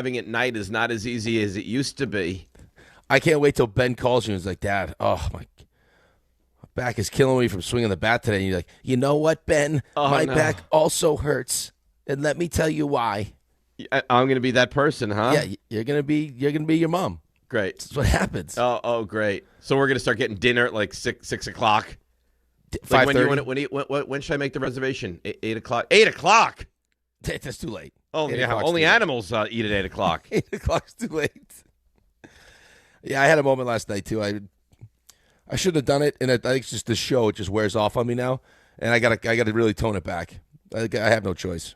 driving at night is not as easy as it used to be. I can't wait till Ben calls you and is like, Dad, my back is killing me from swinging the bat today. And you're like, you know what, Ben? My back also hurts. And let me tell you why. I'm going to be that person, huh? Yeah, you're gonna be your mom. Great. That's what happens. Oh, great. So we're going to start getting dinner at like 6 o'clock? 5:30. When should I make the reservation? 8 o'clock? 8 o'clock? That's too late. Only animals eat at 8 o'clock. 8 o'clock's too late. Yeah, I had a moment last night, too. I shouldn't have done it, and I think it's just the show. It just wears off on me now, and I gotta really tone it back. I have no choice.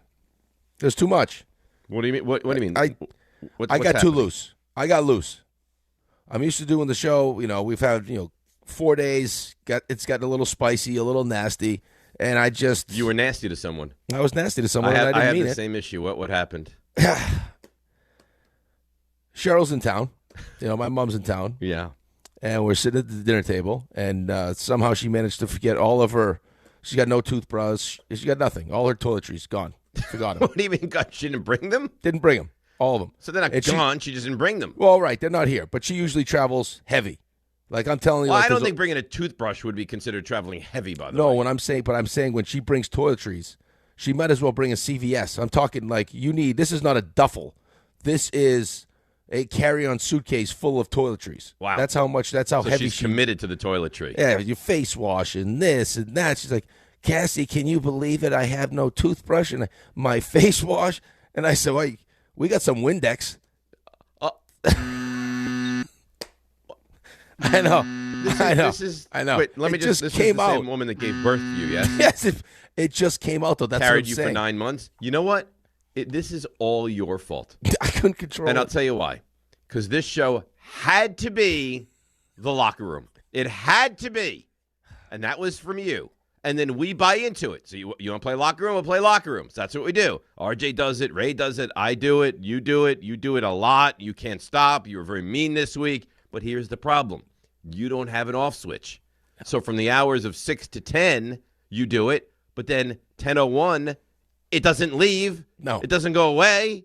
There's too much. What do you mean? What do you mean? I got too loose. I got loose. I'm used to doing the show. We've had 4 days. It's gotten a little spicy, a little nasty, and I just You were nasty to someone. I was nasty to someone. I didn't had mean the it. same issue. What happened? Cheryl's in town. My mom's in town. Yeah. And we're sitting at the dinner table, and somehow she managed to forget all of her. She's got no toothbrush. She got nothing. All her toiletries gone. Forgot them. What do you mean? God, she didn't bring them? Didn't bring them. All of them. So they're not gone. She just didn't bring them. Well, right. They're not here. But she usually travels heavy. Like I'm telling you. Well, I don't think bringing a toothbrush would be considered traveling heavy, by the way. No, I'm saying when she brings toiletries, she might as well bring a CVS. I'm talking like this is not a duffel. This is a carry-on suitcase full of toiletries. Wow. That's how heavy she's committed to the toiletry. Yeah, your face wash and this and that. She's like, Cassie, can you believe it? I have no toothbrush and my face wash. And I said, well, we got some Windex. I know. I know. Wait, let me just. This came is the out. same woman that gave birth to you, yes? Yes, it just came out though. That's Carried what I'm you saying. for 9 months. You know what? This is all your fault. I couldn't control And it. I'll tell you why. Because this show had to be the locker room. It had to be. And that was from you. And then we buy into it. So you want to play locker room? We'll play locker room. So that's what we do. RJ does it. Ray does it. I do it. You do it. You do it a lot. You can't stop. You were very mean this week. But here's the problem. You don't have an off switch. So from the hours of 6 to 10, you do it. But then 10:01, it doesn't leave. No. It doesn't go away.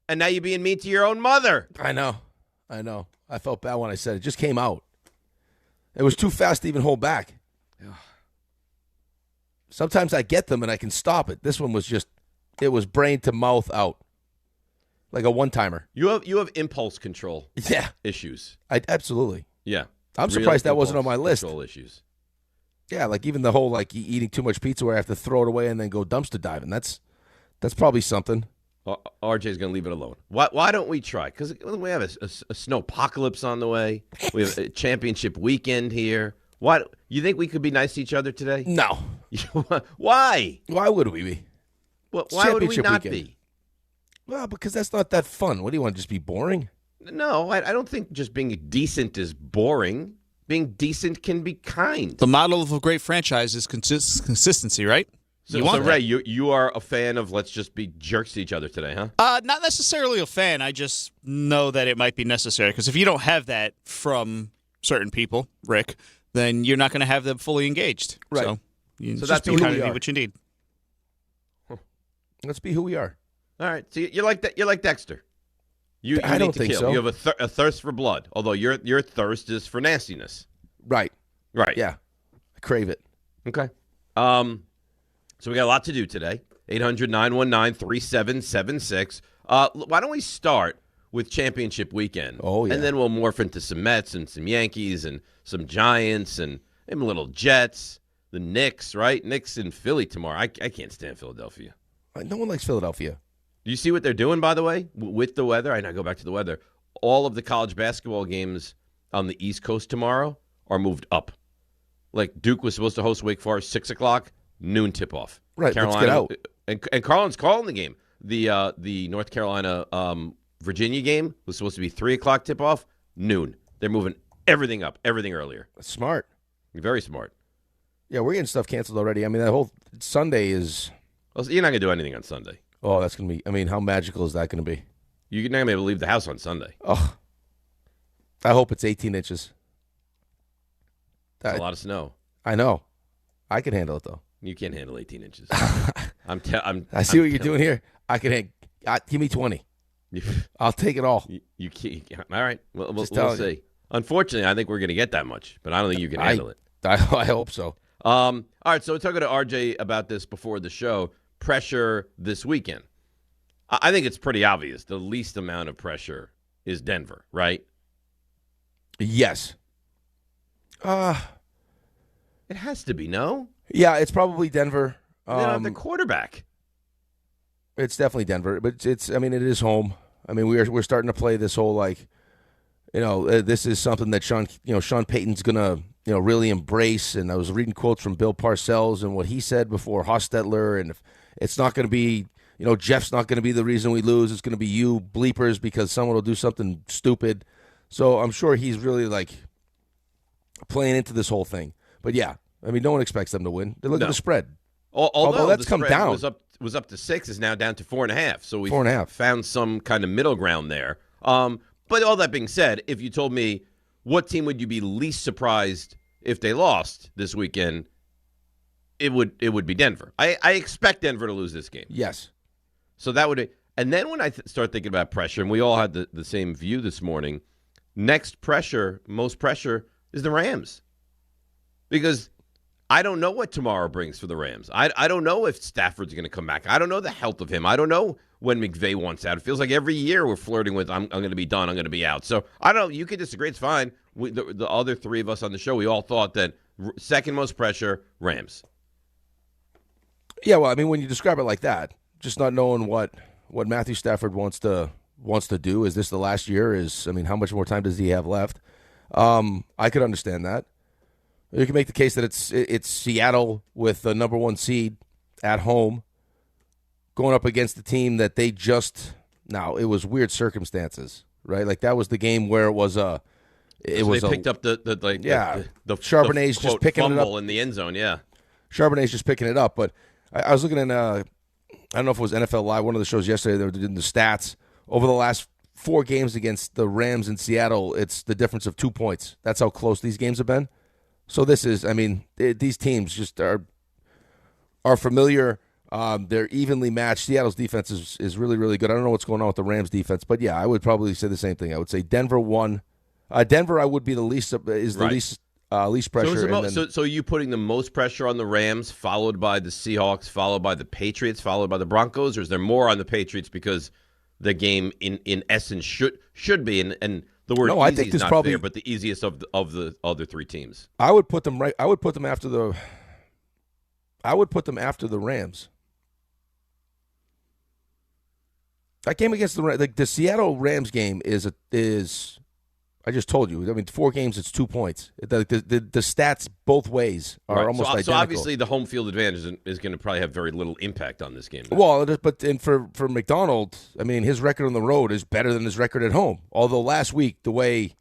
And now you're being mean to your own mother. I know. I felt bad when I said it. It just came out. It was too fast to even hold back. Sometimes I get them and I can stop it. This one was it was brain to mouth out. Like a one-timer. You have impulse control issues. Absolutely. Yeah. I'm surprised that wasn't on my list. Control issues. Yeah, like even the whole eating too much pizza where I have to throw it away and then go dumpster diving. That's probably something. RJ's going to leave it alone. Why don't we try? Because we have a snowpocalypse on the way. We have a championship weekend here. You think we could be nice to each other today? No. Why? Why would we be? Well, why would we not weekend. be? Well, because that's not that fun. What do you want, just be boring? No, I don't think just being decent is boring. Being decent can be kind. The model of a great franchise is consistency, right? So Ray, you are a fan of let's just be jerks to each other today, huh? Not necessarily a fan. I just know that it might be necessary. Because if you don't have that from certain people, Rick, then you're not going to have them fully engaged. Right. So that's just be who kind we of are. need what you need. Let's be who we are. All right. So you're like that. You're like Dexter. You I need don't to think kill. so. You have a thirst for blood. Although your thirst is for nastiness. Right. Right. Yeah. I crave it. Okay. So we got a lot to do today. 800-919-3776. Why don't we start with championship weekend? Oh, yeah. And then we'll morph into some Mets and some Yankees and some Giants and maybe little Jets, the Knicks, right? Knicks in Philly tomorrow. I can't stand Philadelphia. No one likes Philadelphia. Do you see what they're doing, by the way, with the weather? I go back to the weather. All of the college basketball games on the East Coast tomorrow are moved up. Like Duke was supposed to host Wake Forest 6 o'clock, noon tip-off. Right, Carolina, let's get out. And Carlin's calling the game. The North Carolina Virginia game was supposed to be 3 o'clock tip-off, noon. They're moving everything up, everything earlier. That's smart. Very smart. Yeah, we're getting stuff canceled already. I mean, that whole Sunday is... Well, you're not going to do anything on Sunday. Oh, that's going to be... I mean, how magical is that going to be? You're not going to be able to leave the house on Sunday. Oh, I hope it's 18 inches. That's a lot of snow. I know. I can handle it, though. You can't handle 18 inches. I see what you're doing here. I can give me 20. I'll take it all. You can't. All right. We'll telling see. Unfortunately, I think we're going to get that much, but I don't think you can handle it. I hope so. All right. So we're talking to RJ about this before the show. Pressure this weekend. I think it's pretty obvious. The least amount of pressure is Denver, right? Yes. It has to be, no? Yeah, it's probably Denver. They don't have the quarterback. It's definitely Denver, but it's. I mean, it is home. I mean, we're starting to play this whole this is something that Sean Payton's gonna really embrace. And I was reading quotes from Bill Parcells and what he said before Hostetler, and if it's not going to be, Jeff's not going to be the reason we lose. It's going to be you bleepers because someone will do something stupid. So I'm sure he's really playing into this whole thing. But yeah, I mean, no one expects them to win. They look at the spread. Although that's the come spread down. was up to 6, is now down to 4.5. So we 4.5. found some kind of middle ground there. But all that being said, if you told me what team would you be least surprised if they lost this weekend, it would be Denver. I expect Denver to lose this game. Yes. So that would, and then when I start thinking about pressure, and we all had the same view this morning, most pressure is the Rams. Because I don't know what tomorrow brings for the Rams. I don't know if Stafford's going to come back. I don't know the health of him. I don't know when McVay wants out. It feels like every year we're flirting with, I'm going to be done, I'm going to be out. So I don't know. You could disagree. It's fine. The other three of us on the show, we all thought that second most pressure, Rams. Yeah, well, I mean, when you describe it like that, just not knowing what Matthew Stafford wants to do. Is this the last year? How much more time does he have left? I could understand that. You can make the case that it's Seattle with the number 1 seed at home going up against the team that they it was weird circumstances, right? Like that was the game where it was they picked up the Charbonnet's just picking it up in the end zone, yeah. Charbonnet's just picking it up, but I was looking in I don't know if it was NFL Live, one of the shows yesterday, they were doing the stats over the last 4 games against the Rams in Seattle. It's the difference of 2 points. That's how close these games have been. So this is, these teams just are familiar. They're evenly matched. Seattle's defense is really, really good. I don't know what's going on with the Rams defense, but yeah, I would probably say the same thing. I would say Denver 1. Denver, I would be the least least pressure. So you putting the most pressure on the Rams, followed by the Seahawks, followed by the Patriots, followed by the Broncos, or is there more on the Patriots because the game in essence should be and the word easy I think is not probably fair, but the easiest of the other 3 teams. I would put them I would put them after the Rams. That game against the Seattle Rams game is I just told you. 4 games, it's 2 points. The stats both ways are almost identical. So obviously the home field advantage is going to probably have very little impact on this game. Well, for McDonald, his record on the road is better than his record at home. Although last week, that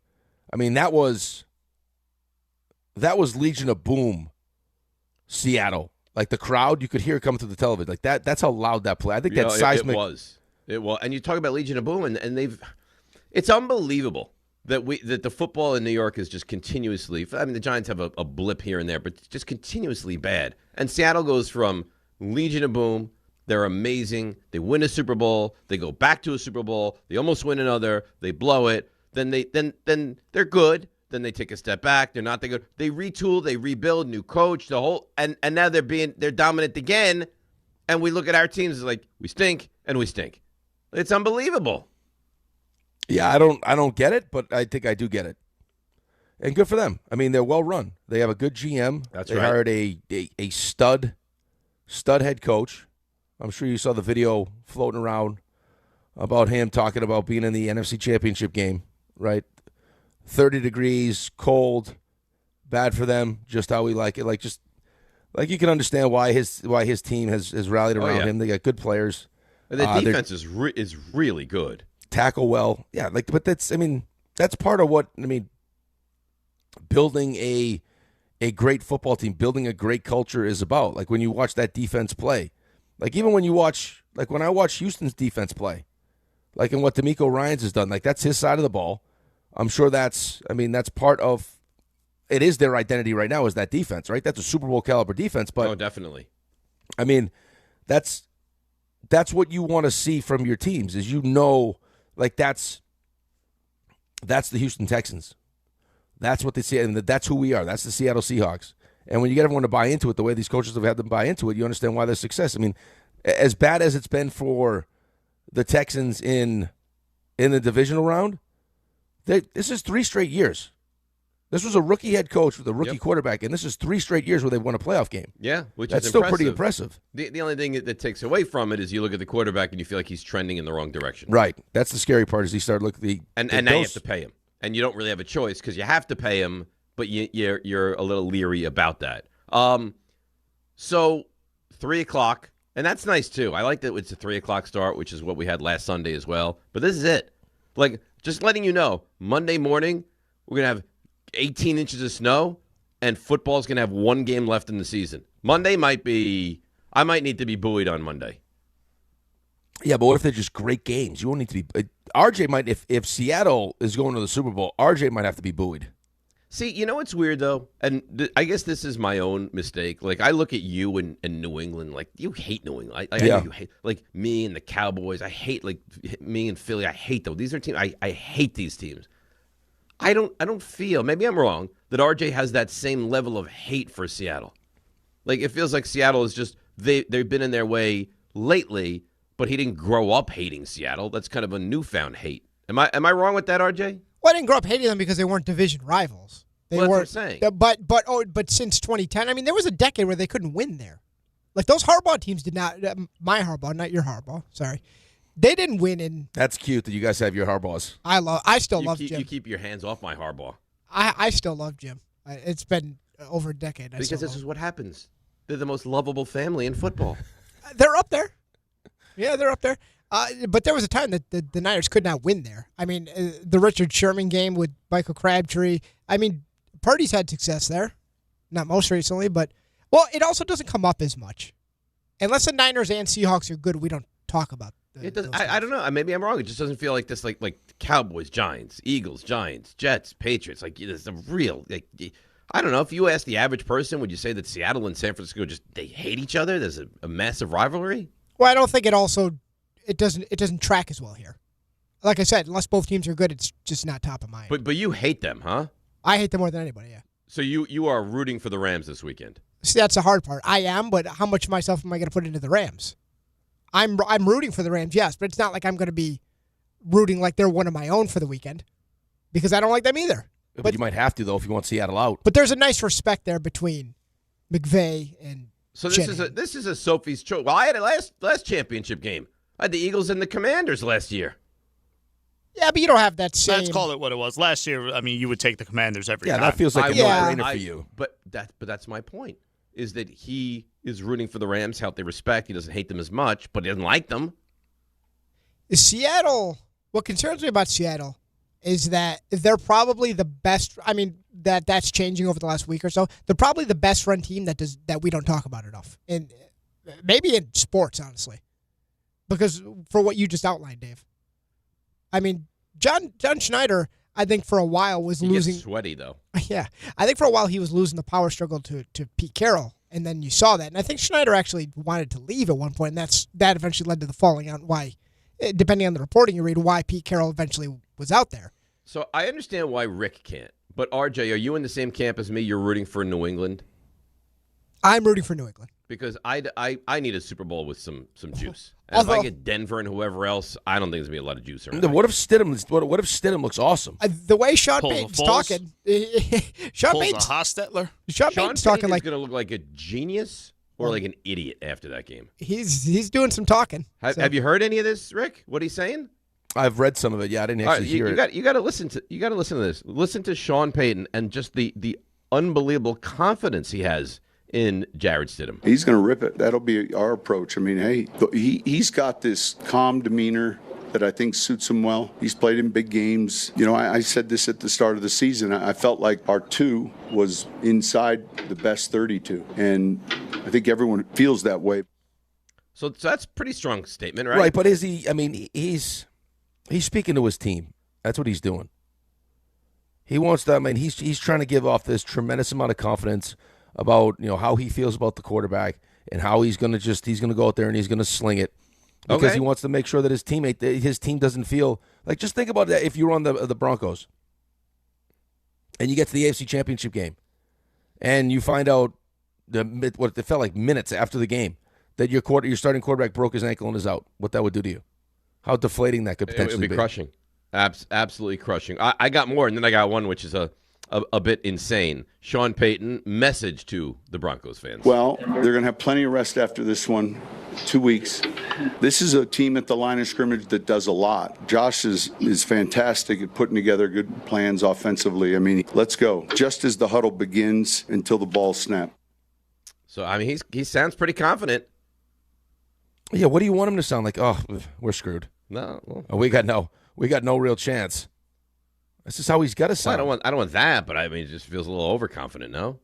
was Legion of Boom, Seattle. Like the crowd, you could hear it coming through the television. Like that's how loud that play. I think that seismic. It was. And you talk about Legion of Boom, and it's unbelievable that the football in New York is just continuously. The Giants have a blip here and there, but it's just continuously bad. And Seattle goes from Legion of Boom. They're amazing. They win a Super Bowl. They go back to a Super Bowl. They almost win another. They blow it. Then they're good. Then they take a step back. They're not that good. They retool. They rebuild. New coach. The whole and now they're dominant again. And we look at our teams as like we stink and we stink. It's unbelievable. Yeah, I don't get it, but I think I do get it. And good for them. They're well run. They have a good GM. That's right. They hired a stud head coach. I'm sure you saw the video floating around about him talking about being in the NFC Championship game, right? 30 degrees, cold, bad for them, just how we like it. Like you can understand why his team has rallied around him. They got good players. And the defense is really good. Tackle well. Yeah, but that's part of what building a great football team, building a great culture is about. Like when you watch that defense play. Like even when when I watch Houston's defense play, like in what DeMeco Ryans has done, like that's his side of the ball. I'm sure that's part of it is their identity right now is that defense, right? That's a Super Bowl caliber defense, but definitely. That's what you want to see from your teams is Like that's the Houston Texans. That's what they see, and that's who we are. That's the Seattle Seahawks. And when you get everyone to buy into it, the way these coaches have had them buy into it, you understand why there's success. I mean, as bad as it's been for the Texans in the divisional round, this is 3 straight years. This was a rookie head coach with a rookie quarterback, and this is 3 straight years where they've won a playoff game. Yeah, which that's is still pretty impressive. The only thing that takes away from it is you look at the quarterback and you feel like he's trending in the wrong direction. Right. That's the scary part. Is he started looking and now you have to pay him, and you don't really have a choice because you have to pay him, but you're a little leery about that. So 3:00, and that's nice too. I like that it's a 3:00 start, which is what we had last Sunday as well. But this is it. Like, just letting you know, Monday morning we're gonna have 18 inches of snow, and football's gonna have 1 game left in the season. Monday I might need to be buoyed on Monday. Yeah, but what if they're just great games? You won't need to be. RJ might, if Seattle is going to the Super Bowl, RJ might have to be buoyed. See, you know what's weird, though? And I guess this is my own mistake. Like, I look at you and New England, like, you hate New England. I know you hate, like, me and the Cowboys. I hate, like, me and Philly. I hate those. These are teams. I hate these teams. I don't feel, maybe I'm wrong, that RJ has that same level of hate for Seattle. Like, it feels like Seattle is just, they've been in their way lately, but he didn't grow up hating Seattle. That's kind of a newfound hate. Am I wrong with that, RJ? Well, I didn't grow up hating them because they weren't division rivals. They that's were, what I'm saying. But since 2010, I mean, there was a decade where they couldn't win there. Like, those Harbaugh teams did not. My Harbaugh, not your Harbaugh. Sorry, they didn't win in. That's cute that you guys have your Harbaughs. I still love Jim. You keep your hands off my Harbaugh. I still love Jim. It's been over a decade. Because this is what happens. They're the most lovable family in football. They're up there. Yeah, they're up there. But there was a time that the Niners could not win there. I mean, the Richard Sherman game with Michael Crabtree. I mean, Purdy's had success there. Not most recently, but, well, it also doesn't come up as much. Unless the Niners and Seahawks are good, we don't talk about it. Does, I don't know. Maybe I'm wrong. It just doesn't feel like this, like Cowboys, Giants, Eagles, Giants, Jets, Patriots. Like, there's a real, like, I don't know. If you ask the average person, would you say that Seattle and San Francisco they hate each other? There's a massive rivalry? Well, I don't think it doesn't track as well here. Like I said, unless both teams are good, it's just not top of mind. But you hate them, huh? I hate them more than anybody, yeah. So you are rooting for the Rams this weekend? See, that's the hard part. I am, but how much of myself am I going to put into the Rams? I'm rooting for the Rams, yes, but it's not like I'm going to be rooting like they're one of my own for the weekend because I don't like them either. But you might have to, though, if you want Seattle out. But there's a nice respect there between McVay and So this is a Sophie's choice. Well, I had a last championship game. I had the Eagles and the Commanders last year. Yeah, but you don't have that same. Let's call it what it was. Last year, I mean, you would take the Commanders every time. Yeah, that feels like a no-brainer for you. But that's my point, is that he is rooting for the Rams, how they respect. He doesn't hate them as much, but he doesn't like them. Seattle, what concerns me about Seattle is that they're probably the best. I mean, that's changing over the last week or so. They're probably the best run team that we don't talk about enough. And maybe in sports, honestly. Because for what you just outlined, Dave. I mean, John Schneider, I think for a while was losing. Gets sweaty, though. Yeah. I think for a while he was losing the power struggle to Pete Carroll, and then you saw that. And I think Schneider actually wanted to leave at one point, and that eventually led to the falling out. Why, depending on the reporting you read, why Pete Carroll eventually was out there. So I understand why Rick can't. But, RJ, are you in the same camp as me? You're rooting for New England? I'm rooting for New England. Because I need a Super Bowl with some juice. And if I get Denver and whoever else, I don't think there's going to be a lot of juice around. What if Stidham looks awesome? The way Sean Payton's talking, Sean Payton's a Hostetler. Sean Payton's talking like going to look like a genius or like an idiot after that game. He's doing some talking. Have you heard any of this, Rick? What he's saying? I've read some of it. Yeah, I didn't actually hear it. You got to listen to this. Listen to Sean Payton and just the unbelievable confidence he has in Jarrett Stidham. He's going to rip it. That'll be our approach. I mean, hey, he's got this calm demeanor that I think suits him well. He's played in big games. You know, I said this at the start of the season. I felt like our 2 was inside the best 32, and I think everyone feels that way. So that's a pretty strong statement, right? Right, but is he? I mean, he's speaking to his team. That's what he's doing. He wants to. I mean, he's trying to give off this tremendous amount of confidence about, you know, how he feels about the quarterback and how he's going to go out there and he's going to sling it because he wants to make sure that his team doesn't feel Like, just think about that if you were on the Broncos and you get to the AFC Championship game and you find out what it felt like minutes after the game that your starting quarterback broke his ankle and is out, what that would do to you. How deflating that could potentially be. It would be crushing. Absolutely crushing. I got more, and then I got one, which is a bit insane. Sean Payton message to the Broncos fans. Well, they're going to have plenty of rest after this one. 2 weeks. This is a team at the line of scrimmage that does a lot. Josh is fantastic at putting together good plans offensively. I mean, let's go. Just as the huddle begins until the ball snaps. So, I mean, he sounds pretty confident. Yeah, what do you want him to sound like? Oh, we're screwed. No. Well, we got no real chance. This is how he's got to sound. Well, I don't want that, but I mean, it just feels a little overconfident, no?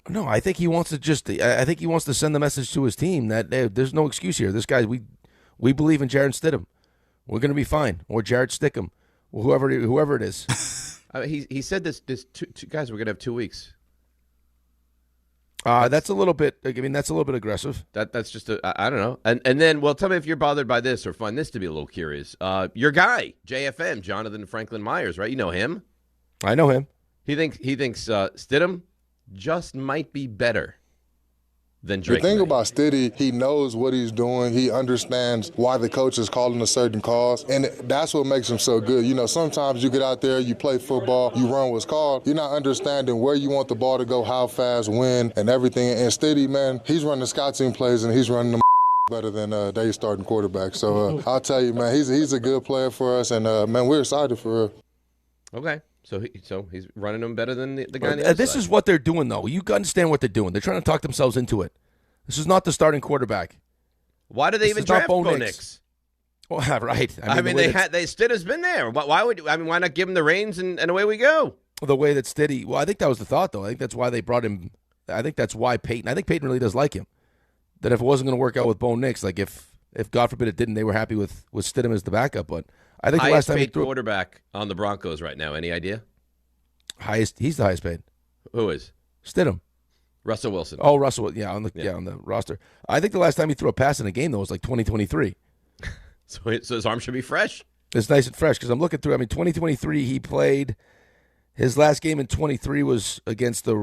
No, I think he wants to send the message to his team that there's no excuse here. This guy, we believe in Jarrett Stidham. We're going to be fine. Or Jarrett Stickham. Or whoever it is. He said this two guys, we're going to have 2 weeks. That's a little bit. I mean, that's a little bit aggressive. That's just I don't know. And then, well, tell me if you're bothered by this or find this to be a little curious. Your guy, JFM, Jonathan Franklin Myers, right? You know him. I know him. He thinks Stidham just might be better than Drake. The thing about Stiddy, he knows what he's doing. He understands why the coach is calling a certain calls, and that's what makes him so good. You know, sometimes you get out there, you play football, you run what's called. You're not understanding where you want the ball to go, how fast, when, and everything. And Stiddy, man, he's running scout team plays, and he's running them better than Dave's starting quarterback. So I'll tell you, man, he's a good player for us, and, man, we're excited for real. Okay. So he's running them better than the guy on the other This side. is what they're doing, though. You understand what they're doing. They're trying to talk themselves into it. This is not the starting quarterback. Why did they even draft Bo Nix? Well, right. I mean Stidham's been there. Why not give him the reins and away we go? The way that Stiddy. Well, I think that was the thought, though. I think that's why they brought him. I think that's why Payton. I think Payton really does like him. That if it wasn't going to work out with Bo Nix, like if God forbid it didn't, they were happy with Stidham as the backup. But I think the last time he threw quarterback on the Broncos right now. Any idea? He's the highest paid. Who is? Stidham. Russell Wilson. Oh, Russell. Yeah, on the roster. I think the last time he threw a pass in a game though was like 2023. So his arm should be fresh. It's nice and fresh because I'm looking through. I mean, 2023 he played. His last game in 23 was against the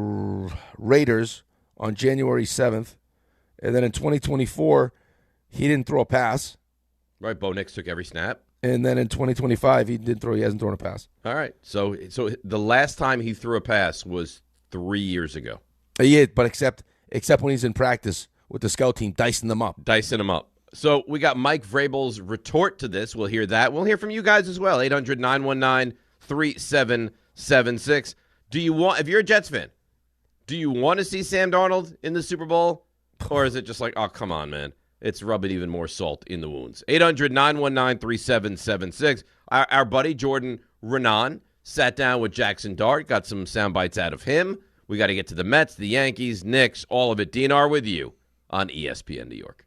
Raiders on January 7th, and then in 2024 he didn't throw a pass. Right, Bo Nix took every snap. And then in 2025, he hasn't thrown a pass. All right. So the last time he threw a pass was 3 years ago. Yeah, but except when he's in practice with the scout team, dicing them up. So we got Mike Vrabel's retort to this. We'll hear that. We'll hear from you guys as well. 800-919-3776. If you're a Jets fan, do you want to see Sam Darnold in the Super Bowl? Or is it just like, oh, come on, man. It's rubbing even more salt in the wounds. 800-919-3776. Our buddy Jordan Renan sat down with Jackson Dart, got some sound bites out of him. We got to get to the Mets, the Yankees, Knicks, all of it. DNR with you on ESPN New York.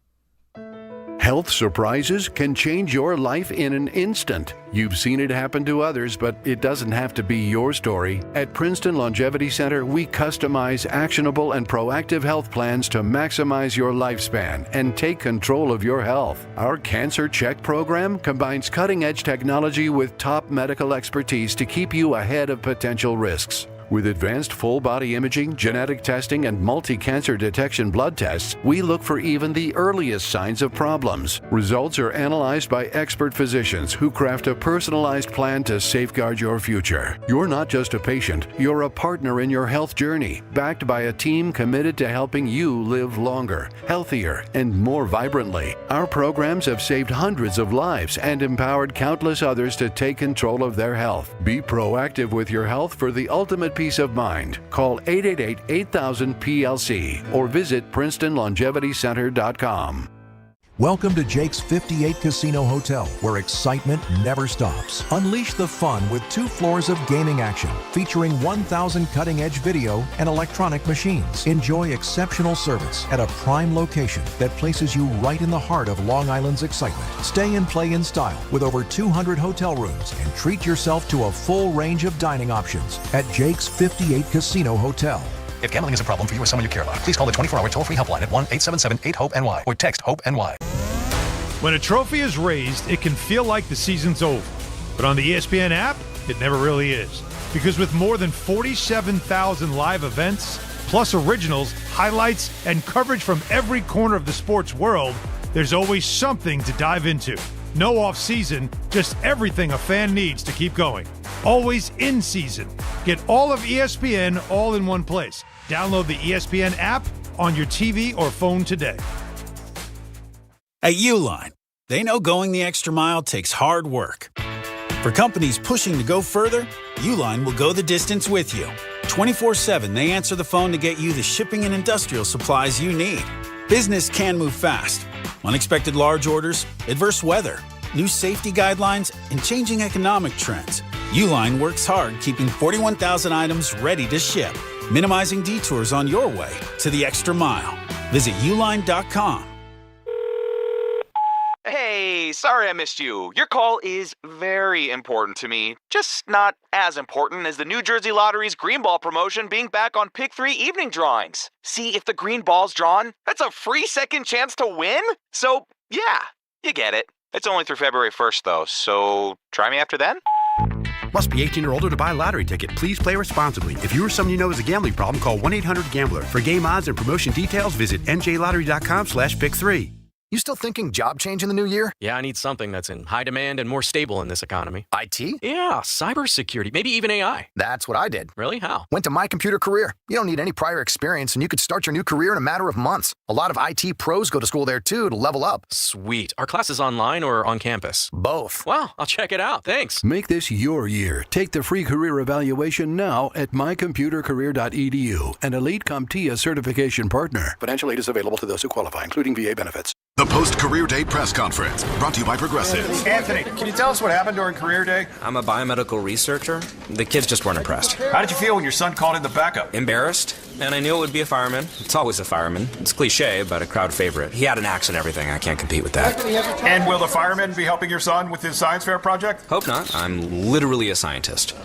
Health surprises can change your life in an instant. You've seen it happen to others, but it doesn't have to be your story. At Princeton Longevity Center, we customize actionable and proactive health plans to maximize your lifespan and take control of your health. Our Cancer Check program combines cutting-edge technology with top medical expertise to keep you ahead of potential risks. With advanced full-body imaging, genetic testing, and multi-cancer detection blood tests, we look for even the earliest signs of problems. Results are analyzed by expert physicians who craft a personalized plan to safeguard your future. You're not just a patient, you're a partner in your health journey, backed by a team committed to helping you live longer, healthier, and more vibrantly. Our programs have saved hundreds of lives and empowered countless others to take control of their health. Be proactive with your health for the ultimate peace of mind. Call 888-8000-PLC or visit PrincetonLongevityCenter.com. Welcome to Jake's 58 Casino Hotel, where excitement never stops. Unleash the fun with 2 floors of gaming action, featuring 1,000 cutting-edge video and electronic machines. Enjoy exceptional service at a prime location that places you right in the heart of Long Island's excitement. Stay and play in style with over 200 hotel rooms and treat yourself to a full range of dining options at Jake's 58 Casino Hotel. If gambling is a problem for you or someone you care about, please call the 24-hour toll-free helpline at 1-877-8-HOPE-NY or text HOPE-NY. When a trophy is raised, it can feel like the season's over. But on the ESPN app, it never really is. Because with more than 47,000 live events, plus originals, highlights, and coverage from every corner of the sports world, there's always something to dive into. No off-season, just everything a fan needs to keep going. Always in season. Get all of ESPN all in one place. Download the ESPN app on your TV or phone today. At Uline, they know going the extra mile takes hard work. For companies pushing to go further, Uline will go the distance with you. 24/7, they answer the phone to get you the shipping and industrial supplies you need. Business can move fast. Unexpected large orders, adverse weather, new safety guidelines, and changing economic trends. Uline works hard keeping 41,000 items ready to ship, minimizing detours on your way to the extra mile. Visit uline.com. Hey, sorry I missed you. Your call is very important to me. Just not as important as the New Jersey Lottery's Green Ball promotion being back on Pick 3 evening drawings. See, if the green ball's drawn, that's a free second chance to win? So, yeah, you get it. It's only through February 1st, though, so try me after then? Must be 18 or older to buy a lottery ticket. Please play responsibly. If you or someone you know has a gambling problem, call 1-800-GAMBLER. For game odds and promotion details, visit njlottery.com/pick3. You still thinking job change in the new year? Yeah, I need something that's in high demand and more stable in this economy. IT? Yeah, cybersecurity, maybe even AI. That's what I did. Really? How? Went to My Computer Career. You don't need any prior experience, and you could start your new career in a matter of months. A lot of IT pros go to school there, too, to level up. Sweet. Are classes online or on campus? Both. Wow, I'll check it out. Thanks. Make this your year. Take the free career evaluation now at mycomputercareer.edu, an Elite CompTIA certification partner. Financial aid is available to those who qualify, including VA benefits. The post-career day press conference, brought to you by Progressive. Anthony, can you tell us what happened during career day? I'm a biomedical researcher. The kids just weren't impressed. How did you feel when your son called in the backup? Embarrassed, and I knew it would be a fireman. It's always a fireman. It's cliche, but a crowd favorite. He had an axe and everything. I can't compete with that. And will the fireman be helping your son with his science fair project? Hope not. I'm literally a scientist.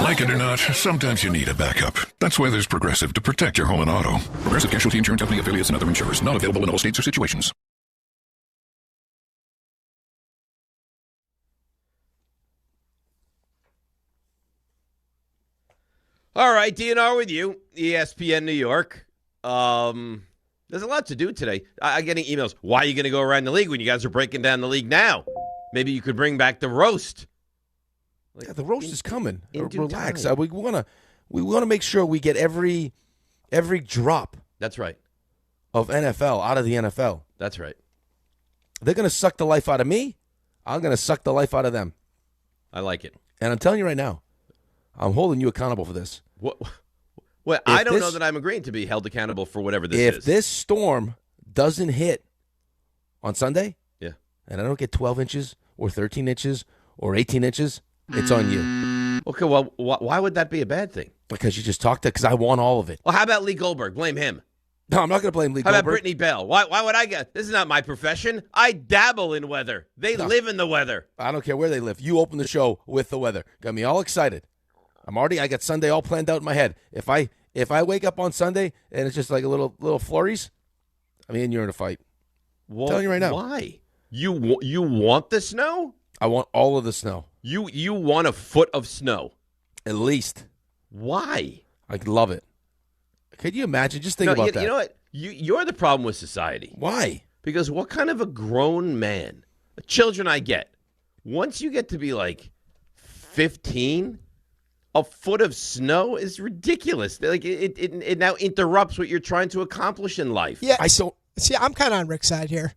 Like it or not, sometimes you need a backup. That's why there's Progressive to protect your home and auto. Progressive Casualty Insurance Company affiliates and other insurers. Not available in all states or situations. All right, DNR with you, ESPN New York. There's a lot to do today. I'm getting emails. Why are you going to go around the league when you guys are breaking down the league now? Maybe you could bring back the roast. Yeah, the roast is coming. Relax. Time. We want to make sure we get every drop. That's right. Of NFL out of the NFL. That's right. They're going to suck the life out of me. I'm going to suck the life out of them. I like it. And I'm telling you right now, I'm holding you accountable for this. What? Well, I don't know that I'm agreeing to be held accountable for whatever this is. If this storm doesn't hit on Sunday, yeah, and I don't get 12 inches or 13 inches or 18 inches, it's on you. Okay, well, why would that be a bad thing? Because you just talked to, because I want all of it. Well, how about Lee Goldberg? Blame him. No, I'm not going to blame Lee How Goldberg. about Brittany Bell? Why would I get? This is not my profession. I dabble in weather. They live in the weather. I don't care where they live. You open the show with the weather. Got me all excited. I got Sunday all planned out in my head. If I wake up on Sunday and it's just like a little flurries, I mean, you're in a fight. Well, I'm telling you right now. Why? You want the snow? I want all of the snow. You want a foot of snow? At least. Why? I love it. Could you imagine? Just think about that. You know what? You're the problem with society. Why? Because what kind of a grown man, children I get, once you get to be like 15, a foot of snow is ridiculous. Like it now interrupts what you're trying to accomplish in life. Yeah, I'm kind of on Rick's side here.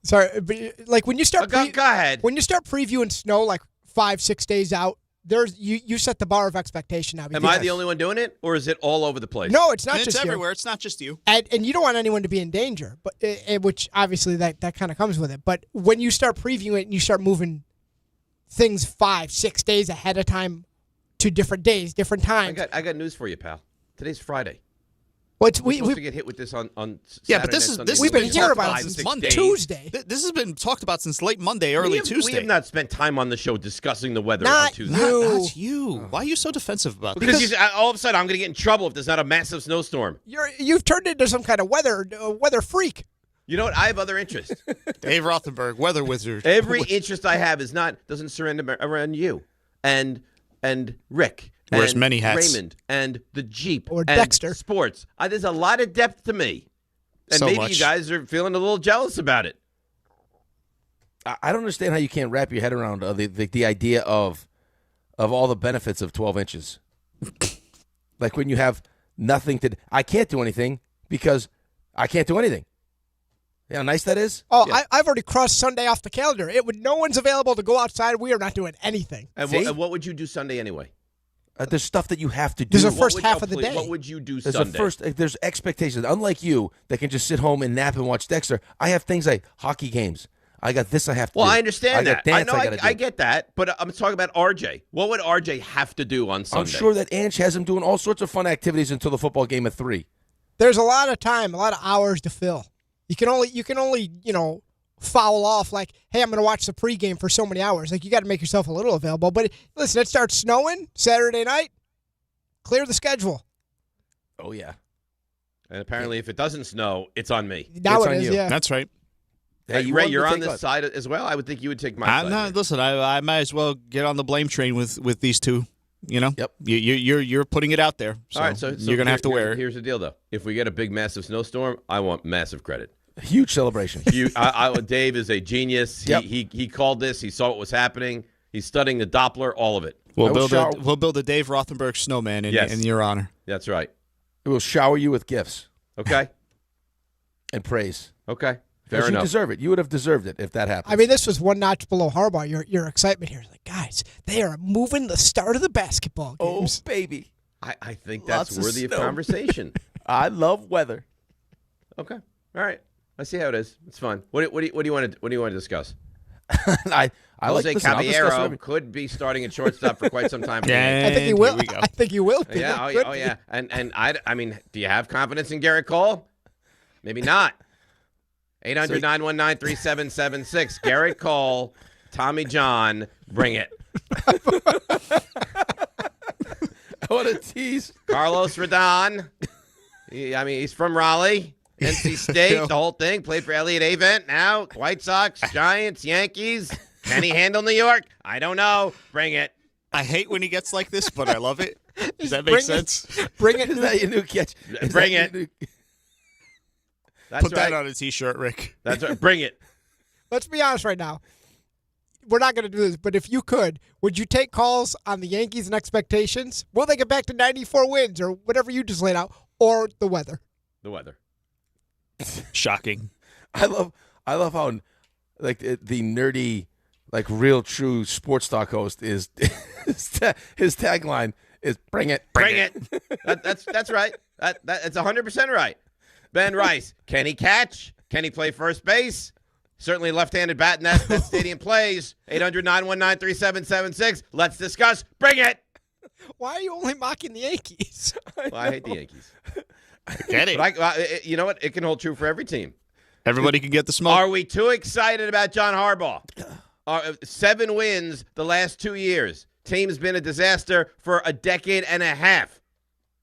Sorry, but like when you start go ahead. When you start previewing snow like 5-6 days out, you set the bar of expectation now. Am I the only one doing it, or is it all over the place? No, it's not and just it's you. everywhere. It's not just you. And you don't want anyone to be in danger, but which obviously that kind of comes with it. But when you start previewing it and you start moving things 5-6 days ahead of time to different days, different times. I got news for you, pal. Today's Friday. We're supposed to get hit with this on yeah, Saturday but this night, we've been days. hearing about it since Monday. Tuesday. This has been talked about since late Monday, early Tuesday. We have not spent time on the show discussing the weather Not on Tuesday. Not you. Why are you so defensive about this? Because all of a sudden I'm going to get in trouble if there's not a massive snowstorm. You've turned into some kind of weather freak. You know what? I have other interests. Dave Rothenberg, weather wizard. Every interest I have doesn't surrender around you and Rick. Wears and many hats. Raymond and the Jeep or and Dexter. Sports. There's a lot of depth to me, and So maybe much. you guys are feeling a little jealous about it. I don't understand how you can't wrap your head around the idea of all the benefits of 12 inches. Like when you have nothing to. I can't do anything because I can't do anything. You know how nice that is? Oh, Yeah. I've already crossed Sunday off the calendar. No one's available to go outside. We are not doing anything. And what would you do Sunday anyway? There's stuff that you have to do. There's a first half of the day. What would you do There's Sunday? there's expectations. Unlike you, that can just sit home and nap and watch Dexter. I have things like hockey games. I got this I have to do. Well, I understand got that. dance I know. gotta do. I get that. But I'm talking about RJ. What would RJ have to do on Sunday? I'm sure that Ange has him doing all sorts of fun activities until the football game at 3. There's a lot of time, a lot of hours to fill. You can only foul off like, hey, I'm going to watch the pregame for so many hours. Like, you got to make yourself a little available. But listen, it starts snowing Saturday night. Clear the schedule. Oh yeah. And apparently, if it doesn't snow, it's on me. Now It's it on is, you. yeah. That's right. Hey, Ray, you're on this side as well. I would think you would take my side. No, listen, I might as well get on the blame train with these two. You know, Yep. You're putting it out there. So All right, so you're gonna have to wear it. Here's the deal, though. If we get a big, massive snowstorm, I want massive credit. Huge celebration. Dave is a genius. Yep. He called this. He saw what was happening. He's studying the Doppler, all of it. We'll build a Dave Rothenberg snowman in your honor. That's right. It will shower you with gifts. Okay. And praise. Okay. Fair Fair enough. You deserve it. You would have deserved it if that happened. I mean, this was one notch below Harbaugh. Your excitement here is like, guys, they are moving the start of the basketball games. Oh, baby. I think Lots that's of worthy of snow. conversation. I love weather. Okay. All right. I see how it is. It's fun. What do you want to discuss? I like Jose listen, I'll discuss Caballero whatever- could be starting at shortstop for quite some time. I think he will. I think he will. be. Yeah. Could Oh, be. yeah. And I mean, do you have confidence in Garrett Cole? Maybe not. 800-919-3776. Garrett Cole, Tommy John, bring it. What a tease. Carlos Rodon. He's from Raleigh. NC State, the whole thing. Played for Elliott Avent now. White Sox, Giants, Yankees. Can he handle New York? I don't know. Bring it. I hate when he gets like this, but I love it. Does that make sense? Bring it. Is that your new catch? Is Bring that it. your new- That's Put right. that on a T-shirt, Rick. That's right. Bring it. Let's be honest right now. We're not going to do this, but if you could, would you take calls on the Yankees and expectations? Will they get back to 94 wins or whatever you just laid out, or the weather? The weather. Shocking. I love how like the nerdy, like real true sports talk host is his tagline is bring it. Bring it. That's right. That's 100% right. Ben Rice, can he catch? Can he play first base? Certainly left-handed bat in that stadium plays. 800-919-3776. Let's discuss. Bring it. Why are you only mocking the Yankees? Well, I hate the Yankees. Get it. But you know what? It can hold true for every team. Everybody can get the smoke. Are we too excited about John Harbaugh? 7 wins the last 2 years. Team's been a disaster for a decade and a half.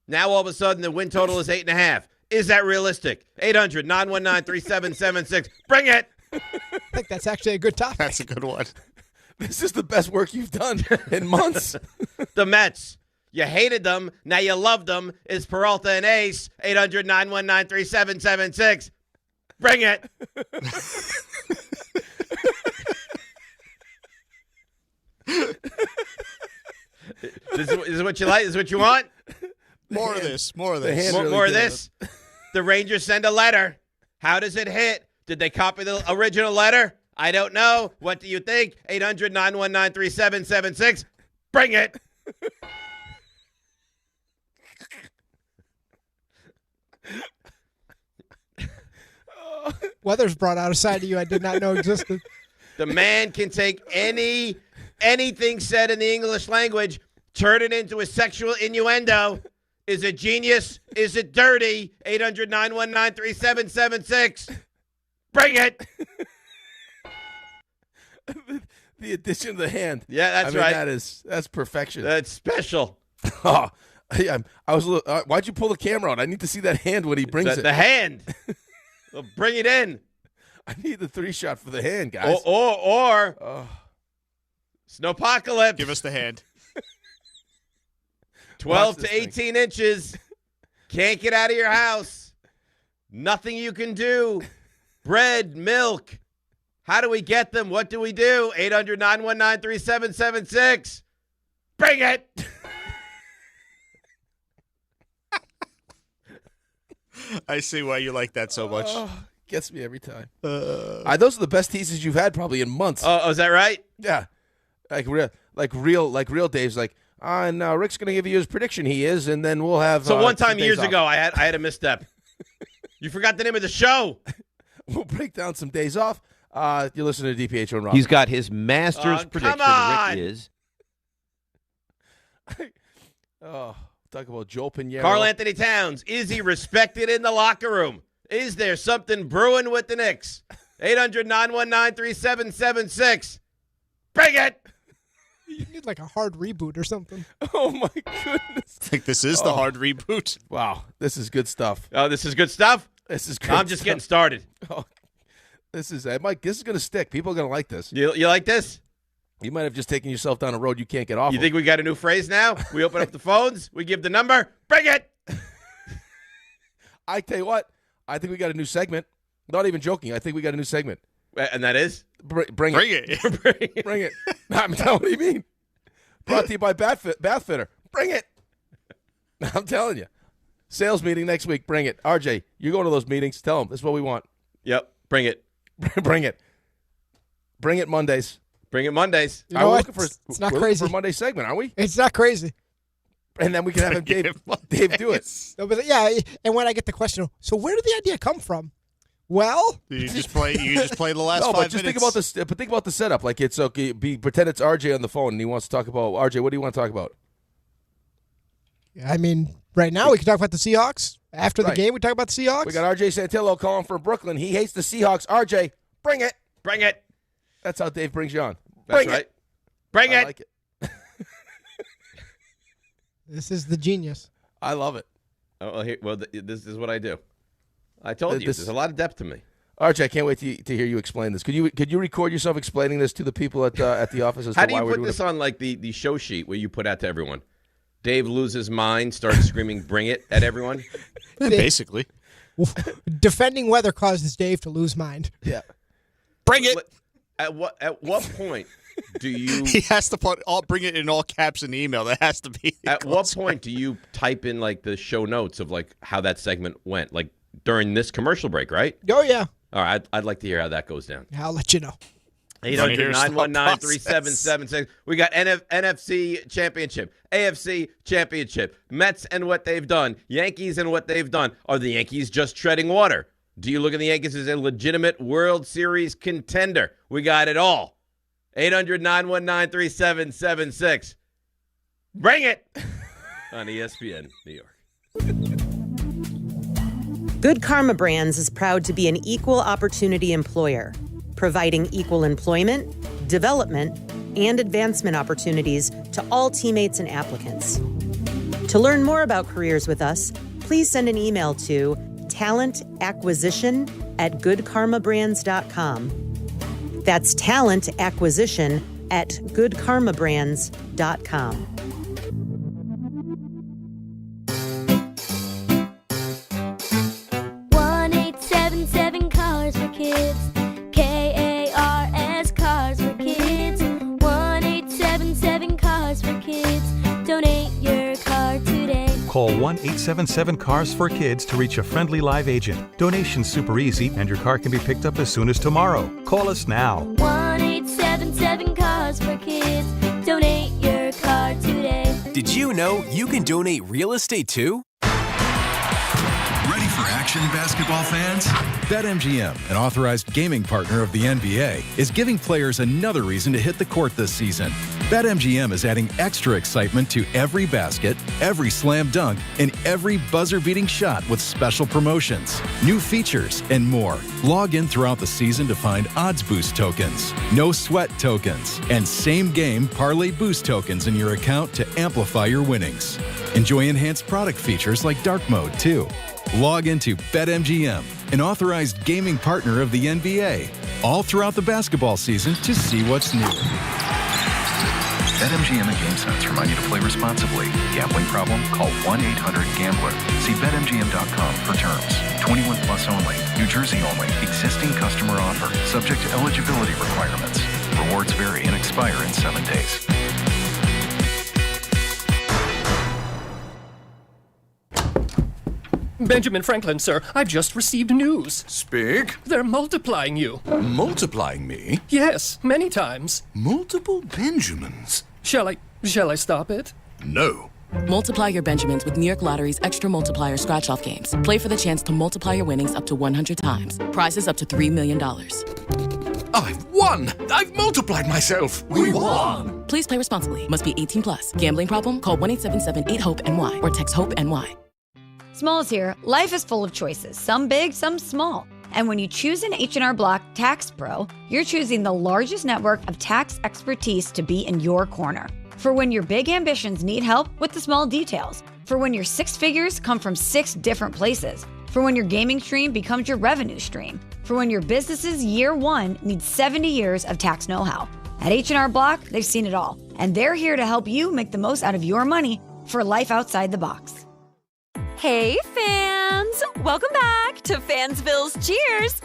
Now all of a sudden the win total is 8.5. Is that realistic? 800-919-3776. Bring it. I think that's actually a good topic. That's a good one. This is the best work you've done in months. The Mets. You hated them. Now you love them. Is Peralta an ace? 800-919-3776. Bring it. This is what you like? This is what you want? More of this. More of this. hand More, really more of did this? The Rangers send a letter. How does it hit? Did they copy the original letter? I don't know. What do you think? 800-919-3776. Bring it. Weather's brought out a side of you I did not know existed. The man can take anything said in the English language, turn it into a sexual innuendo. Is it genius? Is it dirty? 800-919-3776. Bring it. The addition of the hand. Yeah, that's I mean, right. That's perfection. That's special. Oh, I was a little. Why'd you pull the camera out? I need to see that hand when he brings it. The hand. Well, bring it in. I need the 3-shot for the hand, guys. Or Snowpocalypse. Give us the hand. 12 to 18 inches. Can't get out of your house. Nothing you can do. Bread, milk. How do we get them? What do we do? 800-919-3776. Bring it. I see why you like that so much. Gets me every time. Those are the best teases you've had probably in months. Oh, is that right? Yeah. Like real Dave's like, no, Rick's going to give you his prediction he is, and then we'll have So one time years off. ago, I had a misstep. You forgot the name of the show. We'll break down some days off. You're listening to DiPietro and Rob. He's got his master's prediction. Rick is. Talk about Joel Pinheiro. Karl Anthony Towns. Is he respected in the locker room? Is there something brewing with the Knicks? 800-919-3776. Bring it. You need like a hard reboot or something. Oh, my goodness. I think this is the hard reboot. Wow. This is good stuff. Oh, this is good stuff? This is good I'm just getting started. Oh, Mike, this is going to stick. People are going to like this. You like this? You might have just taken yourself down a road you can't get off You of. think we got a new phrase now? We open up the phones. We give the number. Bring it. I tell you what. I think we got a new segment. Not even joking. I think we got a new segment. And that is? Bring it. Bring it. I'm telling you what do you mean. Brought to you by Bath Fitter. Bring it. I'm telling you. Sales meeting next week. Bring it. RJ, you're going to those meetings. Tell them this is what we want. Yep. Bring it. Bring it. Bring it Mondays. Bring it Mondays. You know what? It's not crazy. For a Monday segment, aren't we? It's not crazy. And then we can have Dave do it. No, but yeah, and when I get the question, so where did the idea come from? Well, you just play the last 5 but just minutes. think about the setup. Like it's okay. Pretend it's RJ on the phone and he wants to talk about RJ. What do you want to talk about? I mean, right now we can talk about the Seahawks. After the game, we talk about the Seahawks. We got RJ Santillo calling from Brooklyn. He hates the Seahawks. RJ, bring it. Bring it. That's how Dave brings you on. That's right. It. Bring I it. like it. This is the genius. I love it. This is what I do. I told you. There's a lot of depth to me. RJ, I can't wait to hear you explain this. Could you record yourself explaining this to the people at the office? How do you put this on like the show sheet where you put out to everyone? Dave loses his mind, starts screaming, "Bring it!" at everyone. Basically, defending weather causes Dave to lose mind. Yeah, bring it. At what point do you? He has to bring it in all caps in the email. That has to be. At what point do you type in like the show notes of like how that segment went, like during this commercial break, right? Oh yeah. All right, I'd like to hear how that goes down. I'll let you know. 800-919-3776. We got NFC Championship, AFC Championship, Mets and what they've done, Yankees and what they've done. Are the Yankees just treading water? Do you look at the Yankees as a legitimate World Series contender? We got it all. 800-919-3776. Bring it on ESPN New York. Good Karma Brands is proud to be an equal opportunity employer, providing equal employment, development, and advancement opportunities to all teammates and applicants. To learn more about careers with us, please send an email to talentacquisition@goodkarmabrands.com. That's talentacquisition@goodkarmabrands.com. Cars for Kids, KARS Cars for Kids, 1-877 Cars for Kids. Donate your car today. Call 1-877-CARS for Kids to reach a friendly live agent. Donation's super easy, and your car can be picked up as soon as tomorrow. Call us now. 1-877 Cars for Kids. Donate your car today. Did you know you can donate real estate too? Ready for action, basketball fans? BetMGM, an authorized gaming partner of the NBA, is giving players another reason to hit the court this season. BetMGM is adding extra excitement to every basket, every slam dunk, and every buzzer-beating shot with special promotions, new features, and more. Log in throughout the season to find odds boost tokens, no sweat tokens, and same-game parlay boost tokens in your account to amplify your winnings. Enjoy enhanced product features like dark mode, too. Log into BetMGM, an authorized gaming partner of the NBA, all throughout the basketball season to see what's new. BetMGM and GameSense remind you to play responsibly. Gambling problem? Call 1-800-GAMBLER. See BetMGM.com for terms. 21 plus only. New Jersey only. Existing customer offer. Subject to eligibility requirements. Rewards vary and expire in 7 days. Benjamin Franklin, sir, I've just received news. Speak. They're multiplying you. Multiplying me? Yes, many times. Multiple Benjamins? Shall I stop it? No. Multiply your Benjamins with New York Lottery's Extra Multiplier Scratch-Off games. Play for the chance to multiply your winnings up to 100 times. Prizes up to $3 million. I've won! I've multiplied myself! We won! Please play responsibly. Must be 18 plus. Gambling problem? Call 1-877-8-HOPE-NY or text HOPE-NY. Smalls here. Life is full of choices, some big, some small. And when you choose an H&R Block Tax Pro, you're choosing the largest network of tax expertise to be in your corner. For when your big ambitions need help with the small details. For when your six figures come from 6 different places. For when your gaming stream becomes your revenue stream. For when your business's year one needs 70 years of tax know-how. At H&R Block, they've seen it all. And they're here to help you make the most out of your money for life outside the box. Hey, fans! Welcome back to Fansville's Cheers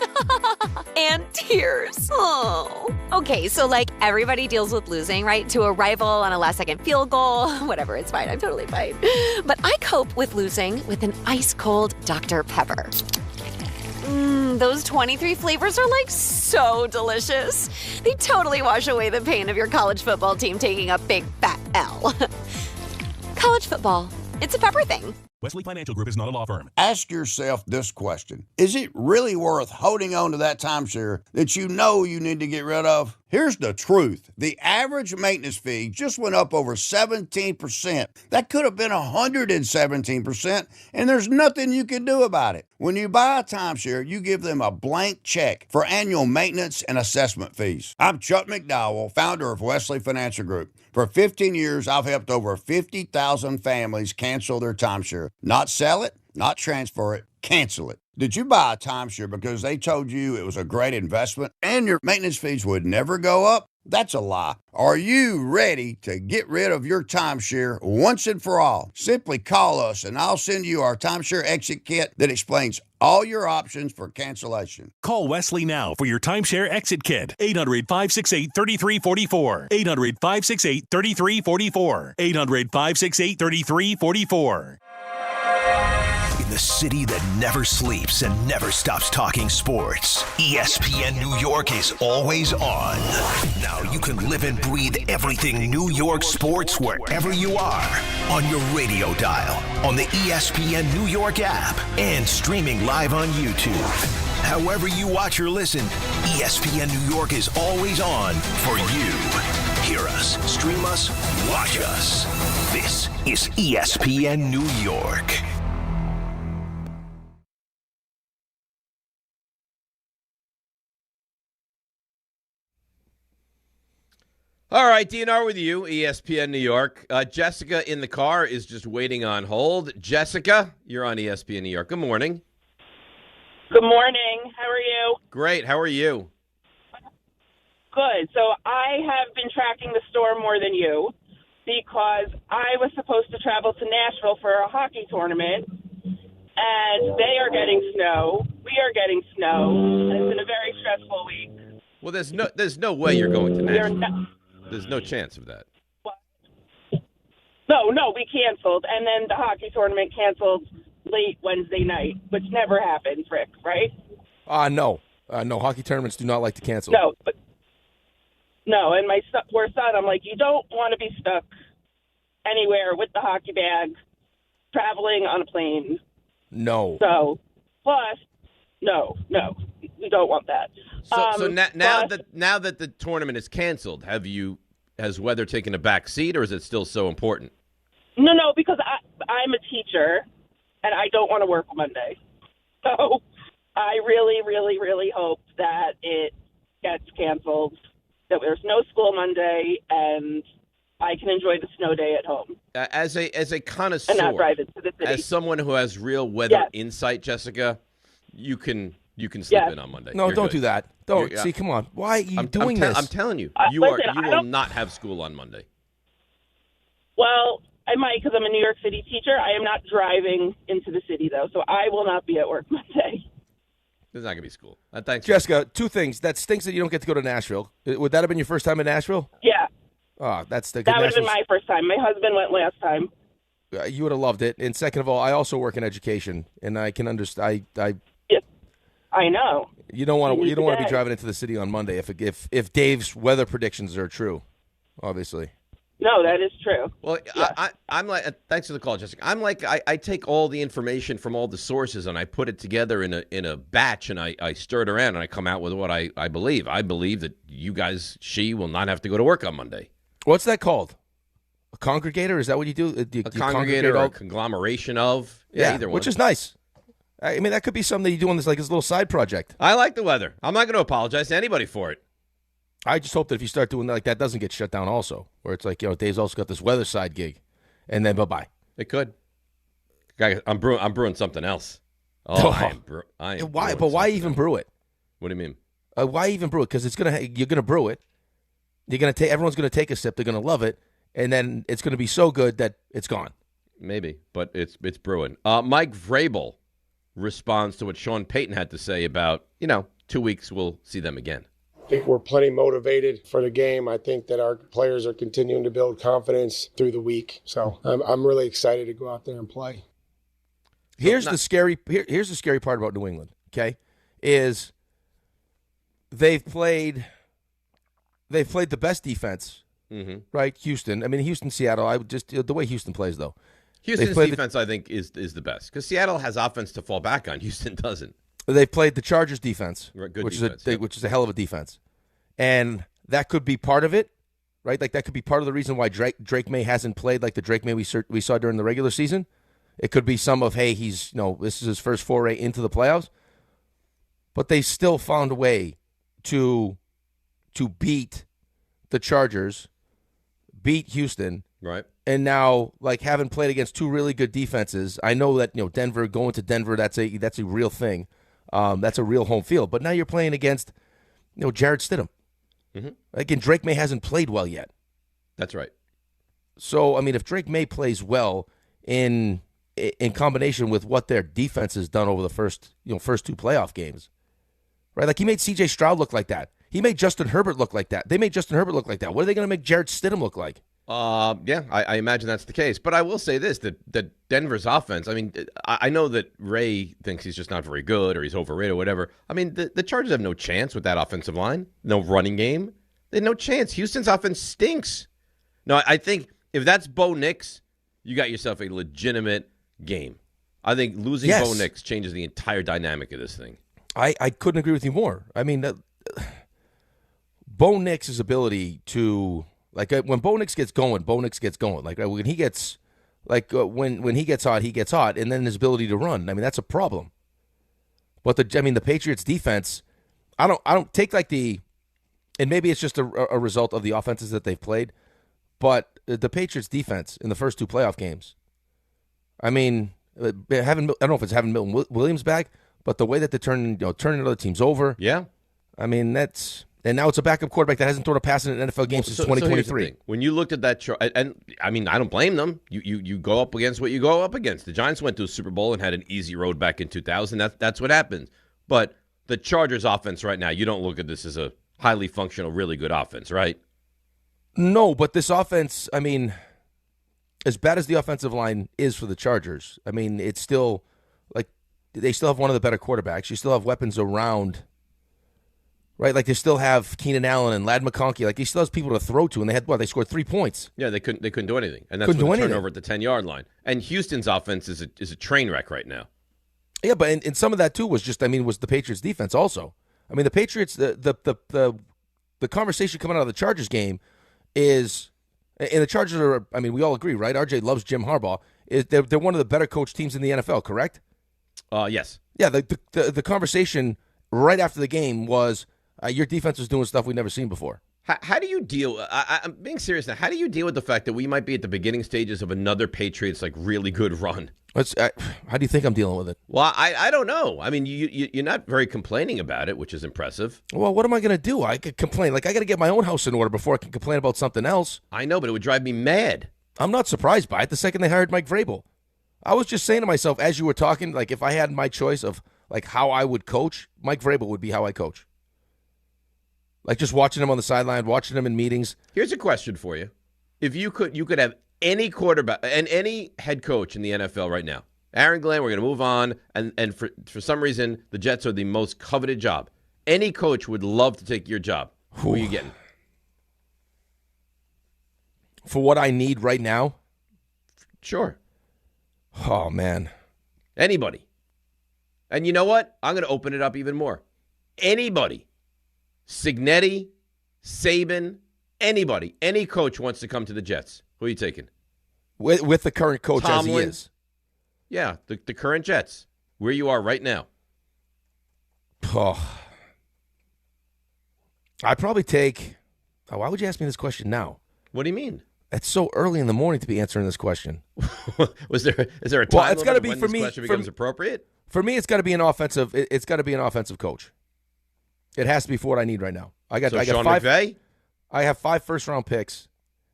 and Tears. Oh. Okay, so like everybody deals with losing, right? To a rival on a last-second field goal. Whatever, it's fine. I'm totally fine. But I cope with losing with an ice-cold Dr. Pepper. Those 23 flavors are like so delicious. They totally wash away the pain of your college football team taking a big fat L. College football. It's a pepper thing. Wesley Financial Group is not a law firm. Ask yourself this question. Is it really worth holding on to that timeshare that you know you need to get rid of? Here's the truth. The average maintenance fee just went up over 17%. That could have been 117%, and there's nothing you can do about it. When you buy a timeshare, you give them a blank check for annual maintenance and assessment fees. I'm Chuck McDowell, founder of Wesley Financial Group. For 15 years, I've helped over 50,000 families cancel their timeshare. Not sell it, not transfer it, cancel it. Did you buy a timeshare because they told you it was a great investment and your maintenance fees would never go up? That's a lie. Are you ready to get rid of your timeshare once and for all? Simply call us and I'll send you our timeshare exit kit that explains all your options for cancellation. Call Wesley now for your timeshare exit kit. 800-568-3344. 800-568-3344. 800-568-3344. In the city that never sleeps and never stops talking sports, ESPN New York is always on. Now you can live and breathe everything New York sports wherever you are. On your radio dial, on the ESPN New York app, and streaming live on YouTube. However you watch or listen, ESPN New York is always on for you. Hear us, stream us, watch us. This is ESPN New York. All right, DNR with you, ESPN New York. Jessica in the car is just waiting on hold. Jessica, you're on ESPN New York. Good morning. Good morning. How are you? Great. How are you? Good. So I have been tracking the storm more than you because I was supposed to travel to Nashville for a hockey tournament, and they are getting snow. We are getting snow, and it's been a very stressful week. Well, there's no way you're going to Nashville. There's no chance of that. No, we canceled, and then the hockey tournament canceled late Wednesday night, which never happens, Rick, right? No. No, hockey tournaments do not like to cancel. No, and my poor son, I'm like, you don't want to be stuck anywhere with the hockey bag, traveling on a plane. No. So, plus, no, we don't want that. So now that the tournament is canceled, has weather taken a back seat, or is it still so important? No, because I'm a teacher, and I don't want to work Monday. So I really, really, really hope that it gets canceled, that there's no school Monday, and I can enjoy the snow day at home. As a connoisseur, And not drive into the city. as someone who has real weather insight, Jessica, you can sleep in on Monday. No, You're don't good. do that. Don't. See, come on. Why are you doing this? I'm telling you, listen, you I will don't- not have school on Monday. Well, I might because I'm a New York City teacher. I am not driving into the city, though, so I will not be at work Monday. There's not going to be school. Thanks. Jessica, two things. That stinks that you don't get to go to Nashville. Would that have been your first time in Nashville? Yeah, Oh, that's the that would have been my first time. My husband went last time. You would have loved it. And second of all, I also work in education, and I can understand. I know. You don't want to. You don't want to be day. driving into the city on Monday if Dave's weather predictions are true. Obviously. No, that is true. Well, I'm like, thanks for the call, Jessica. I'm like, I take all the information from all the sources and I put it together in a batch and I stir it around and I come out with what I believe. I believe that she will not have to go to work on Monday. What's that called? A congregator? Is that what you do? A congregator or a conglomeration of? Yeah, either one. Which is nice. I mean, that could be something that you do on this little side project. I like the weather. I'm not going to apologize to anybody for it. I just hope that if you start doing that, like that doesn't get shut down also. Where it's like, Dave's also got this weather side gig. And then bye-bye. It could. I'm brewing something else. Oh, I am why? But why even brew it? What do you mean? Why even brew it? Because you're gonna brew it. Everyone's gonna take a sip. They're gonna love it, and then it's gonna be so good that it's gone. Maybe, but it's brewing. Mike Vrabel responds to what Sean Payton had to say about 2 weeks. We'll see them again. I think we're plenty motivated for the game. I think that our players are continuing to build confidence through the week. So I'm really excited to go out there and play. Here's the scary part about New England, okay, is they've played the best defense, right? Houston. I mean, Houston, Seattle. The way Houston plays, though. Houston's defense, I think, is the best because Seattle has offense to fall back on. Houston doesn't. They've played the Chargers defense, Good which defense, is a hell of a defense, and that could be part of it, right? Like that could be part of the reason why Drake May hasn't played like the Drake May we saw during the regular season. It could be some of he's this is his first foray into the playoffs, but they still found a way to beat the Chargers, beat Houston, right? And now, having played against two really good defenses, I know that Denver, going to Denver, that's a real thing. That's a real home field. But now you're playing against Jarrett Stidham. Again, Drake May hasn't played well yet. That's right. So I mean, if Drake May plays well in combination with what their defense has done over the first two playoff games, right? Like he made C.J. Stroud look like that. He made Justin Herbert look like that. They made Justin Herbert look like that. What are they going to make Jarrett Stidham look like? Yeah, I imagine that's the case. But I will say this, that Denver's offense, I mean, I know that Ray thinks he's just not very good or he's overrated or whatever. I mean, the Chargers have no chance with that offensive line. No running game. They have no chance. Houston's offense stinks. No, I think if that's Bo Nix, you got yourself a legitimate game. I think losing Bo Nix changes the entire dynamic of this thing. I couldn't agree with you more. I mean, Bo Nix's ability to... when Bo Nix gets going, Bo Nix gets going. When he gets, when he gets hot, and then his ability to run. I mean, that's a problem. But the Patriots defense, I don't take and maybe it's just a result of the offenses that they've played, but the Patriots defense in the first two playoff games. I mean, I don't know if it's having Milton Williams back, but the way that they're turning other teams over. Yeah, I mean And now it's a backup quarterback that hasn't thrown a pass in an NFL game since 2023. When you looked at that chart, and I mean, I don't blame them. You go up against what you go up against. The Giants went to a Super Bowl and had an easy road back in 2000. That's what happens. But the Chargers offense right now, you don't look at this as a highly functional, really good offense, right? No, but this offense, I mean, as bad as the offensive line is for the Chargers, I mean, it's still, they still have one of the better quarterbacks. You still have weapons around. Right, they still have Keenan Allen and Ladd McConkey. They still have people to throw to, and they scored 3 points. Yeah, they couldn't do anything, and that's with the turnover at the 10-yard line. And Houston's offense is a train wreck right now. Yeah, but and some of that too was was the Patriots' defense also. I mean, the Patriots, the conversation coming out of the Chargers game is, and the Chargers are. I mean, we all agree, right? RJ loves Jim Harbaugh. They're one of the better coached teams in the NFL, correct? Yes. Yeah. The conversation right after the game was. Your defense was doing stuff we've never seen before. How do you deal? I'm being serious now. How do you deal with the fact that we might be at the beginning stages of another Patriots really good run? How do you think I'm dealing with it? Well, I don't know. I mean, you're not very complaining about it, which is impressive. Well, what am I going to do? I could complain. I got to get my own house in order before I can complain about something else. I know, but it would drive me mad. I'm not surprised by it. The second they hired Mike Vrabel, I was just saying to myself as you were talking, if I had my choice of how I would coach, Mike Vrabel would be how I coach. Just watching him on the sideline, watching him in meetings. Here's a question for you: if you could have any quarterback and any head coach in the NFL right now. Aaron Glenn, we're going to move on, and for some reason, the Jets are the most coveted job. Any coach would love to take your job. Who are you getting? For what I need right now? Sure. Oh, man. Anybody. And you know what? I'm going to open it up even more. Anybody. Signetti, Saban, anybody. Any coach wants to come to the Jets. Who are you taking? With the current coach Tomlin, as he is. Yeah, the current Jets, where you are right now. Oh. I'd probably take... why would you ask me this question now? What do you mean? It's so early in the morning to be answering this question. Is there a time it's got to be when for this me, question becomes appropriate? For me, it's got to be an offensive. It's got to be an offensive coach. It has to be for what I need right now. I got Sean 5. McVay? I have 5 first-round picks,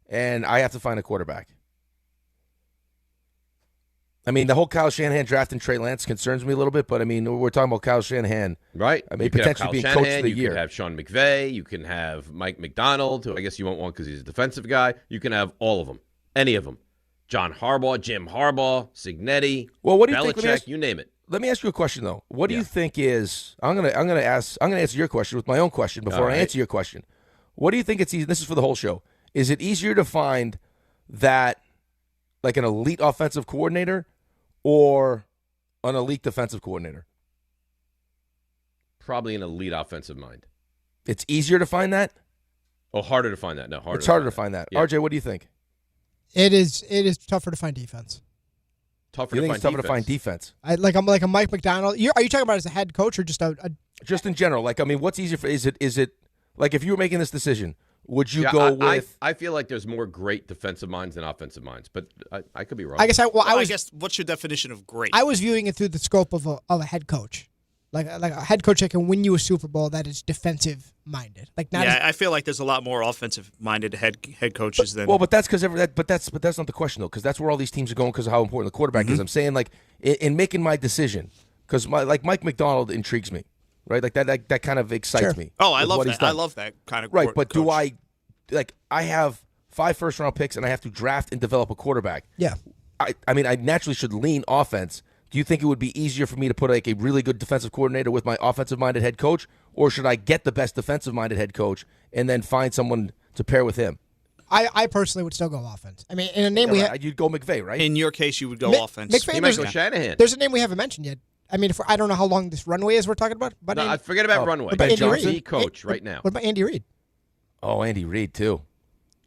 and I have to find a quarterback. I mean, the whole Kyle Shanahan draft and Trey Lance concerns me a little bit, but I mean, we're talking about Kyle Shanahan. Right. I mean, potentially being coach of the year. You can have Sean McVay. You can have Mike McDonald, who I guess you won't want because he's a defensive guy. You can have all of them. Any of them. John Harbaugh, Jim Harbaugh, Signetti, well, what do you Belichick, think? you name it. Let me ask you a question, though. What do you think is – I'm gonna answer your question with my own question before I answer your question. What do you think it's easy – this is for the whole show. Is it easier to find that an elite offensive coordinator or an elite defensive coordinator? Probably an elite offensive mind. It's easier to find that? Oh, harder to find that. No, harder. It's harder to find that. Yeah. RJ, what do you think? It is tougher to find defense. Tougher you to think find it's tougher defense. to find defense? I'm like a Mike McDonald. Are you talking about as a head coach or just a just in general? What's easier for? Is it if you were making this decision, would you go with? I feel like there's more great defensive minds than offensive minds, but I could be wrong. I guess I guess what's your definition of great? I was viewing it through the scope of a head coach, like a head coach that can win you a Super Bowl that is defensive minded. I feel like there's a lot more offensive minded head coaches than. Well, but that's because that's not the question though, because that's where all these teams are going because of how important the quarterback is. I'm saying in making my decision because Mike McDonald intrigues me, right? That kind of excites me. Oh, I love that. I love that kind of right. But coach. I have 5 first-round picks and I have to draft and develop a quarterback. Yeah. I mean, I naturally should lean offense. Do you think it would be easier for me to put a really good defensive coordinator with my offensive-minded head coach, or should I get the best defensive-minded head coach and then find someone to pair with him? I personally would still go offense. I mean, in a name you'd go McVay, right? In your case, you would go offense. McVay, you might go Shanahan. There's a name we haven't mentioned yet. I mean, I don't know how long this runway is we're talking about. But no, forget about runway. Ben Johnson, the coach right now. What about Andy Reid? Oh, Andy Reid too.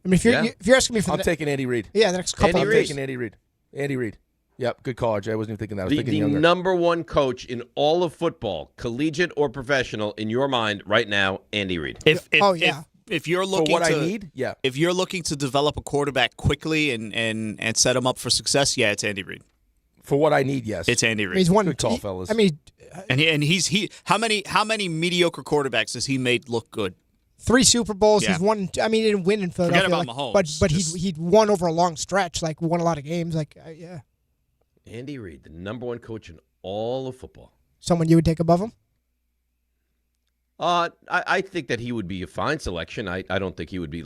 I mean, if you're asking me for I'm taking Andy Reid. Yeah, the next couple I'm taking Andy Reid. Andy Reid. Yep, good call, RJ. I wasn't even thinking that. I was thinking younger. The number one coach in all of football, collegiate or professional, in your mind right now, Andy Reid. If you're looking for what I need, yeah. If you're looking to develop a quarterback quickly and set him up for success, yeah, it's Andy Reid. For what I need, yes, it's Andy Reid. He's one good call, fellas. I mean, how many mediocre quarterbacks has he made look good? 3 Super Bowls. Yeah. He's won. I mean, he didn't win in Philadelphia. Forget about Mahomes. But he'd won over a long stretch. Won a lot of games. Yeah. Andy Reid, the number one coach in all of football. Someone you would take above him? I think that he would be a fine selection. I don't think he would be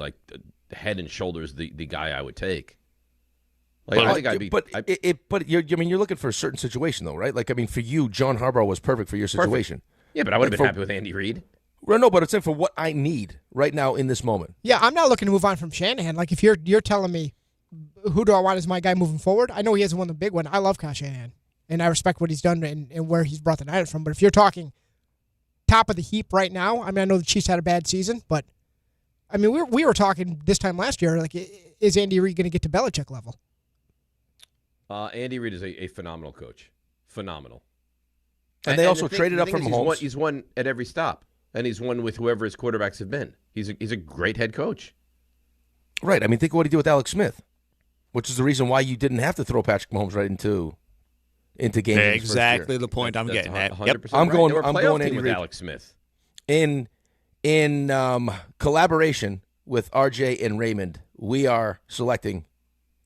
head and shoulders the guy I would take. I think I'd be. But you're looking for a certain situation though, right? For you, John Harbaugh was perfect for your situation. Perfect. Yeah, but I would have been happy with Andy Reid. No, but it's for what I need right now in this moment. Yeah, I'm not looking to move on from Shanahan. If you're telling me who do I want as my guy moving forward, I know he hasn't won the big one. I love Kyle Shanahan, and I respect what he's done and where he's brought the Niners from. But if you're talking top of the heap right now, I mean, I know the Chiefs had a bad season, but I mean, we were talking this time last year, is Andy Reid going to get to Belichick level? Andy Reid is a phenomenal coach. Phenomenal. And they also traded up from Mahomes. He's won at every stop. And he's won with whoever his quarterbacks have been. He's a great head coach. Right. I mean, think of what he did with Alex Smith, which is the reason why you didn't have to throw Patrick Mahomes right into games. Exactly the point I'm getting at. 100% Yep. I'm going. They were a I'm playoff going team Andy with Reid. Alex Smith. In collaboration with RJ and Raymond, we are selecting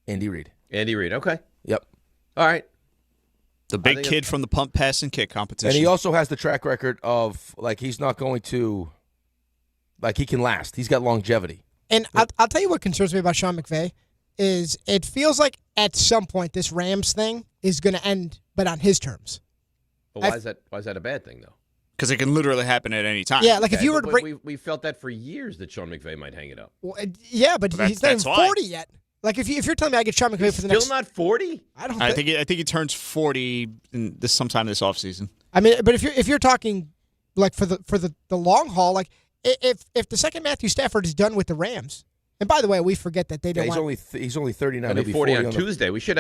Andy Reid. Andy Reid. Okay. Yep. All right. The big kid from the pump, pass, and kick competition. And he also has the track record of, like, he's not going to, like, he can last. He's got longevity. And I'll tell you what concerns me about Sean McVay is it feels like at some point this Rams thing is going to end, but on his terms. Well, why is that a bad thing, though? Because it can literally happen at any time. Yeah, like if you were to bring... We felt that for years that Sean McVay might hang it up. Well, yeah, but he's not even 40 yet. Like if you're telling me I get Sean McVay for the next... Still not 40? I think he turns 40 sometime this offseason. I mean, but if you're talking like for the long haul, like if the second Matthew Stafford is done with the Rams, and by the way, we forget that they don't. Yeah, he's only 39. He'll be 40 on Tuesday. We should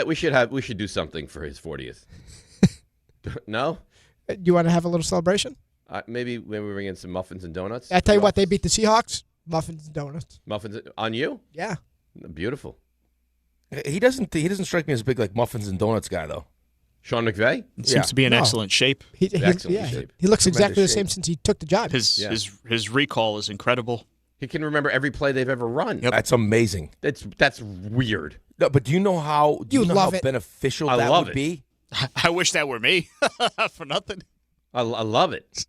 do something for his 40th. No? Do you want to have a little celebration? Maybe we bring in some muffins and donuts. I tell you what, they beat the Seahawks. Muffins and donuts. Muffins on you? Yeah. Beautiful. He doesn't strike me as a big like muffins and donuts guy though. Sean McVay seems to be in excellent shape. Excellent shape. He looks exactly the same since he took the job. His recall is incredible. He can remember every play they've ever run. Yep. That's amazing. That's weird. No, but do you know how it. beneficial I that love would it. be? I wish that were me for nothing. I love it.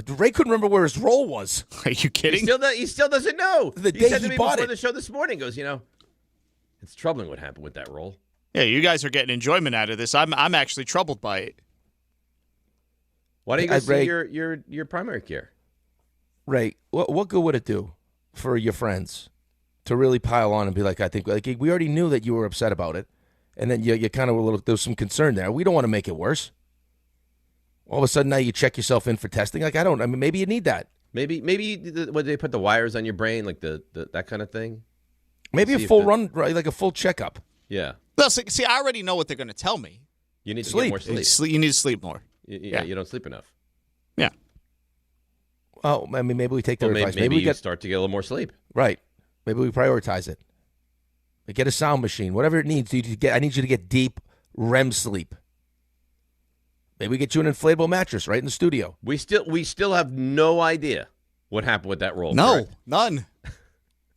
Ray couldn't remember where his role was. Are you kidding? He still doesn't know. The he day said to he me bought before it. the show this morning, goes, it's troubling what happened with that role. Yeah, you guys are getting enjoyment out of this. I'm actually troubled by it. Why don't you go see your primary care? Ray, what good would it do for your friends to really pile on and be like, I think like we already knew that you were upset about it, and then you kind of were a little. There was some concern there. We don't want to make it worse. All of a sudden now you check yourself in for testing. Like I mean, maybe you need that. Maybe when they put the wires on your brain, like the that kind of thing. Maybe a full run, right? Like a full checkup. Yeah. No, see, I already know what they're going to tell me. You need to get more sleep. You need to sleep more. Yeah, you don't sleep enough. Yeah. Oh, I mean, maybe we take their advice. Maybe we start to get a little more sleep. Right. Maybe we prioritize it. Like get a sound machine, whatever it needs. I need you to get deep REM sleep. Maybe we get you an inflatable mattress right in the studio. We still have no idea what happened with that roll. No, correct? None.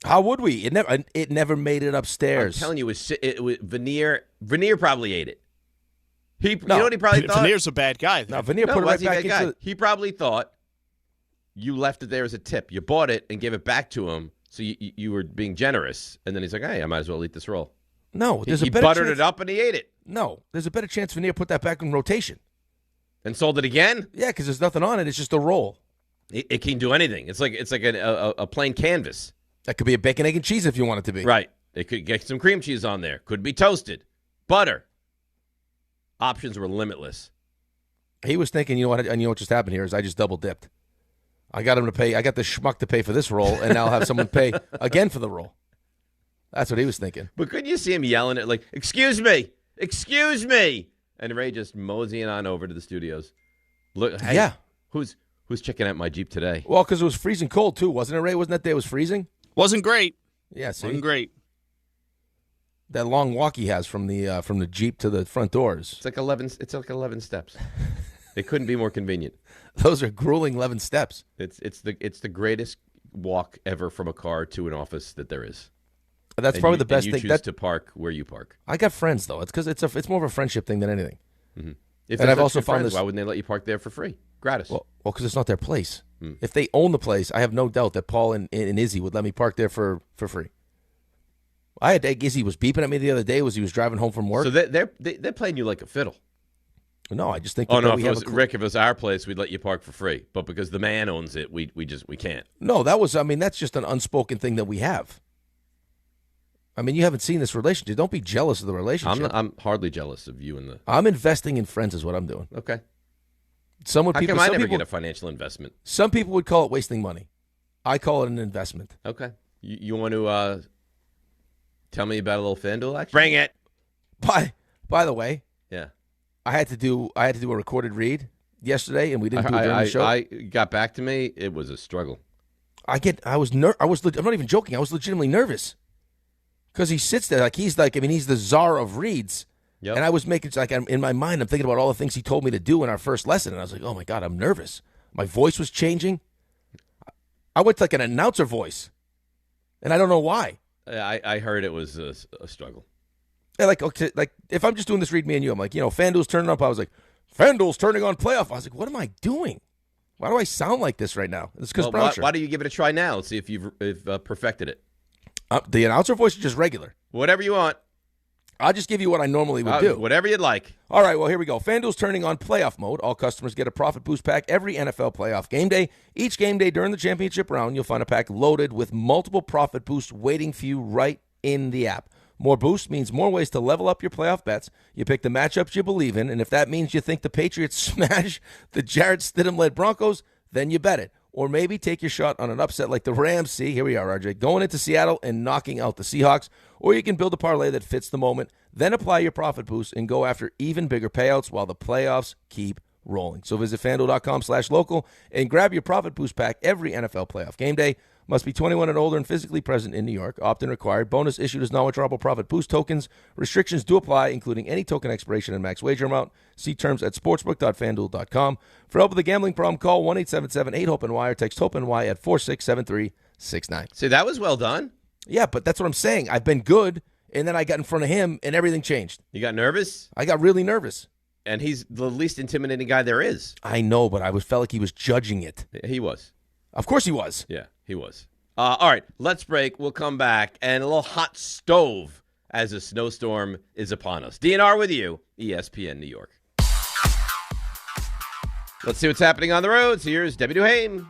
How would we? It never made it upstairs. I'm telling you, it was Veneer. Veneer probably ate it. You know what he probably thought? Veneer's a bad guy. No, Veneer put it right back into. He probably thought you left it there as a tip. You bought it and gave it back to him, so you were being generous. And then he's like, "Hey, I might as well eat this roll." No, there's he a better buttered chance. it up and he ate it. No, there's a better chance Veneer put that back in rotation. And sold it again? Yeah, because there's nothing on it. It's just a roll. It can do anything. It's like a plain canvas. That could be a bacon, egg, and cheese if you want it to be. Right. It could get some cream cheese on there. Could be toasted. Butter. Options were limitless. He was thinking, you know what just happened here is I just double dipped. I got him to pay. I got the schmuck to pay for this roll, and now I'll have someone pay again for the roll. That's what he was thinking. But couldn't you see him yelling at like, "Excuse me, excuse me," and Ray just moseying on over to the studios. Look, hey, yeah, who's checking out my Jeep today? Well, because it was freezing cold too, wasn't it, Ray? Wasn't that day it was freezing? Wasn't great. Yeah, see? Wasn't great. That long walk he has from the Jeep to the front doors. It's like 11 steps. It couldn't be more convenient. Those are grueling 11 steps. It's the greatest walk ever from a car to an office that there is. That's probably the best you thing. Choose to park where you park. I got friends though. It's because it's more of a friendship thing than anything. Mm-hmm. And I've also found this. Why wouldn't they let you park there for free, gratis? Well, because it's not their place. If they own the place, I have no doubt that Paul and Izzy would let me park there for free. I had Izzy was beeping at me the other day as he was driving home from work. So they're playing you like a fiddle. No, I just think. Oh no, Rick, if it was our place, we'd let you park for free. But because the man owns it, we can't. No, that's just an unspoken thing that we have. I mean, you haven't seen this relationship. Don't be jealous of the relationship. I'm hardly jealous of you and the. I'm investing in friends, is what I'm doing. Okay. How come I never get a financial investment? Some people would call it wasting money. I call it an investment. Okay. You want to tell me about a little FanDuel action? Bring it. By the way. Yeah. I had to do a recorded read yesterday, and we didn't do it during the show. I got back to me. It was a struggle. I'm not even joking. I was legitimately nervous because he sits there he's the czar of reads. Yep. And I was making, in my mind, I'm thinking about all the things he told me to do in our first lesson. And I was like, oh my God, I'm nervous. My voice was changing. I went to an announcer voice. And I don't know why. I heard it was a struggle. Yeah, if I'm just doing this read me and you, I'm like, FanDuel's turning up. I was like, FanDuel's turning on playoff. I was like, what am I doing? Why do I sound like this right now? It's because why do you give it a try now? Let's see if you've perfected it. The announcer voice is just regular. Whatever you want. I'll just give you what I normally would do. Whatever you'd like. All right, well, here we go. FanDuel's turning on playoff mode. All customers get a profit boost pack every NFL playoff game day. Each game day during the championship round, you'll find a pack loaded with multiple profit boosts waiting for you right in the app. More boosts means more ways to level up your playoff bets. You pick the matchups you believe in, and if that means you think the Patriots smash the Jarrett Stidham-led Broncos, then you bet it. Or maybe take your shot on an upset like the Rams. See, here we are, RJ, going into Seattle and knocking out the Seahawks. Or you can build a parlay that fits the moment, then apply your profit boost and go after even bigger payouts while the playoffs keep rolling. So visit FanDuel.com/local and grab your profit boost pack every NFL playoff game day. Must be 21 and older and physically present in New York. Opt-in required. Bonus issued as non-withdrawable profit boost tokens. Restrictions do apply, including any token expiration and max wager amount. See terms at sportsbook.fanduel.com. For help with a gambling problem, call 1-877-8-HOPE-NY or text HOPE-NY at 467-369. See, that was well done. Yeah, but that's what I'm saying. I've been good, and then I got in front of him, and everything changed. You got nervous? I got really nervous. And he's the least intimidating guy there is. I know, but I felt like he was judging it. He was. Of course he was. Yeah, he was. All right, let's break. We'll come back. And a little hot stove as a snowstorm is upon us. DNR with you, ESPN New York. Let's see what's happening on the roads. Here's Debbie Duhame.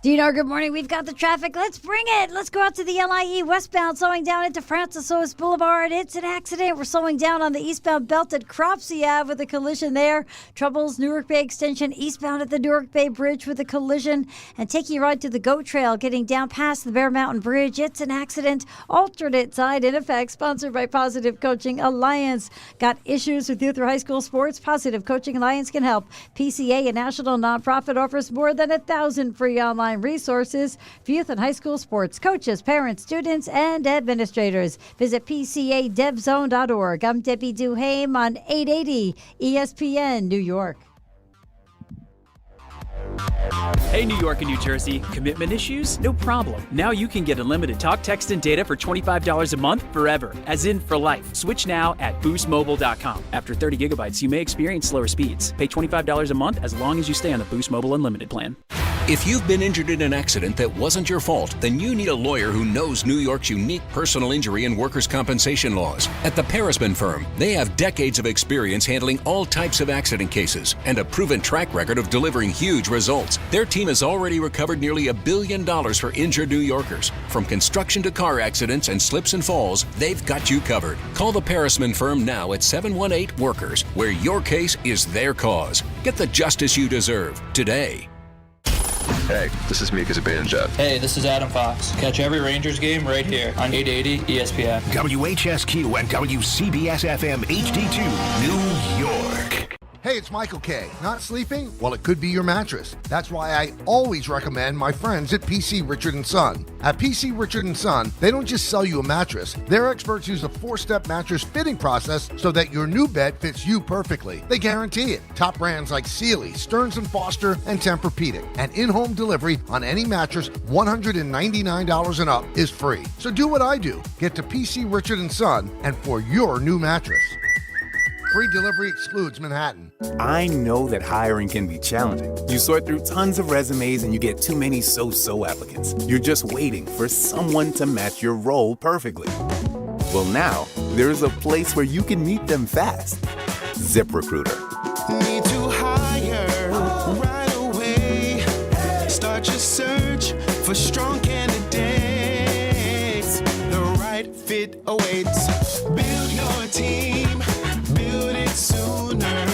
DNR, good morning. We've got the traffic. Let's bring it. Let's go out to the LIE westbound, slowing down into Francis Otis Boulevard. It's an accident. We're slowing down on the eastbound belt at Cropsey Ave with a collision there. Troubles, Newark Bay Extension, eastbound at the Newark Bay Bridge with a collision. And taking you right to the GOAT Trail, getting down past the Bear Mountain Bridge. It's an accident. Alternate side in effect, sponsored by Positive Coaching Alliance. Got issues with youth or high school sports? Positive Coaching Alliance can help. PCA, a national nonprofit, offers more than 1,000 free online resources for youth and high school sports coaches, parents, students, and administrators. Visit PCADevZone.org. I'm Debbie Duhame on 880 ESPN New York. Hey, New York and New Jersey. Commitment issues? No problem. Now you can get unlimited talk, text, and data for $25 a month forever, as in for life. Switch now at boostmobile.com. After 30 gigabytes, you may experience slower speeds. Pay $25 a month as long as you stay on the Boost Mobile Unlimited plan. If you've been injured in an accident that wasn't your fault, then you need a lawyer who knows New York's unique personal injury and workers' compensation laws. At the Parisman Firm, they have decades of experience handling all types of accident cases and a proven track record of delivering huge results. Their team has already recovered nearly $1 billion for injured New Yorkers. From construction to car accidents and slips and falls, they've got you covered. Call the Parisman Firm now at 718-WORKERS, where your case is their cause. Get the justice you deserve today. Hey, this is Mika Zibanejad. Hey, this is Adam Fox. Catch every Rangers game right here on 880 ESPN. WHSQ and WCBS-FM HD2, New York. Hey, it's Michael K. Not sleeping? Well, it could be your mattress. That's why I always recommend my friends at PC Richard & Son. At PC Richard & Son, they don't just sell you a mattress. Their experts use a 4-step mattress fitting process so that your new bed fits you perfectly. They guarantee it. Top brands like Sealy, Stearns & Foster, and Tempur-Pedic. And in-home delivery on any mattress $199 and up is free. So do what I do. Get to PC Richard & Son and for your new mattress. Free delivery excludes Manhattan. I know that hiring can be challenging. You sort through tons of resumes and you get too many so-so applicants. You're just waiting for someone to match your role perfectly. Well, now, there's a place where you can meet them fast. ZipRecruiter. Need to hire right away. Start your search for strong candidates. The right fit awaits. Build your team. Build it sooner.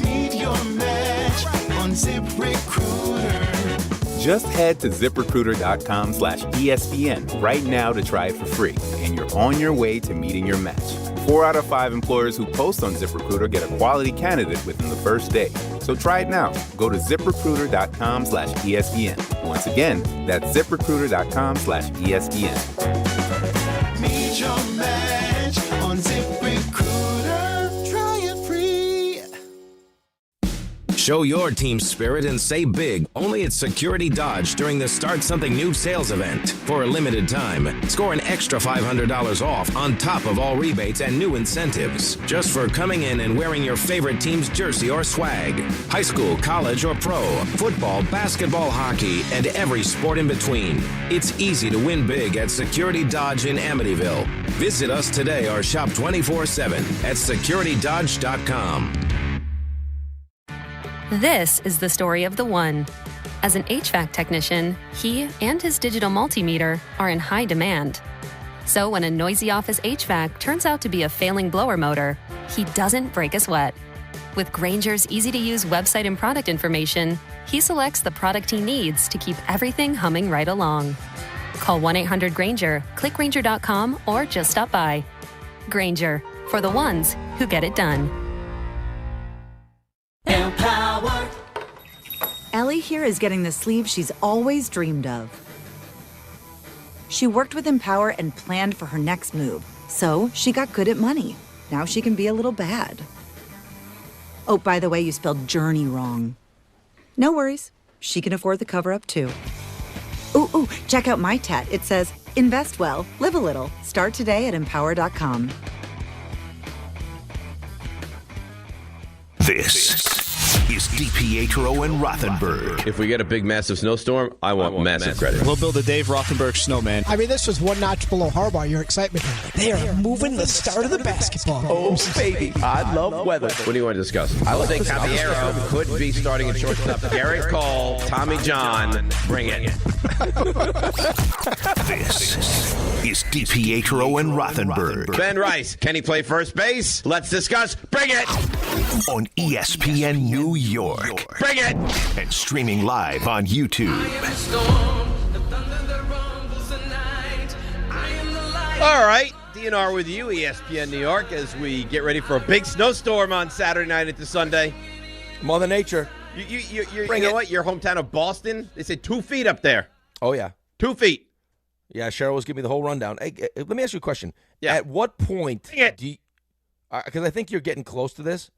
Meet your match on ZipRecruiter. Just head to ZipRecruiter.com/ESPN right now to try it for free, and you're on your way to meeting your match. 4 out of 5 employers who post on ZipRecruiter get a quality candidate within the first day. So try it now. Go to ZipRecruiter.com/ESPN. Once again, that's ZipRecruiter.com/ESPN. Meet your match on ZipRecruiter. Try it free. Show your team spirit and save big only at Security Dodge during the Start Something New sales event. For a limited time, score an extra $500 off on top of all rebates and new incentives just for coming in and wearing your favorite team's jersey or swag. High school, college, or pro, football, basketball, hockey, and every sport in between. It's easy to win big at Security Dodge in Amityville. Visit us today or shop 24/7 at securitydodge.com. This is the story of the one. As an HVAC technician, he and his digital multimeter are in high demand. So when a noisy office HVAC turns out to be a failing blower motor, he doesn't break a sweat. With Grainger's easy-to-use website and product information, he selects the product he needs to keep everything humming right along. Call 1-800-GRAINGER, click Grainger.com, or just stop by. Grainger, for the ones who get it done. Empower. Ellie here is getting the sleeve she's always dreamed of. She worked with Empower and planned for her next move, so she got good at money. Now she can be a little bad. Oh, by the way, you spelled journey wrong. No worries. She can afford the cover-up, too. Ooh, check out my tat. It says, invest well, live a little. Start today at Empower.com. This is DiPietro and Rothenberg. If we get a big, massive snowstorm, I want massive credit. We'll build a Dave Rothenberg snowman. I mean, this was one notch below Harbaugh, your excitement. They are moving the start of the basketball. Oh, baby. I love weather. What do you want to discuss? Jose Caballero could be starting at shortstop. Garrett Cole, Tommy John, bring it. This is DiPietro and Rothenberg. Ben Rice, can he play first base? Let's discuss. Bring it. On ESPN New York. Bring it. And streaming live on YouTube. All right. DNR with you, ESPN New York, as we get ready for a big snowstorm on Saturday night into Sunday. Mother Nature. You know what? Your hometown of Boston, they said 2 feet up there. Oh, yeah. 2 feet. Yeah, Cheryl was giving me the whole rundown. Hey, let me ask you a question. Yeah. At what point do you, because I think you're getting close to this,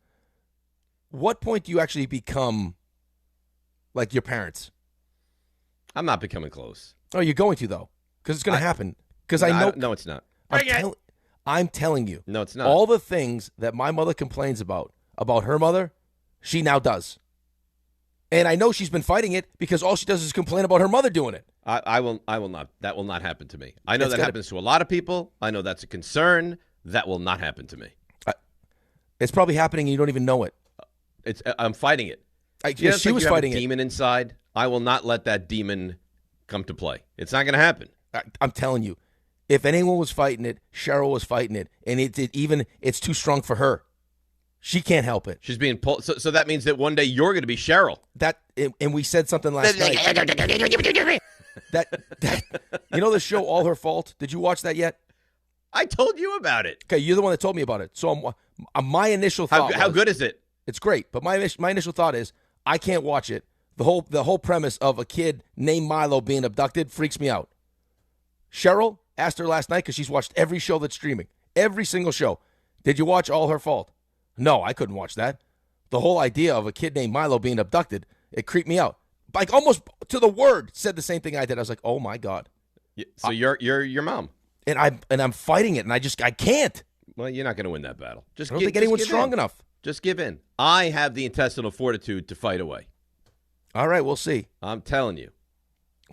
what point do you actually become like your parents? I'm not becoming close. Oh, you're going to, though, because it's going to happen. Because I know. No, it's not. I'm telling you. No, it's not. All the things that my mother complains about her mother, she now does. And I know she's been fighting it because all she does is complain about her mother doing it. I will not. That will not happen to me. I know that happens to a lot of people. I know that's a concern. That will not happen to me. It's probably happening and you don't even know it. I'm fighting it. She was fighting it. Demon inside. I will not let that demon come to play. It's not going to happen. I'm telling you, if anyone was fighting it, Cheryl was fighting it, and it's too strong for her. She can't help it. She's being pulled. So that means that one day you're going to be Cheryl. And we said something last night. that you know the show All Her Fault? Did you watch that yet? I told you about it. Okay, you're the one that told me about it. So my initial thought. How good is it? It's great, but my initial thought is I can't watch it. The whole premise of a kid named Milo being abducted freaks me out. Cheryl asked her last night because she's watched every show that's streaming, every single show. Did you watch All Her Fault? No, I couldn't watch that. The whole idea of a kid named Milo being abducted, it creeped me out. Like almost to the word said the same thing I did. I was like, oh my God. Yeah, so you're your mom. And I'm fighting it, and I can't. Well, you're not going to win that battle. I don't think anyone's strong enough. Just give in. I have the intestinal fortitude to fight away. All right, we'll see. I'm telling you.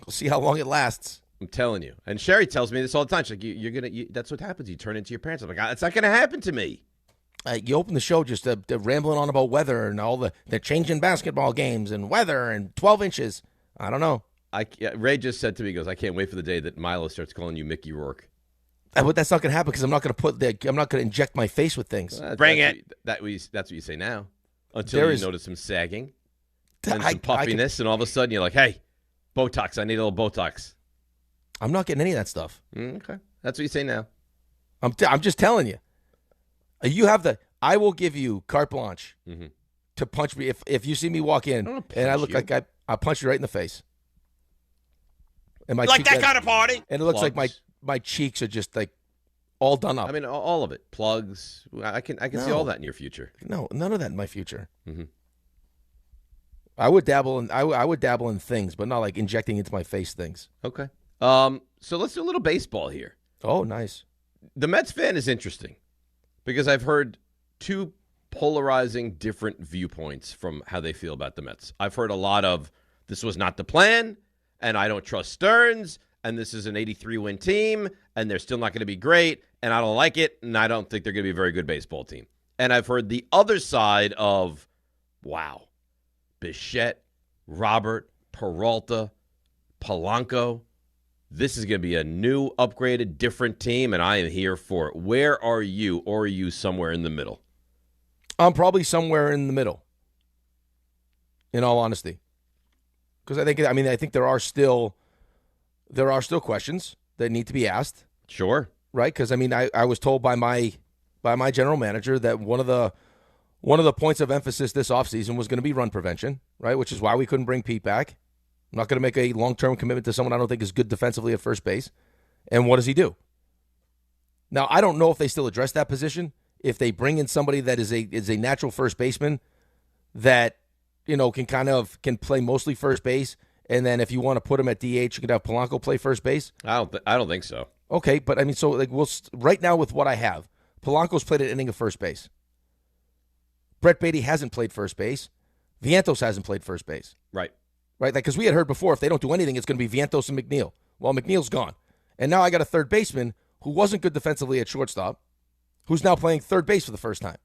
We'll see how long it lasts. I'm telling you. And Sherry tells me this all the time. She's like, that's what happens. You turn into your parents. I'm like, it's not going to happen to me. You open the show just rambling on about weather and all they're changing basketball games and weather and 12 inches. I don't know. Ray just said to me, he goes, I can't wait for the day that Milo starts calling you Mickey Rourke. But that's not going to happen because I'm not going to inject my face with things. Bring it. That's what you say now. Until you notice some sagging and some puffiness, and all of a sudden you're like, hey, Botox. I need a little Botox. I'm not getting any of that stuff. Okay. That's what you say now. I'm just telling you. I will give you carte blanche. Mm-hmm. to punch me. If you see me walk in and I look like I'll punch you right in the face. And my like that kind of party? And it looks like my cheeks are just like all done up. I mean, all of it. Plugs. I can see all that in your future. No, none of that in my future. Mm-hmm. I would dabble in things, but not like injecting into my face things. Okay. So let's do a little baseball here. Oh, nice. The Mets fan is interesting because I've heard two polarizing different viewpoints from how they feel about the Mets. I've heard a lot of this was not the plan, and I don't trust Stearns, and this is an 83-win team, and they're still not going to be great, and I don't like it, and I don't think they're going to be a very good baseball team. And I've heard the other side of, wow, Bichette, Robert, Peralta, Polanco, this is going to be a new, upgraded, different team, and I am here for it. Where are you, or are you somewhere in the middle? I'm probably somewhere in the middle, in all honesty. Because I think there are still questions that need to be asked. Sure. Right? Because I was told by my general manager that one of the points of emphasis this offseason was going to be run prevention, right? Which is why we couldn't bring Pete back. I'm not going to make a long-term commitment to someone I don't think is good defensively at first base. And what does he do? Now, I don't know if they still address that position. If they bring in somebody that is a natural first baseman that, can play mostly first base, and then if you want to put him at DH, you could have Polanco play first base. I don't think so. Okay, but right now with what I have, Polanco's played an inning of first base. Brett Beatty hasn't played first base. Vientos hasn't played first base. Right. Right, because we had heard before, if they don't do anything, it's going to be Vientos and McNeil. Well, McNeil's gone. And now I got a third baseman who wasn't good defensively at shortstop, who's now playing third base for the first time.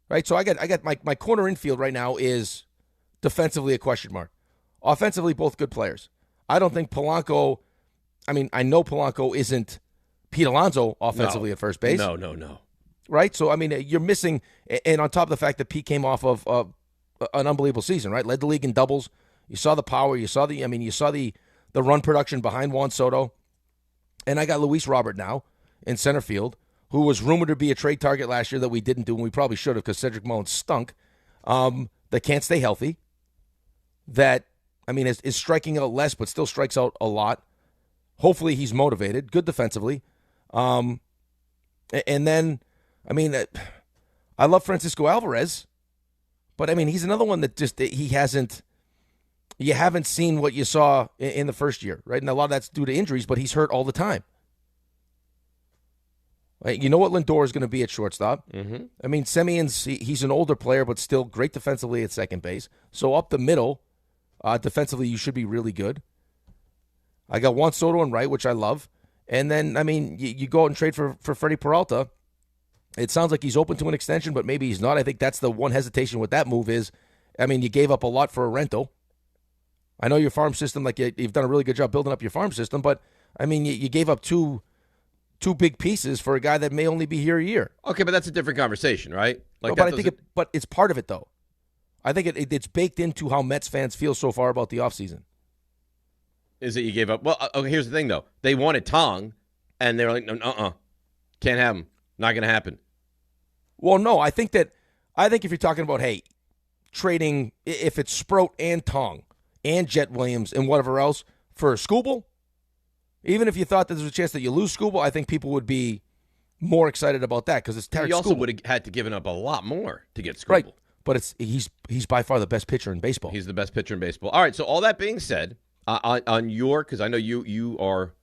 Right, so I got my corner infield right now is defensively a question mark. Offensively, both good players. I don't think Polanco, I know Polanco isn't Pete Alonso offensively at first base. No. Right, so you're missing, and on top of the fact that Pete came off of an unbelievable season, right? Led the league in doubles. You saw the power. You saw the run production behind Juan Soto. And I got Luis Robert now in center field, who was rumored to be a trade target last year that we didn't do, and we probably should have because Cedric Mullins stunk, that can't stay healthy, that, is striking out less but still strikes out a lot. Hopefully he's motivated, good defensively. And then, I love Francisco Alvarez, but, he's another one that you haven't seen what you saw in the first year, right? And a lot of that's due to injuries, but he's hurt all the time. Right? You know what Lindor is going to be at shortstop. Mm-hmm. Semion's, he's an older player, but still great defensively at second base. So up the middle, defensively, you should be really good. I got Juan Soto in right, which I love. And then, you go out and trade for Freddie Peralta. It sounds like he's open to an extension, but maybe he's not. I think that's the one hesitation with that move is, you gave up a lot for a rental. I know your farm system, you've done a really good job building up your farm system, but, you gave up two big pieces for a guy that may only be here a year. Okay, but that's a different conversation, right? But it's part of it, though. I think it's baked into how Mets fans feel so far about the offseason. Is that you gave up? Well, okay, here's the thing, though. They wanted Tong, and they were like, no, can't have him. Not going to happen. Well, no, I think if you're talking about, hey, trading, if it's Sproat and Tong and Jet Williams and whatever else for Skubal, even if you thought that there was a chance that you lose Skubal, I think people would be more excited about that because it's Tarek You also Skubal. would have had to given up a lot more to get Skubal. Right, but he's by far the best pitcher in baseball. He's the best pitcher in baseball. All right, so all that being said, because I know you are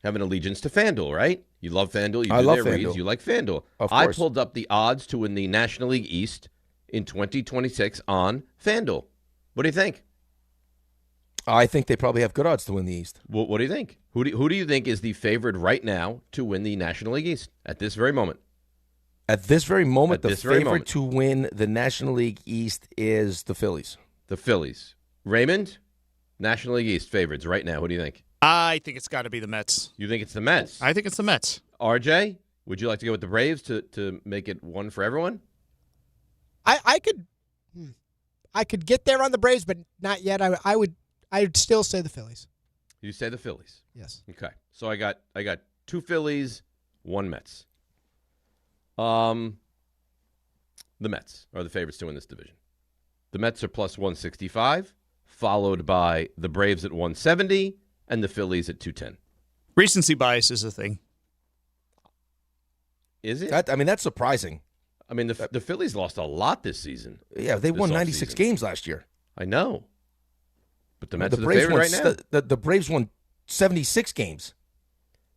have an allegiance to FanDuel, right? You love FanDuel. You I do love their FanDuel. reads. You like FanDuel. Of I course. pulled up the odds to win the National League East in 2026 on FanDuel. What do you think? I think they probably have good odds to win the East. What do you think? Who do you think is the favorite right now to win the National League East at this very moment? At this very moment, At the this very favorite moment. to win the National League East is the Phillies. The Phillies. Raymond, National League East favorites right now. What do you think? I think it's got to be the Mets. You think it's the Mets? I think it's the Mets. RJ, would you like to go with the Braves to make it one for everyone? I could get there on the Braves, but not yet. I'd still say the Phillies. You say the Phillies. Yes. Okay. So I got two Phillies, one Mets. The Mets are the favorites to win this division. The Mets are plus 165, followed by the Braves at 170 and the Phillies at 210. Recency bias is a thing. Is it? That's surprising. I mean, the Phillies lost a lot this season. Yeah, they won 96 games last year. I know. But the Mets are the favorite right now. The Braves won 76 games.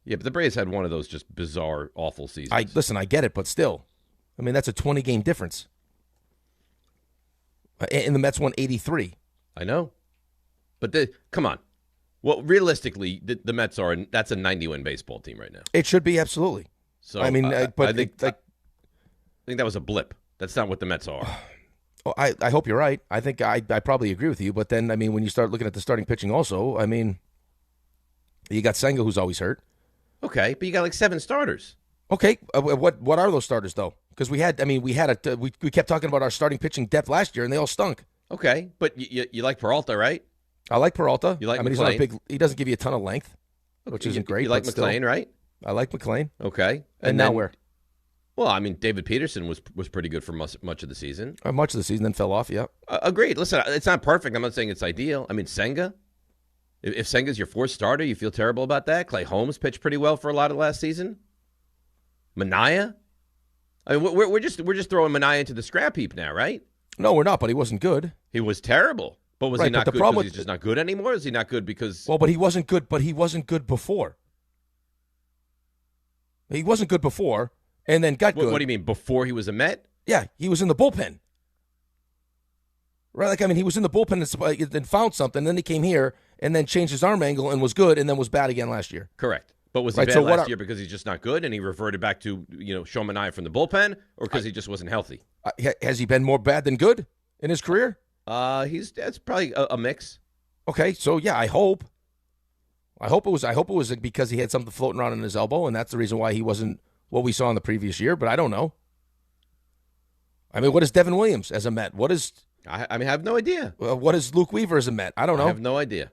Yeah, but the Braves had one of those just bizarre, awful seasons. Listen, I get it, but still. I mean, that's a 20-game difference. And the Mets won 83. I know. But come on. Well, realistically, the Mets that's a 90-win baseball team right now. It should be, absolutely. So I mean, I think that was a blip. That's not what the Mets are. Oh, I hope you're right. I think I probably agree with you. But then, I mean, when you start looking at the starting pitching also, I mean, you got Senga, who's always hurt. Okay, but you got like 7 starters. Okay, what are those starters, though? Because we kept talking about our starting pitching depth last year, and they all stunk. Okay, but you like Peralta, right? I like Peralta. You like McClain. He's not big. He doesn't give you a ton of length, which isn't great. You like McClain, still, right? I like McClain. Okay, and now where? Well, I mean, David Peterson was pretty good for much of the season. Much of the season, then fell off. Yeah, agreed. Listen, it's not perfect. I'm not saying it's ideal. I mean, Senga. If Senga's your 4th starter, you feel terrible about that. Clay Holmes pitched pretty well for a lot of last season. Manaea. I mean, we're just throwing Manaea into the scrap heap now, right? No, we're not. But he wasn't good. He was terrible. But was he not good because he's just not good anymore? Is he not good because... Well, but he wasn't good. But he wasn't good before. He wasn't good before, and then got good. What do you mean, before he was a Met? Yeah, he was in the bullpen. Right? Like, I mean, he was in the bullpen and found something, and then he came here and then changed his arm angle and was good, and then was bad again last year. Correct. But was he bad last year because he's just not good and he reverted back to, Sean Manaea from the bullpen, or because he just wasn't healthy? Has he been more bad than good in his career? That's probably a mix. Okay, so yeah, I hope it was because he had something floating around in his elbow, and that's the reason why he wasn't what we saw in the previous year. But I don't know. I mean, what is Devin Williams as a Met? What is? I have no idea. What is Luke Weaver as a Met? I don't know. I have no idea.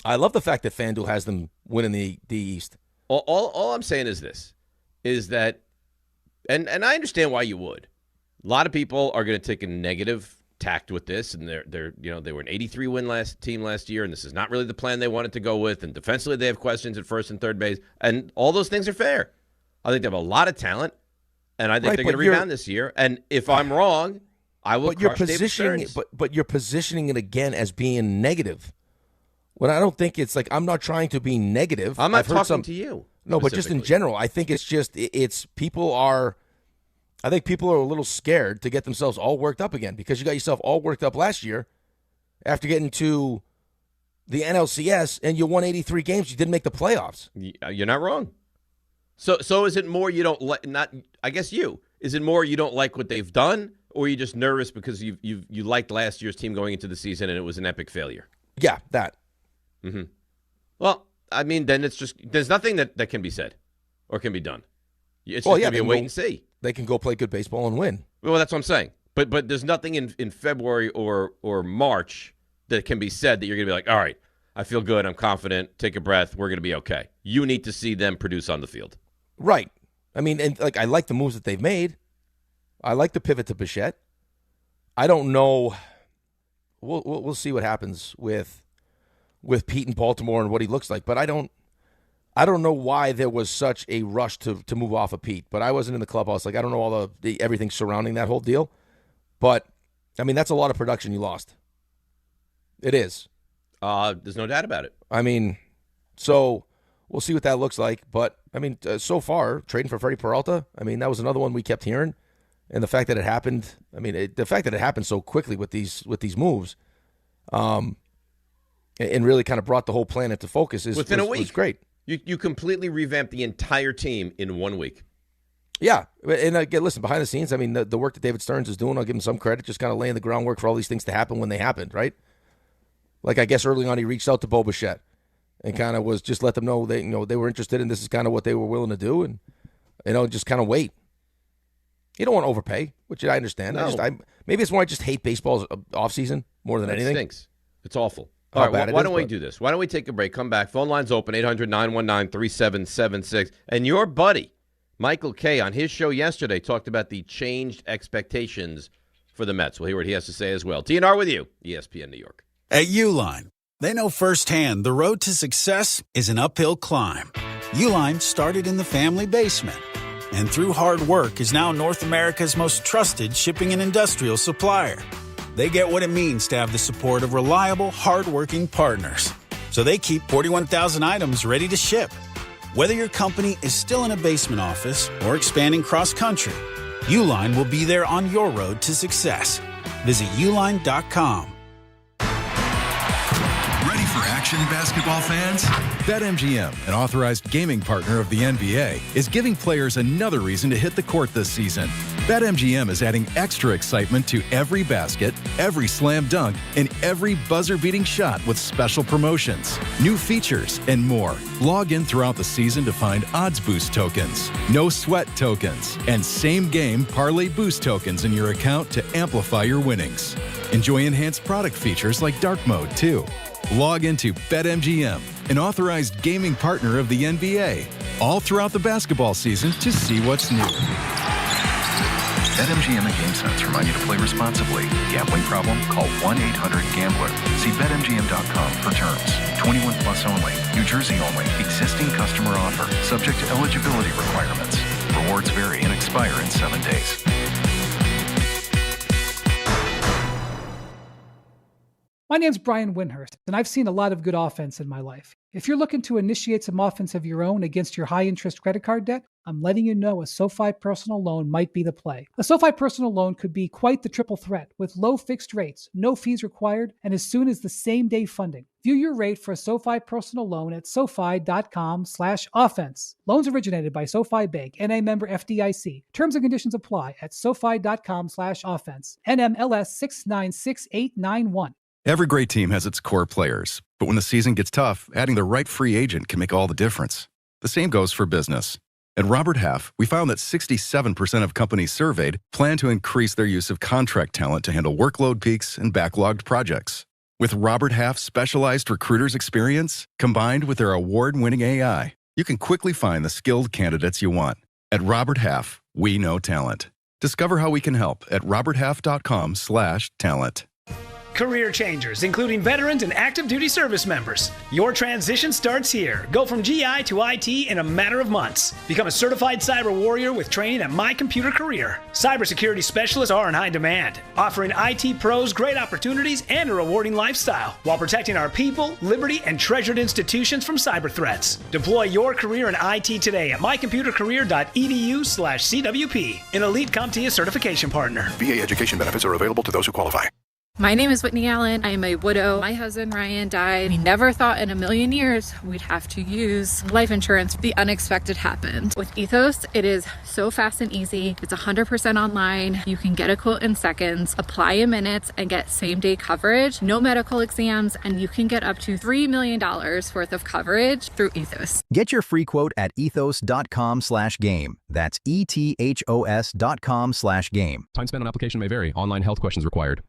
I love the fact that FanDuel has them winning the East. All I'm saying is this: is that, and I understand why you would. A lot of people are going to take a negative tact with this, and they were an 83-win team last year, and this is not really the plan they wanted to go with. And defensively, they have questions at first and third base, and all those things are fair. I think they have a lot of talent, and I think they're going to rebound this year. And if I'm wrong, I will. But David Stearns. But you're positioning it again as being negative. When I don't think it's like, I'm not trying to be negative. I'm not talking to you. No, but just in general, I think it's just people are. I think people are a little scared to get themselves all worked up again, because you got yourself all worked up last year after getting to the NLCS and you won 83 games. You didn't make the playoffs. You're not wrong. So is it more you don't like? Not, I guess you. Is it more you don't like what they've done, or are you just nervous because you liked last year's team going into the season and it was an epic failure? Yeah, that. Mm-hmm. Well, I mean, then it's just there's nothing that can be said or can be done. It's just going to be a wait and see. They can go play good baseball and win. Well, that's what I'm saying. But there's nothing in February or March that can be said that you're going to be like, all right, I feel good, I'm confident, take a breath, we're going to be okay. You need to see them produce on the field. Right. I mean, and like I like the moves that they've made. I like the pivot to Bichette. I don't know. We'll see what happens with Pete in Baltimore and what he looks like, but I don't know why there was such a rush to move off of Pete. But I wasn't in the clubhouse. Like, I don't know all the everything surrounding that whole deal. But, I mean, that's a lot of production you lost. It is. There's no doubt about it. I mean, so we'll see what that looks like. But, I mean, so far, trading for Freddie Peralta, I mean, that was another one we kept hearing. And the fact that it happened, I mean, the fact that it happened so quickly with these moves, and really kind of brought the whole plan into focus within a week. Was great. You completely revamped the entire team in 1 week. Yeah. And again, listen, behind the scenes, I mean, the work that David Stearns is doing, I'll give him some credit, just kind of laying the groundwork for all these things to happen when they happened, right? Like, I guess early on he reached out to Bo Bichette and kind of was just let them know they were interested in this is kind of what they were willing to do, and, just kind of wait. You don't want to overpay, which I understand. No. Maybe it's more I just hate baseball's offseason more than anything. It stinks. It's awful. All right, why don't we do this? Why don't we take a break, come back, phone lines open, 800-919-3776. And your buddy, Michael Kay, on his show yesterday talked about the changed expectations for the Mets. We'll hear what he has to say as well. TNR with you, ESPN New York. At Uline, they know firsthand the road to success is an uphill climb. Uline started in the family basement, and through hard work is now North America's most trusted shipping and industrial supplier. They get what it means to have the support of reliable, hardworking partners. So they keep 41,000 items ready to ship. Whether your company is still in a basement office or expanding cross-country, Uline will be there on your road to success. Visit uline.com. Ready for action, basketball fans? BetMGM, an authorized gaming partner of the NBA, is giving players another reason to hit the court this season. BetMGM is adding extra excitement to every basket, every slam dunk, and every buzzer-beating shot with special promotions, new features, and more. Log in throughout the season to find odds boost tokens, no sweat tokens, and same-game parlay boost tokens in your account to amplify your winnings. Enjoy enhanced product features like dark mode, too. Log into BetMGM, an authorized gaming partner of the NBA, all throughout the basketball season to see what's new. BetMGM and GameSense remind you to play responsibly. Gambling problem? Call 1-800-GAMBLER. See BetMGM.com for terms. 21 plus only. New Jersey only. Existing customer offer. Subject to eligibility requirements. Rewards vary and expire in 7 days. My name's Brian Windhurst, and I've seen a lot of good offense in my life. If you're looking to initiate some offense of your own against your high-interest credit card debt, I'm letting you know a SoFi personal loan might be the play. A SoFi personal loan could be quite the triple threat with low fixed rates, no fees required, and as soon as the same-day funding. View your rate for a SoFi personal loan at SoFi.com/offense. Loans originated by SoFi Bank, N.A. member FDIC. Terms and conditions apply at SoFi.com/offense. NMLS 696891. Every great team has its core players, but when the season gets tough, adding the right free agent can make all the difference. The same goes for business. At Robert Half, we found that 67% of companies surveyed plan to increase their use of contract talent to handle workload peaks and backlogged projects. With Robert Half's specialized recruiters' experience, combined with their award-winning AI, you can quickly find the skilled candidates you want. At Robert Half, we know talent. Discover how we can help at roberthalf.com/talent. Career changers, including veterans and active duty service members. Your transition starts here. Go from GI to IT in a matter of months. Become a certified cyber warrior with training at My Computer Career. Cybersecurity specialists are in high demand, offering IT pros great opportunities and a rewarding lifestyle while protecting our people, liberty, and treasured institutions from cyber threats. Deploy your career in IT today at mycomputercareer.edu/CWP, an elite CompTIA certification partner. VA education benefits are available to those who qualify. My name is Whitney Allen. I am a widow. My husband, Ryan, died. We never thought in a million years we'd have to use life insurance. The unexpected happened. With Ethos, it is so fast and easy. It's 100% online. You can get a quote in seconds, apply in minutes, and get same-day coverage. No medical exams, and you can get up to $3 million worth of coverage through Ethos. Get your free quote at ethos.com/game. That's ETHOS.com/game. Time spent on application may vary. Online health questions required.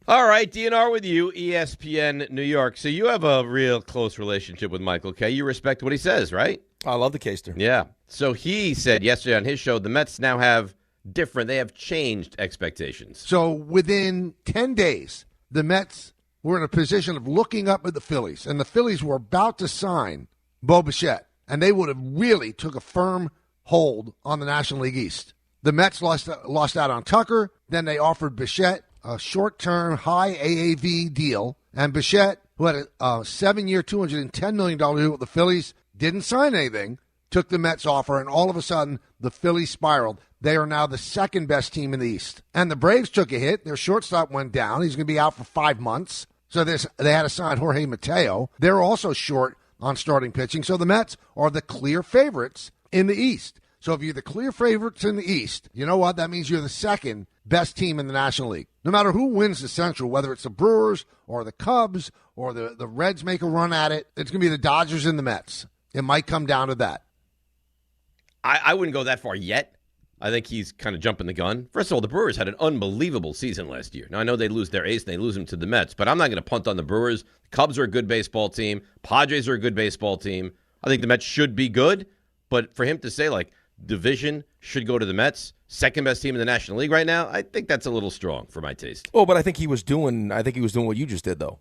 All right, DNR with you, ESPN New York. So you have a real close relationship with Michael Kay. You respect what he says, right? I love the Keister. Yeah. So he said yesterday on his show, the Mets now have they have changed expectations. So within 10 days, the Mets were in a position of looking up at the Phillies, and the Phillies were about to sign Bo Bichette, and they would have really took a firm hold on the National League East. The Mets lost out on Tucker. Then they offered Bichette a short-term, high AAV deal. And Bichette, who had a 7-year, $210 million deal with the Phillies, didn't sign anything, took the Mets offer, and all of a sudden, the Phillies spiraled. They are now the second-best team in the East. And the Braves took a hit. Their shortstop went down. He's going to be out for 5 months. So they had to sign Jorge Mateo. They're also short on starting pitching. So the Mets are the clear favorites in the East. So if you're the clear favorites in the East, you know what? That means you're the second best team in the National League. No matter who wins the Central, whether it's the Brewers or the Cubs or the Reds make a run at it, it's going to be the Dodgers and the Mets. It might come down to that. I wouldn't go that far yet. I think he's kind of jumping the gun. First of all, the Brewers had an unbelievable season last year. Now, I know they lose their ace and they lose him to the Mets, but I'm not going to punt on the Brewers. The Cubs are a good baseball team. Padres are a good baseball team. I think the Mets should be good, But for him to say, like, division should go to the Mets, second best team in the National League right now, I think that's a little strong for my taste. Oh, but I think he was doing what you just did, though.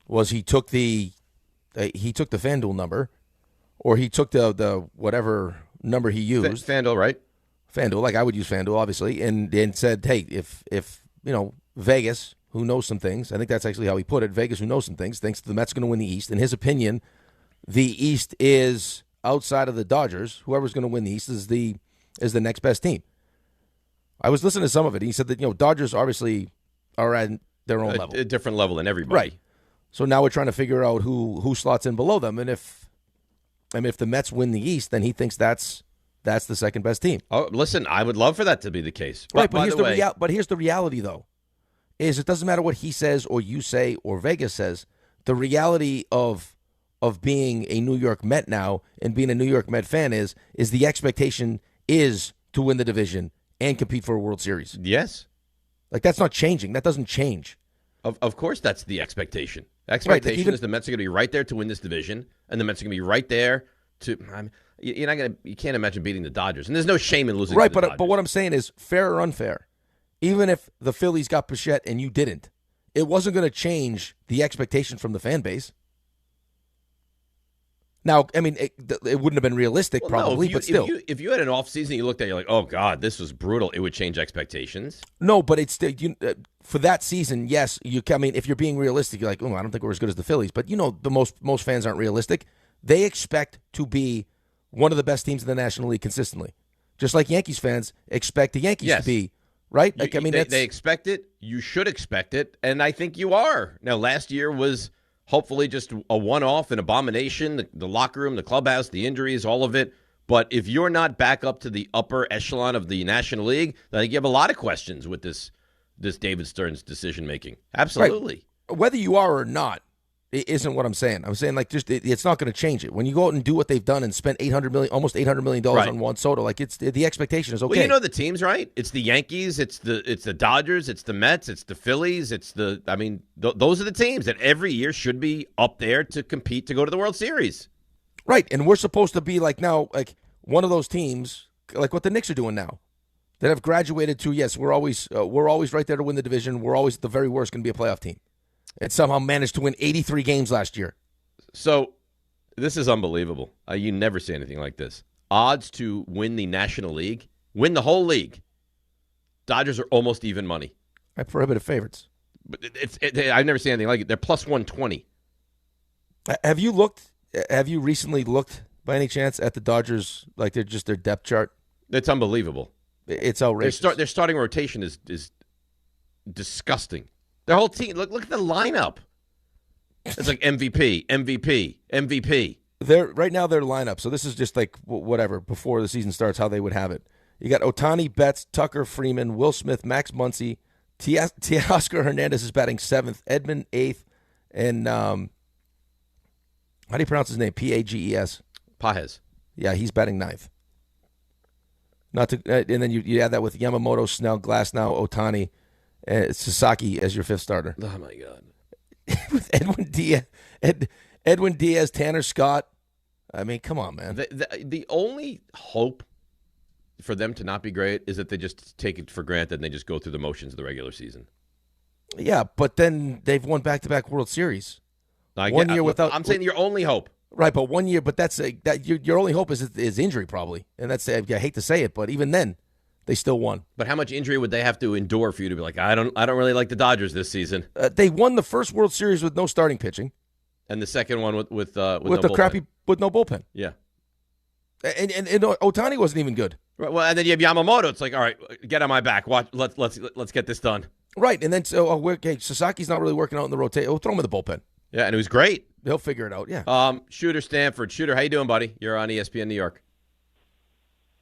Was he took the FanDuel number, or he took the whatever number he used. FanDuel, right? FanDuel, like I would use FanDuel, obviously, and said, hey, if Vegas, who knows some things, I think that's actually how he put it, Vegas, who knows some things, thinks the Mets are going to win the East. In his opinion, the East is, outside of the Dodgers, whoever's going to win the East is the next best team. I was listening to some of it. He said that, Dodgers obviously are at their own level. A different level than everybody. Right. So now we're trying to figure out who slots in below them, and if the Mets win the East, then he thinks that's the second best team. Oh, listen, I would love for that to be the case. Right, but here's the reality, though, is it doesn't matter what he says or you say or Vegas says. The reality of being a New York Met now and being a New York Met fan is the expectation is to win the division and compete for a World Series. Yes. Like, that's not changing. That doesn't change. Of course that's the expectation. The expectation is the Mets are going to be right there to win this division, and the Mets are going to be right there to you can't imagine beating the Dodgers. And there's no shame in losing to the Dodgers. But what I'm saying is, fair or unfair, even if the Phillies got Bichette and you didn't, it wasn't going to change the expectation from the fan base. Now, I mean, it wouldn't have been realistic, probably, but still. If you had an off season, you looked at it, you're like, oh, God, this was brutal, it would change expectations. No, but it's still, for that season, yes. If you're being realistic, you're like, oh, I don't think we're as good as the Phillies. But, the most fans aren't realistic. They expect to be one of the best teams in the National League consistently. Just like Yankees fans expect the Yankees to be, right? They expect it. You should expect it, and I think you are. Now, last year was hopefully just a one-off, an abomination, the locker room, the clubhouse, the injuries, all of it. But if you're not back up to the upper echelon of the National League, then I think you have a lot of questions with this David Stearns decision-making. Absolutely. Right. Whether you are or not, it isn't what I'm saying. I'm saying, like, just it's not going to change it. When you go out and do what they've done and spend almost $800 million on Juan Soto, like, the expectation is okay. Well, you know the teams, right? It's the Yankees, it's the Dodgers, it's the Mets, it's the Phillies, those are the teams that every year should be up there to compete to go to the World Series. Right, and we're supposed to be like one of those teams, like what the Knicks are doing now, that have graduated to, yes, we're always right there to win the division. We're always at the very worst going to be a playoff team. And somehow managed to win 83 games last year. So this is unbelievable. You never see anything like this. Odds to win the National League, win the whole league. Dodgers are almost even money. Right, prohibitive favorites. But I've never seen anything like it. They're plus 120. Have you recently looked by any chance at the Dodgers, like their depth chart? It's unbelievable. It's outrageous. Their starting rotation is disgusting. Their whole team, look at the lineup. It's like MVP. Right now, their lineup, so this is just like whatever, before the season starts, how they would have it. You got Ohtani, Betts, Tucker, Freeman, Will Smith, Max Muncy, Teoscar Hernandez is batting 7th, Edmund 8th, and how do you pronounce his name? Pages? Pages. Yeah, he's batting 9th. And then you add that with Yamamoto, Snell, Glasnow, Ohtani, Sasaki as your 5th starter. Oh, my God. With Edwin Diaz, Tanner Scott. I mean, come on, man. The only hope for them to not be great is that they just take it for granted and they just go through the motions of the regular season. Yeah, but then they've won back-to-back World Series. I'm saying your only hope. Right, but 1 year, but that's your only hope is injury probably. And that's, I hate to say it, but even then, they still won. But how much injury would they have to endure for you to be like, I don't really like the Dodgers this season? They won the first World Series with no starting pitching, and the second one with no bullpen. Yeah, and Ohtani wasn't even good. Right, well, and then you have Yamamoto. It's like, all right, get on my back. Watch, let's get this done. Right, and then Sasaki's not really working out in the rotation. We'll throw him in the bullpen. Yeah, and he was great. He'll figure it out. Yeah. Shooter Stanford. Shooter, how you doing, buddy? You're on ESPN New York.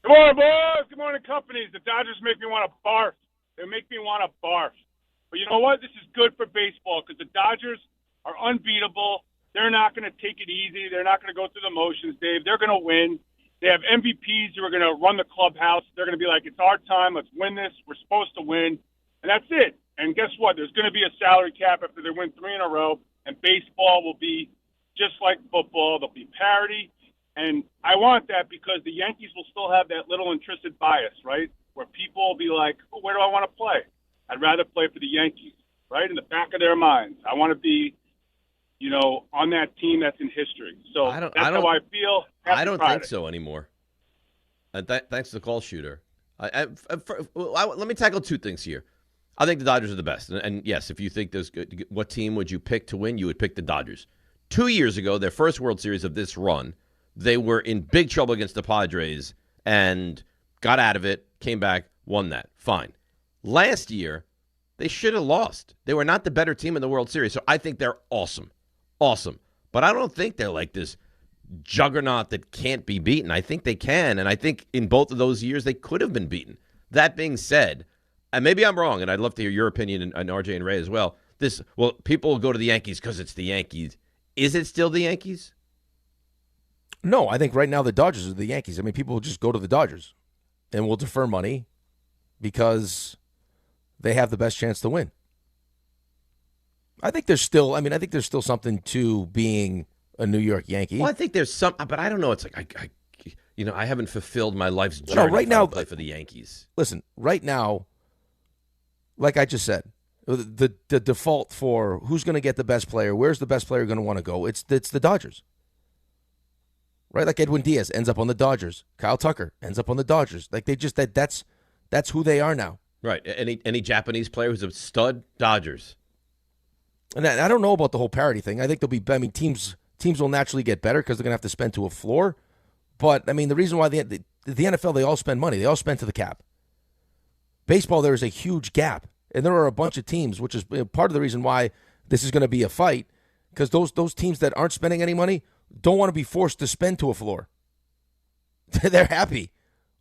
Good morning, boys. Good morning, companies. The Dodgers make me want to barf. They make me want to barf. But you know what? This is good for baseball because the Dodgers are unbeatable. They're not going to take it easy. They're not going to go through the motions, Dave. They're going to win. They have MVPs who are going to run the clubhouse. They're going to be like, it's our time. Let's win this. We're supposed to win. And that's it. And guess what? There's going to be a salary cap after they win 3 in a row, and baseball will be just like football. There'll be parity. And I want that because the Yankees will still have that little intrinsic bias, right? Where people will be like, oh, where do I want to play? I'd rather play for the Yankees, right? In the back of their minds. I want to be, on that team that's in history. So that's how I feel. I don't think so anymore. Thanks to the call shooter. Let me tackle two things here. I think the Dodgers are the best. And yes, if you think there's good, what team would you pick to win? You would pick the Dodgers. 2 years ago, their first World Series of this run, they were in big trouble against the Padres and got out of it, came back, won that. Fine. Last year, they should have lost. They were not the better team in the World Series, so I think they're awesome. Awesome. But I don't think they're like this juggernaut that can't be beaten. I think they can, and I think in both of those years they could have been beaten. That being said, and maybe I'm wrong, and I'd love to hear your opinion and RJ and Ray as well. People will go to the Yankees because it's the Yankees. Is it still the Yankees? No, I think right now the Dodgers are the Yankees. I mean, people will just go to the Dodgers and will defer money because they have the best chance to win. I think there's still something to being a New York Yankee. Well, I think there's some, but I don't know. It's like I haven't fulfilled my life's journey. Right now, play for the Yankees. Listen, right now, like I just said, the default for who's going to get the best player, where's the best player going to want to go? It's the Dodgers. Right, like Edwin Diaz ends up on the Dodgers. Kyle Tucker ends up on the Dodgers. Like they just that's who they are now. Right. Any Japanese player who's a stud, Dodgers. And I don't know about the whole parity thing. I think there'll be. I mean, teams will naturally get better because they're gonna have to spend to a floor. But I mean, the reason why the NFL, they all spend money. They all spend to the cap. Baseball, there is a huge gap, and there are a bunch of teams, which is part of the reason why this is going to be a fight, because those teams that aren't spending any money don't want to be forced to spend to a floor. They're happy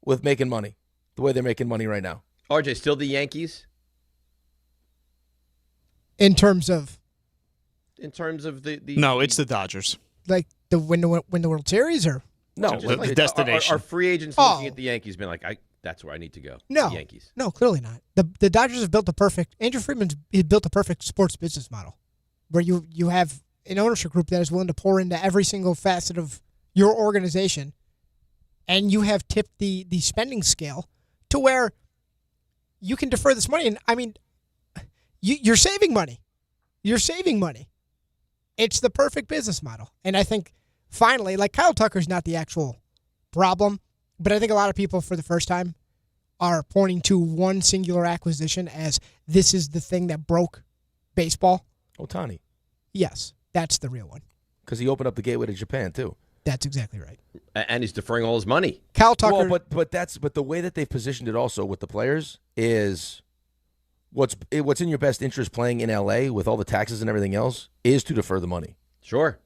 with making money the way they're making money right now. RJ, still the Yankees? In terms of the No, it's the Dodgers. Like the win the World Series, or no, the destination. Are free agents looking at the Yankees being like, that's where I need to go? No, the Yankees. No, clearly not. The Dodgers have built Andrew Friedman's built a perfect sports business model where you have an ownership group that is willing to pour into every single facet of your organization, and you have tipped the spending scale to where you can defer this money. And I mean, you're saving money. You're saving money. It's the perfect business model. And I think finally, like Kyle Tucker's not the actual problem, but I think a lot of people for the first time are pointing to one singular acquisition as this is the thing that broke baseball. Ohtani. Yes. That's the real one. Because he opened up the gateway to Japan, too. That's exactly right. And he's deferring all his money. Kyle Tucker. Well, but the way that they've positioned it also with the players is what's in your best interest playing in L.A. with all the taxes and everything else is to defer the money. Sure.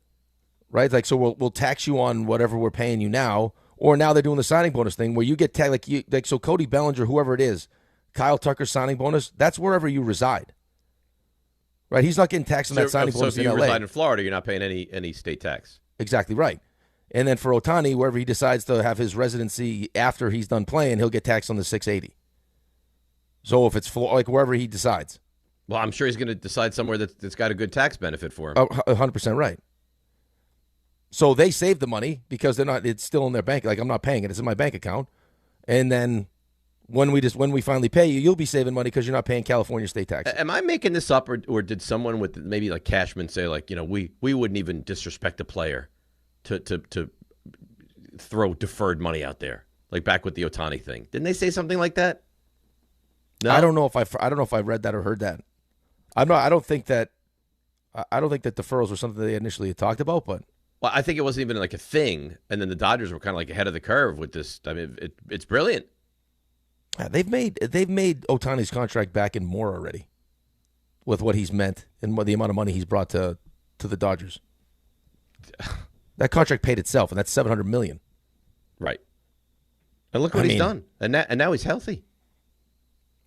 Right? Like, so we'll tax you on whatever we're paying you now, or now they're doing the signing bonus thing where you get taxed. So Cody Bellinger, whoever it is, Kyle Tucker's signing bonus, that's wherever you reside. Right, he's not getting taxed on that signing bonus so if in you LA. reside in Florida, you're not paying any state tax. Exactly right. And then for Ohtani, wherever he decides to have his residency after he's done playing, he'll get taxed on the 680. So if it's like wherever he decides. Well, I'm sure he's going to decide somewhere that's got a good tax benefit for him. 100% right. So they save the money because it's still in their bank. Like, I'm not paying it. It's in my bank account. And then when we finally pay you, you'll be saving money because you're not paying California state tax. Am I making this up, or did someone with maybe like Cashman say, like, we wouldn't even disrespect a player to throw deferred money out there, like back with the Ohtani thing? Didn't they say something like that? No? I don't know if I read that or heard that. I don't think that deferrals were something they initially had talked about, but well, I think it wasn't even like a thing, and then the Dodgers were kind of like ahead of the curve with this. I mean, it's brilliant. Yeah, they've made Ohtani's contract back in more already, with what he's meant and the amount of money he's brought to the Dodgers. That contract paid itself, and that's $700 million. Right. And look what he's done, and now he's healthy.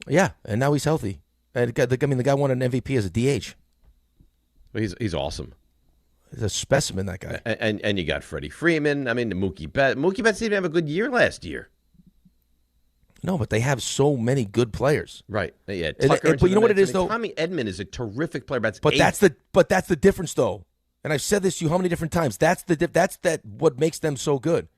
Yeah, and now he's healthy. And the guy won an MVP as a DH. He's awesome. He's a specimen, that guy. And you got Freddie Freeman. I mean, Mookie Betts. Mookie Betts didn't have a good year last year. No, but they have so many good players. Right. Yeah. Tucker but you know what it is, though? Tommy Edman is a terrific player. But that's the difference, though. and I've said this to you how many different times, that's what makes them so good,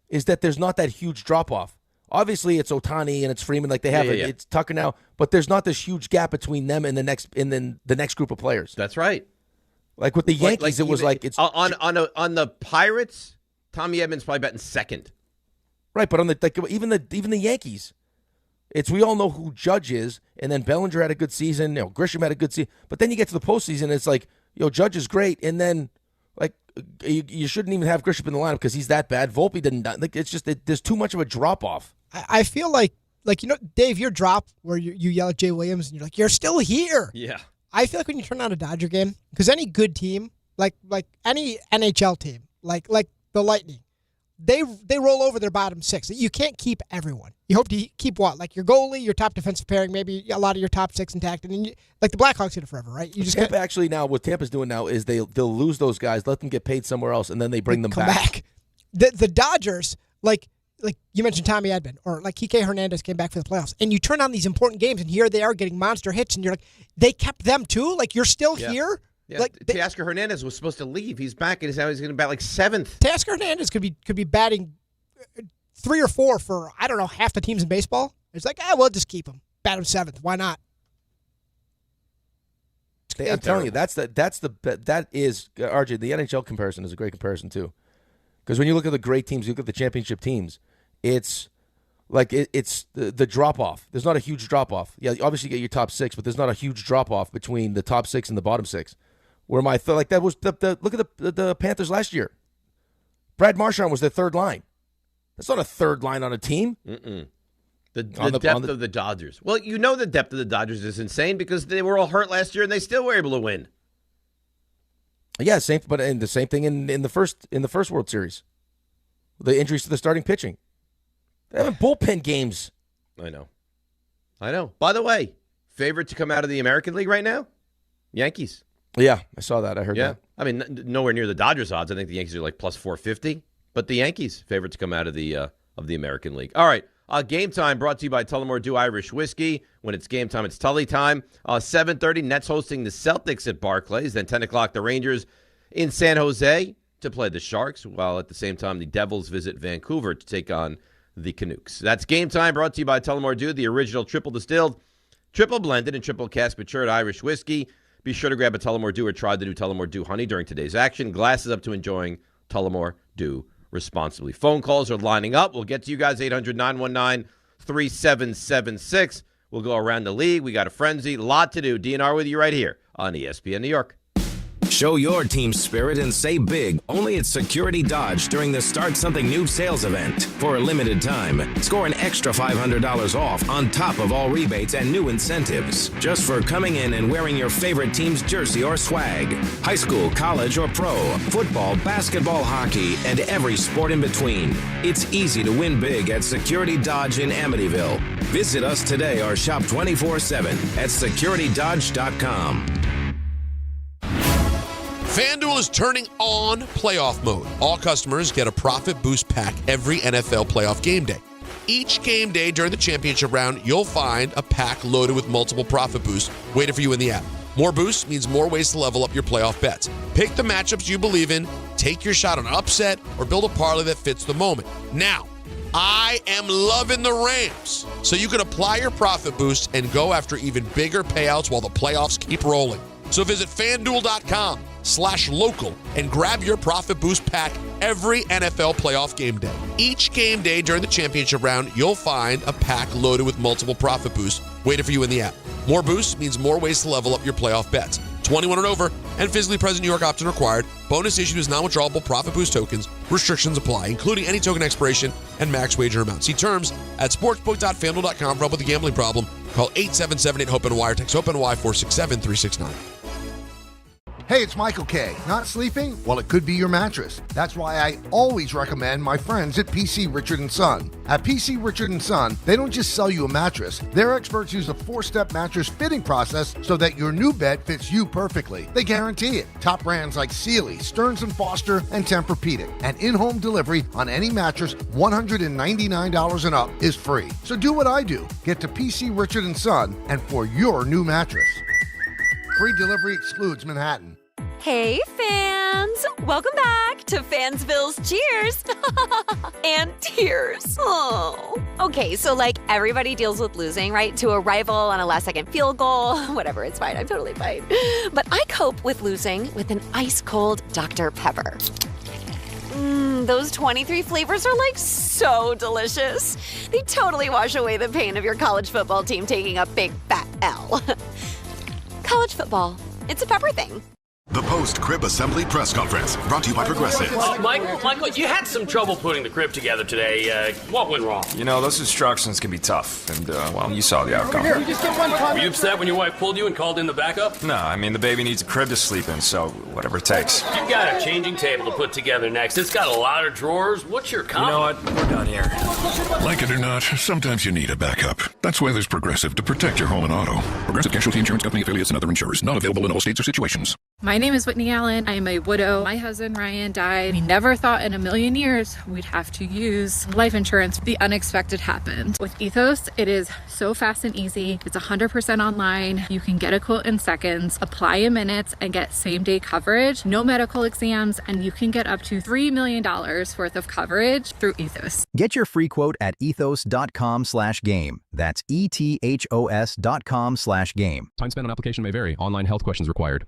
is that there's not that huge drop-off. Obviously, it's Ohtani and it's Freeman, like they have it's Tucker now, but there's not this huge gap between them and the next group of players. That's right. Like with the Yankees, it was like it's on the Pirates. Tommy Edmonds probably batting second. Right, but on even the Yankees, we all know who Judge is, and then Bellinger had a good season. Grisham had a good season, but then you get to the postseason, and it's like, Judge is great, and then like you shouldn't even have Grisham in the lineup because he's that bad. Volpe didn't. Like it's just there's too much of a drop off. I feel like Dave, your drop where you yell at Jay Williams and you're like, you're still here. Yeah. I feel like when you turn on a Dodger game, because any good team, like any NHL team, like the Lightning, they roll over their bottom six. You can't keep everyone. You hope to keep what? Like your goalie, your top defensive pairing, maybe a lot of your top six intact. And then like the Blackhawks did it forever, right? You just Tampa actually now, what Tampa's doing now is they'll lose those guys, let them get paid somewhere else, and then they bring them back. The Dodgers, like you mentioned Tommy Edman, or like Kike Hernandez came back for the playoffs, and you turn on these important games, and here they are getting monster hits, and you're like, they kept them too? Like, you're still here? Yeah, like Teoscar Hernandez was supposed to leave. He's back, and he's going to bat like seventh. Teoscar Hernandez could be batting 3 or 4 for, I don't know, half the teams in baseball. It's like, we'll just keep him. Bat him seventh. Why not? I'm telling you, that is RJ. The NHL comparison is a great comparison too, because when you look at the great teams, you look at the championship teams. It's like it's the drop off. There's not a huge drop off. Yeah, obviously you get your top 6, but there's not a huge drop off between the top 6 and the bottom 6. Where like that was look at the Panthers last year. Brad Marchand was their third line. That's not a third line on a team. The depth of the Dodgers. Well, the depth of the Dodgers is insane because they were all hurt last year and they still were able to win. Yeah, the same thing in the first World Series. The injuries to the starting pitching. They have bullpen games. I know. By the way, favorite to come out of the American League right now? Yankees. Yeah, I saw that. I heard that. I mean, nowhere near the Dodgers odds. I think the Yankees are like plus 450. But the Yankees, favorite to come out of the American League. All right, Game Time brought to you by Tullamore Dew Irish Whiskey. When it's game time, it's Tully time. 7:30, Nets hosting the Celtics at Barclays. Then 10 o'clock, the Rangers in San Jose to play the Sharks, while at the same time the Devils visit Vancouver to take on the Canucks. That's Game Time brought to you by Tullamore Dew, the original triple distilled, triple blended, and triple cask matured Irish whiskey. Be sure to grab a Tullamore Dew or try the new Tullamore Dew Honey during today's action. Glasses up to enjoying Tullamore Dew responsibly. Phone calls are lining up. We'll get to you guys, 800-919-3776. We'll go around the league. We got a frenzy. A lot to do. DNR with you right here on ESPN New York. Show your team spirit and say big only at Security Dodge during the Start Something New sales event. For a limited time, score an extra $500 off on top of all rebates and new incentives just for coming in and wearing your favorite team's jersey or swag. High school, college, or pro, football, basketball, hockey, and every sport in between. It's easy to win big at Security Dodge in Amityville. Visit us today or shop 24/7 at securitydodge.com. FanDuel is turning on playoff mode. All customers get a profit boost pack every NFL playoff game day. Each game day during the championship round, you'll find a pack loaded with multiple profit boosts waiting for you in the app. More boosts means more ways to level up your playoff bets. Pick the matchups you believe in, take your shot on an upset, or build a parlay that fits the moment. Now, I am loving the Rams, so you can apply your profit boost and go after even bigger payouts while the playoffs keep rolling. So visit FanDuel.com/local and grab your profit boost pack every NFL playoff game day. Each game day during the championship round, you'll find a pack loaded with multiple profit boosts waiting for you in the app. More boosts means more ways to level up your playoff bets. 21 and over and physically present New York opt-in required. Bonus issued is non-withdrawable profit boost tokens. Restrictions apply, including any token expiration and max wager amount. See terms at sportsbook.fanduel.com. For help with a gambling problem, call 877-8-HOPE-NY or text HOPE-NY 467-369. Hey, it's Michael K. Not sleeping? Well, it could be your mattress. That's why I always recommend my friends at PC Richard & Son. At PC Richard & Son, they don't just sell you a mattress. Their experts use a 4-step mattress fitting process so that your new bed fits you perfectly. They guarantee it. Top brands like Sealy, Stearns & Foster, and Tempur-Pedic. And in-home delivery on any mattress $199 and up is free. So do what I do. Get to PC Richard & Son and for your new mattress. Free delivery excludes Manhattan. Hey, fans! Welcome back to Fansville's Cheers and Tears. Oh. Okay, so everybody deals with losing, right? To a rival on a last-second field goal. Whatever, it's fine. I'm totally fine. But I cope with losing with an ice-cold Dr. Pepper. Those 23 flavors are so delicious. They totally wash away the pain of your college football team taking a big fat L. College football, it's a pepper thing. The post-crib assembly press conference, brought to you by Progressive. Michael, you had some trouble putting the crib together today. What went wrong? Those instructions can be tough, and, you saw the outcome. Were you upset when your wife pulled you and called in the backup? No, the baby needs a crib to sleep in, so whatever it takes. You've got a changing table to put together next. It's got a lot of drawers. What's your comment? You know what? We're done here. Like it or not, sometimes you need a backup. That's why there's Progressive to protect your home and auto. Progressive Casualty Insurance Company affiliates and other insurers. Not available in all states or situations. My name is Whitney Allen. I am a widow. My husband Ryan died. We never thought in a million years we'd have to use life insurance. The unexpected happened. With Ethos, it is so fast and easy. It's 100% online. You can get a quote in seconds, apply in minutes, and get same-day coverage. No medical exams, and you can get up to $3 million worth of coverage through Ethos. Get your free quote at ethos.com/game. That's ethos.com/game. Time spent on application may vary. Online health questions required.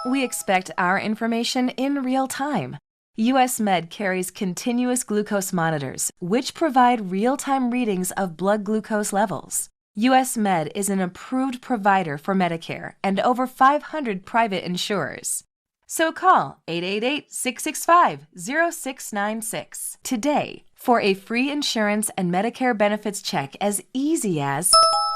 We expect our information in real time. U.S. Med carries continuous glucose monitors, which provide real-time readings of blood glucose levels. U.S. Med is an approved provider for Medicare and over 500 private insurers. So call 888-665-0696 today for a free insurance and Medicare benefits check as easy as...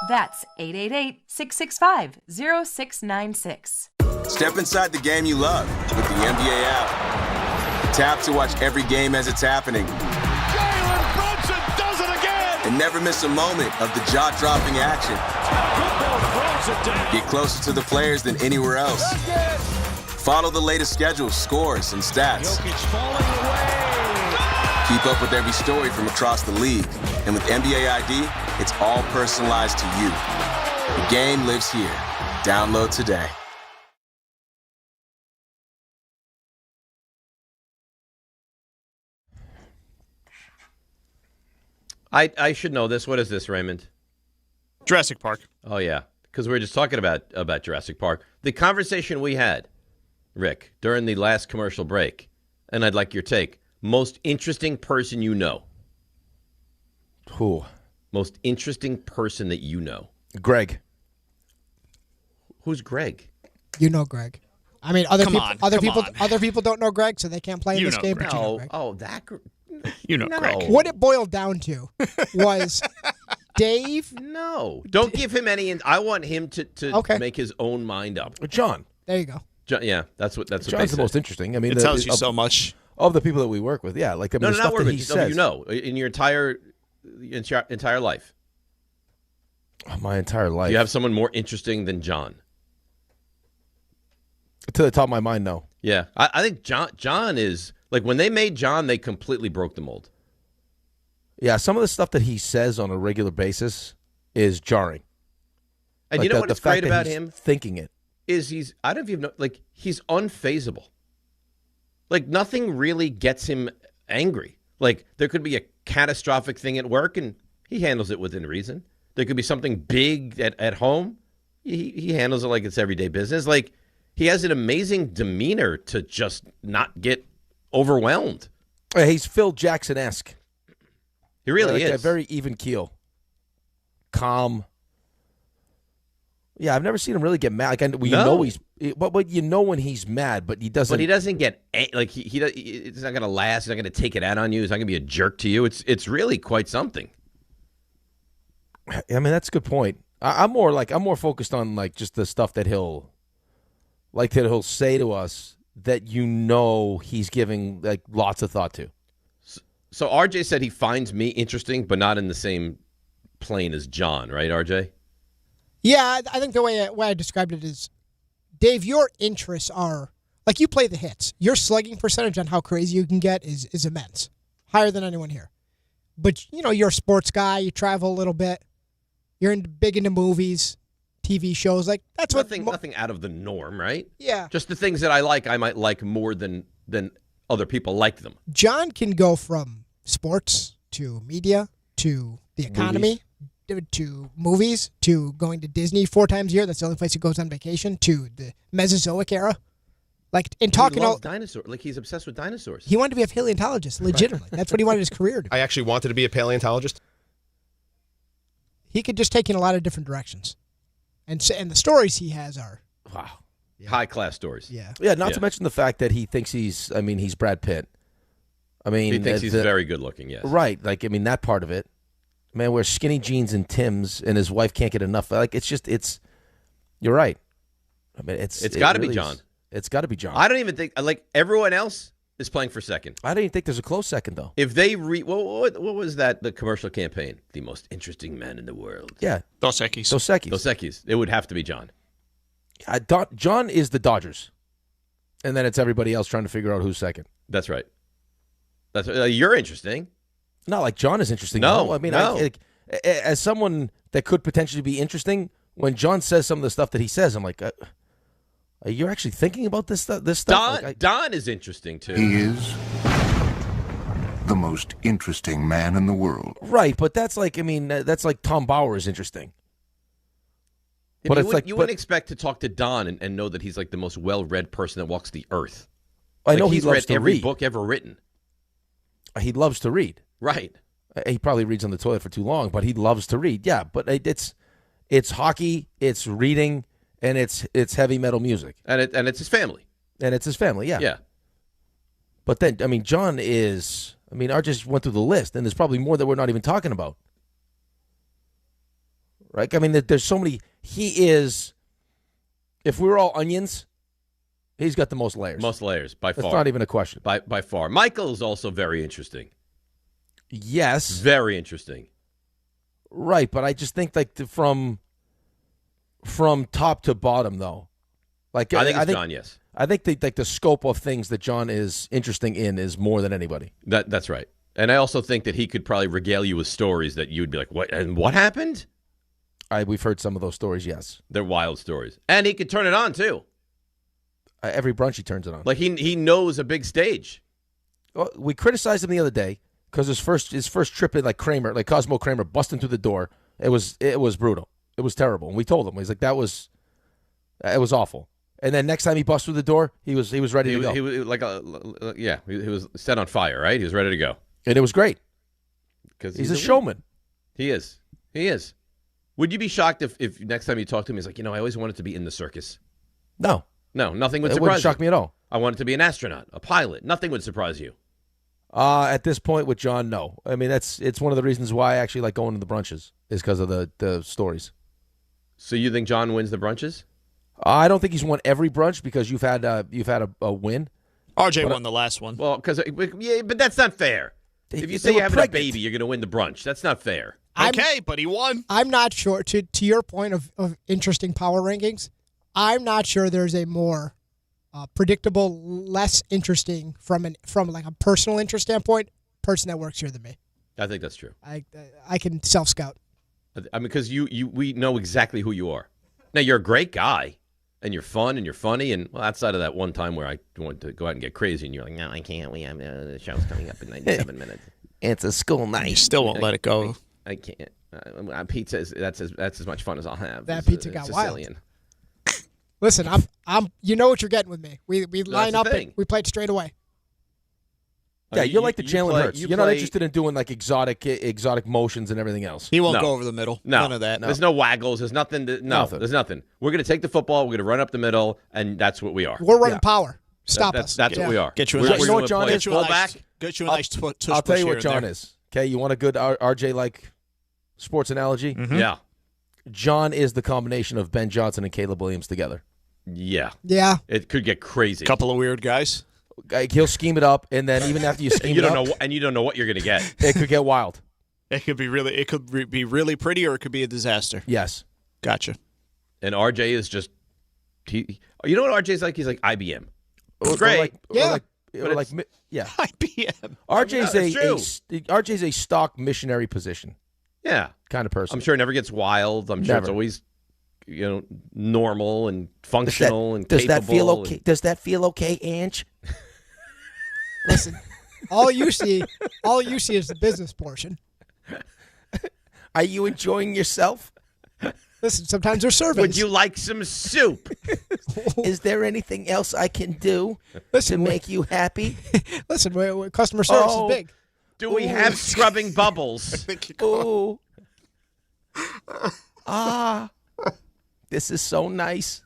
That's 888-665-0696. Step inside the game you love with the NBA app. Tap to watch every game as it's happening. Jalen Brunson does it again! And never miss a moment of the jaw-dropping action. Get closer to the players than anywhere else. Follow the latest schedules, scores, and stats. Keep up with every story from across the league. And with NBA ID, it's all personalized to you. The game lives here. Download today. I should know this. What is this, Raymond? Jurassic Park. Oh, yeah, because we were just talking about Jurassic Park. The conversation we had, Rick, during the last commercial break, and I'd like your take. Most interesting person you know. Who? Most interesting person that you know. Greg. Who's Greg? You know Greg. I mean, other people don't know Greg, so they can't play in this game. But you know Greg. Oh, that. You know Greg. What it boiled down to was Dave. No, don't give him any. I want him to make his own mind up. John. There you go. John, yeah, that's what John's the most interesting. I mean, it tells you so much of the people that we work with. Yeah, like the stuff that he says. You know, in your entire life. My entire life. Do you have someone more interesting than John? To the top of my mind, no. Yeah, I think John is like when they made John, they completely broke the mold. Yeah, some of the stuff that he says on a regular basis is jarring. And like you know what's great about him? Thinking it is I don't even know, like he's unfazable. Like nothing really gets him angry. Like there could be a catastrophic thing at work, and he handles it within reason. There could be something big at home. He handles it like it's everyday business. Like he has an amazing demeanor to just not get overwhelmed. He's Phil Jackson-esque. He really is. A very even keel. Calm. Yeah, I've never seen him really get mad. Like you know but you know when he's mad, but he doesn't. But he doesn't get like it's not going to last. He's not going to take it out on you. He's not going to be a jerk to you. It's really quite something. I mean, that's a good point. I'm more focused on like just the stuff that he'll say to us that you know he's giving like lots of thought to. So RJ said he finds me interesting, but not in the same plane as John, right, RJ? Yeah, I think the way I described it is, Dave, your interests are, like you play the hits. Your slugging percentage on how crazy you can get is immense. Higher than anyone here. But, you know, you're a sports guy. You travel a little bit. You're big into movies. TV shows. Like that's nothing out of the norm, right? Yeah. Just the things that I like, I might like more than other people like them. John can go from sports to media to the economy to movies to going to Disney 4 times a year. That's the only place he goes on vacation. To the Mesozoic era. Like in talking he loves dinosaurs. Like he's obsessed with dinosaurs. He wanted to be a paleontologist, legitimately. That's what he wanted his career to be. I actually wanted to be a paleontologist. He could just take in a lot of different directions, and the stories he has are high class stories. Yeah, Not to mention the fact that he thinks he's Brad Pitt. I mean, he thinks he's very good looking. Yes, right. Like that part of it. Man, wears skinny jeans and Timbs, and his wife can't get enough. Like it's. You're right. I mean, it's got to be John. It's got to be John. I don't even think everyone else is playing for second. I don't even think there's a close second though. If they what was that? The commercial campaign, the most interesting man in the world. Yeah, Dos Equis. Dos Equis. Dos Equis. It would have to be John. John is the Dodgers, and then it's everybody else trying to figure out who's second. That's right. That's you're interesting. Not like John is interesting. No, I mean, no. As someone that could potentially be interesting, when John says some of the stuff that he says, I'm like. You're actually thinking about this stuff? Don is interesting, too. He is the most interesting man in the world. Right, but that's like Tom Bauer is interesting. But you wouldn't expect to talk to Don and know that he's like the most well-read person that walks the earth. I know he's he loves read to every read. book ever written. He loves to read. Right. He probably reads on the toilet for too long, but he loves to read. Yeah, but it's hockey, it's reading. And it's heavy metal music. And it's his family. And it's his family, yeah. Yeah. But then, John is... I just went through the list, and there's probably more that we're not even talking about. Right? There's so many... He is... If we were all onions, he's got the most layers. Most layers, by far. That's not even a question. By far. Michael is also very interesting. Yes. Very interesting. Right, but I just think from top to bottom, though. I think John, yes. I think the scope of things that John is interesting in is more than anybody. That's right. And I also think that he could probably regale you with stories that you would be like, what? And what happened? We've heard some of those stories, yes. They're wild stories. And he could turn it on, too. Every brunch he turns it on. Like he knows a big stage. Well, we criticized him the other day because his first trip in Cosmo Kramer busting through the door. It was brutal. It was terrible. And we told him, he's like, it was awful. And then next time he busted through the door, he was ready to go. He was he was set on fire, right? He was ready to go. And it was great. Because he's a showman. He is. Would you be shocked if next time you talk to him, he's like, I always wanted to be in the circus? No, nothing would surprise you. It wouldn't shock me at all. I wanted to be an astronaut, a pilot. Nothing would surprise you. At this point with John, no. It's one of the reasons why I actually like going to the brunches is because of the stories. So you think John wins the brunches? I don't think he's won every brunch because you've had a win. RJ won the last one. Well, but that's not fair. If you say you have a baby, you're going to win the brunch. That's not fair. But he won. I'm not sure. To your point of interesting power rankings, I'm not sure there's a more predictable, less interesting from a personal interest standpoint person that works here than me. I think that's true. I can self-scout. Because we know exactly who you are. Now, you're a great guy, and you're fun, and you're funny, and outside of that one time where I wanted to go out and get crazy, and you're like, no, I can't. We have the show's coming up in 97 minutes. It's a school night. You still won't let it go. I can't. Pizza that's as much fun as I'll have. That pizza got Sicilian. Wild. Listen, I'm. You know what you're getting with me. We line up and we play it straight away. Yeah, you're like the Jalen Hurts. You're not interested in doing like exotic motions and everything else. He won't go over the middle. No. None of that. No. There's no waggles. There's nothing. There's nothing. We're going to take the football. We're going to run up the middle, and that's what we are. We're running power. Stop us. That's what we are. Get you a nice, nice, you know what John is? Get you a nice tush I'll tell you what push John there. is. Okay, you want a good RJ-like sports analogy? Mm-hmm. Yeah. John is the combination of Ben Johnson and Caleb Williams together. Yeah. Yeah. It could get crazy. Couple of weird guys. He'll scheme it up, and then even after you scheme you it don't up, know, and you don't know what you're going to get. It could get wild. It could be really pretty, or it could be a disaster. Yes. Gotcha. And RJ is just you know what RJ's like? He's like IBM. It's Or great. Yeah. IBM. RJ's a stock missionary position. Yeah. Kind of person. I'm sure it never gets wild. I'm sure it's always normal and functional and does capable. That feel okay? Does that feel okay, Ange? Listen, all you see is the business portion. Are you enjoying yourself? Listen, sometimes there's surveys. Would you like some soup? Is there anything else I can do to make you happy? Listen, customer service is big. Do we have scrubbing bubbles? Ooh. This is so nice.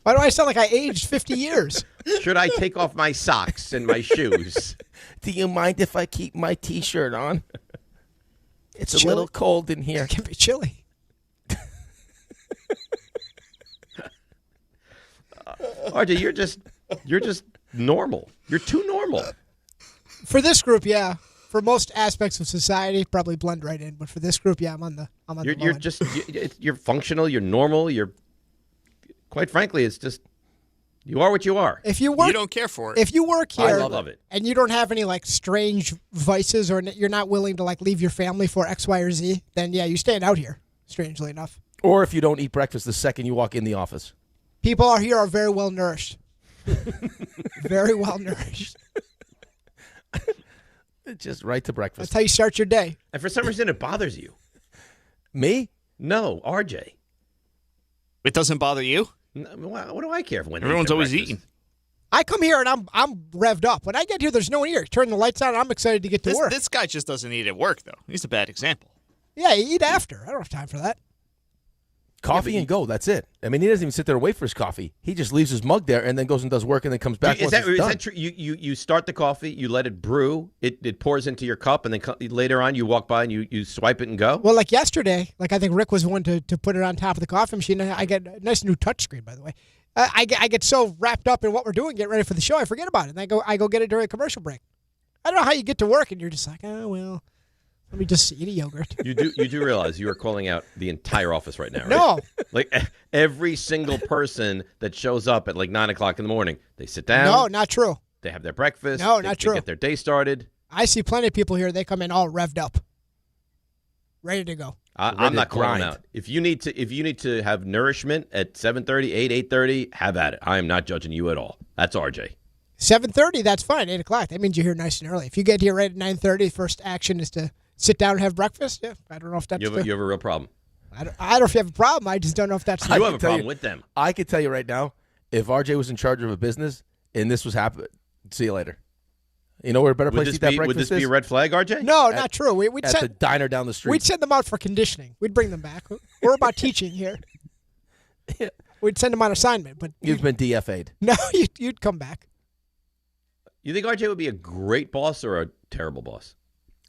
Why do I sound like I aged 50 years? Should I take off my socks and my shoes? Do you mind if I keep my T-shirt on? It's Chilly. a little cold in here. It can be chilly. RJ, you're just normal. You're too normal. For this group, yeah. For most aspects of society, probably blend right in. But for this group, yeah, I'm on the low end. You're functional. You're normal. You're quite frankly, it's just you are what you are. If you work, you don't care for it. If you work here, I love it, and you don't have any like strange vices, or you're not willing to like leave your family for X, Y, or Z, then yeah, you stand out here. Strangely enough. Or if you don't eat breakfast the second you walk in the office. People here are very well nourished. Very well nourished. Just right to breakfast. That's how you start your day. And for some reason, it bothers you. Me? No, RJ. It doesn't bother you? No, what do I care when everyone's always eating? I come here and I'm revved up. When I get here, there's no one here. Turn the lights on. I'm excited to get to work. This guy just doesn't eat at work, though. He's a bad example. Yeah, you eat after. I don't have time for that. Coffee and go. That's it. I mean, he doesn't even sit there and wait for his coffee. He just leaves his mug there and then goes and does work and then comes back. Is that true? You start the coffee, you let it brew, it pours into your cup, and then later on you walk by and you swipe it and go? Well, like yesterday, like I think Rick was one to put it on top of the coffee machine. I get a nice new touchscreen, by the way. I get so wrapped up in what we're doing, get ready for the show, I forget about it. And I go get it during a commercial break. I don't know how you get to work and you're just like, oh, well, let me just eat a yogurt. You do realize you are calling out the entire office right now, right? No. Like every single person that shows up at like 9 o'clock in the morning, they sit down. No, not true. They have their breakfast. No, not true. They get their day started. I see plenty of people here. They come in all revved up, ready to go. I'm not calling out. If you need to have nourishment at 7:30, 8:30, have at it. I am not judging you at all. That's RJ. 7:30, that's fine. 8 o'clock. That means you're here nice and early. If you get here right at 9:30, first action is to sit down and have breakfast. Yeah, I don't know if that's you have a real problem. I don't know if you have a problem. I just don't know if that's. You have a problem with them. I could tell you right now, if RJ was in charge of a business and this was happening, see you later. You know where a better place to eat that breakfast is? Would this be a red flag, RJ? No, not true. We'd at send the diner down the street. We'd send them out for conditioning. We'd bring them back. We're about teaching here. Yeah. We'd send them on assignment, but you've been DFA'd. No, you'd come back. You think RJ would be a great boss or a terrible boss?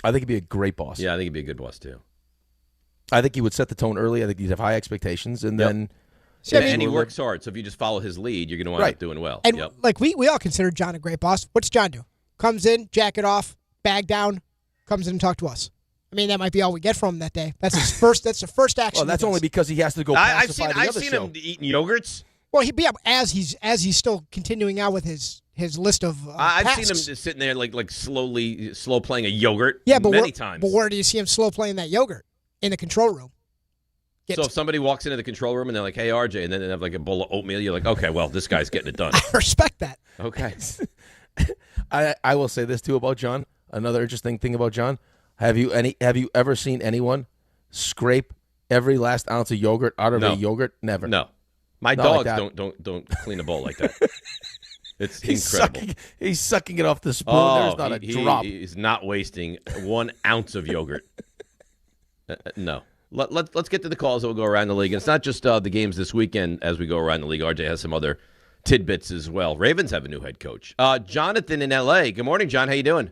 I think he'd be a great boss. Yeah, I think he'd be a good boss too. I think he would set the tone early. I think he'd have high expectations, and then. And he works hard. So if you just follow his lead, you're going to wind up doing well. And like we all consider John a great boss. What's John do? Comes in, jacket off, bag down, comes in and talk to us. I mean, that might be all we get from him that day. That's his first. That's the first action. Well, that's only because he has to go. I've seen him eating yogurts. Well, as he's still continuing out with his list of. I've tasks. seen him just sitting there like slow playing a yogurt. Yeah, but many times. But where do you see him slow playing that yogurt? In the control room. So if somebody walks into the control room and they're like, "Hey, RJ," and then they have like a bowl of oatmeal, you're like, "Okay, well, this guy's getting it done." I respect that. Okay. I will say this too about John. Another interesting thing about John: have you ever seen anyone scrape every last ounce of yogurt out of a yogurt? Never. No. My Not dogs like don't clean a bowl like that. It's he's incredible. He's sucking it off the spoon. There's not a drop. He's not wasting 1 ounce of yogurt. No. Let's get to the calls that will go around the league. And it's not just the games this weekend as we go around the league. RJ has some other tidbits as well. Ravens have a new head coach. Jonathan in L.A. Good morning, John. How you doing?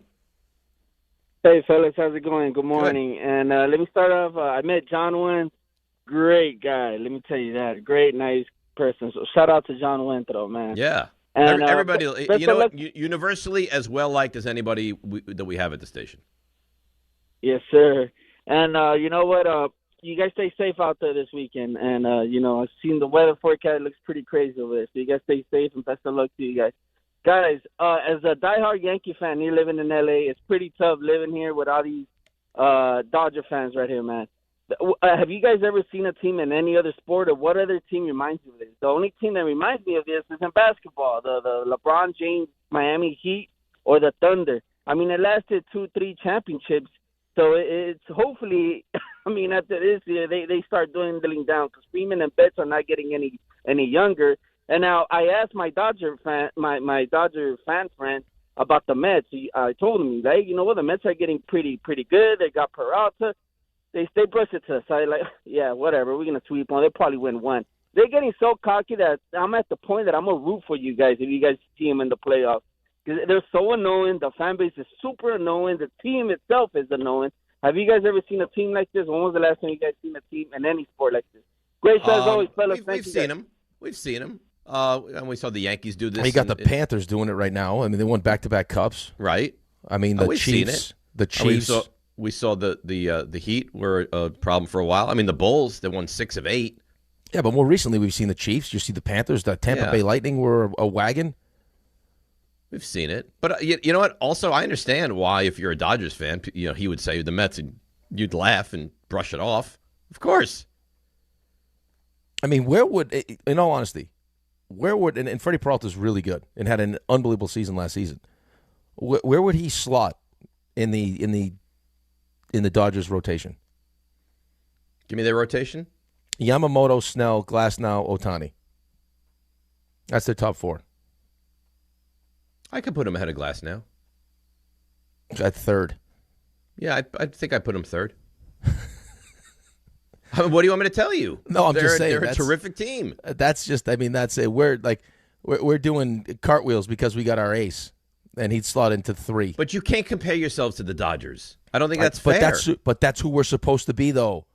Hey, fellas. How's it going? Good morning. Good. And let me start off. I met John Wynn. Great guy. Let me tell you that. Great, nice person. So shout out to John Winthrop, man. Yeah. And everybody, you know what? Universally as well liked as anybody that we have at the station. Yes, sir. And you know what? You guys stay safe out there this weekend. And, I've seen the weather forecast. It looks pretty crazy over there. So you guys stay safe and best of luck to you guys. Guys, as a diehard Yankee fan, you're living in L.A., it's pretty tough living here with all these Dodger fans right here, man. Have you guys ever seen a team in any other sport, or what other team reminds you of this? The only team that reminds me of this is in basketball, the LeBron James Miami Heat or the Thunder. I mean, it lasted 2-3 championships, so it's hopefully, I mean, after this year, they start dwindling down because Freeman and Betts are not getting any younger. And now I asked my Dodger fan friend about the Mets. I told him, like, you know what, the Mets are getting pretty good. They got Peralta. They brush it to the side, like, yeah, whatever. We're gonna sweep them. They probably win one. They're getting so cocky that I'm at the point that I'm gonna root for you guys if you guys see them in the playoffs. Because they're so annoying. The fan base is super annoying. The team itself is annoying. Have you guys ever seen a team like this? When was the last time you guys seen a team in any sport like this? Great show as always, fellas. We've seen them. We've seen them. And we saw the Yankees do this. You got the Panthers doing it right now. I mean, they won back-to-back cups. Right. I mean, the we've Chiefs. Seen it. The Chiefs. We saw the Heat were a problem for a while. I mean, the Bulls, they won 6 of 8. Yeah, but more recently we've seen the Chiefs. You see the Panthers. The Tampa Bay Lightning were a wagon. We've seen it. But you know what? Also, I understand why, if you're a Dodgers fan, he would say the Mets, and you'd laugh and brush it off. Of course. I mean, where would, in all honesty, and Freddie Peralta's really good and had an unbelievable season last season. Where would he slot in the Dodgers rotation? Give me their rotation. Yamamoto, Snell, Glasnow, Ohtani. That's their top 4. I could put him ahead of Glasnow. At third. Yeah, I think I put him third. What do you want me to tell you? No, I'm just saying. They're a terrific team. That's just, I mean, that's it. We're doing cartwheels because we got our ace, and he'd slot into 3. But you can't compare yourselves to the Dodgers. I don't think that's fair. But that's who we're supposed to be, though.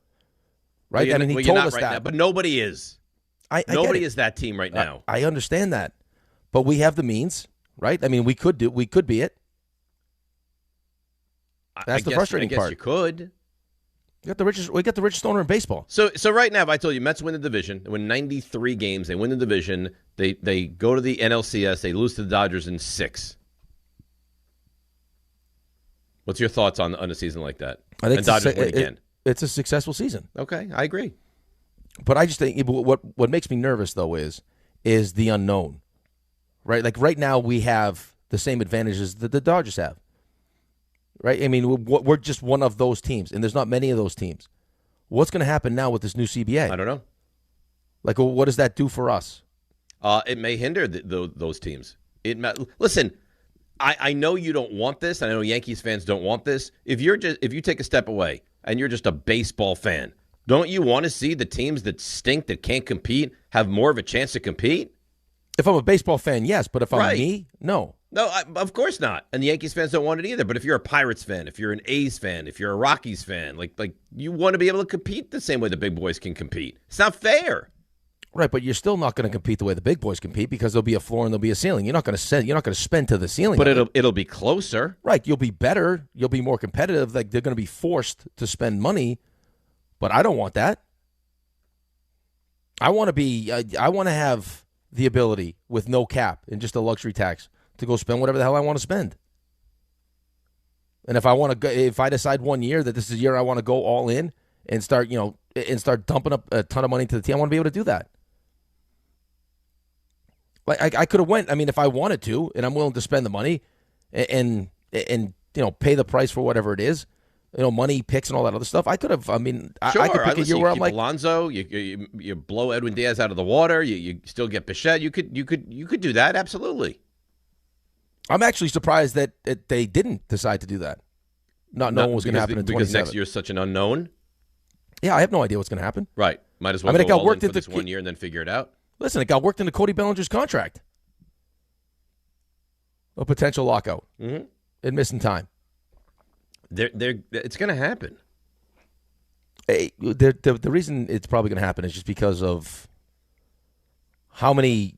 Right? Well, I mean, he told us right that. now, but nobody is. Nobody is that team right now. I understand that. But we have the means, right? I mean, we could be it. That's the frustrating part. I guess you could. We got the richest owner in baseball. So right now, if I told you Mets win the division, they win 93 games, they win the division, they go to the NLCS, they lose to the Dodgers in 6. What's your thoughts on a season like that? I think and Dodgers win again. It's a successful season. Okay, I agree. But I just think what makes me nervous though is the unknown, right? Like right now we have the same advantages that the Dodgers have. Right? I mean, we're just one of those teams, and there's not many of those teams. What's going to happen now with this new CBA? I don't know. Like, what does that do for us? It may hinder those teams. Listen, I know you don't want this, and I know Yankees fans don't want this. If you take a step away and you're just a baseball fan, don't you want to see the teams that stink, that can't compete, have more of a chance to compete? If I'm a baseball fan, yes, but if I'm me, no. No, of course not. And the Yankees fans don't want it either. But if you're a Pirates fan, if you're an A's fan, if you're a Rockies fan, like you want to be able to compete the same way the big boys can compete. It's not fair. Right, but you're still not going to compete the way the big boys compete because there'll be a floor and there'll be a ceiling. You're not going to spend to the ceiling. But it'll be closer. Right, you'll be better. You'll be more competitive. Like they're going to be forced to spend money. But I don't want that. I want to have the ability with no cap and just a luxury tax to go spend whatever the hell I want to spend. And if I decide one year that this is the year I want to go all in and start dumping up a ton of money into the team, I want to be able to do that. Like I could have went. I mean, if I wanted to, and I'm willing to spend the money, and pay the price for whatever it is, money, picks, and all that other stuff. I could have. I mean, sure, I could pick a year where I'm like Alonso. You blow Edwin Diaz out of the water. You still get Bichette. You could do that absolutely. I'm actually surprised that they didn't decide to do that. Not knowing what was going to happen in 2027. Because next year's such an unknown? Yeah, I have no idea what's going to happen. Right. Might as well go all in for this 1 year and then figure it out. Listen, it got worked into Cody Bellinger's contract. A potential lockout. Mm-hmm. And missing time. It's going to happen. The reason it's probably going to happen is just because of how many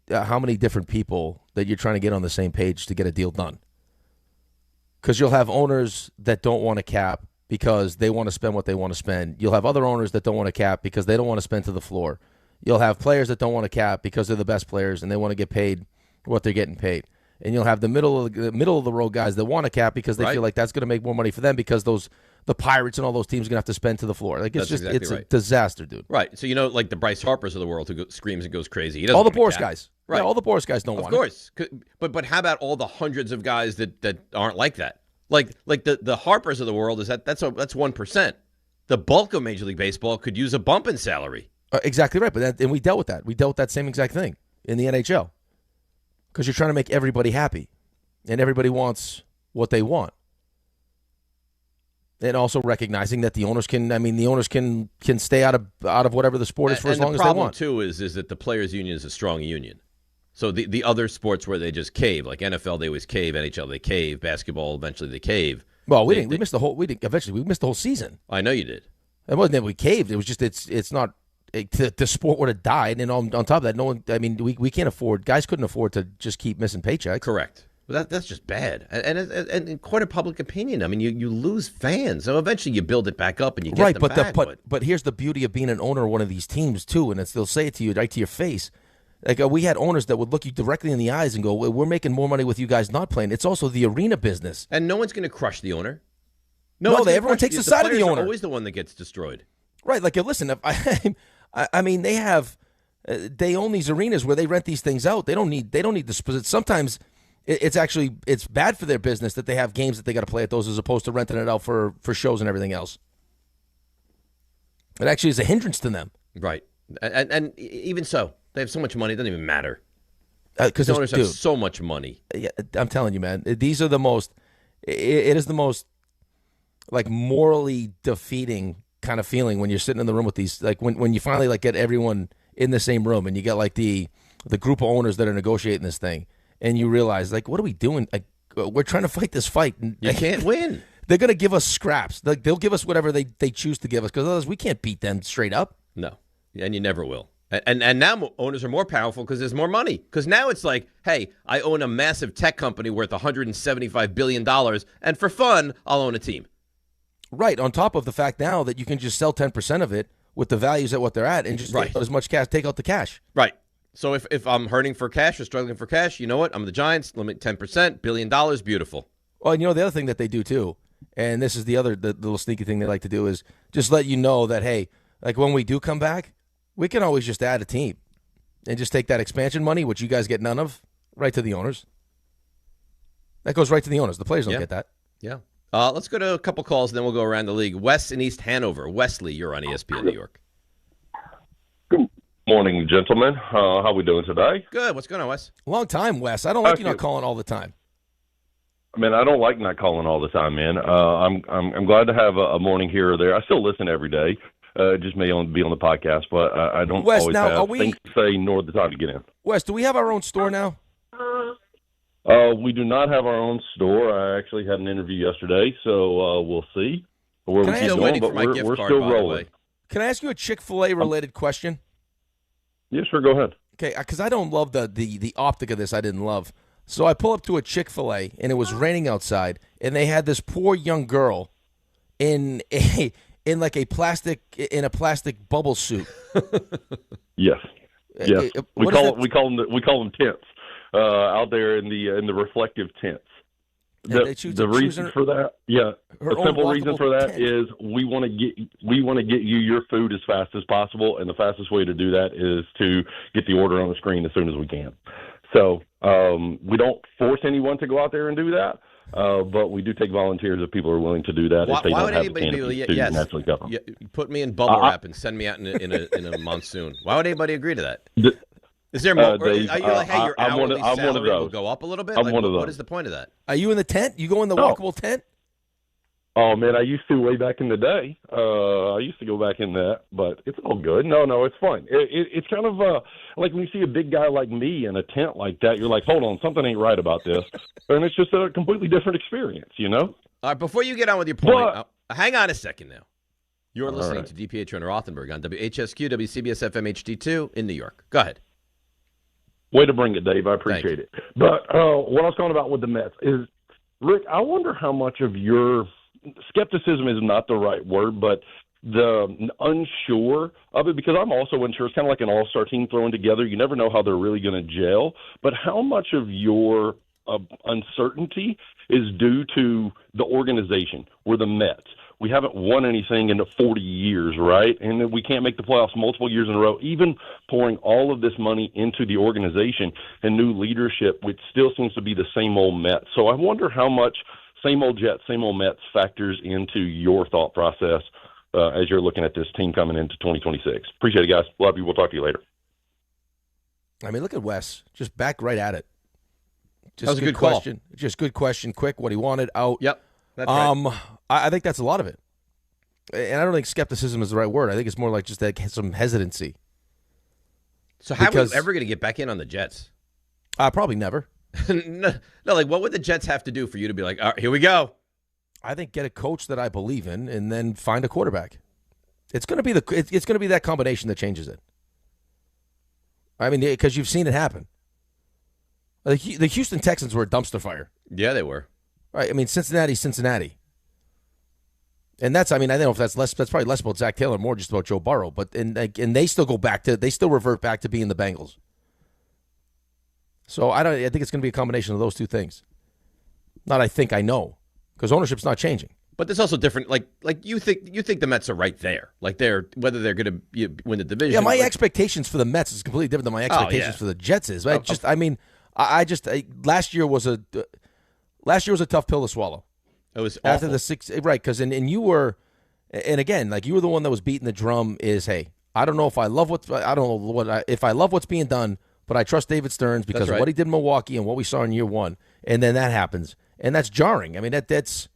different people that you're trying to get on the same page to get a deal done. Because you'll have owners that don't want to cap because they want to spend what they want to spend. You'll have other owners that don't want to cap because they don't want to spend to the floor. You'll have players that don't want to cap because they're the best players and they want to get paid what they're getting paid. And you'll have the middle of the road guys that want to cap because they feel like that's going to make more money for them because those the Pirates and all those teams are going to have to spend to the floor. Like it's That's just exactly it's right. a disaster, dude. Right. So like the Bryce Harpers of the world who screams and goes crazy. He doesn't All the want a Boris cap. guys. Right. Yeah, all the Boris guys don't want Of course. But how about all the hundreds of guys that aren't like that? Like the Harpers of the world that's 1%. The bulk of Major League Baseball could use a bump in salary. Exactly right. And we dealt with that. We dealt with that same exact thing in the NHL because you're trying to make everybody happy, and everybody wants what they want. And also recognizing that the owners can stay out of whatever the sport is for as long as they want. The problem, too, is that the players' union is a strong union. So the other sports where they just cave, like NFL, they always cave. NHL, they cave. Basketball, eventually they cave. Well, we missed the whole season. I know you did. It wasn't that we caved. It was just it's not. The sport would have died, and on top of that, no one. I mean, we can't afford. Guys couldn't afford to just keep missing paychecks. Correct. But that's just bad, and quite a public opinion. I mean, you lose fans, so eventually you build it back up and you get them back. But here's the beauty of being an owner of one of these teams too, and they'll say it to you right to your face. Like we had owners that would look you directly in the eyes and go, "We're making more money with you guys not playing." It's also the arena business, and no one's going to crush the owner. Everyone takes the side of the owner. Always the one that gets destroyed. Right? Like, listen, I mean, they own these arenas where they rent these things out. They don't need this. Sometimes it's bad for their business that they have games that they got to play at those as opposed to renting it out for shows and everything else. It actually is a hindrance to them. Right. And even so, they have so much money, it doesn't even matter. Because owners have so much money. Yeah, I'm telling you, man, these are the most. It is the most like morally defeating kind of feeling when you're sitting in the room with these. Like when you finally like get everyone in the same room and you get like the group of owners that are negotiating this thing, and you realize like, what are we doing? Like we're trying to fight this fight. And you can't win. They're going to give us scraps. Like they'll give us whatever they choose to give us because otherwise we can't beat them straight up. No, and you never will. And now owners are more powerful because there's more money. Because now it's like, hey, I own a massive tech company worth $175 billion, and for fun, I'll own a team. Right, on top of the fact now that you can just sell 10% of it with the values at what they're at and just take out as much cash, take out the cash. Right. So if I'm hurting for cash or struggling for cash, you know what? I'm the Giants, limit 10%, $1 billion, beautiful. Oh, and you know the other thing that they do too, and this is the little sneaky thing they like to do is just let you know that, hey, like when we do come back, we can always just add a team and just take that expansion money, which you guys get none of, right to the owners. That goes right to the owners. The players don't get that. Yeah. Let's go to a couple calls, and then we'll go around the league. Wes in East Hanover. Wesley, you're on ESPN New York. Good morning, gentlemen. How we doing today? Good. What's going on, Wes? Long time, Wes. I don't like you not calling all the time. I mean, I don't like not calling all the time, man. I'm glad to have a morning here or there. I still listen every day. Just may be on the podcast, but I don't Wes, always now, have things to say nor the time to get in. Wes, do we have our own store now? We do not have our own store. I actually had an interview yesterday, so we'll see where we keep going, but we're still rolling. Can I ask you a Chick-fil-A related question? Yeah, sure, go ahead. Okay, because I don't love the optic of this. I didn't love. So I pull up to a Chick-fil-A, and it was raining outside, and they had this poor young girl in a plastic bubble suit. Yes. We call them tents out there in the reflective tents. The reason for that, a simple reason for that is we want to get you your food as fast as possible, and the fastest way to do that is to get the order on the screen as soon as we can. So we don't force anyone to go out there and do that. But we do take volunteers if people are willing to do that. If they don't have the canopies to naturally cover. Put me in bubble wrap and send me out in a monsoon. Why would anybody agree to that? Is there more? Dave, are you like, hey, your hourly salary will go up a little bit? I'm one of those. What is the point of that? Are you in the tent? You go in the walkable tent? Oh, man, I used to way back in the day. I used to go back in that, but it's all good. No, it's fine. It's kind of like when you see a big guy like me in a tent like that, you're like, hold on, something ain't right about this. And it's just a completely different experience, you know? All right, before you get on with your point, hang on a second now. You're listening to DiPietro and Rothenberg on WHSQ, WCBS FM HD2 in New York. Go ahead. Way to bring it, Dave. I appreciate it. But what I was talking about with the Mets is, Rick, I wonder how much of your skepticism is not the right word, but the unsure of it, because I'm also unsure. It's kind of like an all-star team thrown together. You never know how they're really going to gel. But how much of your uncertainty is due to the organization? We're the Mets. we haven't won anything in 40 years, right? And we can't make the playoffs multiple years in a row. Even pouring all of this money into the organization and new leadership, which still seems to be the same old Mets. So I wonder how much same old Jets, same old Mets factors into your thought process as you're looking at this team coming into 2026. Appreciate it, guys. Love you. We'll talk to you later. I mean, look at Wes. Just back right at it. Just that was a good question. Call. Just good question. Quick, what he wanted out. Yep. That's right. I think that's a lot of it. And I don't think skepticism is the right word. I think it's more like just some hesitancy. So how are we ever going to get back in on the Jets? Probably never. No, like what would the Jets have to do for you to be like, all right, here we go? I think get a coach that I believe in, and then find a quarterback. It's going to be it's going to be that combination that changes it. I mean, because you've seen it happen. The Houston Texans were a dumpster fire. Yeah, they were. Right. I mean, Cincinnati. And that's, I don't know if that's probably less about Zach Taylor, more just about Joe Burrow. But and they still revert back to being the Bengals. So I think it's going to be a combination of those two things. I know, because ownership's not changing. But there's also different. Like you think the Mets are right there. Like whether they're going to win the division. Yeah, my expectations for the Mets is completely different than my expectations for the Jets is. Last year was a tough pill to swallow. It was after awful. the six, right? Because and you were, and again, like you were the one that was beating the drum. Is hey, I don't know if I love if I love what's being done, but I trust David Stearns because of what he did in Milwaukee and what we saw in year one. And then that happens, and that's jarring. I mean, that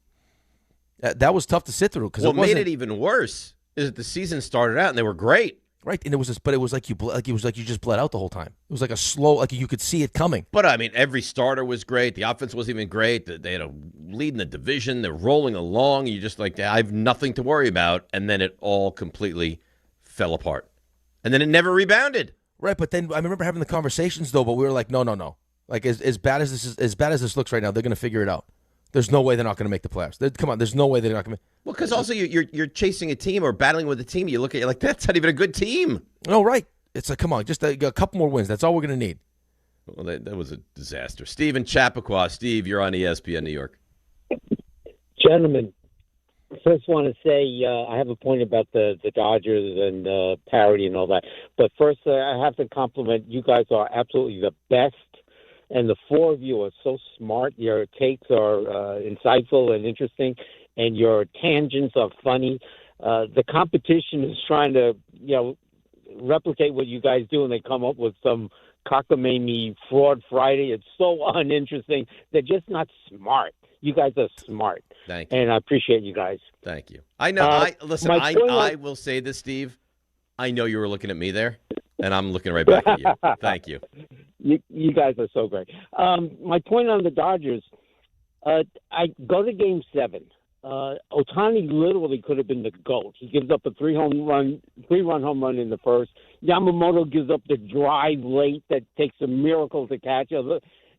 was tough to sit through. Because what made it even worse is that the season started out and they were great. Right, and it was like you just bled out the whole time. It was like a slow, like you could see it coming. But I mean, every starter was great. The offense wasn't even great. They had a lead in the division. They're rolling along. You just like, I have nothing to worry about. And then it all completely fell apart, and then it never rebounded. Right, but then I remember having the conversations though. But we were like, no. Like as bad as this looks right now, they're going to figure it out. There's no way they're not going to make the playoffs. Come on, there's no way they're not going to. Well, because also you're chasing a team or battling with a team. You look at it like that's not even a good team. No, right? It's like, come on, just a couple more wins. That's all we're going to need. Well, that was a disaster. Steve in Chappaqua. Steve, you're on ESPN New York. Gentlemen, first want to say I have a point about the Dodgers and parity and all that. But first, I have to compliment you guys. Are absolutely the best. And the four of you are so smart. Your takes are insightful and interesting, and your tangents are funny. The competition is trying to, replicate what you guys do, and they come up with some cockamamie fraud Friday. It's so uninteresting. They're just not smart. You guys are smart. Thank you. And I appreciate you guys. Thank you. I know. I will say this, Steve. I know you were looking at me there, and I'm looking right back at you. Thank you. You guys are so great. My point on the Dodgers, I go to Game 7. Ohtani literally could have been the GOAT. He gives up a three-run home run in the first. Yamamoto gives up the drive late that takes a miracle to catch.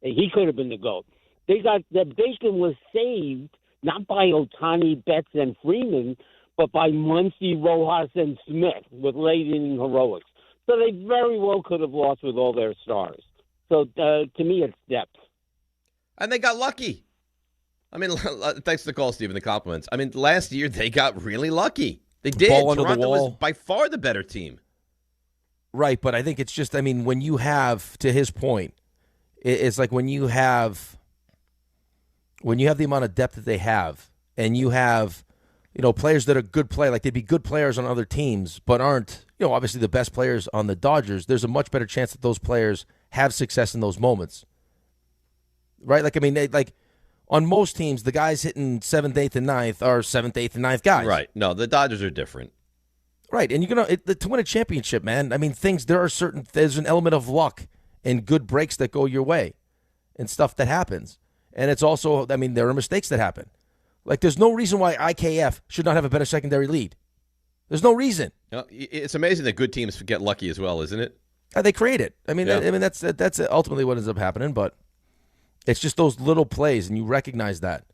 He could have been the GOAT. The bacon was saved not by Ohtani, Betts, and Freeman, but by Muncy, Rojas, and Smith with late-inning heroics. So they very well could have lost with all their stars. So to me, it's depth. And they got lucky. I mean, thanks for the call, Steve, and the compliments. I mean, last year they got really lucky. They did. Ball under the Toronto wall. was by far the better team. Right, but I think it's just, when you have, to his point, it's like when you have the amount of depth that they have, and you have, players that are good players, like they'd be good players on other teams, but aren't, obviously the best players on the Dodgers, there's a much better chance that those players have success in those moments. Right? On most teams, the guys hitting 7th, 8th, and 9th are 7th, 8th, and 9th guys. Right. No, the Dodgers are different. Right, and to win a championship, man, there's an element of luck and good breaks that go your way and stuff that happens. And it's also, there are mistakes that happen. Like, there's no reason why IKF should not have a better secondary lead. There's no reason. It's amazing that good teams get lucky as well, isn't it? They create it. That's ultimately what ends up happening, but it's just those little plays, and you recognize that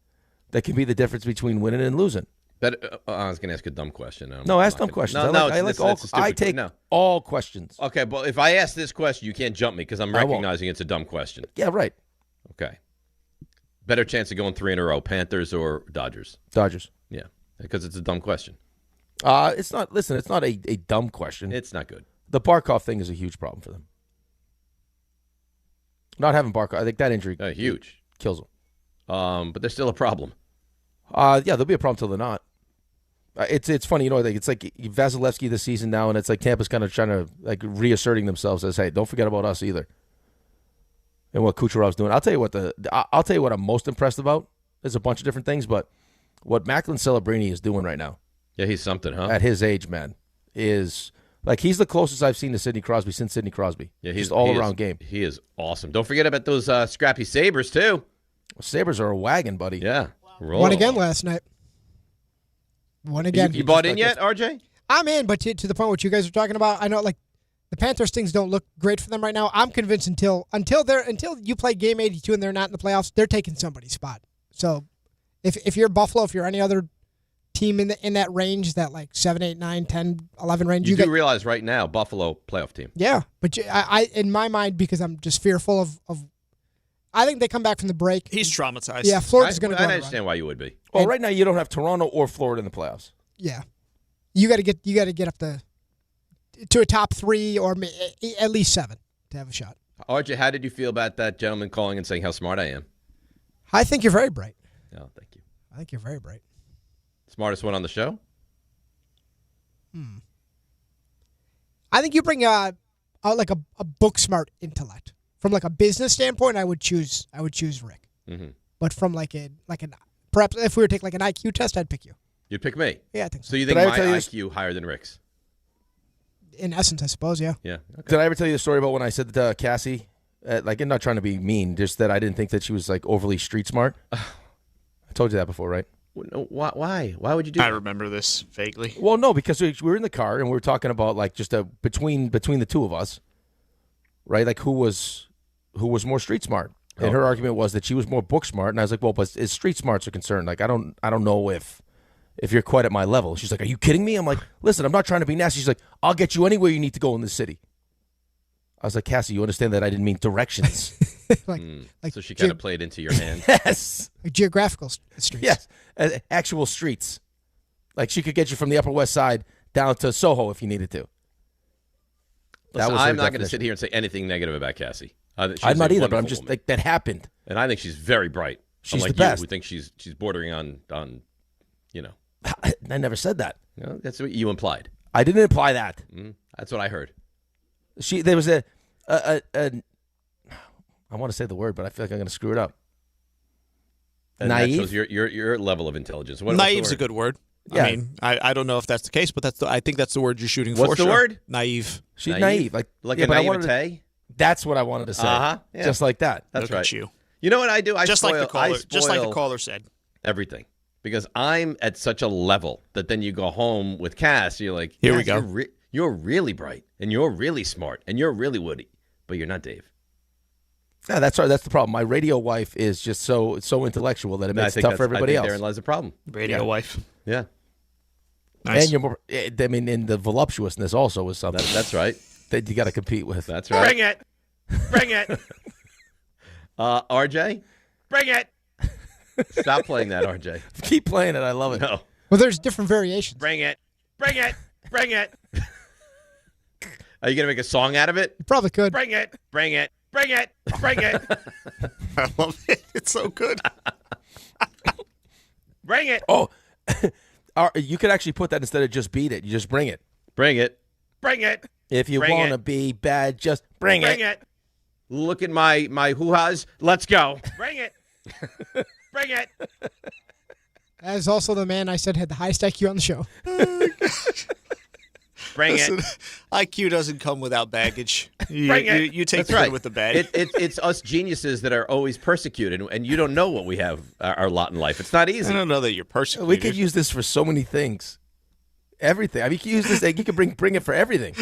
can be the difference between winning and losing. But I was going to ask a dumb question. No, ask dumb questions. I take all questions. Okay, but if I ask this question, you can't jump me because I'm recognizing it's a dumb question. Yeah, right. Okay. Better chance of going 3 in a row, Panthers or Dodgers? Dodgers. Yeah. Because it's a dumb question. It's not. Listen, it's not a dumb question. It's not good. The Barkov thing is a huge problem for them. Not having Barkov, I think that injury huge kills them. But there's still a problem. Yeah, there'll be a problem till they're not. It's funny, you know. It's like Vasilevsky this season now, and it's like Tampa's kind of trying to like reasserting themselves as, hey, don't forget about us either. And what Kucherov's doing. I'll tell you what I'm most impressed about. There's a bunch of different things, but what Macklin Celebrini is doing right now. Yeah, he's something, huh? At his age, man, is like he's the closest I've seen to Sidney Crosby since Sidney Crosby. Yeah, he's all-around game. He is awesome. Don't forget about those scrappy Sabres, too. Sabres are a wagon, buddy. Yeah. Won again last night. Won again. You bought in yet, RJ? I'm in, but to the point what you guys are talking about, I know like the Panthers things don't look great for them right now. I'm convinced until you play game 82 and they're not in the playoffs, they're taking somebody's spot. So if you're Buffalo, if you're any other team in that range, that like 7, 8, 9, 10, 11 range, you do realize right now Buffalo playoff team. Yeah, but I in my mind, because I'm just fearful of I think they come back from the break. He's traumatized. Yeah, Florida's going to go. I understand why you would be. Well, right now you don't have Toronto or Florida in the playoffs. Yeah, you got to get up to a top 3 or at least 7 to have a shot. RJ, how did you feel about that gentleman calling and saying how smart I am? I think you're very bright. Oh, thank you. I think you're very bright. Smartest one on the show? I think you bring a book smart intellect. From like a business standpoint, I would choose Rick. Mm-hmm. But from perhaps if we were to take like an IQ test, I'd pick you. You'd pick me? Yeah, I think so. So you think my IQ higher than Rick's? In essence, I suppose, yeah. Yeah. Okay. Did I ever tell you the story about when I said to Cassie, I'm not trying to be mean, just that I didn't think that she was like overly street smart? I told you that before, right? Why? Why would you do that? I remember this vaguely. Well, no, because we were in the car and we were talking about like just between the two of us, right? Like who was more street smart? And her argument was that she was more book smart, and I was like, well, but as street smarts are concerned, like I don't know if you're quite at my level. She's like, are you kidding me? I'm like, listen, I'm not trying to be nasty. She's like, I'll get you anywhere you need to go in this city. I was like, Cassie, you understand that I didn't mean directions. So she kind of played into your hand. Yes. Like geographical streets. Yes. Actual streets. Like she could get you from the Upper West Side down to Soho if you needed to. Listen, I'm not going to sit here and say anything negative about Cassie. I'm not either, but I'm just like that happened. And I think she's very bright. She's unlike the best. You, who think she's bordering on, you know. I never said that. No, that's what you implied. I didn't imply that. That's what I heard. There was a I want to say the word, but I feel like I'm going to screw it up. And naive. That shows your level of intelligence. Naive's a good word. Yeah. I mean, I don't know if that's the case, but I think that's the word you're shooting for. What's the word? Naive. She's naive. Like a naivete? That's what I wanted to say. Yeah. Just like that. That's Look right. At you. You know what I do? Just like the caller said. Everything. Because I'm at such a level that then you go home with Cass, you're like, here we go. You're really bright, and you're really smart, and you're really witty, but you're not Dave. Yeah, that's right. That's the problem. My radio wife is just so intellectual that it makes it tough for everybody else. Therein lies the problem. Radio wife. Yeah. Nice. And you're more. I mean, in the voluptuousness also is something. That's right. That you got to compete with. That's right. Bring it. RJ, bring it. Stop playing that, RJ. Keep playing it. I love it. No. Well, there's different variations. Bring it. Are you going to make a song out of it? You probably could. Bring it. I love it. It's so good. Bring it. Oh, you could actually put that instead of just beat it. You just bring it. Bring it. If you want to be bad, just bring it. Look at my hoo-has. Let's go. Bring it. That is also the man I said had the highest IQ on the show. Listen, IQ doesn't come without baggage. You take That's it with the bag. It's us geniuses that are always persecuted, and you don't know what we have our lot in life. It's not easy. I don't know that you're persecuted. We could use this for so many things. Everything. I mean, you can use this. You can bring it for everything.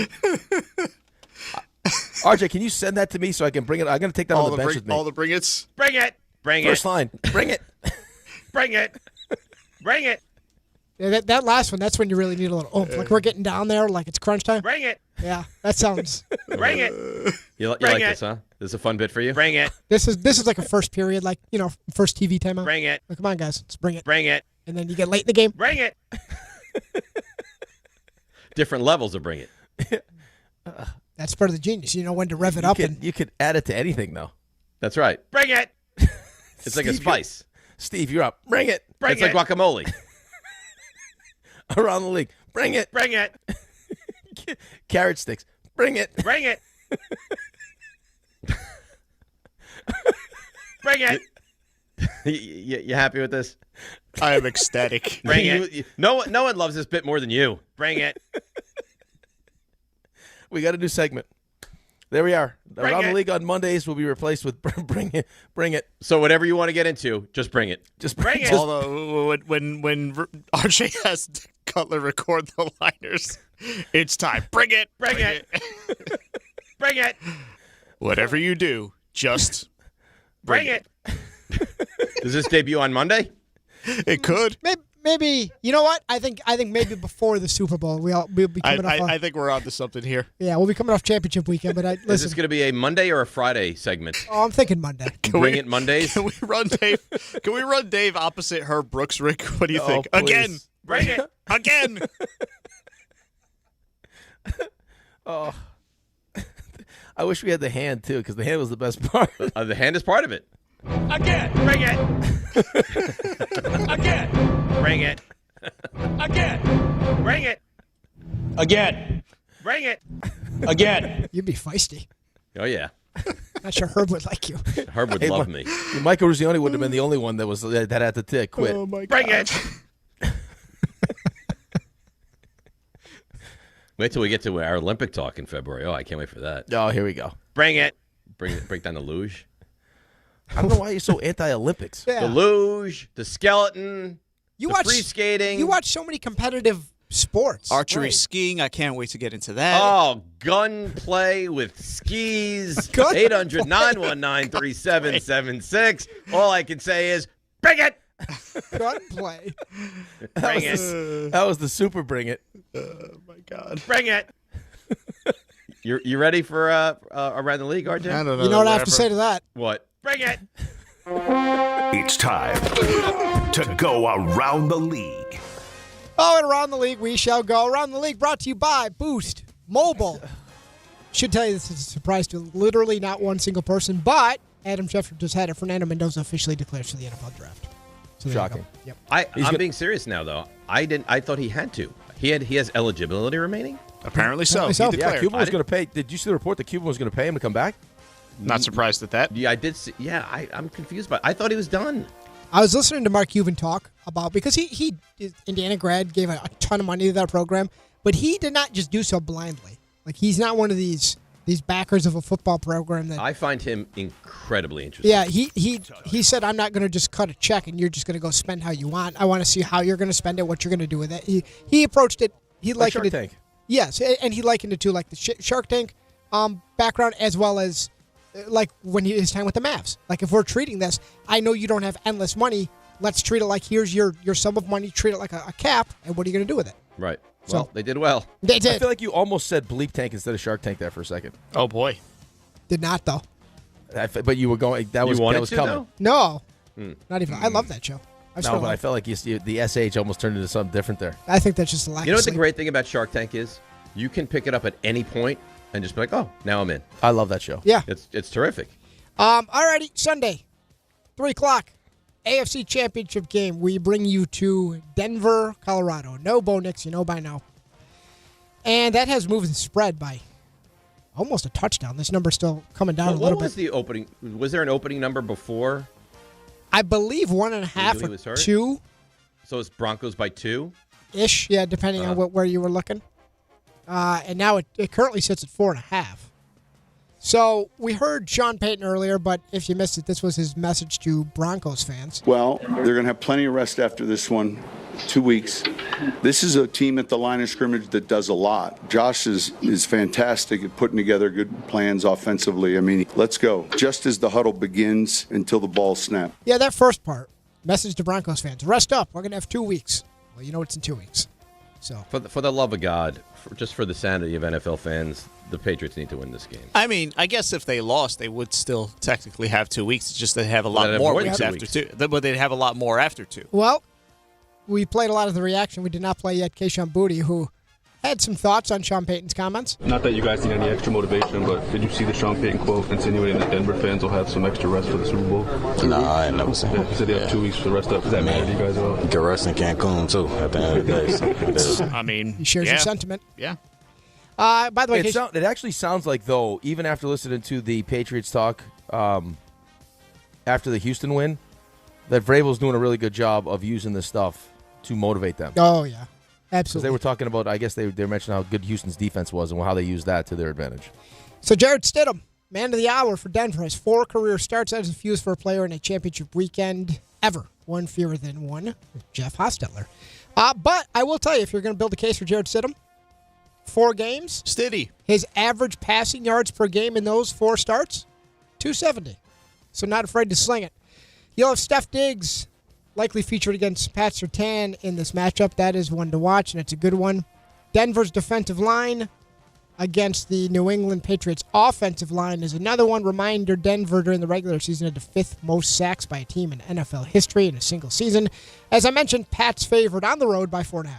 RJ, can you send that to me so I can bring it? I'm going to take that on the bench with me. All the bring it's. Bring it. First line. Bring it. Bring it. Yeah, that last one, that's when you really need a little oomph. Like we're getting down there, like it's crunch time. Bring it. Yeah, that sounds. Bring it. You like this, huh? This is a fun bit for you? Bring it. This is like a first period, like, first TV timeout. Bring it. Like, come on, guys. Let's bring it. Bring it. And then you get late in the game. Bring it. Different levels of bring it. That's part of the genius. You know when to rev it up. You could add it to anything, though. That's right. Bring it. It's like a spice. Steve, you're up. Bring it. It's like guacamole. Around the league. Bring it. Bring it. Carrot sticks. Bring it. Bring it. Bring it. You happy with this? I am ecstatic. Bring it. No one loves this bit more than you. Bring it. We got a new segment. There we are. Bring Around it. the league on Mondays will be replaced with Bring It. Bring it. So whatever you want to get into, just bring it. Just bring it. Although when RJ has Cutler record the liners, it's time. Bring it. Bring it. Bring it. Whatever you do, just bring it. Does this debut on Monday? It could. Maybe you know what? I think maybe before the Super Bowl we'll be coming off. I think we're onto something here. Yeah, we'll be coming off championship weekend. But Is this going to be a Monday or a Friday segment? Oh, I'm thinking Monday. Bring it Mondays. Can we run Dave? Can we run Dave opposite Herb Brooks, Rick? What do you think? Please. Again. Bring it again. Oh, I wish we had the hand too, because the hand was the best part. The hand is part of it. Again. Bring it. Again. Bring it. Again. Bring it. Again. Bring it. Again. You'd be feisty. Oh yeah. Not sure Herb would like you. Herb would love me. Michael Ruzioni would have been the only one that had to quit. Oh my God. Bring it. Wait till we get to our Olympic talk in February. Oh, I can't wait for that. Oh, here we go. Bring it. Break down the luge. I don't know why you're so anti-Olympics. Yeah. The luge, the skeleton, free skating. You watch so many competitive sports. Archery, skiing. I can't wait to get into that. Oh, gun play with skis. 800-919-3776. All I can say is, bring it. Gunplay. Bring it. That was the super bring it. Oh, my God. Bring it. You ready for Around the League, RJ? I don't know. You know what I have to say to that? What? Bring it. It's time to go around the league. Oh, and around the league we shall go. Around the league brought to you by Boost Mobile. Should tell you this is a surprise to literally not one single person, but Adam Schefter just had it. Fernando Mendoza officially declares for the NFL draft. So shocking. Yep. I'm being serious now, though. I thought he had to. He has eligibility remaining. Apparently so. Apparently so. He Yeah, declared. Cuban was going to pay. Did you see the report that Cuban was going to pay him to come back? Not surprised at that. Yeah, I did see. Yeah, I'm confused by it. I thought he was done. I was listening to Mark Cuban talk about, because he Indiana grad, gave a ton of money to that program, but he did not just do so blindly. Like, he's not one of these backers of a football program that. I find him incredibly interesting. Yeah, he said, I'm not going to just cut a check and you're just going to go spend how you want. I want to see how you're going to spend it, what you're going to do with it. He approached it. He Like likened Shark it. Tank. Yes, and he likened it to like the Shark Tank background, as well as like when his time with the Mavs. Like, if we're treating this, I know you don't have endless money. Let's treat it like here's your sum of money. Treat it like a cap, and what are you going to do with it? Right. Well, So- they did well. They did. I feel like you almost said Bleep Tank instead of Shark Tank there for a second. Oh, boy. Did not, though. But you were going. That was wanted that was to, coming. though? No, not even. I love that show. No, but I felt like the SH almost turned into something different there. I think that's just a lack You know of what the sleep. great thing about Shark Tank is? You can pick it up at any point and just be like, oh, now I'm in. I love that show. Yeah. It's terrific. Alrighty, Sunday, 3 o'clock, AFC Championship game. We bring you to Denver, Colorado. No Bo Nix, you know by now. And that has moved the spread by almost a touchdown. This number's still coming down a What little was bit. the opening? Was there an opening number before? I believe 1.5 Legally or was hurt? 2 So it's Broncos by 2? ish, yeah, depending on where you were looking. And now it currently sits at 4.5. So we heard Sean Payton earlier, but if you missed it, this was his message to Broncos fans. Well, they're going to have plenty of rest after this one, 2 weeks. This is a team at the line of scrimmage that does a lot. Josh is fantastic at putting together good plans offensively. I mean, let's go. Just as the huddle begins until the ball snaps. Yeah, that first part, message to Broncos fans. Rest up. We're going to have 2 weeks. Well, you know it's in 2 weeks. So For the love of God, just for the sanity of NFL fans, the Patriots need to win this game. I mean, I guess if they lost, they would still technically have 2 weeks. It's just they have a lot They'd have more more than weeks 2 after weeks. 2. But they'd have a lot more after 2. Well, we played a lot of the reaction. We did not play yet Kayshon Boutte, who had some thoughts on Sean Payton's comments. Not that you guys need any extra motivation, but did you see the Sean Payton quote insinuating that Denver fans will have some extra rest for the Super Bowl? No, I ain't never seen it. He said they have 2 weeks to rest up. Does that matter to you guys at all? Get rest in Cancun, too, at the end of the day. So, I mean, he shares your sentiment. Yeah. By the way, it actually sounds like, though, even after listening to the Patriots talk after the Houston win, that Vrabel's doing a really good job of using this stuff to motivate them. Oh, yeah. Absolutely. Because they were talking about, I guess they mentioned how good Houston's defense was and how they used that to their advantage. So Jarrett Stidham, man of the hour for Denver, has 4 career starts. That is a fewest for a player in a championship weekend ever. One fewer than one with Jeff Hostetler. But I will tell you, if you're going to build a case for Jarrett Stidham, 4 games. Stiddy. His average passing yards per game in those 4 starts, 270. So not afraid to sling it. You'll have Steph Diggs likely featured against Pat Surtain in this matchup. That is one to watch, and it's a good one. Denver's defensive line against the New England Patriots offensive line is another one. Reminder, Denver during the regular season had the 5th most sacks by a team in NFL history in a single season. As I mentioned, Pat's favored on the road by 4.5.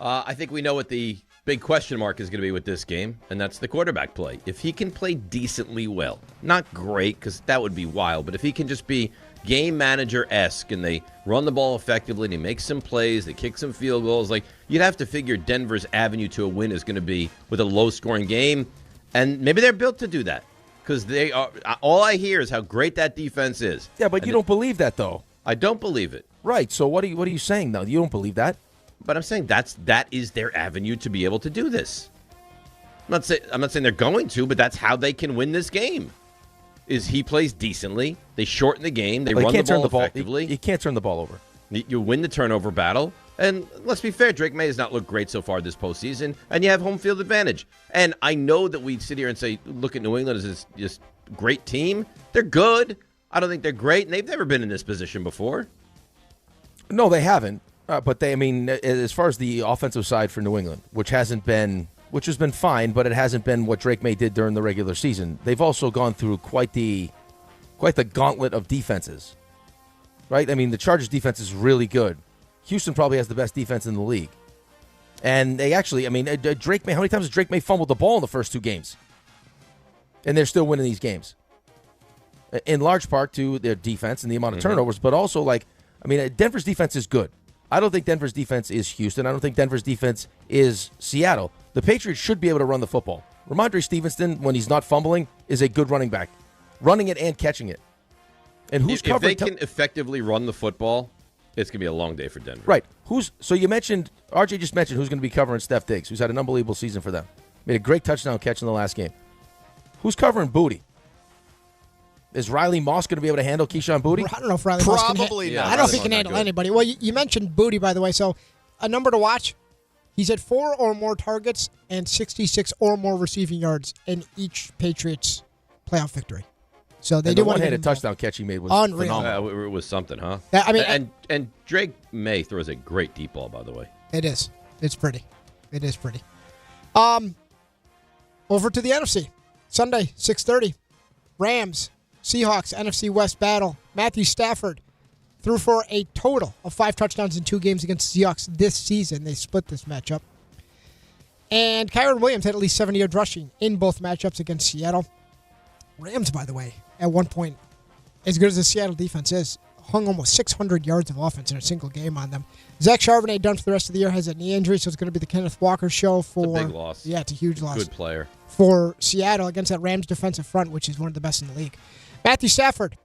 I think we know what the big question mark is going to be with this game, and that's the quarterback play. If he can play decently well, not great because that would be wild, but if he can just be game manager-esque and they run the ball effectively and he makes some plays, they kick some field goals, like you'd have to figure Denver's avenue to a win is going to be with a low-scoring game, and maybe they're built to do that because they are. All I hear is how great that defense is. Yeah, but you don't believe that, though. I don't believe it. Right, so what are you saying, though? You don't believe that? But I'm saying that is their avenue to be able to do this. I'm not saying they're going to, but that's how they can win this game. Is he plays decently, they shorten the game, they run the ball effectively. You can't turn the ball over. You win the turnover battle, and let's be fair, Drake May has not looked great so far this postseason, and you have home field advantage. And I know that we sit here and say, look at New England as this great team. They're good. I don't think they're great, and they've never been in this position before. No, they haven't. But as far as the offensive side for New England, which has been fine, but it hasn't been what Drake May did during the regular season. They've also gone through quite the gauntlet of defenses, right? I mean, the Chargers' defense is really good. Houston probably has the best defense in the league, and they actually, I mean, Drake May. How many times has Drake May fumbled the ball in the first 2 games, and they're still winning these games? In large part to their defense and the amount of turnovers, but also Denver's defense is good. I don't think Denver's defense is Houston. I don't think Denver's defense is Seattle. The Patriots should be able to run the football. Ramondre Stevenson, when he's not fumbling, is a good running back. Running it and catching it. And who's covering? If they can effectively run the football, it's going to be a long day for Denver. Right. So you mentioned, RJ just mentioned who's going to be covering Steph Diggs, who's had an unbelievable season for them. Made a great touchdown catch in the last game. Who's covering Boutte? Is Riley Moss going to be able to handle Kayshon Boutte? I don't know if Riley Moss can Probably not. I don't think he can handle anybody. Well, you mentioned Boutte, by the way, so a number to watch. He's had 4 or more targets and 66 or more receiving yards in each Patriots playoff victory. So they and do the want to one-handed touchdown catch he made was unreal. phenomenal. It was something, huh? And Drake May throws a great deep ball, by the way. It is. It's pretty. It is pretty. Over to the NFC. Sunday, 6:30. Rams, Seahawks, NFC West battle. Matthew Stafford threw for a total of 5 touchdowns in 2 games against the Seahawks this season. They split this matchup. And Kyron Williams had at least 70 yards rushing in both matchups against Seattle. Rams, by the way, at one point, as good as the Seattle defense is, hung almost 600 yards of offense in a single game on them. Zach Charbonnet, done for the rest of the year, has a knee injury, so it's going to be the Kenneth Walker show for... It's a big loss. Yeah, it's a huge loss. Good player. For Seattle against that Rams defensive front, which is one of the best in the league. Matthew Stafford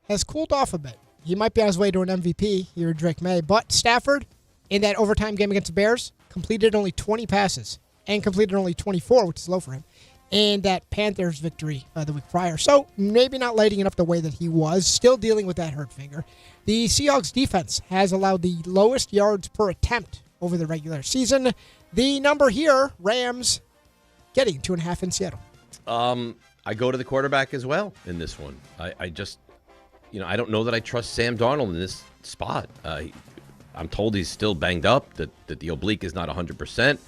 has cooled off a bit. He might be on his way to an MVP here at Drake May, but Stafford, in that overtime game against the Bears, completed only 20 passes and completed only 24, which is low for him, and that Panthers victory the week prior. So maybe not lighting it up the way that he was, still dealing with that hurt finger. The Seahawks defense has allowed the lowest yards per attempt over the regular season. The number here, Rams getting 2.5 in Seattle. I go to the quarterback as well in this one. I just, I don't know that I trust Sam Darnold in this spot. I'm told he's still banged up, that the oblique is not 100%.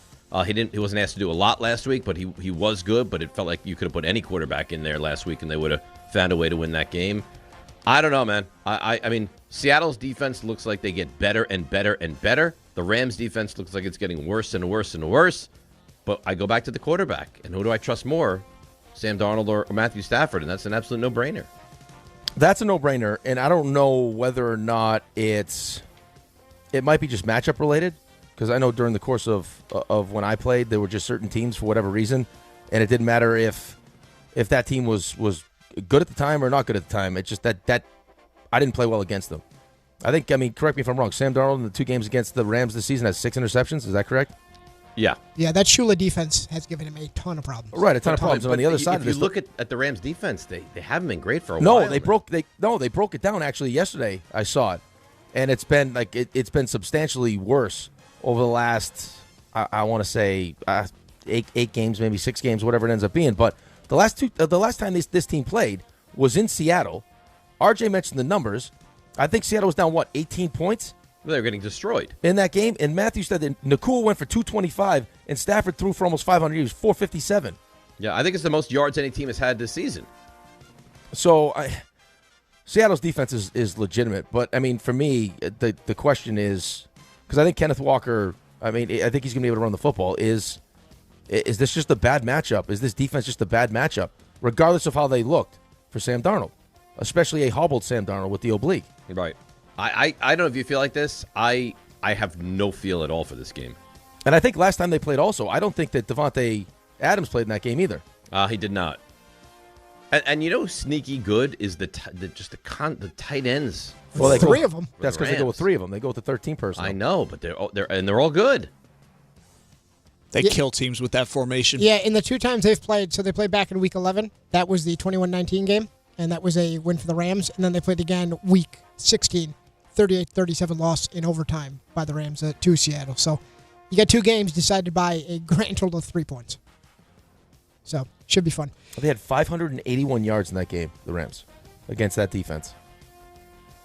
He wasn't asked to do a lot last week, but he was good. But it felt like you could have put any quarterback in there last week, and they would have found a way to win that game. I don't know, man. I mean, Seattle's defense looks like they get better and better and better. The Rams' defense looks like it's getting worse and worse and worse. But I go back to the quarterback, and who do I trust more, Sam Darnold or Matthew Stafford? And that's an absolute no-brainer. That's a no-brainer, and I don't know whether or not it might be just matchup related, because I know during the course of when I played, there were just certain teams for whatever reason, and it didn't matter if that team was good at the time or not good at the time. It's just that I didn't play well against them. I think, correct me if I'm wrong, Sam Darnold in the 2 games against the Rams this season has 6 interceptions. Is that correct? Yeah. Yeah, that Shula defense has given him a ton of problems. Right, a ton of problems. But on the other side if of this, you look at the Rams' defense, they haven't been great for a while. They broke it down actually yesterday. I saw it, and it's been it's been substantially worse over the last I want to say 8 games, maybe 6 games, whatever it ends up being. But the last time this team played was in Seattle. RJ mentioned the numbers. I think Seattle was down 18 points. Well, they were getting destroyed in that game. And Matthew said that Nakul went for 225, and Stafford threw for almost 500. He was 457. Yeah, I think it's the most yards any team has had this season. So Seattle's defense is legitimate, but for me, the question is, because I think Kenneth Walker, I think he's going to be able to run the football. Is this just a bad matchup? Is this defense just a bad matchup, regardless of how they looked for Sam Darnold, especially a hobbled Sam Darnold with the oblique? Right. I don't know if you feel like this. I have no feel at all for this game. And I think last time they played also, I don't think that Devontae Adams played in that game either. He did not. And sneaky good is the tight ends. Well, they 3 of them. That's because they go with 3 of them. They go with the 13 personnel. I know, but they're all good. They kill teams with that formation. Yeah, in the 2 times they've played, so they played back in Week 11. That was the 21-19 game, and that was a win for the Rams. And then they played again Week 16, 38-37 loss in overtime by the Rams to Seattle. So you got 2 games decided by a grand total of 3 points. So should be fun. They had 581 yards in that game, the Rams, against that defense.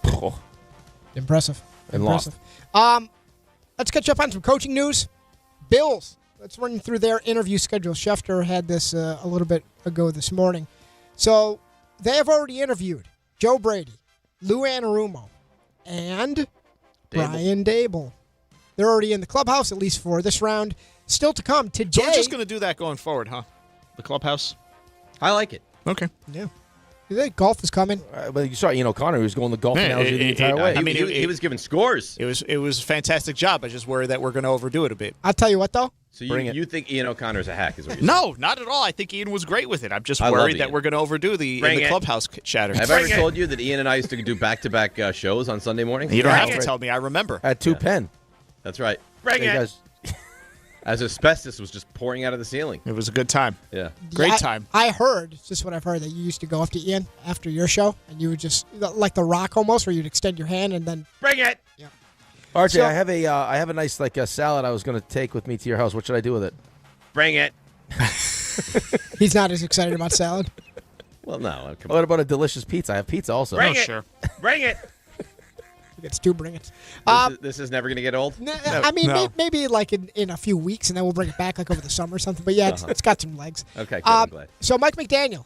Oh. Impressive. And lost. Let's catch up on some coaching news. Bills. Let's run through their interview schedule. Schefter had this a little bit ago this morning. So they have already interviewed Joe Brady, Lou Anarumo, and Brian Dable. They're already in the clubhouse, at least for this round. Still to come today. So we're just going to do that going forward, huh? The clubhouse? I like it. Okay. Yeah. You think golf is coming? But you saw, Connor, he was going the golf analogy the entire way. He was giving scores. It was a fantastic job. I just worry that we're going to overdo it a bit. I'll tell you what, though. So you think Ian O'Connor's a hack is what you're saying? No, not at all. I think Ian was great with it. I'm just worried that we're going to overdo the clubhouse chatter. Have I ever told you that Ian and I used to do back-to-back shows on Sunday mornings? You don't have to tell me. I remember. At 2 Penn. That's right. Bring it. As asbestos was just pouring out of the ceiling. It was a good time. Yeah. Great time. I heard, it's just what I've heard, that you used to go up to Ian after your show, and you would just, like The Rock almost, where you'd extend your hand and then... Bring it! Yeah. RJ, so, I have a nice salad I was going to take with me to your house. What should I do with it? Bring it. He's not as excited about salad. Well, no. What about a delicious pizza? I have pizza also. Bring it. Sure. Bring it. It's 2 bring it. This is never going to get old? Maybe like in a few weeks, and then we'll bring it back like over the summer or something. But yeah, it's got some legs. Okay, good. I'm glad. So Mike McDaniel,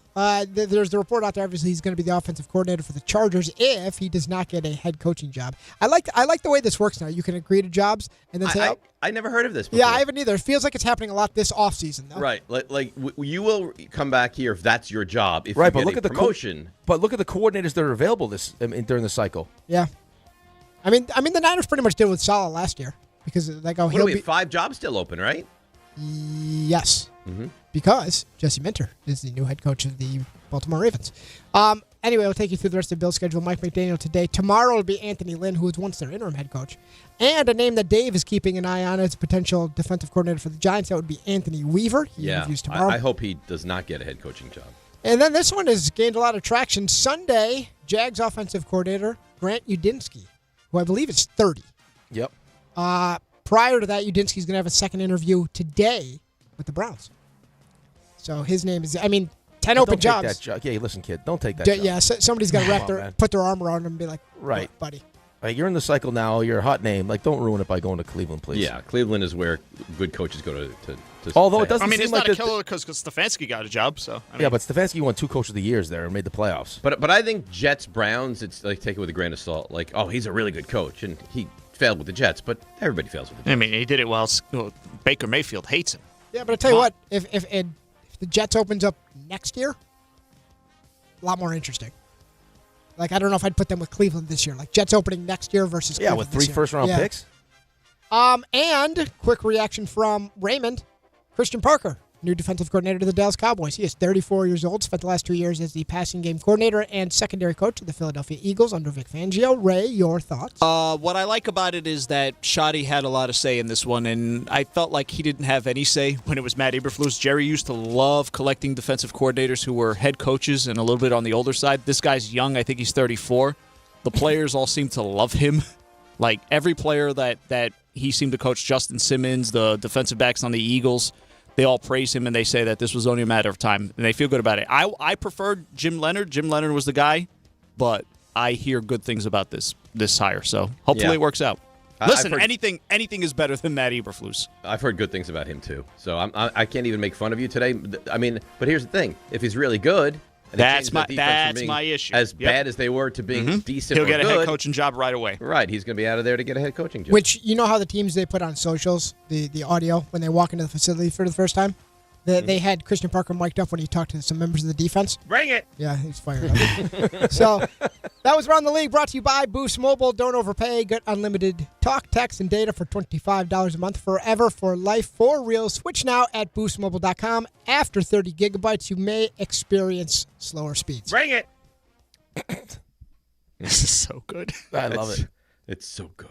there's the report out there. Obviously, he's going to be the offensive coordinator for the Chargers if he does not get a head coaching job. I like the way this works now. You can agree to jobs and then say, I never heard of this before. Yeah, I haven't either. It feels like it's happening a lot this offseason, though. Right. Like you will come back here if that's your job. If right, you but get look at promotion. But look at the coordinators that are available during the cycle. Yeah. I mean, the Niners pretty much did with Saleh last year because they go. What do we have 5 jobs still open, right? Yes, mm-hmm. Because Jesse Minter is the new head coach of the Baltimore Ravens. Anyway, I'll take you through the rest of the Bills' schedule. Mike McDaniel today. Tomorrow will be Anthony Lynn, who was once their interim head coach, and a name that Dave is keeping an eye on as a potential defensive coordinator for the Giants. That would be Anthony Weaver. He interviews tomorrow. I hope he does not get a head coaching job. And then this one has gained a lot of traction. Sunday, Jags offensive coordinator Grant Udinski, who I believe is 30. Yep. Prior to that, Udinski's going to have a second interview today with the Browns. So his name is, 10 open jobs. Take that job. Yeah, listen, kid, don't take that job. Yeah, somebody's got to put their arm around him and be like, right, oh, buddy. You're in the cycle now. You're a hot name. Don't ruin it by going to Cleveland, please. Yeah, Cleveland is where good coaches go to Although it doesn't I mean, seem it's like not a killer because Stefanski got a job. So yeah, but Stefanski won 2 Coach of the Years there and made the playoffs. But I think Jets Browns, it's like take it with a grain of salt. Like, oh, he's a really good coach, and he failed with the Jets, but everybody fails with the Jets. I mean, he did it while Baker Mayfield hates him. Yeah, but I tell you what, if the Jets opens up next year, a lot more interesting. Like, I don't know if I'd put them with Cleveland this year. Like, Jets opening next year versus Cleveland with 3 this year. first-round picks. And quick reaction from Raymond. Christian Parker, new defensive coordinator to the Dallas Cowboys. He is 34 years old, spent the last 2 years as the passing game coordinator and secondary coach of the Philadelphia Eagles under Vic Fangio. Ray, your thoughts? What I like about it is that Shoddy had a lot of say in this one, and I felt like he didn't have any say when it was Matt Eberflus. Jerry used to love collecting defensive coordinators who were head coaches and a little bit on the older side. This guy's young. I think he's 34. The players all seem to love him. Like, every player that he seemed to coach, Justin Simmons, the defensive backs on the Eagles, they all praise him, and they say that this was only a matter of time, and they feel good about it. I preferred Jim Leonard. Jim Leonard was the guy, but I hear good things about this hire, so hopefully it works out. Listen, anything is better than Matt Eberflus. I've heard good things about him, too. So I can't even make fun of you today. I mean, but here's the thing. If he's really good... That's my issue. As bad as they were to being decent He'll or get a good, head coaching job right away. Right. He's going to be out of there to get a head coaching job. Which, you know how the teams they put on socials, the audio, when they walk into the facility for the first time? They had Christian Parker mic'd up when he talked to some members of the defense. Bring it! Yeah, he's fired up. So, that was Around the League, brought to you by Boost Mobile. Don't overpay. Get unlimited talk, text, and data for $25 a month forever, for life, for real. Switch now at boostmobile.com. After 30 gigabytes, you may experience slower speeds. Bring it! This is so good. I love it. It's so good.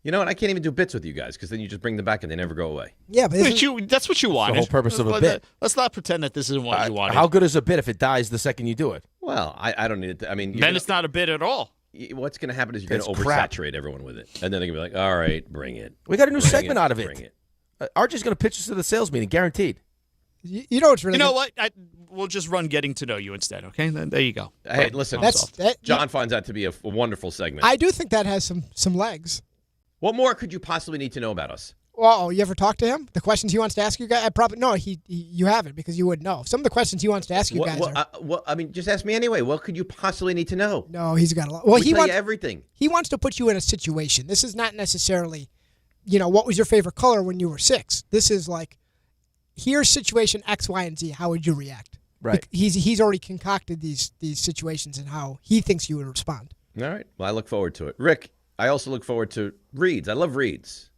You know what? I can't even do bits with you guys because then you just bring them back and they never go away. Yeah, but that's what you wanted. The whole purpose of a bit. Let's not pretend that this isn't what you wanted. How good is a bit if it dies the second you do it? Well, I don't need it. I mean, then it's not a bit at all. What's going to happen is you're going to oversaturate everyone with it, and then they're going to be like, "All right, bring it." We got a new segment out of it. Bring it. Archie's going to pitch us to the sales meeting, guaranteed. You know what's really? You know what? We'll just run getting to know you instead. Okay, there you go. Hey, listen. John finds that to be a wonderful segment. I do think that has some legs. What more could you possibly need to know about us? Well, you ever talk to him? The questions he wants to ask you guys? You haven't because you wouldn't know. Some of the questions he wants to ask you guys are... I mean, just ask me anyway. What could you possibly need to know? No, he's got a lot. Well, he wants everything. He wants to put you in a situation. This is not necessarily, what was your favorite color when you were 6? This is like, here's situation X, Y, and Z. How would you react? Right. He's already concocted these situations and how he thinks you would respond. All right. Well, I look forward to it. Rick, I also look forward to reads. I love reads.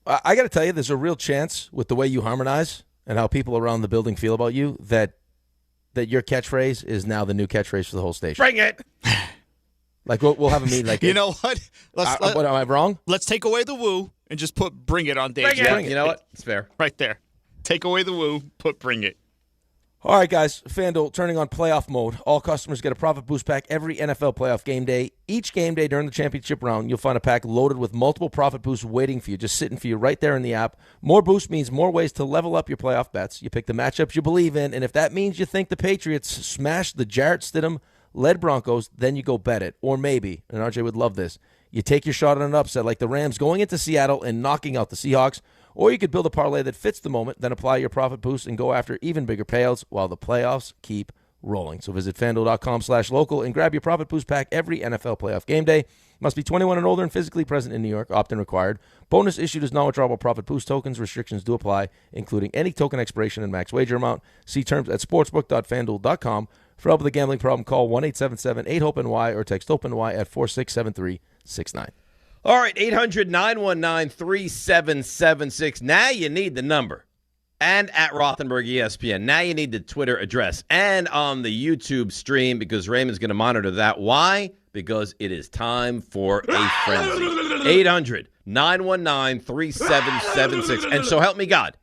I got to tell you, there's a real chance with the way you harmonize and how people around the building feel about you that your catchphrase is now the new catchphrase for the whole station. Bring it! Like, we'll have a meeting. Like, you know what? What, am I wrong? Let's take away the woo and just put "bring it" on Dave's. You know what? It's fair. Right there. Take away the woo, put "bring it." All right, guys. FanDuel turning on playoff mode. All customers get a profit boost pack every NFL playoff game day. Each game day during the championship round, you'll find a pack loaded with multiple profit boosts waiting for you, just sitting for you right there in the app. More boost means more ways to level up your playoff bets. You pick the matchups you believe in, and if that means you think the Patriots smash the Jarrett Stidham-led Broncos, then you go bet it. Or maybe, and RJ would love this, you take your shot on an upset like the Rams going into Seattle and knocking out the Seahawks. Or you could build a parlay that fits the moment, then apply your profit boost and go after even bigger payouts while the playoffs keep rolling. So visit FanDuel.com/local and grab your profit boost pack every NFL playoff game day. Must be 21 and older and physically present in New York. Opt-in required. Bonus issued as non-withdrawable profit boost tokens. Restrictions do apply, including any token expiration and max wager amount. See terms at sportsbook.fanduel.com. For help with a gambling problem, call 1-877-8-HOPE-NY or text HOPE-NY at 467-369. All right, 800-919-3776. Now you need the number. And at Rothenberg ESPN. Now you need the Twitter address. And on the YouTube stream because Raymond's going to monitor that. Why? Because it is time for a frenzy. 800-919-3776. And so help me God,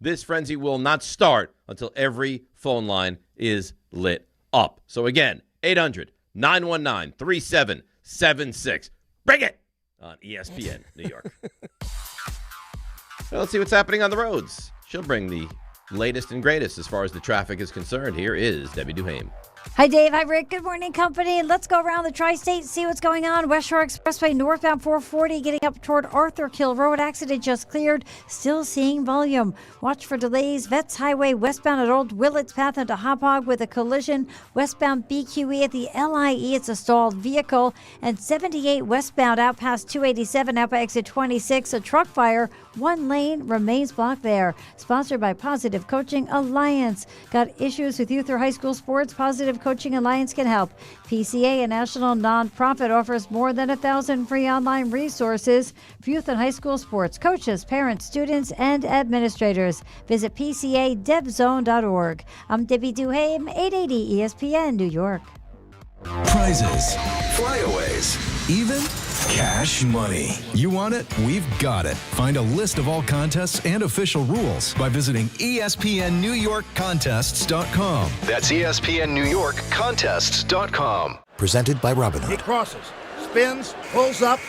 this frenzy will not start until every phone line is lit up. So again, 800-919-3776. Bring it! On ESPN New York. Well, let's see what's happening on the roads. She'll bring the latest and greatest as far as the traffic is concerned. Here is Debbie Duhame. Hi, Dave. Hi, Rick. Good morning, company. Let's go around the tri-state, see what's going on. West Shore Expressway northbound 440 getting up toward Arthur Kill Road. Accident just cleared. Still seeing volume. Watch for delays. Vets Highway westbound at Old Willits Path into Hauppauge with a collision. Westbound BQE at the LIE. It's a stalled vehicle. And 78 westbound out past 287 out by exit 26. A truck fire. One lane remains blocked there. Sponsored by Positive Coaching Alliance. Got issues with youth or high school sports? Positive Coaching Alliance can help. PCA, a national nonprofit, offers more than 1,000 free online resources for youth and high school sports, coaches, parents, students, and administrators. Visit PCADevZone.org. I'm Debbie Duhaime, 880 ESPN, New York. Prizes, flyaways, even cash money. You want it? We've got it. Find a list of all contests and official rules by visiting ESPNNewYorkContests.com. That's ESPNNewYorkContests.com. Presented by Robinhood. He crosses, spins, pulls up.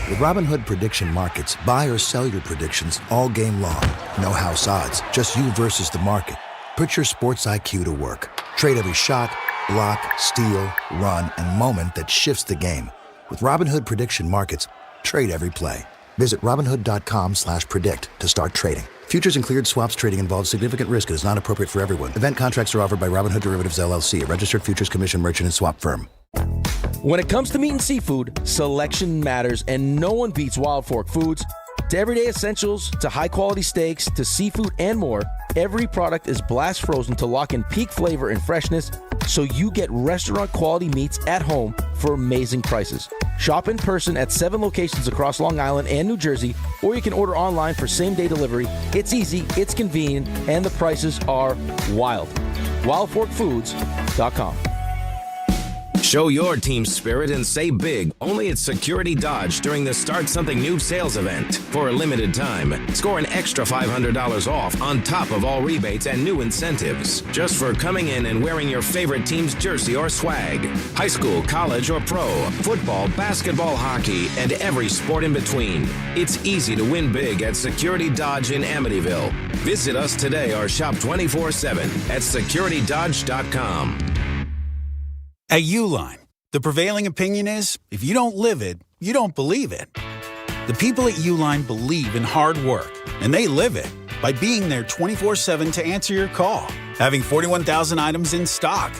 With Robinhood Prediction Markets, buy or sell your predictions all game long. No house odds, just you versus the market. Put your sports IQ to work. Trade every shot, block, steal, run, and moment that shifts the game. With Robinhood Prediction Markets, trade every play. Visit Robinhood.com/predict to start trading. Futures and cleared swaps trading involves significant risk and is not appropriate for everyone. Event contracts are offered by Robinhood Derivatives LLC, a registered futures commission merchant and swap firm. When it comes to meat and seafood, selection matters, and no one beats Wild Fork Foods. To everyday essentials, to high-quality steaks, to seafood and more, every product is blast frozen to lock in peak flavor and freshness, so you get restaurant-quality meats at home for amazing prices. Shop in person at 7 locations across Long Island and New Jersey, or you can order online for same-day delivery. It's easy, it's convenient, and the prices are wild. WildForkFoods.com. Show your team spirit and save big only at Security Dodge during the Start Something New sales event. For a limited time, score an extra $500 off on top of all rebates and new incentives, just for coming in and wearing your favorite team's jersey or swag. High school, college, or pro, football, basketball, hockey, and every sport in between. It's easy to win big at Security Dodge in Amityville. Visit us today or shop 24/7 at securitydodge.com. At Uline, the prevailing opinion is, if you don't live it, you don't believe it. The people at Uline believe in hard work, and they live it by being there 24/7 to answer your call, having 41,000 items in stock,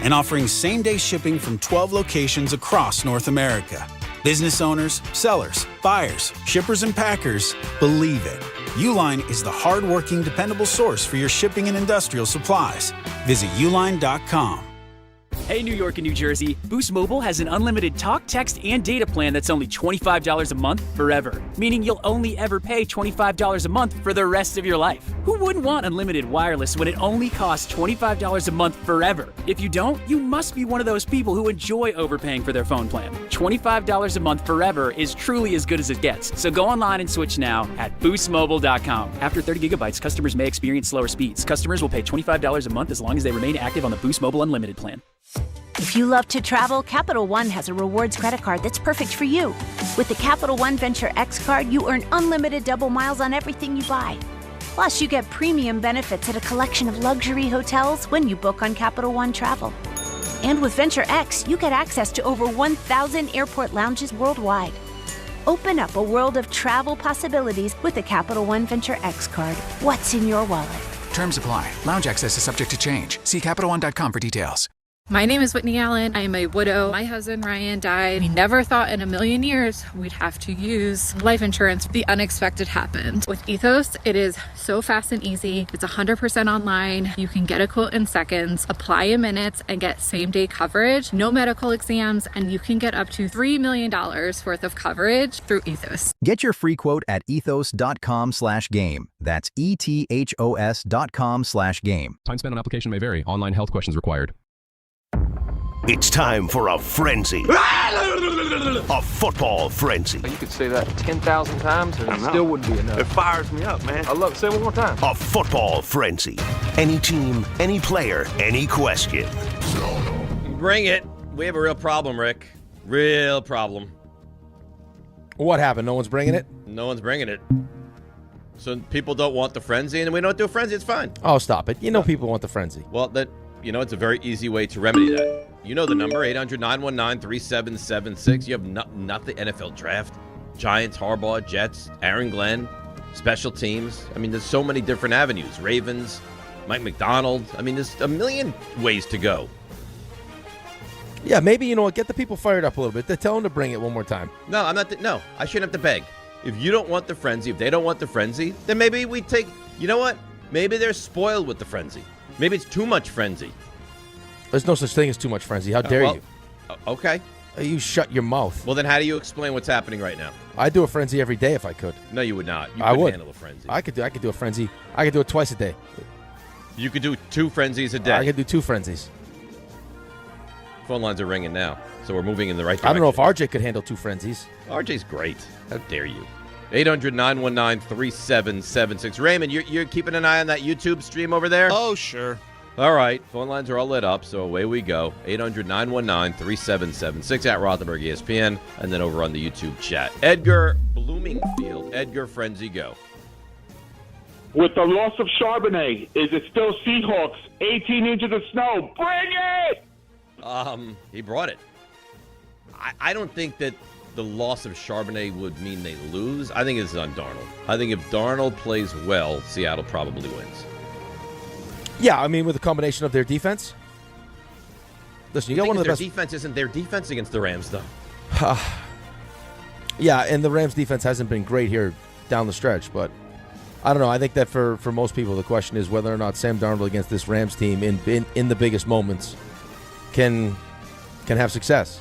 and offering same-day shipping from 12 locations across North America. Business owners, sellers, buyers, shippers, and packers believe it. Uline is the hard-working, dependable source for your shipping and industrial supplies. Visit uline.com. Hey, New York and New Jersey, Boost Mobile has an unlimited talk, text, and data plan that's only $25 a month forever, meaning you'll only ever pay $25 a month for the rest of your life. Who wouldn't want unlimited wireless when it only costs $25 a month forever? If you don't, you must be one of those people who enjoy overpaying for their phone plan. $25 a month forever is truly as good as it gets, so go online and switch now at boostmobile.com. After 30 gigabytes, customers may experience slower speeds. Customers will pay $25 a month as long as they remain active on the Boost Mobile Unlimited plan. If you love to travel, Capital One has a rewards credit card that's perfect for you. With the Capital One Venture X card, you earn unlimited double miles on everything you buy. Plus, you get premium benefits at a collection of luxury hotels when you book on Capital One Travel. And with Venture X, you get access to over 1,000 airport lounges worldwide. Open up a world of travel possibilities with the Capital One Venture X card. What's in your wallet? Terms apply. Lounge access is subject to change. See CapitalOne.com for details. My name is Whitney Allen. I am a widow. My husband, Ryan, died. We never thought in a million years we'd have to use life insurance. The unexpected happened. With Ethos, it is so fast and easy. It's 100% online. You can get a quote in seconds, apply in minutes, and get same-day coverage. No medical exams, and you can get up to $3 million worth of coverage through Ethos. Get your free quote at ethos.com/game. That's ETHOS.com/game. Time spent on application may vary. Online health questions required. It's time for a frenzy. A football frenzy. You could say that 10,000 times and it still wouldn't be enough. It fires me up, man. I love it. Say it one more time. A football frenzy. Any team, any player, any question. Bring it. We have a real problem, Rick. Real problem. What happened? No one's bringing it? No one's bringing it. So people don't want the frenzy, and we don't do a frenzy. It's fine. Oh, stop it. You know people want the frenzy. Well, it's a very easy way to remedy that. You know the number, 800-919-3776. You have nothing. NFL draft, Giants, Harbaugh, Jets, Aaron Glenn, special teams. I mean, there's so many different avenues. Ravens, Mike McDonald. I mean, there's a million ways to go. Yeah, maybe, get the people fired up a little bit. Tell them to bring it one more time. No, I'm not. No, I shouldn't have to beg. If you don't want the frenzy, if they don't want the frenzy, then maybe we take, you know what? Maybe they're spoiled with the frenzy. Maybe it's too much frenzy. There's no such thing as too much frenzy. How dare you? Okay. You shut your mouth. Well, then how do you explain what's happening right now? I'd do a frenzy every day if I could. No, you would not. You I couldn't would handle a frenzy. I could do a frenzy. I could do it twice a day. You could do 2 frenzies a day. I could do 2 frenzies. Phone lines are ringing now, so we're moving in the right direction. I don't know if RJ could handle 2 frenzies. RJ's great. How dare you? 800-919-3776. Raymond, you're keeping an eye on that YouTube stream over there? Oh, sure. All right. Phone lines are all lit up, so away we go. 800-919-3776 at Rothenberg ESPN, and then over on the YouTube chat. Edgar Bloomingfield. Edgar Frenzy, go. With the loss of Charbonnet, is it still Seahawks? 18 inches of snow. Bring it! He brought it. I don't think that the loss of Charbonnet would mean they lose. I think it's on Darnold. I think if Darnold plays well, Seattle probably wins. Yeah, I mean, with a combination of their defense. Listen, you got one of the best. Their defense isn't their defense against the Rams, though. Yeah, and the Rams' defense hasn't been great here down the stretch, but I don't know. I think that for most people, the question is whether or not Sam Darnold against this Rams team in the biggest moments can have success.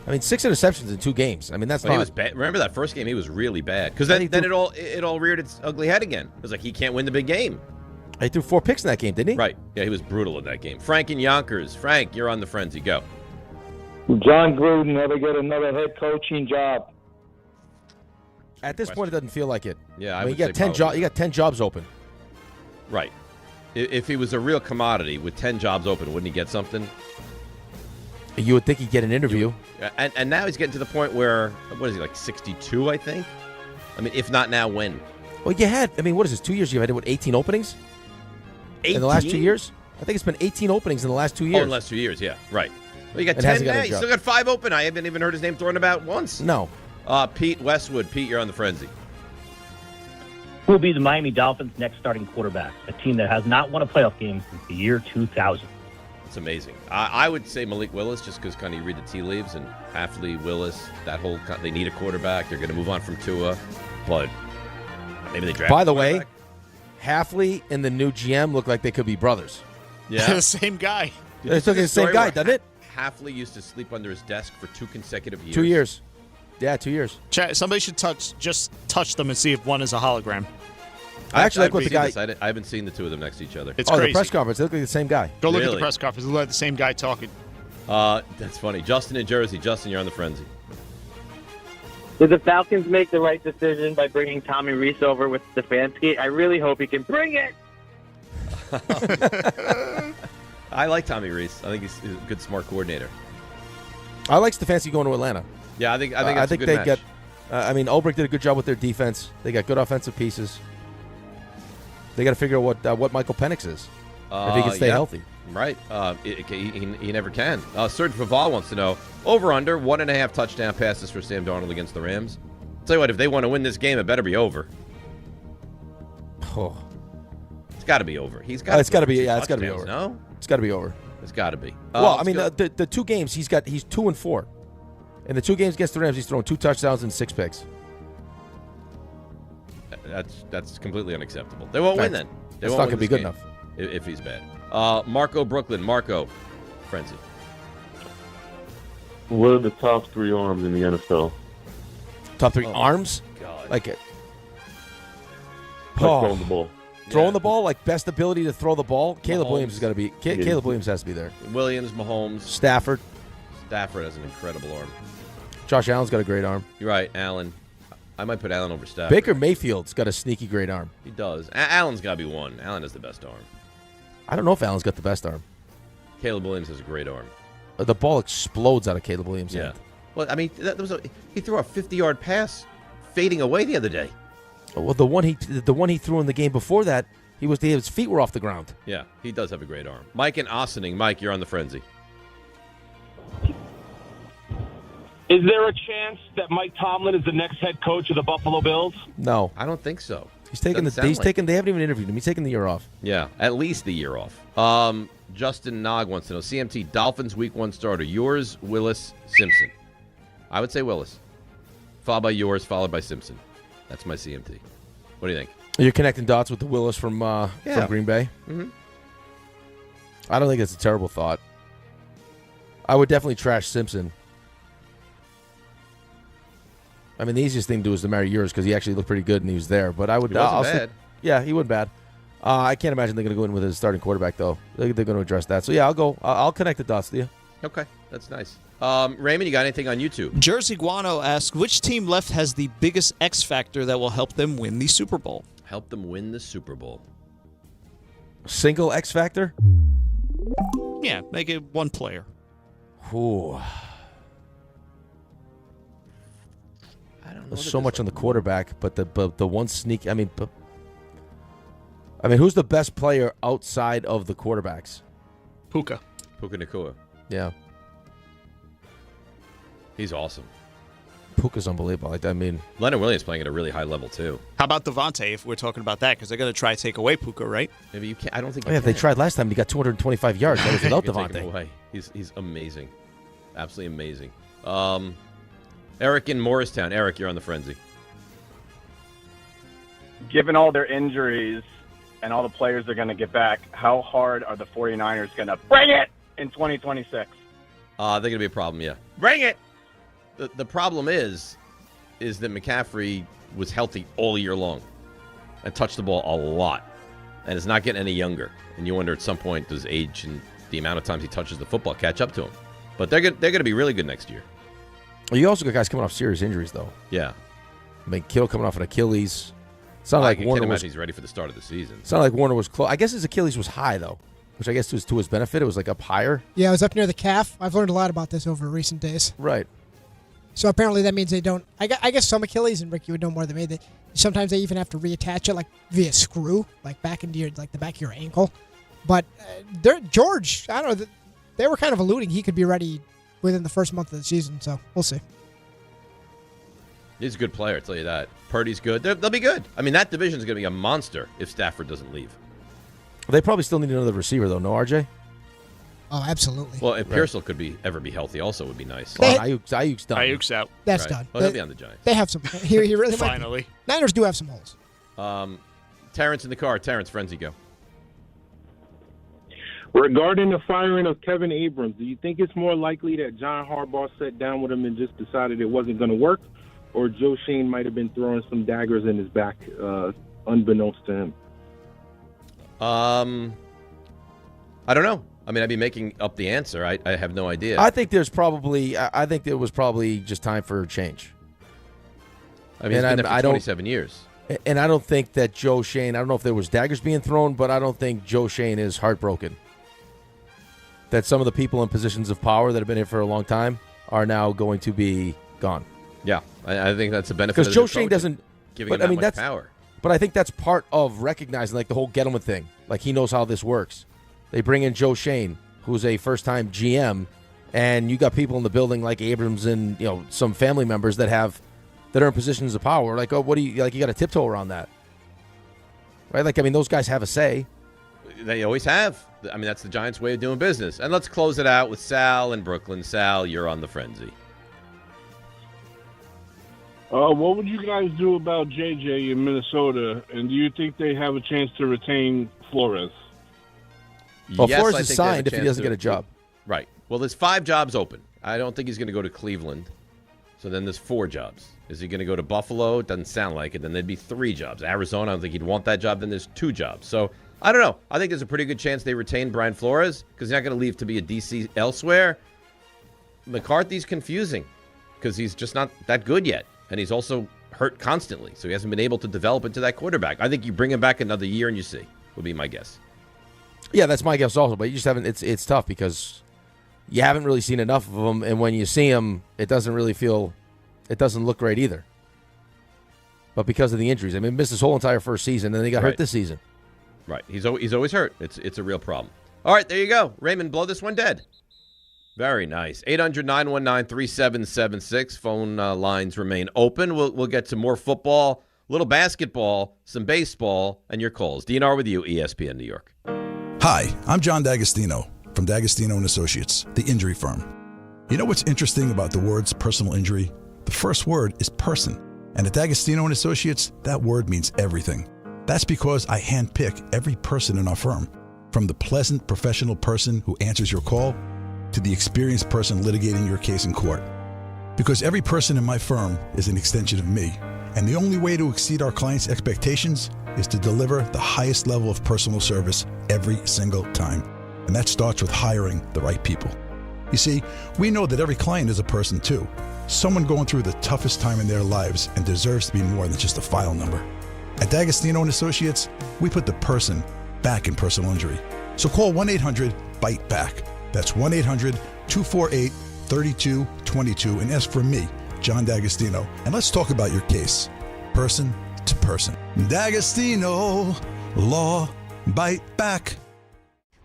I mean, 6 interceptions in 2 games. I mean, that's not. He was bad. Remember that first game? He was really bad because then it all reared its ugly head again. It was like he can't win the big game. He threw 4 picks in that game, didn't he? Right. Yeah, he was brutal in that game. Frank in Yonkers. Frank, you're on the frenzy. Go. John Gruden never get another head coaching job. At this point, it doesn't feel like it. Yeah, I mean, you got 10 jobs. You got 10 jobs open. Right. If he was a real commodity with 10 jobs open, wouldn't he get something? You would think he'd get an interview. And now he's getting to the point where, what is he, like 62, I think? I mean, if not now, when? Well, you had, I mean, what is this, 2 years? You had, 18 openings? 18? In the last 2 years? I think it's been 18 openings in the last 2 years. Oh, in the last 2 years, yeah. Right. Well, you got 10 now. You still got 5 open. I haven't even heard his name thrown about once. No. Pete Westwood. Pete, you're on the frenzy. Who will be the Miami Dolphins' next starting quarterback? A team that has not won a playoff game since the year 2000. It's amazing. I would say Malik Willis, just because kind of you read the tea leaves, and Hafley, Willis, that whole they need a quarterback. They're going to move on from Tua, but maybe they draft. By the way, Hafley and the new GM look like they could be brothers. Yeah, the same guy. It's the same guy, doesn't it? Hafley used to sleep under his desk for 2 consecutive years. 2 years. Yeah, 2 years. Somebody should touch them and see if one is a hologram. I actually like what the guy. I haven't seen the 2 of them next to each other. It's crazy. The press conference. They look like the same guy. Go look at the press conference. They look like the same guy talking. That's funny. Justin in Jersey. Justin, you're on the frenzy. Did the Falcons make the right decision by bringing Tommy Reese over with Stefanski? I really hope he can bring it. I like Tommy Reese. I think he's a good, smart coordinator. I like Stefanski going to Atlanta. Yeah, I think it's a good match. Get. Ulbrich did a good job with their defense. They got good offensive pieces. They got to figure out what Michael Penix is if he can stay healthy. Right. He never can. Serge Vival wants to know, over/under 1.5 touchdown passes for Sam Darnold against the Rams. I'll tell you what, if they want to win this game, it better be over. Oh. It's got to be over. It's got to be over. No? It's got to be over. It's got to be. Well, I mean, the 2 games, he's 2-4. In the 2 games against the Rams, he's thrown 2 touchdowns and 6 picks. That's completely unacceptable. They won't win then. It's not going to be good enough. If he's bad. Marco Brooklyn. Marco, frenzy. What are the top 3 arms in the NFL? Top 3 arms? God. Like throwing the ball. Throwing the ball, like best ability to throw the ball. Caleb Williams has got to be. Caleb Williams has to be there. Williams, Mahomes, Stafford. Stafford has an incredible arm. Josh Allen's got a great arm. You're right, Allen. I might put Allen over Stafford. Baker Mayfield's got a sneaky great arm. He does. Allen's got to be one. Allen has the best arm. I don't know if Allen's got the best arm. Caleb Williams has a great arm. The ball explodes out of Caleb Williams' hand. Well, I mean, he threw a 50-yard pass fading away the other day. Well, the one he threw in the game before that His feet were off the ground. Yeah, he does have a great arm. Mike and Ossining. Mike, you're on the frenzy. Is there a chance that Mike Tomlin is the next head coach of the Buffalo Bills? No, I don't think so. They haven't even interviewed him. He's taking the year off. Yeah, at least the year off. Justin Nog wants to know, CMT, Dolphins week 1 starter. Yours, Willis, Simpson. I would say Willis. Followed by yours, followed by Simpson. That's my CMT. What do you think? You're connecting dots with the Willis from Green Bay? Mm-hmm. I don't think it's a terrible thought. I would definitely trash Simpson. I mean, the easiest thing to do is to marry yours because he actually looked pretty good and he was there. But I would. He wasn't bad. Yeah, he wasn't bad. I can't imagine they're going to go in with his starting quarterback though. They're going to address that. So yeah, I'll go. I'll connect the dots to you. Okay, that's nice. Raymond, you got anything on YouTube? Jersey Guano asks, which team left has the biggest X factor that will help them win the Super Bowl? Help them win the Super Bowl. Single X factor? Yeah, make it one player. Ooh. There's so much on the quarterback, but the one sneak. I mean, who's the best player outside of the quarterbacks? Puka Nacua. Yeah, he's awesome. Puka's unbelievable. I mean, Leonard Williams playing at a really high level too. How about Devontae? If we're talking about that, because they're going to try to take away Puka, right? Maybe you can't. I don't think. They tried last time. He got 225 yards. That was without Devontae. He's amazing, absolutely amazing. Eric in Morristown. Eric, you're on the frenzy. Given all their injuries and all the players they're going to get back, how hard are the 49ers going to bring it in 2026? They're going to be a problem, yeah. Bring it! The problem is that McCaffrey was healthy all year long and touched the ball a lot and is not getting any younger. And you wonder at some point, does age and the amount of times he touches the football catch up to him? But they're going to be really good next year. You also got guys coming off serious injuries, though. Yeah. I mean, Kittle coming off an Achilles. It's not like Warner was. He's ready for the start of the season. It's not like Warner was close. I guess his Achilles was high, though, which I guess was to his benefit. It was like up higher. Yeah, it was up near the calf. I've learned a lot about this over recent days. Right. So apparently that means they don't. I guess some Achilles, and Rick, you would know more than me. Sometimes they even have to reattach it, like via screw, like back into the back of your ankle. But George, I don't know. They were kind of alluding he could be ready within the first month of the season. So we'll see. He's a good player, I'll tell you that. Purdy's good. They'll be good. I mean, that division is going to be a monster if Stafford doesn't leave. They probably still need another receiver, though. No, RJ? Oh, absolutely. Well, if Pearsall could ever be healthy, also would be nice. Ayuk's done. Ayuk's out. That's done. Well, he'll be on the Giants. They have some. He really finally. Niners do have some holes. Terrence in the car. Terrence, frenzy, go. Regarding the firing of Kevin Abrams, do you think it's more likely that John Harbaugh sat down with him and just decided it wasn't going to work, or Joe Shane might have been throwing some daggers in his back, unbeknownst to him? I don't know. I mean, I'd be making up the answer. I have no idea. I think there was probably just time for a change. I mean, he's been there for 27 years. And I don't think that Joe Shane, I don't know if there was daggers being thrown, but I don't think Joe Shane is heartbroken that some of the people in positions of power that have been here for a long time are now going to be gone. Yeah, I think that's a benefit. Because Joe Shane doesn't give him that much power. But I think that's part of recognizing like the whole Gettleman thing. Like he knows how this works. They bring in Joe Shane, who's a first-time GM, and you got people in the building like Abrams and some family members that are in positions of power. Like, oh, what do you like? You got to tiptoe around that, right? Like, I mean, those guys have a say. They always have. I mean, that's the Giants' way of doing business. And let's close it out with Sal in Brooklyn. Sal, you're on the frenzy. What would you guys do about JJ in Minnesota, and do you think they have a chance to retain Flores? Well, yes, Flores is signed if he doesn't get a job. Right. Well, there's 5 jobs open. I don't think he's going to go to Cleveland. So then there's 4 jobs. Is he going to go to Buffalo? It doesn't sound like it. Then there'd be 3 jobs. Arizona, I don't think he'd want that job. Then there's 2 jobs. So I don't know. I think there's a pretty good chance they retain Brian Flores because he's not going to leave to be a DC elsewhere. McCarthy's confusing because he's just not that good yet. And he's also hurt constantly. So he hasn't been able to develop into that quarterback. I think you bring him back another year and you see, would be my guess. Yeah, that's my guess also. But you just haven't. It's tough because you haven't really seen enough of him. And when you see him, it doesn't look great either. But because of the injuries. I mean, missed his whole entire first season and then he got hurt this season. Right. He's always hurt. It's a real problem. All right, there you go. Raymond, blow this one dead. Very nice. 800-919-3776. Phone lines remain open. We'll get to more football, a little basketball, some baseball, and your calls. DNR with you, ESPN New York. Hi, I'm John D'Agostino from D'Agostino & Associates, the injury firm. You know what's interesting about the words personal injury? The first word is person. And at D'Agostino & Associates, that word means everything. That's because I handpick every person in our firm, from the pleasant professional person who answers your call to the experienced person litigating your case in court. Because every person in my firm is an extension of me, and the only way to exceed our clients' expectations is to deliver the highest level of personal service every single time. And that starts with hiring the right people. You see, we know that every client is a person too, someone going through the toughest time in their lives and deserves to be more than just a file number. At D'Agostino & Associates, we put the person back in personal injury. So call 1-800-BITE-BACK. That's 1-800-248-3222 and ask for me, John D'Agostino. And let's talk about your case, person to person. D'Agostino, law, bite back.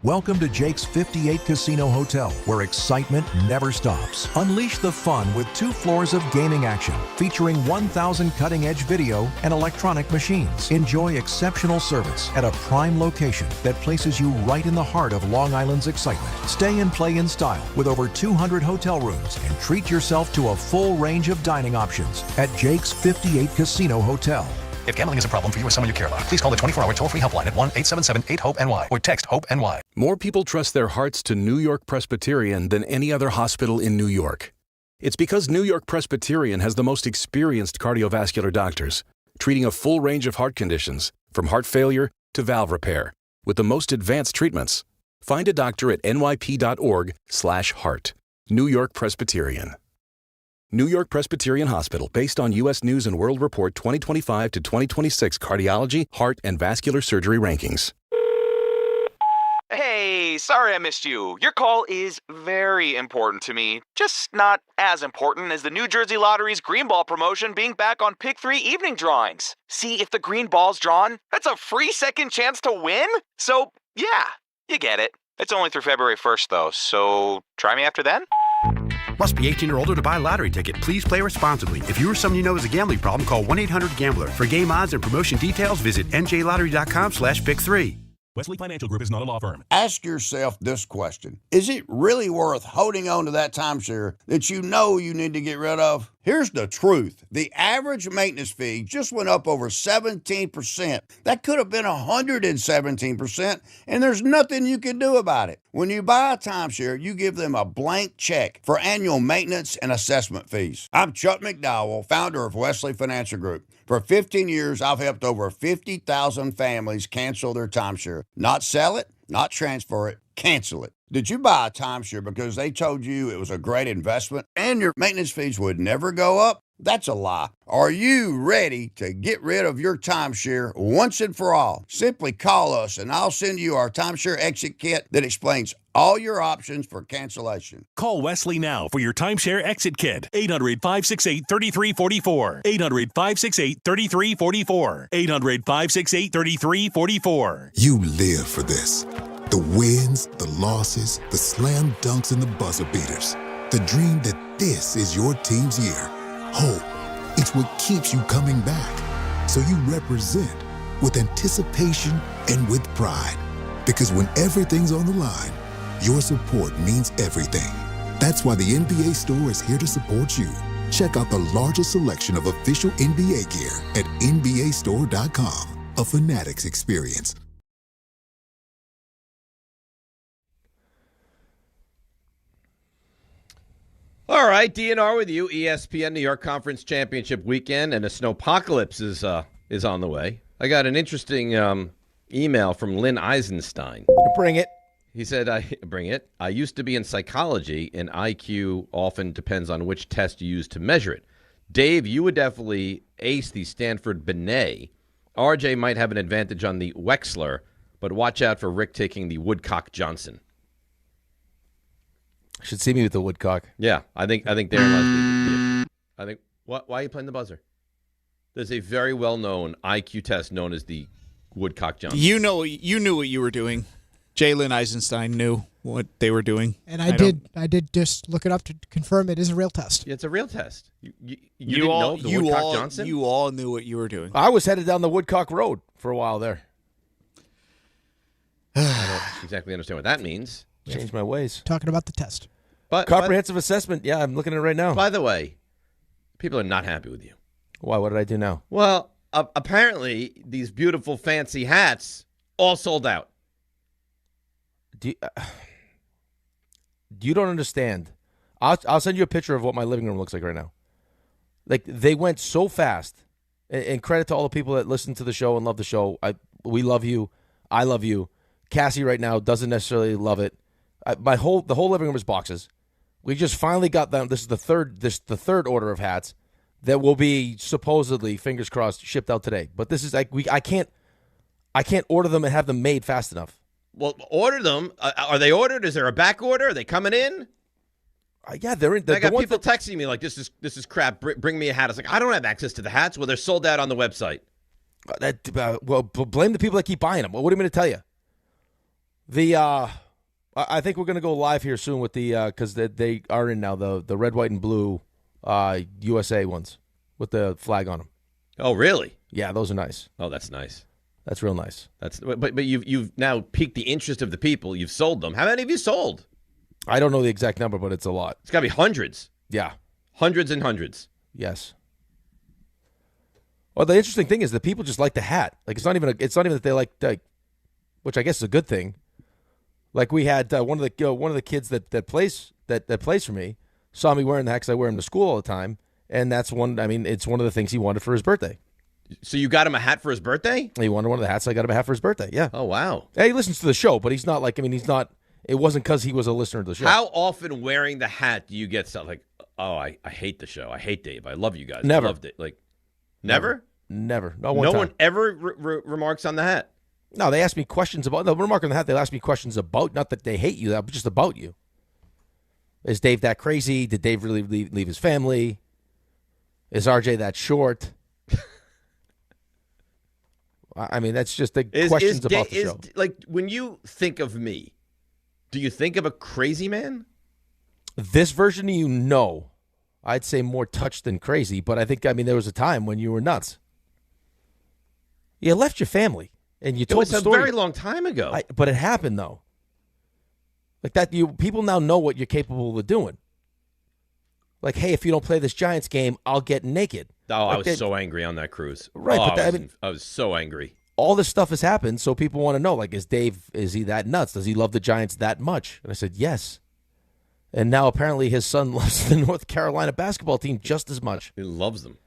Welcome to Jake's 58 Casino Hotel, where excitement never stops. Unleash the fun with 2 floors of gaming action, featuring 1,000 cutting-edge video and electronic machines. Enjoy exceptional service at a prime location that places you right in the heart of Long Island's excitement. Stay and play in style with over 200 hotel rooms and treat yourself to a full range of dining options at Jake's 58 Casino Hotel. If gambling is a problem for you or someone you care about, please call the 24-hour toll-free helpline at 1-877-8-HOPE-NY or text HOPE-NY. More people trust their hearts to New York Presbyterian than any other hospital in New York. It's because New York Presbyterian has the most experienced cardiovascular doctors, treating a full range of heart conditions, from heart failure to valve repair, with the most advanced treatments. Find a doctor at nyp.org/heart. New York Presbyterian. New York Presbyterian Hospital, based on U.S. News & World Report 2025 to 2026 cardiology, heart, and vascular surgery rankings. Hey, sorry I missed you. Your call is very important to me. Just not as important as the New Jersey Lottery's Green Ball promotion being back on Pick 3 evening drawings. See, if the green ball's drawn, that's a free second chance to win. So, yeah, you get it. It's only through February 1st, though, so try me after then. Must be 18 or older to buy a lottery ticket. Please play responsibly. If you or someone you know has a gambling problem, call 1-800-GAMBLER. For game odds and promotion details, visit njlottery.com/pick3. Wesley Financial Group is not a law firm. Ask yourself this question. Is it really worth holding on to that timeshare that you know you need to get rid of? Here's the truth. The average maintenance fee just went up over 17%. That could have been 117%, and there's nothing you can do about it. When you buy a timeshare, you give them a blank check for annual maintenance and assessment fees. I'm Chuck McDowell, founder of Wesley Financial Group. For 15 years, I've helped over 50,000 families cancel their timeshare. Not sell it, not transfer it, cancel it. Did you buy a timeshare because they told you it was a great investment and your maintenance fees would never go up? That's a lie. Are you ready to get rid of your timeshare once and for all? Simply call us and I'll send you our timeshare exit kit that explains all your options for cancellation. Call Wesley now for your timeshare exit kit. 800-568-3344. 800-568-3344. 800-568-3344. You live for this. The wins, the losses, the slam dunks, and the buzzer beaters. The dream that this is your team's year. Hope. It's what keeps you coming back. So you represent with anticipation and with pride. Because when everything's on the line, your support means everything. That's why the NBA Store is here to support you. Check out the largest selection of official NBA gear at NBAstore.com. A Fanatics experience. All right, DNR with you. ESPN New York Conference Championship weekend, and a snowpocalypse is on the way. I got an interesting email from Lynn Eisenstein. Bring it. He said, bring it. I used to be in psychology, and IQ often depends on which test you use to measure it. Dave, you would definitely ace the Stanford Binet. RJ might have an advantage on the Wexler, but watch out for Rick taking the Woodcock Johnson. Should see me with the Woodcock. Yeah, I think Darren I think why are you playing the buzzer? There's a very well-known IQ test known as the Woodcock Johnson. You knew what you were doing. Jalen Eisenstein knew what they were doing. And I did just look it up to confirm it is a real test. Yeah, it's a real test. You didn't know the Woodcock Johnson? You all knew what you were doing. I was headed down the Woodcock Road for a while there. I don't exactly understand what that means. Changed my ways. Talking about the test. But comprehensive assessment. Yeah, I'm looking at it right now. By the way, people are not happy with you. Why? What did I do now? Well, apparently these beautiful fancy hats all sold out. You don't understand. I'll send you a picture of what my living room looks like right now. Like, they went so fast. And credit to all the people that listen to the show and love the show. We love you. I love you. Cassie right now doesn't necessarily love it. The whole living room is boxes. We just finally got them. This is the third order of hats that will be supposedly, fingers crossed, shipped out today. But this is like I can't order them and have them made fast enough. Well, order them. Are they ordered? Is there a back order? Are they coming in? Yeah, they're in. I got people texting me like, "This is crap. Bring me a hat." I was like, "I don't have access to the hats." Well, they're sold out on the website. Well, blame the people that keep buying them. What am I going to tell you? I think we're going to go live here soon with the because they are in now the red, white, and blue USA ones with the flag on them. Oh, really? Yeah, those are nice. Oh, that's nice. That's real nice. But you've now piqued the interest of the people. You've sold them. How many have you sold? I don't know the exact number, but it's a lot. It's got to be hundreds. Yeah, hundreds and hundreds. Yes. Well, the interesting thing is that people just like the hat. Like it's not even that they like, which I guess is a good thing. Like we had one of the kids that plays for me saw me wearing the hat because I wear him to school all the time, and that's one. I mean, it's one of the things he wanted for his birthday. So you got him a hat for his birthday? He wanted one of the hats. So I got him a hat for his birthday. Yeah. Oh wow. Yeah, he listens to the show, but he's not like. I mean, he's not. It wasn't because he was a listener to the show. How often wearing the hat do you get stuff like, "Oh, I hate the show. I hate Dave. I love you guys. Never. I loved it." Like, never. Never. No one ever remarks on the hat. No, they ask me questions about the remark on the hat. They'll ask me questions about, not that they hate you, but just about you. Is Dave that crazy? Did Dave really leave his family? Is RJ that short? I mean, that's just the questions about the show. Like, when you think of me, do you think of a crazy man? This version of you, no. I'd say more touched than crazy, but I think, there was a time when you were nuts. You left your family, and you told the story. It was a very long time ago. But it happened, though. Like that, people now know what you're capable of doing. Like, hey, if you don't play this Giants game, I'll get naked. Oh, I was so angry on that cruise. Right, I was so angry. All this stuff has happened, so people want to know, like, is he that nuts? Does he love the Giants that much? And I said, yes. And now apparently his son loves the North Carolina basketball team just as much. He loves them.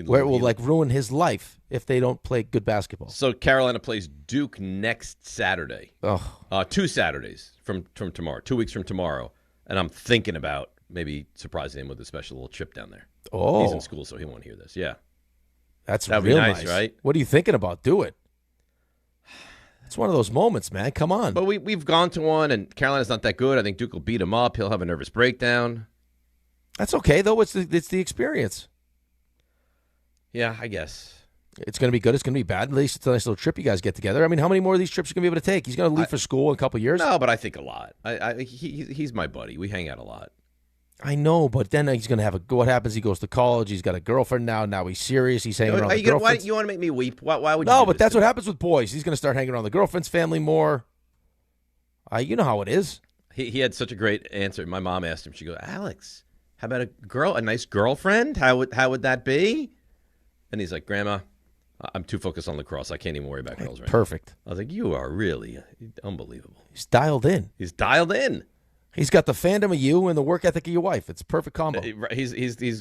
Where it will ruin his life if they don't play good basketball. So Carolina plays Duke next Saturday. Oh, 2 Saturdays from tomorrow. 2 weeks from tomorrow, and I'm thinking about maybe surprising him with a special little trip down there. Oh, he's in school, so he won't hear this. Yeah, that'd be nice, right? What are you thinking about? Do it. It's one of those moments, man. Come on. But we've gone to one, and Carolina's not that good. I think Duke will beat him up. He'll have a nervous breakdown. That's okay, though. It's the experience. Yeah, I guess. It's going to be good. It's going to be bad. At least it's a nice little trip you guys get together. I mean, how many more of these trips are you going to be able to take? He's going to leave for school in a couple of years? No, but I think a lot. He's my buddy. We hang out a lot. I know, but then he's going to what happens? He goes to college. He's got a girlfriend now. Now he's serious. He's hanging around the girlfriends. Why you want to make me weep? Why would you No, do but this that's to what me? happens with boys. He's going to start hanging around the girlfriend's family more. You know how it is. He had such a great answer. My mom asked him, she goes, Alex, how about a nice girlfriend? How would that be? And he's like, Grandma, I'm too focused on lacrosse. I can't even worry about girls right Perfect. now. I was like, you are really unbelievable. He's dialed in. He's dialed in. He's got the fandom of you and the work ethic of your wife. It's a perfect combo. He's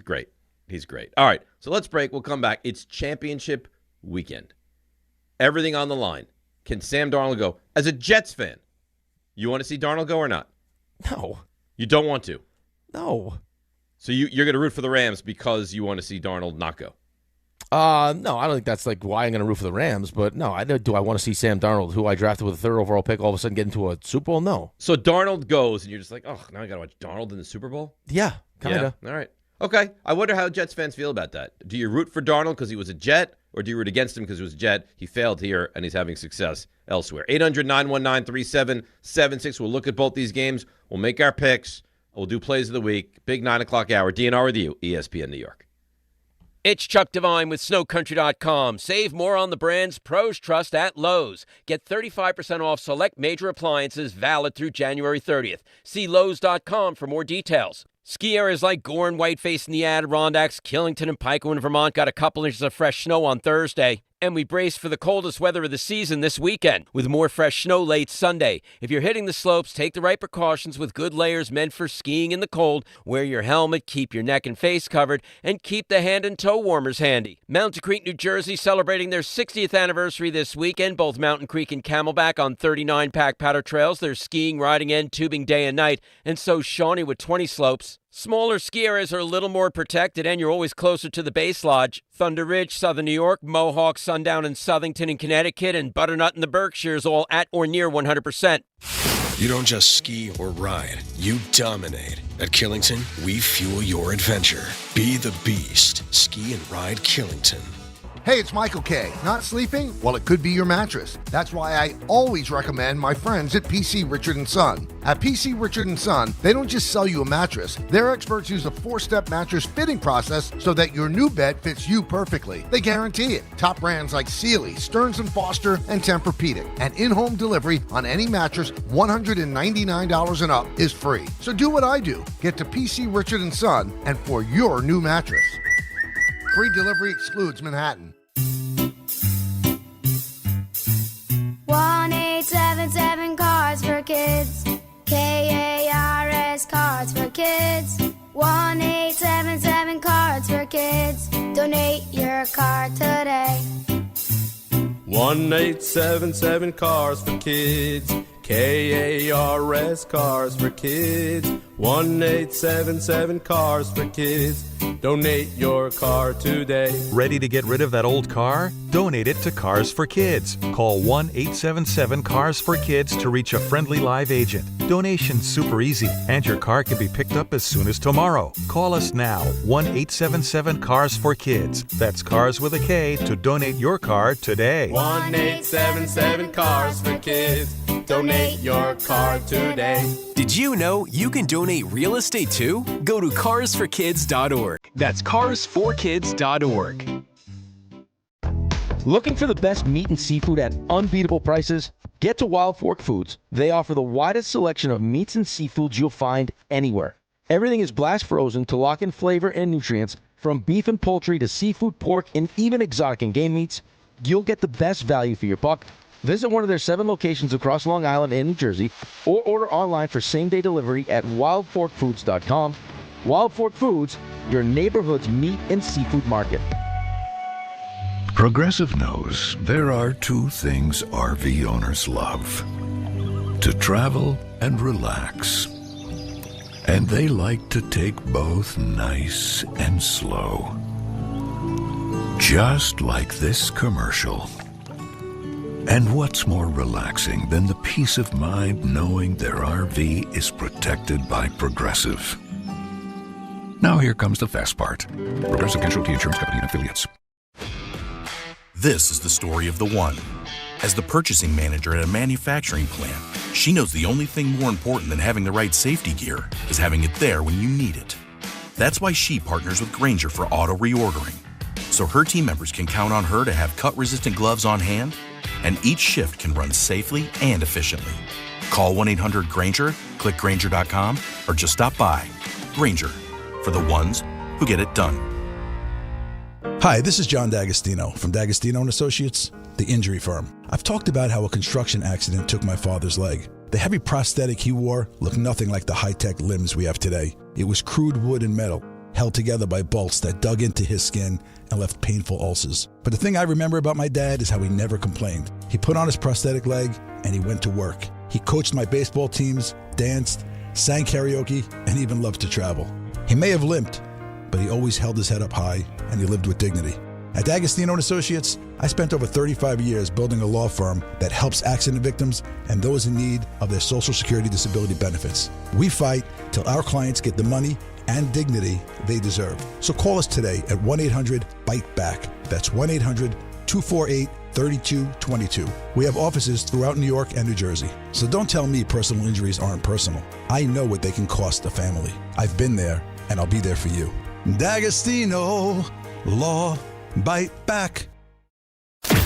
great. He's great. All right, so let's break. We'll come back. It's championship weekend. Everything on the line. Can Sam Darnold go? As a Jets fan, you want to see Darnold go or not? No. You don't want to? No. So you're going to root for the Rams because you want to see Darnold not go? No, I don't think that's like why I'm going to root for the Rams. But no, do I want to see Sam Darnold, who I drafted with a 3rd overall pick, all of a sudden get into a Super Bowl? No. So Darnold goes, and you're just like, oh, now I got to watch Darnold in the Super Bowl? Yeah, kind of. Yeah. All right. Okay. I wonder how Jets fans feel about that. Do you root for Darnold because he was a Jet, or do you root against him because he was a Jet? He failed here, and he's having success elsewhere. 800-919-3776. We'll look at both these games. We'll make our picks. We'll do plays of the week. Big 9 o'clock hour. DNR with you, ESPN New York. It's Chuck Devine with SnowCountry.com. Save more on the brands pros trust at Lowe's. Get 35% off select major appliances valid through January 30th. See Lowe's.com for more details. Ski areas like Gorham, Whiteface, and the Adirondacks, Killington, and Pico in Vermont got a couple inches of fresh snow on Thursday. And we brace for the coldest weather of the season this weekend with more fresh snow late Sunday. If you're hitting the slopes, take the right precautions with good layers meant for skiing in the cold. Wear your helmet, keep your neck and face covered, and keep the hand and toe warmers handy. Mountain Creek, New Jersey, celebrating their 60th anniversary this weekend. Both Mountain Creek and Camelback on 39 pack powder trails. They're skiing, riding, and tubing day and night. And so Shawnee with 20 slopes. Smaller ski areas are a little more protected, and you're always closer to the base lodge. Thunder Ridge, Southern New York, Mohawk, Sundown, and Southington in Connecticut, and Butternut in the Berkshires, all at or near 100%. You don't just ski or ride, you dominate. At Killington, we fuel your adventure. Be the beast. Ski and ride Killington. Hey, it's Michael K. Not sleeping? Well, it could be your mattress. That's why I always recommend my friends at PC Richard & Son. At PC Richard & Son, they don't just sell you a mattress. Their experts use a 4-step mattress fitting process so that your new bed fits you perfectly. They guarantee it. Top brands like Sealy, Stearns & Foster, and Tempur-Pedic. And in-home delivery on any mattress $199 and up is free. So do what I do. Get to PC Richard & Son and for your new mattress. Free delivery excludes Manhattan. 1-877 Cards for Kids. KARS Cards for Kids. 1-877 Cards for Kids. Donate your card today. 1-877 Cars for Kids. KARS Cars for Kids. 1-877 Cars for Kids. Donate your car today. Ready to get rid of that old car? Donate it to Cars for Kids. Call 1-877-CARS-FOR-KIDS to reach a friendly live agent. Donation's super easy, and your car can be picked up as soon as tomorrow. Call us now, 1-877-CARS-FOR-KIDS. That's Cars with a K to donate your car today. 1-877 Cars for Kids. Donate your car today. Did you know you can donate real estate too? Go to carsforkids.org. That's carsforkids.org. Looking for the best meat and seafood at unbeatable prices? Get to Wild Fork Foods. They offer the widest selection of meats and seafoods you'll find anywhere. Everything is blast frozen to lock in flavor and nutrients. From beef and poultry to seafood, pork, and even exotic and game meats, you'll get the best value for your buck. Visit one of their 7 locations across Long Island and New Jersey, or order online for same-day delivery at wildforkfoods.com. Wild Fork Foods, your neighborhood's meat and seafood market. Progressive knows there are 2 things RV owners love: to travel and relax. And they like to take both nice and slow. Just like this commercial. And what's more relaxing than the peace of mind knowing their RV is protected by Progressive? Now here comes the fast part. Progressive Casualty Insurance Company and Affiliates. This is the story of the one. As the purchasing manager at a manufacturing plant, she knows the only thing more important than having the right safety gear is having it there when you need it. That's why she partners with Grainger for auto reordering, so her team members can count on her to have cut-resistant gloves on hand, and each shift can run safely and efficiently. Call 1-800-GRAINGER, click Grainger.com, or just stop by. Grainger, for the ones who get it done. Hi, this is John D'Agostino from D'Agostino & Associates, the injury firm. I've talked about how a construction accident took my father's leg. The heavy prosthetic he wore looked nothing like the high-tech limbs we have today. It was crude wood and metal, held together by bolts that dug into his skin and left painful ulcers. But the thing I remember about my dad is how he never complained. He put on his prosthetic leg and he went to work. He coached my baseball teams, danced, sang karaoke, and even loved to travel. He may have limped, but he always held his head up high and he lived with dignity. At D'Agostino & Associates, I spent over 35 years building a law firm that helps accident victims and those in need of their Social Security disability benefits. We fight till our clients get the money and dignity they deserve. So call us today at 1-800-BITE-BACK. That's 1-800-248-3222. We have offices throughout New York and New Jersey. So don't tell me personal injuries aren't personal. I know what they can cost a family. I've been there, and I'll be there for you. D'Agostino, Law, Bite Back.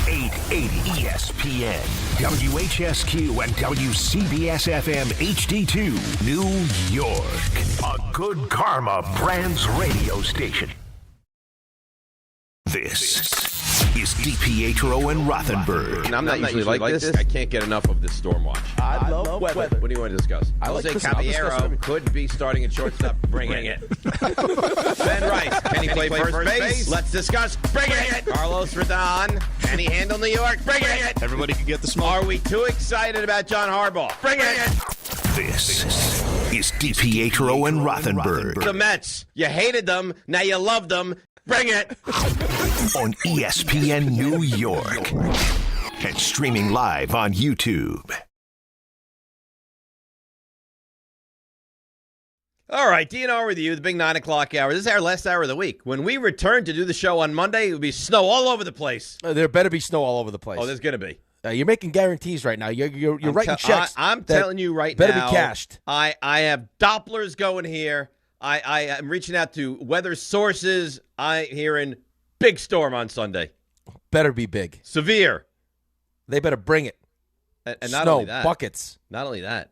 880 ESPN, WHSQ, and WCBS-FM HD2, New York. A Good Karma Brands radio station. This is DiPietro and Rothenberg. And I'm not usually like this. I can't get enough of this storm watch. I love weather. What do you want to discuss? Jose Caballero could be starting at shortstop. Bring it. Ben Rice, can he play first base? Let's discuss. Bring it. Carlos Rodon, can he handle New York? Bring it. Everybody can get the smoke. Are we too excited about John Harbaugh? Bring it. This is DiPietro and Rothenberg. The Mets, you hated them, now you love them. Bring it. On ESPN New York. And streaming live on YouTube. All right, DNR with you, the big 9 o'clock hour. This is our last hour of the week. When we return to do the show on Monday, it will be snow all over the place. There better be snow all over the place. Oh, there's going to be. You're making guarantees right now. You're writing checks. I'm telling you right better now. Better be cashed. I have Dopplers going here. I am reaching out to weather sources. I hearing big storm on Sunday. Better be big. Severe. They better bring it. And snow, not only that, buckets. Not only that.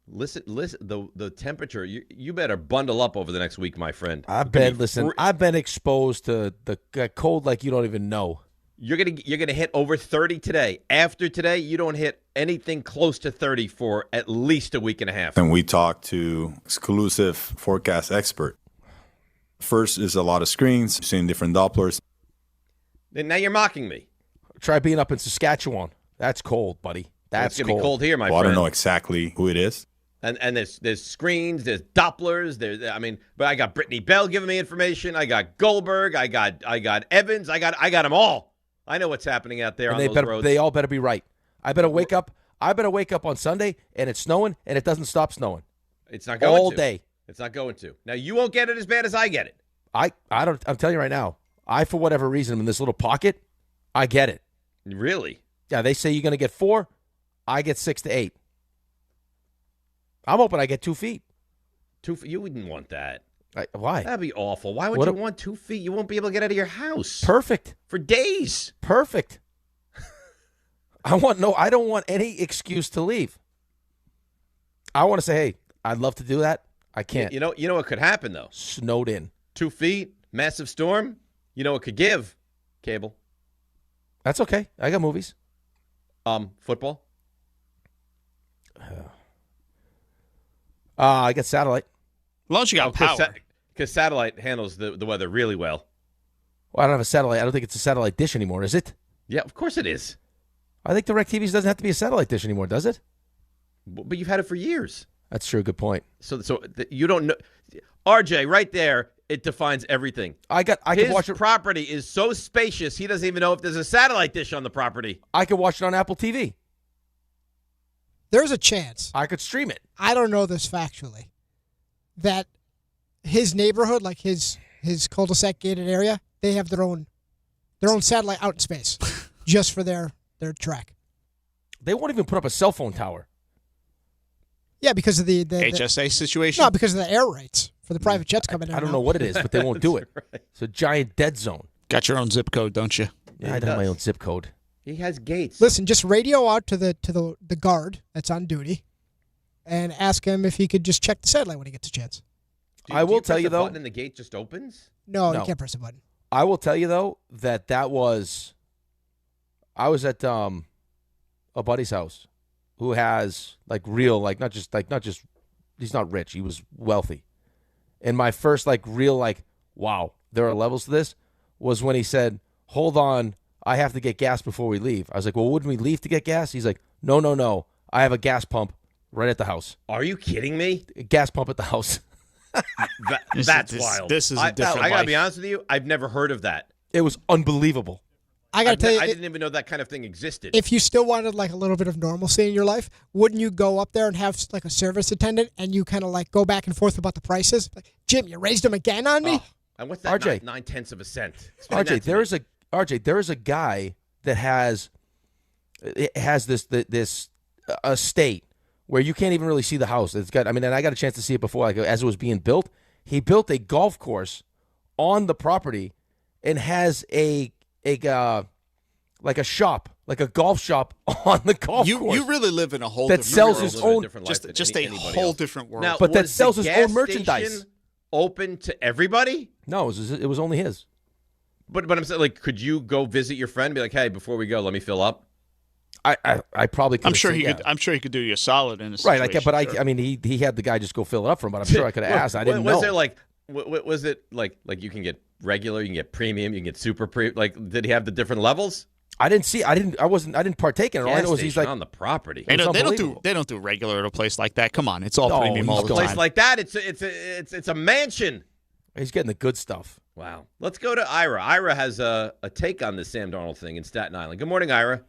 Listen. The temperature. You better bundle up over the next week, my friend. I've been exposed to the cold like you don't even know. You're gonna hit over 30 today. After today, you don't hit anything close to 30 for at least a week and a half. And we talked to exclusive forecast expert. First is a lot of screens, seeing different Dopplers. And now you're mocking me. Try being up in Saskatchewan. That's cold, buddy. That's gonna be cold here, my friend. I don't know exactly who it is. And there's screens, there's Dopplers, but I got Brittany Bell giving me information. I got Goldberg, I got Evans, I got them all. I know what's happening out there on those roads. They all better be right. I better wake up on Sunday and it's snowing and it doesn't stop snowing. It's not going all to. day. It's not going to. Now you won't get it as bad as I get it. I'm telling you right now. For whatever reason, I'm in this little pocket. I get it. Really? Yeah. They say you're going to get 4. I get 6 to 8. I'm hoping I get 2 feet. 2 feet. You wouldn't want that. Why? That'd be awful. Why would you want 2 feet? You won't be able to get out of your house. Perfect. For days. Perfect. I don't want any excuse to leave. I want to say, hey, I'd love to do that. I can't. You know what could happen though? Snowed in. 2 feet, massive storm. You know what could give? Cable. That's okay. I got movies. Football. I got satellite. As long as you got power. Because satellite handles the weather really well. Well, I don't have a satellite. I don't think it's a satellite dish anymore, is it? Yeah, of course it is. I think DirecTV doesn't have to be a satellite dish anymore, does it? But you've had it for years. That's true. Good point. So you don't know. RJ, right there, it defines everything. His watch it. Property is so spacious, he doesn't even know if there's a satellite dish on the property. I could watch it on Apple TV. There's a chance. I could stream it. I don't know this factually. That his neighborhood, like his cul-de-sac gated area, they have their own satellite out in space just for their track. They won't even put up a cell phone tower. Yeah, because of the HSA situation? No, because of the air rates for the private jets coming in. I don't know what it is, but they won't do it. Right. It's a giant dead zone. Got your own zip code, don't you? Yeah, I don't have my own zip code. He has gates. Listen, just radio out to the guard that's on duty and ask him if he could just check the satellite when he gets a chance. I will tell you, though. Button and the gate just opens? No, you can't press a button. I will tell you, though, that was. I was at a buddy's house who has real, not just, he's not rich. He was wealthy. And my first, real, wow, there are levels to this was when he said, hold on, I have to get gas before we leave. I was like, well, wouldn't we leave to get gas? He's like, no. I have a gas pump right at the house. Are you kidding me? A gas pump at the house. That's wild. This is a different I got to life. be honest with you. I've never heard of that. It was unbelievable. I got to tell you, I didn't even know that kind of thing existed. if you still wanted like a little bit of normalcy in your life, wouldn't you go up there and have like a service attendant and you kind of like go back and forth about the prices? Like, Jim, you raised them again on me? Oh, and what's that? RJ. 9/10 of a cent. RJ, there is a guy that has this estate where you can't even really see the house. It's got. I mean, and I got a chance to see it before, like as it was being built. He built a golf course on the property and has a shop, like a golf shop on the golf course. You really live in a whole that different sells world. his own, just a whole different world. Now, but that was sells the his gas own merchandise. station open to everybody? No, it was only his. But I'm saying, like, could you go visit your friend and be like, hey, before we go, let me fill up? I probably could. I'm sure he could. I'm sure he could do you a solid in a right. situation. I mean, he had the guy just go fill it up for him. But I'm sure I could have asked. I didn't know. Was there like, was it like you can get regular, you can get premium, you can get super premium? Like, did he have the different levels? I didn't see. I didn't partake in it. All I know is he's like on the property. They don't do regular at a place like that. Come on, it's all premium all the time. A place like that, it's a mansion. He's getting the good stuff. Wow. Let's go to Ira. Ira has a take on this Sam Darnold thing in Staten Island. Good morning, Ira.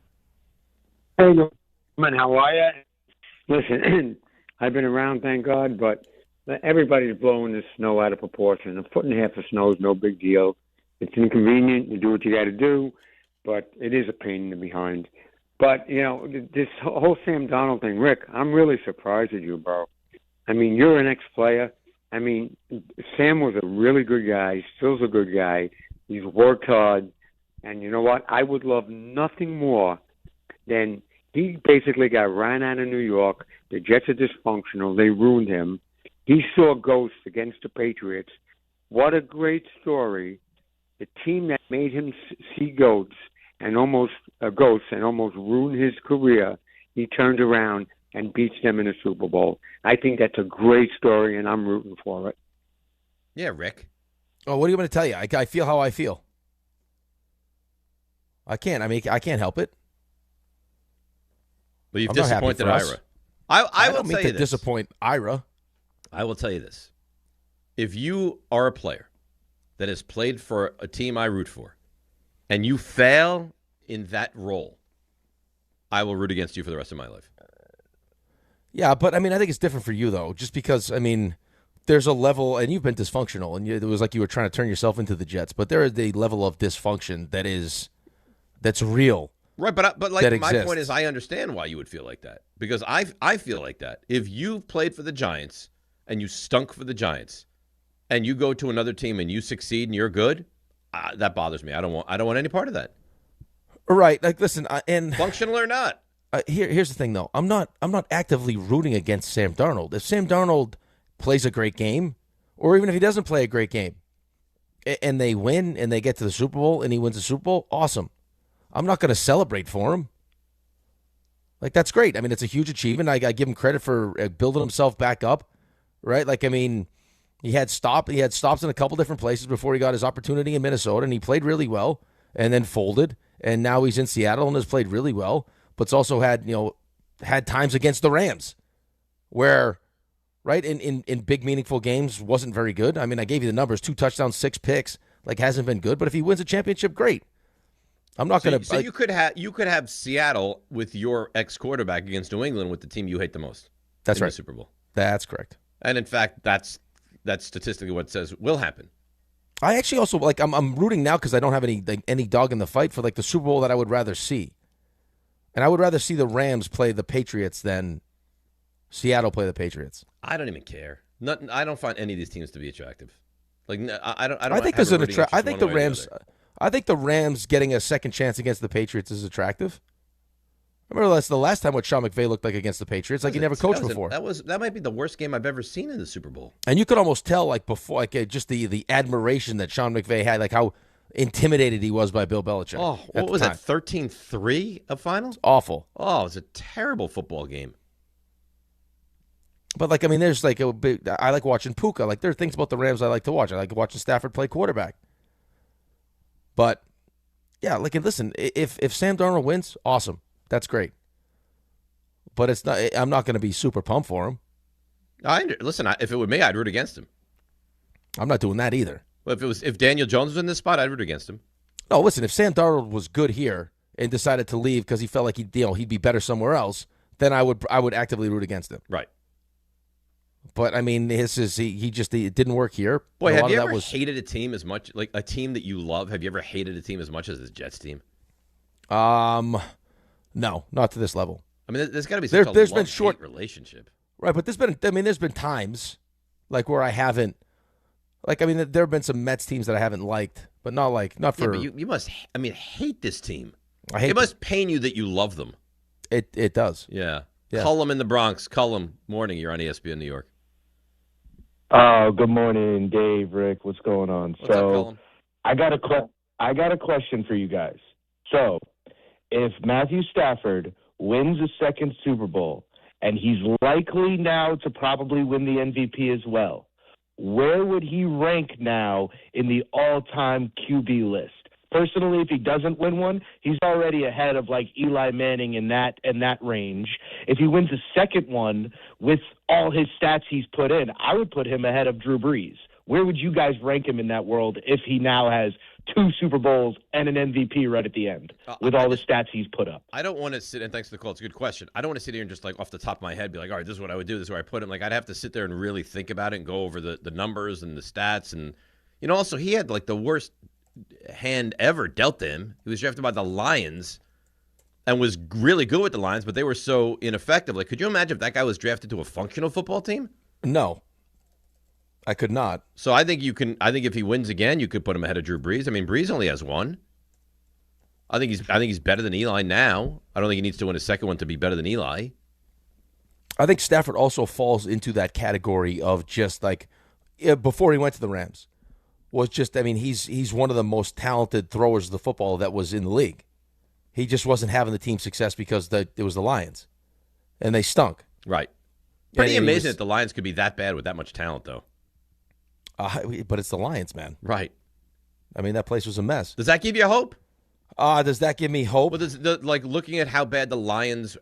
Hey, man, how are you? Listen, I've been around, thank God, but everybody's blowing this snow out of proportion. A foot and a half of snow is no big deal. It's inconvenient. You do what you got to do, but it is a pain in the behind. But, you know, this whole Sam Darnold thing, Rick, I'm really surprised at you, bro. I mean, you're an ex-player. I mean, Sam was a really good guy. Still's a good guy. He's worked hard. And you know what? I would love nothing more than he basically got ran out of New York. The Jets are dysfunctional. They ruined him. He saw ghosts against the Patriots. What a great story. The team that made him see ghosts and almost ruined his career, he turned around and beats them in a Super Bowl. I think that's a great story, and I'm rooting for it. Yeah, Rick. Oh, what do you want me to tell you? I feel how I feel. I can't help it. But you've disappointed Ira. I will don't mean tell you to this. disappoint Ira. I will tell you this. If you are a player that has played for a team I root for, and you fail in that role, I will root against you for the rest of my life. Yeah, but I mean, I think it's different for you, though, just because, I mean, there's a level, and you've been dysfunctional, and it was like you were trying to turn yourself into the Jets, but there is a level of dysfunction that's real. Right, but like my exists. point is, I understand why you would feel like that, because I feel like that. If you played for the Giants and you stunk for the Giants, and you go to another team and you succeed and you're good, that bothers me. I don't want any part of that. Right, like listen, and functional or not. Here's the thing, though. I'm not actively rooting against Sam Darnold. If Sam Darnold plays a great game, or even if he doesn't play a great game, and they win and they get to the Super Bowl and he wins the Super Bowl, awesome. I'm not going to celebrate for him. Like, that's great. I mean, it's a huge achievement. I give him credit for building himself back up, right? Like, I mean, he had stops in a couple different places before he got his opportunity in Minnesota, and he played really well and then folded, and now he's in Seattle and has played really well, but's also had times against the Rams where, right, in big, meaningful games wasn't very good. I mean, I gave you the numbers, 2 touchdowns, 6 picks, like hasn't been good, but if he wins a championship, great. I'm not going to. So you could have Seattle with your ex-quarterback against New England with the team you hate the most. That's right. The Super Bowl. That's correct. And in fact, that's statistically what it says will happen. I actually also I'm rooting now because I don't have any dog in the fight for the Super Bowl that I would rather see, and I would rather see the Rams play the Patriots than Seattle play the Patriots. I don't even care. I don't find any of these teams to be attractive. Like I don't. I think there's an I think the Rams. I think the Rams getting a second chance against the Patriots is attractive. Remember that's the last time what Sean McVay looked like against the Patriots. Like he never coached before. That might be the worst game I've ever seen in the Super Bowl. And you could almost tell before just the admiration that Sean McVay had, like how intimidated he was by Bill Belichick. Oh, what was that? 13-3 a final? It's awful. Oh, it was a terrible football game. But there's I like watching Puka. Like there are things about the Rams I like to watch. I like watching Stafford play quarterback. But yeah, listen, if Sam Darnold wins, awesome. That's great. But it's not. I'm not going to be super pumped for him. Listen, if it were me, I'd root against him. I'm not doing that either. Well, if Daniel Jones was in this spot, I'd root against him. No, listen, if Sam Darnold was good here and decided to leave because he felt like he'd be better somewhere else, then I would actively root against him. Right. But I mean, it didn't work here. Boy, have you ever hated a team as much, like a team that you love? Have you ever hated a team as much as this Jets team? No, not to this level. I mean, there's got to be such a love-hate relationship. Right, but there's been times like where I haven't, like, I mean, there have been some Mets teams that I haven't liked, but not for. Yeah, but you must, hate this team. It must pain you that you love them. It does. Yeah. Cullum in the Bronx. Cullum, morning. You're on ESPN New York. Oh, good morning, Dave, Rick. What's going on? What's up, Cullum? I got a question for you guys. So, if Matthew Stafford wins a second Super Bowl, and he's likely now to probably win the MVP as well, where would he rank now in the all-time QB list? Personally, if he doesn't win one, he's already ahead of like Eli Manning in that range. If he wins a second one with all his stats he's put in, I would put him ahead of Drew Brees. Where would you guys rank him in that world if he now has 2 Super Bowls and an MVP right at the end with all the stats he's put up? I don't want to sit, and thanks for the call, it's a good question. I don't want to sit here and just like off the top of my head be like, all right, this is what I would do, this is where I put him. Like, I'd have to sit there and really think about it and go over the numbers and the stats. And, also he had like the worst hand ever dealt to him. He was drafted by the Lions and was really good with the Lions, but they were so ineffective. Like, could you imagine if that guy was drafted to a functional football team? No. I could not. So I think if he wins again, you could put him ahead of Drew Brees. I mean, Brees only has one. I think he's better than Eli now. I don't think he needs to win a second one to be better than Eli. I think Stafford also falls into that category of just like before he went to the Rams was just, I mean, he's one of the most talented throwers of the football that was in the league. He just wasn't having the team success because it was the Lions, and they stunk. Right. Pretty amazing that the Lions could be that bad with that much talent, though. But it's the Lions, man. Right. I mean, that place was a mess. Does that give you hope? Does that give me hope? Well, like looking at how bad the Lions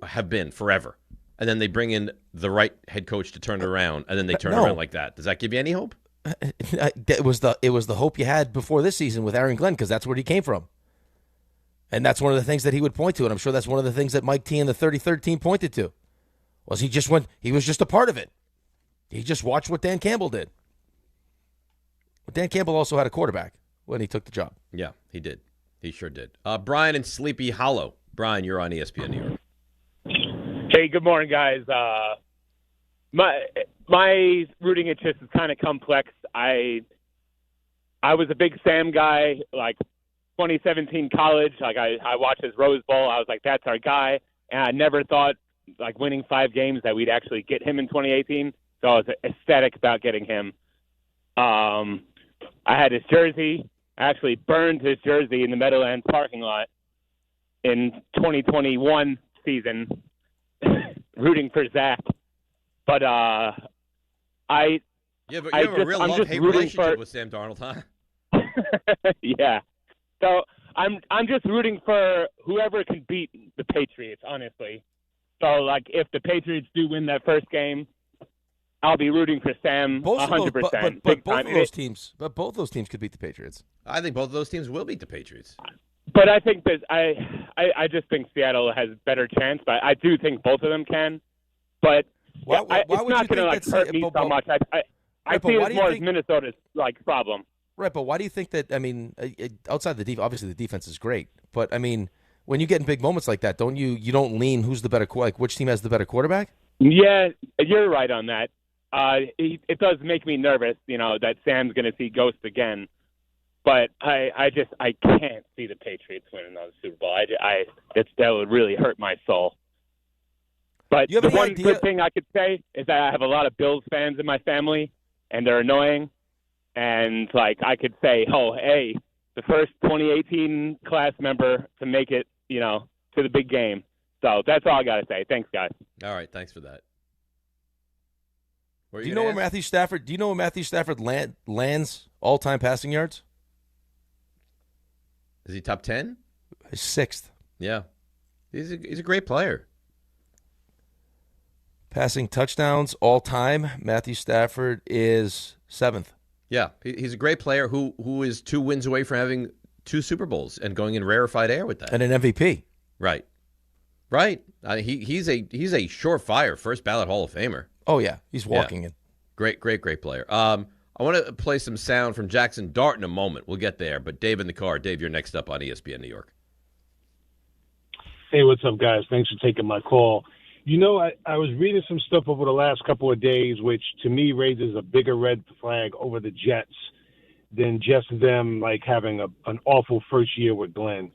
have been forever, and then they bring in the right head coach to turn it around, and then they turn it around like that. Does that give you any hope? It was the hope you had before this season with Aaron Glenn, because that's where he came from. And that's one of the things that he would point to, and I'm sure that's one of the things that Mike T and the 33rd team pointed to. Was he was just a part of it. He just watched what Dan Campbell did. But Dan Campbell also had a quarterback when he took the job. Yeah, he did. He sure did. Brian in Sleepy Hollow. Brian, you're on ESPN New York. Hey, good morning, guys. My rooting interest is kind of complex. I was a big Sam guy, like 2017 college. Like I watched his Rose Bowl. I was like, that's our guy. And I never thought, like, winning 5 games that we'd actually get him in 2018. So I was ecstatic about getting him. I had his jersey. I actually burned his jersey in the Meadowlands parking lot in 2021 season, rooting for Zach. But you have a real love-hate relationship with Sam Darnold, huh? Yeah. So I'm just rooting for whoever can beat the Patriots, honestly. So, like, if the Patriots do win that first game, I'll be rooting for Sam 100%. But both of those teams could beat the Patriots. I think both of those teams will beat the Patriots. But I think that I just think Seattle has a better chance. But I do think both of them can. But why it's not going to hurt me so much. I see it more as Minnesota's problem. Right, but why do you think that? I mean, outside the defense, obviously the defense is great, but I mean, when you get in big moments like that, don't you don't lean who's the better, like which team has the better quarterback? Yeah, you're right on that. It does make me nervous, that Sam's going to see ghosts again. But I can't see the Patriots winning another Super Bowl. That would really hurt my soul. But the one good thing I could say is that I have a lot of Bills fans in my family, and they're annoying. And, like, I could say, oh, hey, the first 2018 class member to make it, to the big game. So that's all I got to say. Thanks, guys. All right, thanks for that. Do you know where Matthew Stafford lands all-time passing yards? Is he top 10? He's 6th. Yeah. He's a great player. Passing touchdowns all-time, Matthew Stafford is 7th. Yeah, he's a great player who is 2 wins away from having 2 Super Bowls and going in rarefied air with that. And an MVP. Right. He's a surefire first ballot Hall of Famer. Oh, yeah. He's walking in. Great player. I want to play some sound from Jackson Dart in a moment. We'll get there. But Dave in the car. Dave, you're next up on ESPN New York. Hey, what's up, guys? Thanks for taking my call. I was reading some stuff over the last couple of days, which to me raises a bigger red flag over the Jets than just them having an awful first year with Glenn.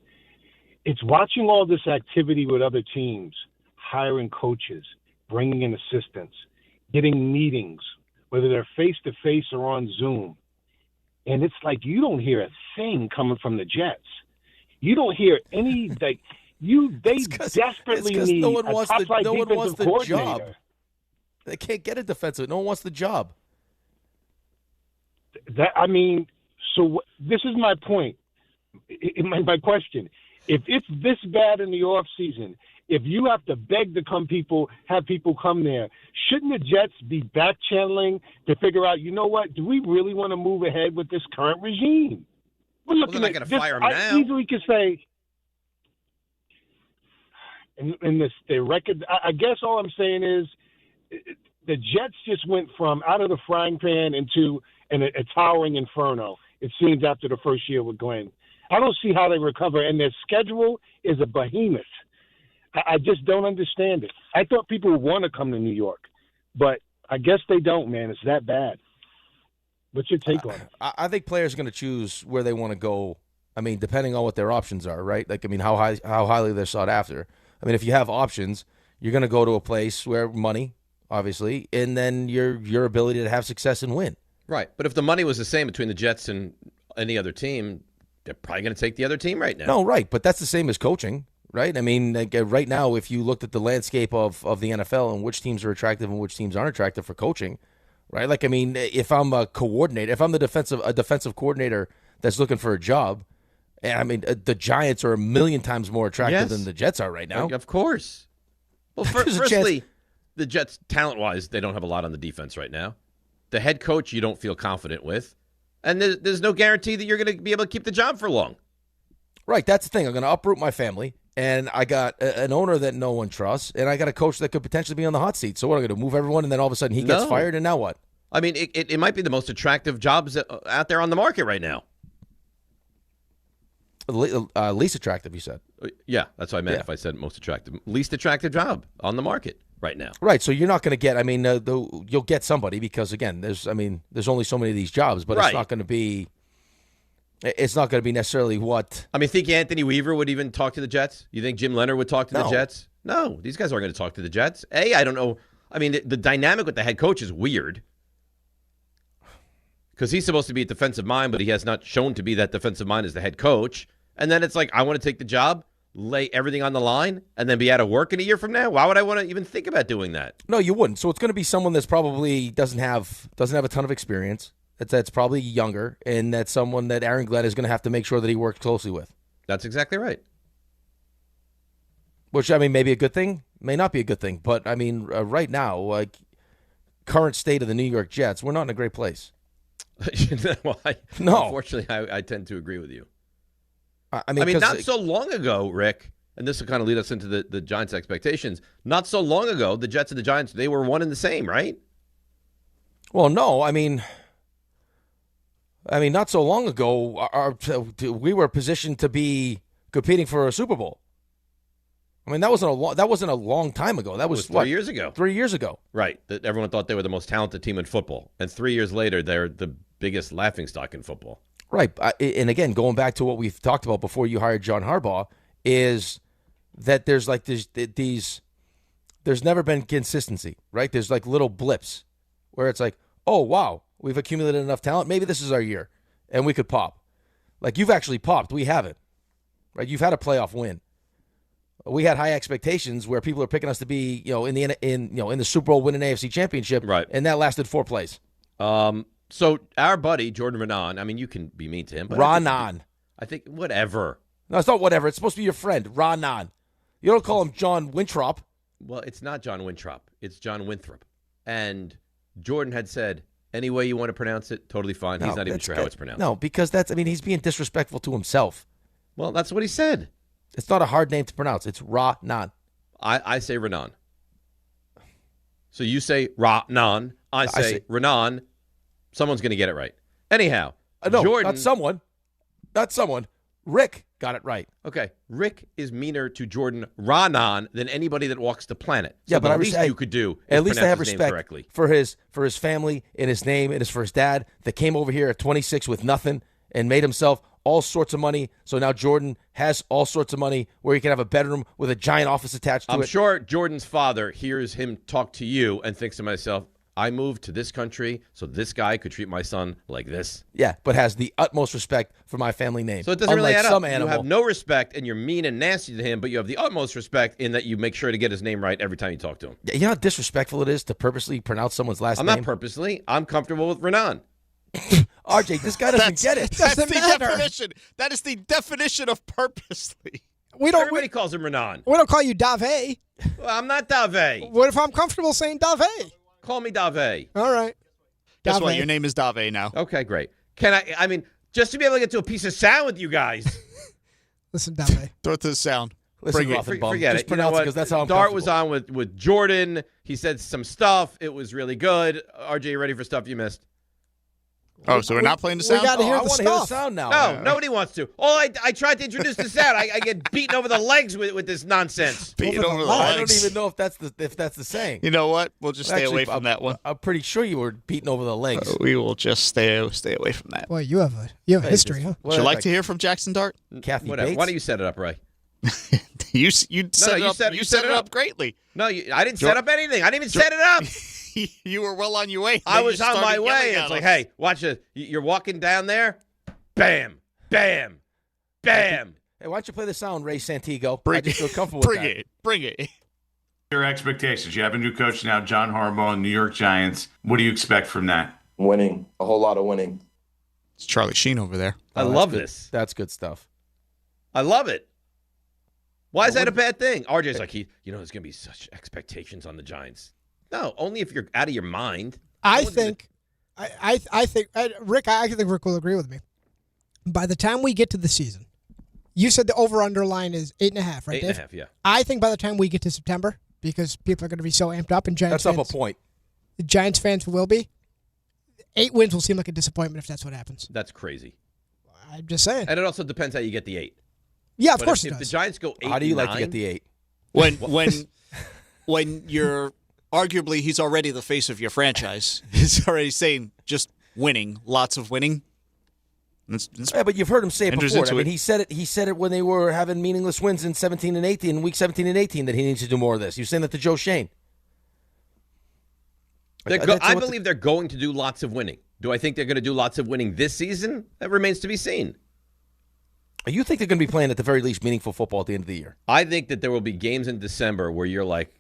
It's watching all this activity with other teams, hiring coaches, bringing in assistants, getting meetings, whether they're face-to-face or on Zoom. And it's like you don't hear a thing coming from the Jets. You don't hear any – they desperately need no one wants a top-flight defensive the coordinator. job. They can't get a defensive. No one wants the job. So this is my point. My question. If it's this bad in the off season, if you have to beg to have people come there, shouldn't the Jets be back channeling to figure out, you know what, do we really want to move ahead with this current regime? We're looking they're not at going to fire him now. I easily could say, in this the record, I guess all I'm saying is the Jets just went from out of the frying pan into a towering inferno, it seems, after the first year with Glenn. I don't see how they recover, and their schedule is a behemoth. I just don't understand it. I thought people would want to come to New York, but I guess they don't, man. It's that bad. What's your take on it? I think players are going to choose where they want to go. I mean, depending on what their options are, right? How highly they're sought after. I mean, if you have options, you're going to go to a place where money, obviously, and then your ability to have success and win. Right, but if the money was the same between the Jets and any other team, they're probably going to take the other team right now. No, right, but that's the same as coaching, right? I mean, right now, if you looked at the landscape of the NFL and which teams are attractive and which teams aren't attractive for coaching, right? If I'm a coordinator, if I'm a defensive coordinator that's looking for a job, the Giants are a million times more attractive than the Jets are right now. Of course. Well, firstly, the Jets, talent-wise, they don't have a lot on the defense right now. The head coach you don't feel confident with. And there's no guarantee that you're going to be able to keep the job for long. Right, that's the thing. I'm going to uproot my family, and I got an owner that no one trusts, and I got a coach that could potentially be on the hot seat. So what, I'm going to move everyone, and then all of a sudden he gets fired, and now what? I mean, it might be the most attractive jobs out there on the market right now. Least attractive, you said. Yeah, that's what I meant if I said most attractive. Least attractive job on the market right now. Right, so you're not going to get, you'll get somebody because, again, there's only so many of these jobs, but it's not going to be necessarily what. I mean, think Anthony Weaver would even talk to the Jets? You think Jim Leonard would talk to the Jets? No, these guys aren't going to talk to the Jets. I don't know. I mean, the dynamic with the head coach is weird because he's supposed to be a defensive mind, but he has not shown to be that defensive mind as the head coach. And then it's like, I want to take the job, lay everything on the line, and then be out of work in a year from now? Why would I want to even think about doing that? No, you wouldn't. So it's going to be someone that's probably doesn't have a ton of experience. That's probably younger, and that's someone that Aaron Glenn is going to have to make sure that he works closely with. That's exactly right. Which, may be a good thing, may not be a good thing. But, right now, current state of the New York Jets, we're not in a great place. No. Unfortunately, I tend to agree with you. Not so long ago, Rick, and this will kind of lead us into the Giants' expectations. Not so long ago, the Jets and the Giants, they were one and the same, right? Well, no. Not so long ago, we were positioned to be competing for a Super Bowl. That wasn't a long time ago. That was 3 years ago. 3 years ago. Right. That everyone thought they were the most talented team in football. And 3 years later, they're the biggest laughingstock in football. Right. And again, going back to what we've talked about before you hired John Harbaugh, is that there's never been consistency, right? There's little blips where it's like, oh, wow, we've accumulated enough talent. Maybe this is our year and we could pop. You've actually popped. We haven't, right? You've had a playoff win. We had high expectations where people are picking us to be, in the Super Bowl, win an AFC championship. Right. And that lasted 4 plays. So our buddy, Jordan Renan, you can be mean to him. But I think whatever. No, it's not whatever. It's supposed to be your friend, Renan. You don't call him John Winthrop. Well, it's not John Winthrop. It's John Winthrop. And Jordan had said, any way you want to pronounce it, totally fine. He's No, not even that's sure good. how it's pronounced. No, because he's being disrespectful to himself. Well, that's what he said. It's not a hard name to pronounce. It's Ra-nan. I say Renan. So you say Ra-nan. I say Renan. Someone's going to get it right. Anyhow, No, Jordan. Not someone. Rick got it right. Okay, Rick is meaner to Jordan Ra-nan than anybody that walks the planet. So Yeah, but the least you could do is at least I have pronounce his name respect correctly. for his family and his name. It is for his dad that came over here at 26 with nothing and made himself all sorts of money. So now Jordan has all sorts of money where he can have a bedroom with a giant office attached to I'm it. sure Jordan's father hears him talk to you and thinks to myself, I moved to this country so this guy could treat my son like this. Yeah, but has the utmost respect for my family name. So it doesn't really Unlike add some up. animal. You have no respect, and you're mean and nasty to him, but you have the utmost respect in that you make sure to get his name right every time you talk to him. Yeah, you know how disrespectful it is to purposely pronounce someone's last I'm name? not purposely. I'm comfortable with Renan. RJ, this guy doesn't get it. That's the definition. That is the definition of purposely. Everybody calls him Renan. We don't call you Dave. Well, I'm not Dave. What if I'm comfortable saying Dave? Call me Dave. All right. Guess what? Dave. Your name is Dave now. Okay, great. I mean, just to be able to get to a piece of sound with you guys. Listen, Dave. Throw it to the sound. Listen, Bring it. Rothenberg, Forget just it. You know pronounce it what? because that's how I'm Dart was comfortable. on with Jordan. He said some stuff. It was really good. RJ, you ready for stuff you missed? Oh, so we're not playing the sound? We got to hear I the want to hear the stuff. sound now. No, nobody wants to. I tried to introduce the sound. I get beaten over the legs with this nonsense. Beat Over over the the I legs. don't even know if that's the saying. You know what? We'll just stay Actually, away from that one. I'm pretty sure you were beaten over the legs. We will just stay away from that. Boy, you have a history, huh? Would you like to hear from Jackson Dart? Kathy Whatever. Bates? Why don't you set it up, Ray? You set it up greatly. No, I didn't set up anything. I didn't even set it up. You were well on your way. I Then was you on my started way. yelling It's at like, us. hey, watch it. You're walking down there. Bam, bam, bam. Hey, why don't you play the sound, Ray Santiago? Bring I just feel comfortable Bring with that. it. Bring it. Your expectations. You have a new coach now, John Harbaugh, and New York Giants. What do you expect from that? Winning. A whole lot of winning. It's Charlie Sheen over there. I Oh, love that's good. this. That's good stuff. I love it. Why is that a bad thing? RJ's like, there's going to be such expectations on the Giants. No, only if you're out of your mind. I think Rick Rick will agree with me. By the time we get to the season, you said the over-under line is 8.5, right, Dave? 8.5, yeah. I think by the time we get to September, because people are going to be so amped up, and Giants That's fans, up a point. the Giants fans will be, 8 wins will seem like a disappointment if that's what happens. That's crazy. I'm just saying. And it also depends how you get the 8. Yeah, of But course if it does. the Giants go 8, How do you like to 9, get the 8? When you're arguably he's already the face of your franchise. He's already saying just winning, lots of winning. Yeah, but you've heard him say it enters before. I into mean, it. he said it when they were having meaningless wins in 17 and 18, week 17 and 18, that he needs to do more of this. He was saying that to Joe Shane. I believe they're going to do lots of winning. Do I think they're going to do lots of winning this season? That remains to be seen. You think they're going to be playing at the very least meaningful football at the end of the year? I think that there will be games in December where you're like,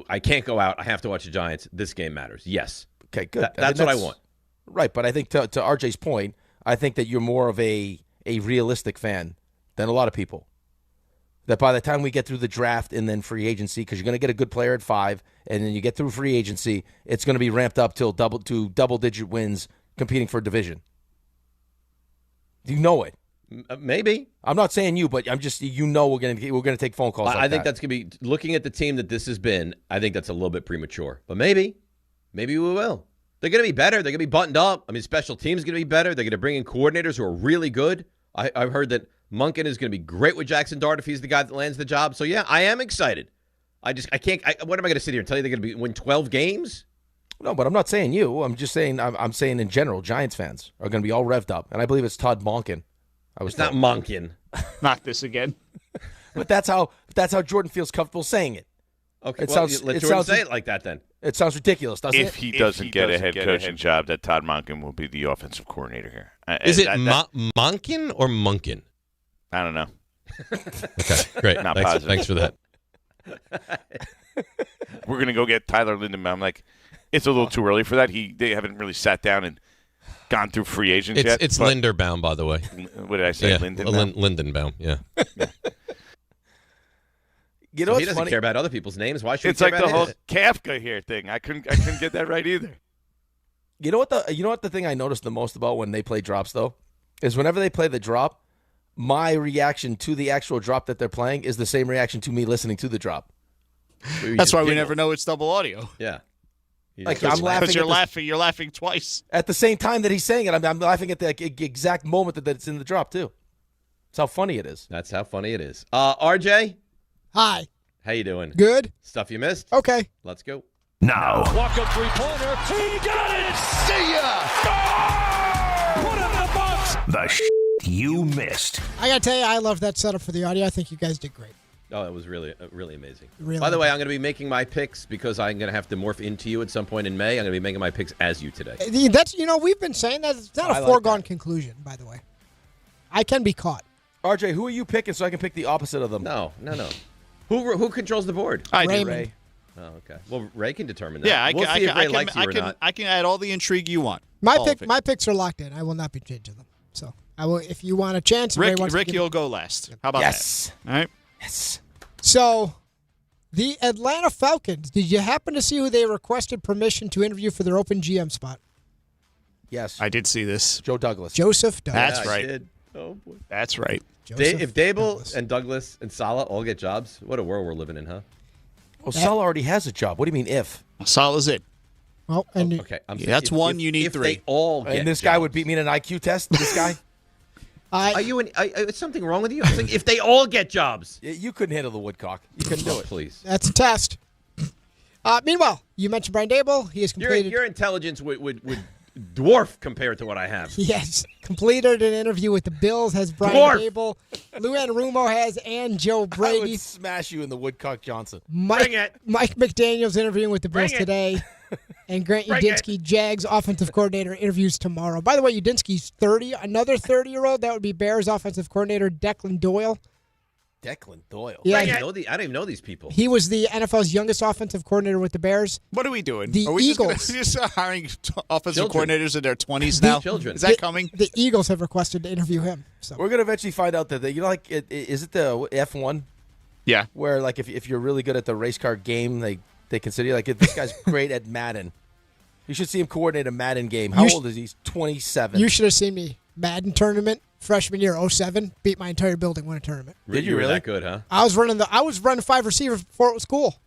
I can't go out. I have to watch the Giants. This game matters. Yes. Okay, good. That's what I want. Right, but I think to RJ's point, I think that you're more of a realistic fan than a lot of people. That by the time we get through the draft and then free agency, because you're going to get a good player at 5, and then you get through free agency, it's going to be ramped up to double-digit wins competing for a division. You know it. Maybe. I'm not saying you, but I'm just we're going to take phone calls. I think that's going to be looking at the team that this has been. I think that's a little bit premature, but maybe we will. They're going to be better. They're going to be buttoned up. I mean, special teams going to be better. They're going to bring in coordinators who are really good. I've heard that Monken is going to be great with Jackson Dart if he's the guy that lands the job. So yeah, I am excited. I can't. What am I going to sit here and tell you they're going to win 12 games? No, but I'm not saying you. I'm just saying. I'm saying in general, Giants fans are going to be all revved up, and I believe it's Todd Monken. It's not Monken. Not this again. But that's how Jordan feels comfortable saying it. Okay, let Jordan say it like that then. It sounds ridiculous, doesn't it? If he doesn't get a head coaching job, that Todd Monken will be the offensive coordinator here. Is it Monken or Munkin? I don't know. Okay, great. Not Thanks, positive. Thanks for that. We're going to go get Tyler Lindenbaum. I'm like, it's a little too early for that. They haven't really sat down and gone through free agents yet. It's Linderbaum, by the way. What did I say? Yeah, Lindenbaum? Lindenbaum, yeah. You know So what's he doesn't funny? care about other people's names. Why should It's he care like the about whole his? Kafka here thing. I couldn't get that right either. You know what the thing I noticed the most about when they play drops though is whenever they play the drop, my reaction to the actual drop that they're playing is the same reaction to me listening to the drop. That's why we never know it's double audio. Yeah. Like I'm laughing. Because you're laughing twice. At the same time that he's saying it, I'm laughing at the exact moment that it's in the drop too. That's how funny it is. That's how funny it is. RJ? Hi. How you doing? Good. Stuff you missed? Okay. Let's go. Now. Walk-up three-pointer. He got it! See ya! Put it in the box! The you missed. I got to tell you, I love that setup for the audio. I think you guys did great. Oh, it was really amazing. Really By the way, I'm going to be making my picks because I'm going to have to morph into you at some point in May. I'm going to be making my picks as you today. That's we've been saying that. It's not a foregone conclusion, by the way. I can be caught. RJ, who are you picking so I can pick the opposite of them? No. Who controls the board? I do. Raymond. Oh, okay. Well, Ray can determine that. Yeah, we'll see if Ray likes you or not. I can add all the intrigue you want. My picks are locked in. I will not be changing them. So I will. If you want a chance, Rick, you'll go last. How about that? All right. Yes. So, the Atlanta Falcons. Did you happen to see who they requested permission to interview for their open GM spot? Yes, I did see this. Joe Douglas. Joseph Douglas. That's right. I did. Oh boy. That's right. If Dable and Douglas and Saleh all get jobs, what a world we're living in, huh? Well, Saleh already has a job. What do you mean if? Saleh's it. Well, and Okay. That's one. You need if three. They all get And this jobs. guy would beat me in an IQ test. This guy. Is something wrong with you? I'm saying if they all get jobs. You couldn't handle the woodcock. You couldn't do it. Please. that's a test. Meanwhile, you mentioned Brian Dable. He has completed. Your intelligence would dwarf compared to what I have. He has completed an interview with the Bills. Has Brian Dable. Lou Anarumo has and Joe I Brady. would smash you in the woodcock Johnson. Bring it. Mike McDaniel's interviewing with the Bills Bring it. today. And Grant Bring Udinski, Jags offensive coordinator, interviews tomorrow. By the way, Udinski's 30. Another 30-year-old, that would be Bears offensive coordinator Declan Doyle. Declan Doyle. Yeah, I don't even know these people. he was the NFL's youngest offensive coordinator with the Bears. What are we doing? The are we Eagles. just hiring offensive Children. coordinators in their 20s now? Children. Is that coming? The Eagles have requested to interview him. So We're gonna eventually find out that is it the F1 Yeah. where like if you're really good at the race car game, they consider you like if this guy's great at Madden. You should see him coordinate a Madden game. How old is he? He's 27. you should have seen me. Madden tournament, freshman year, 07, beat my entire building, win a tournament. Did you were really? that good, huh? I was running 5 receivers before it was cool.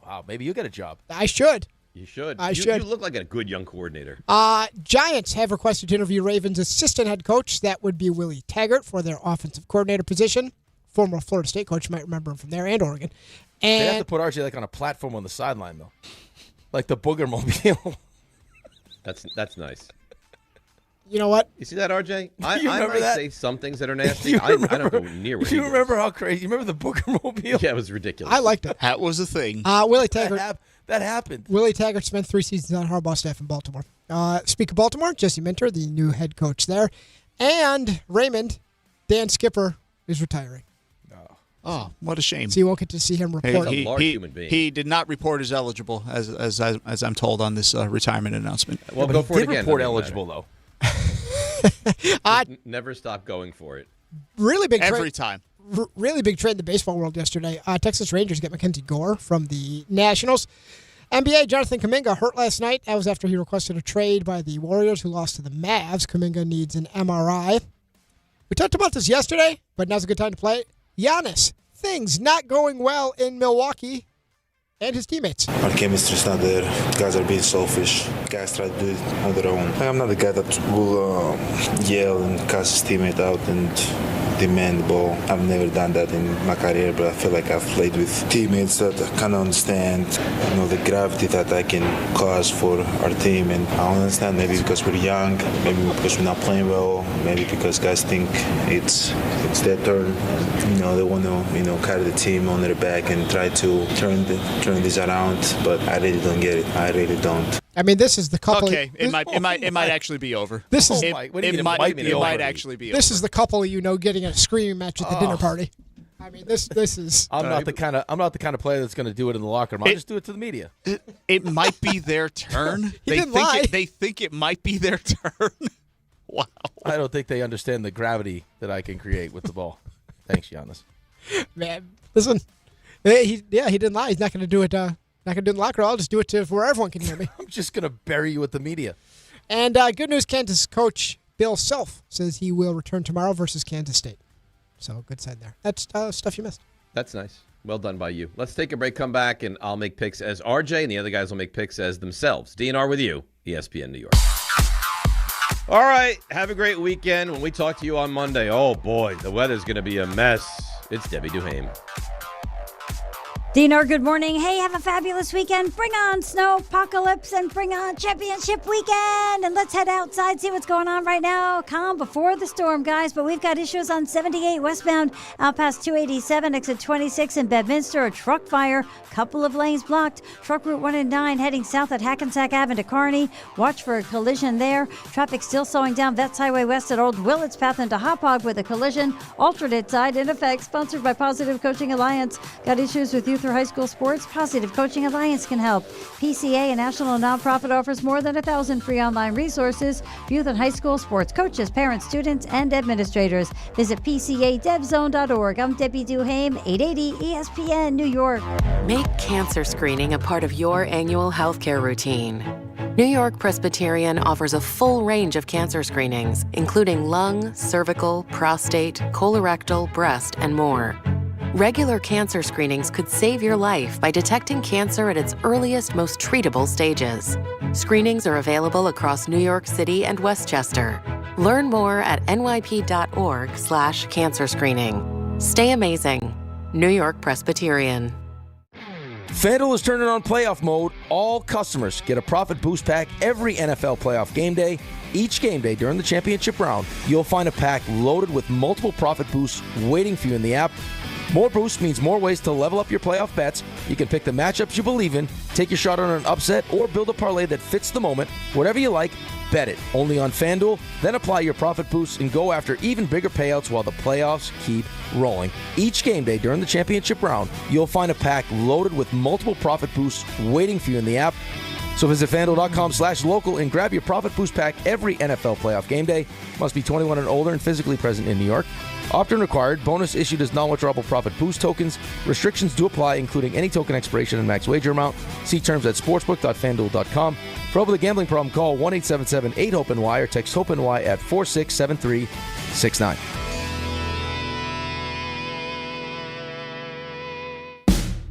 Wow, maybe you get a job. I should. You should. I You should. look like a good young coordinator. Giants have requested to interview Ravens assistant head coach. That would be Willie Taggart for their offensive coordinator position. Former Florida State coach, you might remember him from there, and Oregon. They have to And put RJ like on a platform on the sideline though, like the Booger Mobile. That's nice. you know what? You see that, RJ? I remember might that? say some things that are nasty. I don't go near where he You goes. remember how crazy? You remember the Booger Mobile? Yeah, it was ridiculous. I liked it. That was a thing. Willie Taggart. That happened. Willie Taggart spent 3 seasons on Harbaugh staff in Baltimore. Speak of Baltimore, Jesse Minter, the new head coach there. And Raymond, Dan Skipper, is retiring. Oh, what a shame. So you won't get to see him report. He's a large human being. He did not report as eligible as I'm told on this retirement announcement. Well, But go he for it did again. report Doesn't eligible matter. though. Never stop going for it. Really big Every trade. time. Really big trade in the baseball world yesterday. Texas Rangers get Mackenzie Gore from the Nationals. NBA, Jonathan Kuminga hurt last night. That was after he requested a trade by the Warriors, who lost to the Mavs. Kuminga needs an MRI. We talked about this yesterday, but now's a good time to play it. Giannis, things not going well in Milwaukee and his teammates. Our chemistry's not there. Guys are being selfish. Guys try to do it on their own. I'm not the guy that will yell and cuss his teammate out and demand the ball. I've never done that in my career, but I feel like I've played with teammates that kind of understand, the gravity that I can cause for our team. And I don't understand, maybe because we're young, maybe because we're not playing well, maybe because guys think it's their turn. And, they want to, carry the team on their back and try to turn this around. But I really don't get it. I really don't. I mean, this is the couple. Okay, it might actually be over. This is it might actually be over. This is the couple getting a screaming match at the dinner party. I mean, this is. I'm not the kind of player that's going to do it in the locker room. I'll just do it to the media. It might be their turn. They think it might be their turn. Wow. I don't think they understand the gravity that I can create with the ball. Thanks, Giannis. Man, listen. He didn't lie. He's not going to do it. Not going to do it in the locker room. I'll just do it to where everyone can hear me. I'm just going to bury you with the media. And good news, Kansas coach Bill Self says he will return tomorrow versus Kansas State. So good sign there. That's stuff you missed. That's nice. Well done by you. Let's take a break, come back, and I'll make picks as RJ, and the other guys will make picks as themselves. DNR with you, ESPN New York. All right, have a great weekend. When we talk to you on Monday, oh boy, the weather's going to be a mess. It's Debbie Duhame. DNR, good morning. Hey, have a fabulous weekend. Bring on snow apocalypse and bring on championship weekend. And let's head outside, see what's going on right now. Calm before the storm, guys. But we've got issues on 78 westbound out past 287, exit 26 in Bedminster. A truck fire, couple of lanes blocked. Truck route 1 and 9 heading south at Hackensack Ave into Kearney. Watch for a collision there. Traffic still slowing down Vets Highway west at Old Willits Path into Hauppauge with a collision. Alternate side in effect. Sponsored by Positive Coaching Alliance. Got issues with youth or high school sports? Positive Coaching Alliance can help. PCA, a national nonprofit, offers more than 1,000 free online resources for youth and high school sports coaches, parents, students, and administrators. Visit PCADevZone.org. I'm Debbie Duhame, 880 ESPN New York. Make cancer screening a part of your annual healthcare routine. New York Presbyterian offers a full range of cancer screenings, including lung, cervical, prostate, colorectal, breast, and more. Regular cancer screenings could save your life by detecting cancer at its earliest, most treatable stages. Screenings are available across New York City and Westchester. Learn more at nyp.org/cancer screening. Stay amazing. New York Presbyterian. FanDuel is turning on playoff mode. All customers get a profit boost pack every NFL playoff game day. Each game day during the championship round, you'll find a pack loaded with multiple profit boosts waiting for you in the app. More boosts means more ways to level up your playoff bets. You can pick the matchups you believe in, take your shot on an upset, or build a parlay that fits the moment. Whatever you like, bet it. Only on FanDuel. Then apply your profit boosts and go after even bigger payouts while the playoffs keep rolling. Each game day during the championship round, you'll find a pack loaded with multiple profit boosts waiting for you in the app. So visit FanDuel.com/local and grab your Profit Boost Pack every NFL playoff game day. Must be 21 and older and physically present in New York. Opt-in required. Bonus issued as non-withdrawable Profit Boost tokens. Restrictions do apply, including any token expiration and max wager amount. See terms at sportsbook.fanduel.com. For over the gambling problem, call 1-877-8-HOPE-NY or text HOPE-NY at 467369.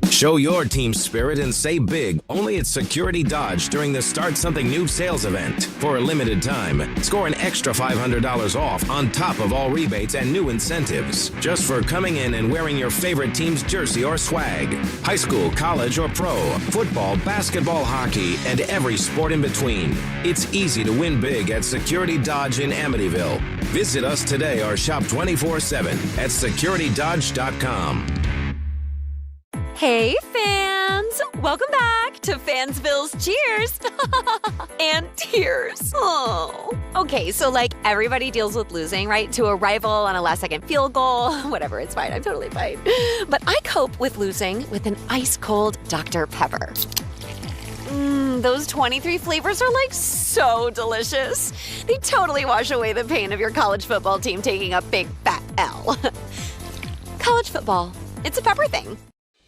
Show your team spirit and say big only at Security Dodge during the Start Something New sales event. For a limited time, score an extra $500 off on top of all rebates and new incentives just for coming in and wearing your favorite team's jersey or swag. High school, college, or pro, football, basketball, hockey, and every sport in between. It's easy to win big at Security Dodge in Amityville. Visit us today or shop 24/7 at securitydodge.com. Hey, fans! Welcome back to Fansville's Cheers and Tears. Oh. Okay, so like everybody deals with losing, right? To a rival on a last-second field goal. Whatever, it's fine. I'm totally fine. But I cope with losing with an ice-cold Dr. Pepper. Those 23 flavors are like so delicious. They totally wash away the pain of your college football team taking a big fat L. College football. It's a pepper thing.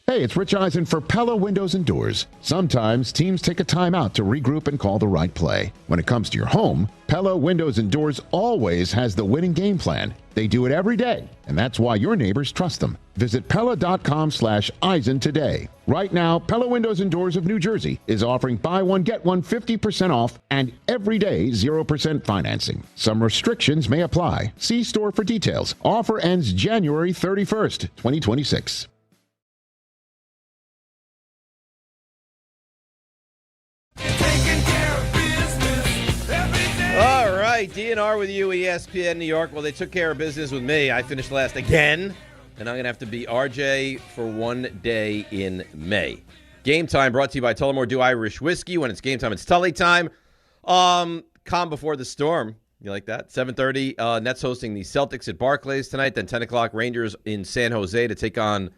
Hey, it's Rich Eisen for Pella Windows and Doors. Sometimes teams take a timeout to regroup and call the right play. When it comes to your home, Pella Windows and Doors always has the winning game plan. They do it every day, and that's why your neighbors trust them. Visit Pella.com/Eisen today. Right now, Pella Windows and Doors of New Jersey is offering buy one, get one 50% off and everyday 0% financing. Some restrictions may apply. See store for details. Offer ends January 31st, 2026. All right, DNR with you, ESPN New York. Well, they took care of business with me. I finished last again, and I'm going to have to be RJ for one day in May. Game time brought to you by Tullamore Dew Irish Whiskey. When it's game time, it's Tully time. Calm before the storm. You like that? 7:30, Nets hosting the Celtics at Barclays tonight. Then 10 o'clock, Rangers in San Jose to take on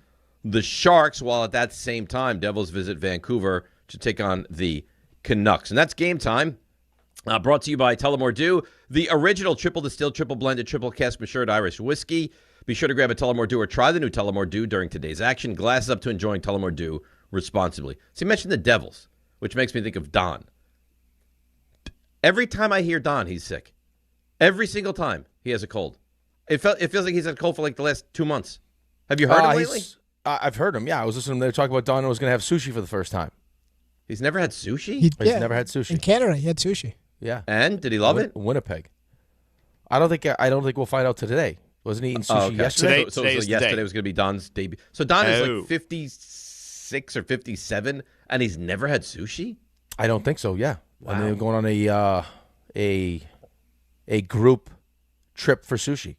the Sharks, while at that same time, Devils visit Vancouver to take on the Canucks. And that's game time. Brought to you by Tullamore Dew, the original triple distilled, triple blended, triple cask matured Irish whiskey. Be sure to grab a Tullamore Dew or try the new Tullamore Dew during today's action. Glasses up to enjoying Tullamore Dew responsibly. So you mentioned the Devils, which makes me think of Don. Every time I hear Don, he's sick. Every single time he has a cold. It feels like he's had a cold for like the last 2 months. Have you heard him lately? I've heard him. Yeah, I was listening. They were talking about Don was going to have sushi for the first time. He's never had sushi? He's never had sushi. In Canada, he had sushi. Yeah. And did he love it? Winnipeg. I don't think we'll find out today. Wasn't he eating sushi yesterday? So yesterday was going to be Don's debut. So Don is like 56 or 57, and he's never had sushi? I don't think so. Yeah. Wow. And they're going on a group trip for sushi.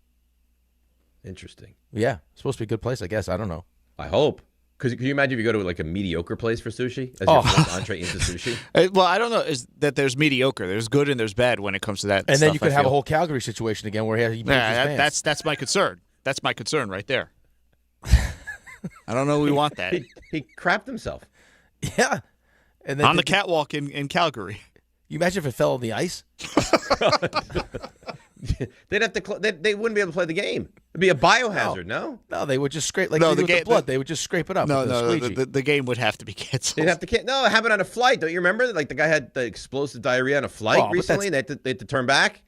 Interesting. Yeah, it's supposed to be a good place, I guess. I don't know. I hope. Because can you imagine if you go to like a mediocre place for sushi as your first entree into sushi? Well, I don't know. Is that there's mediocre, there's good, and there's bad when it comes to that. And stuff, then you could have a whole Calgary situation again where he makes his pants. That's my concern. That's my concern right there. I don't know. We want that. He crapped himself. Yeah. And then on the catwalk in Calgary. You imagine if it fell on the ice? They'd have to. They wouldn't be able to play the game. It'd be a biohazard. No, they would just scrape with the blood. They would just scrape it up. The game would have to be canceled. They'd have to. No, it happened on a flight. Don't you remember? Like the guy had the explosive diarrhea on a flight recently, and they had to turn back.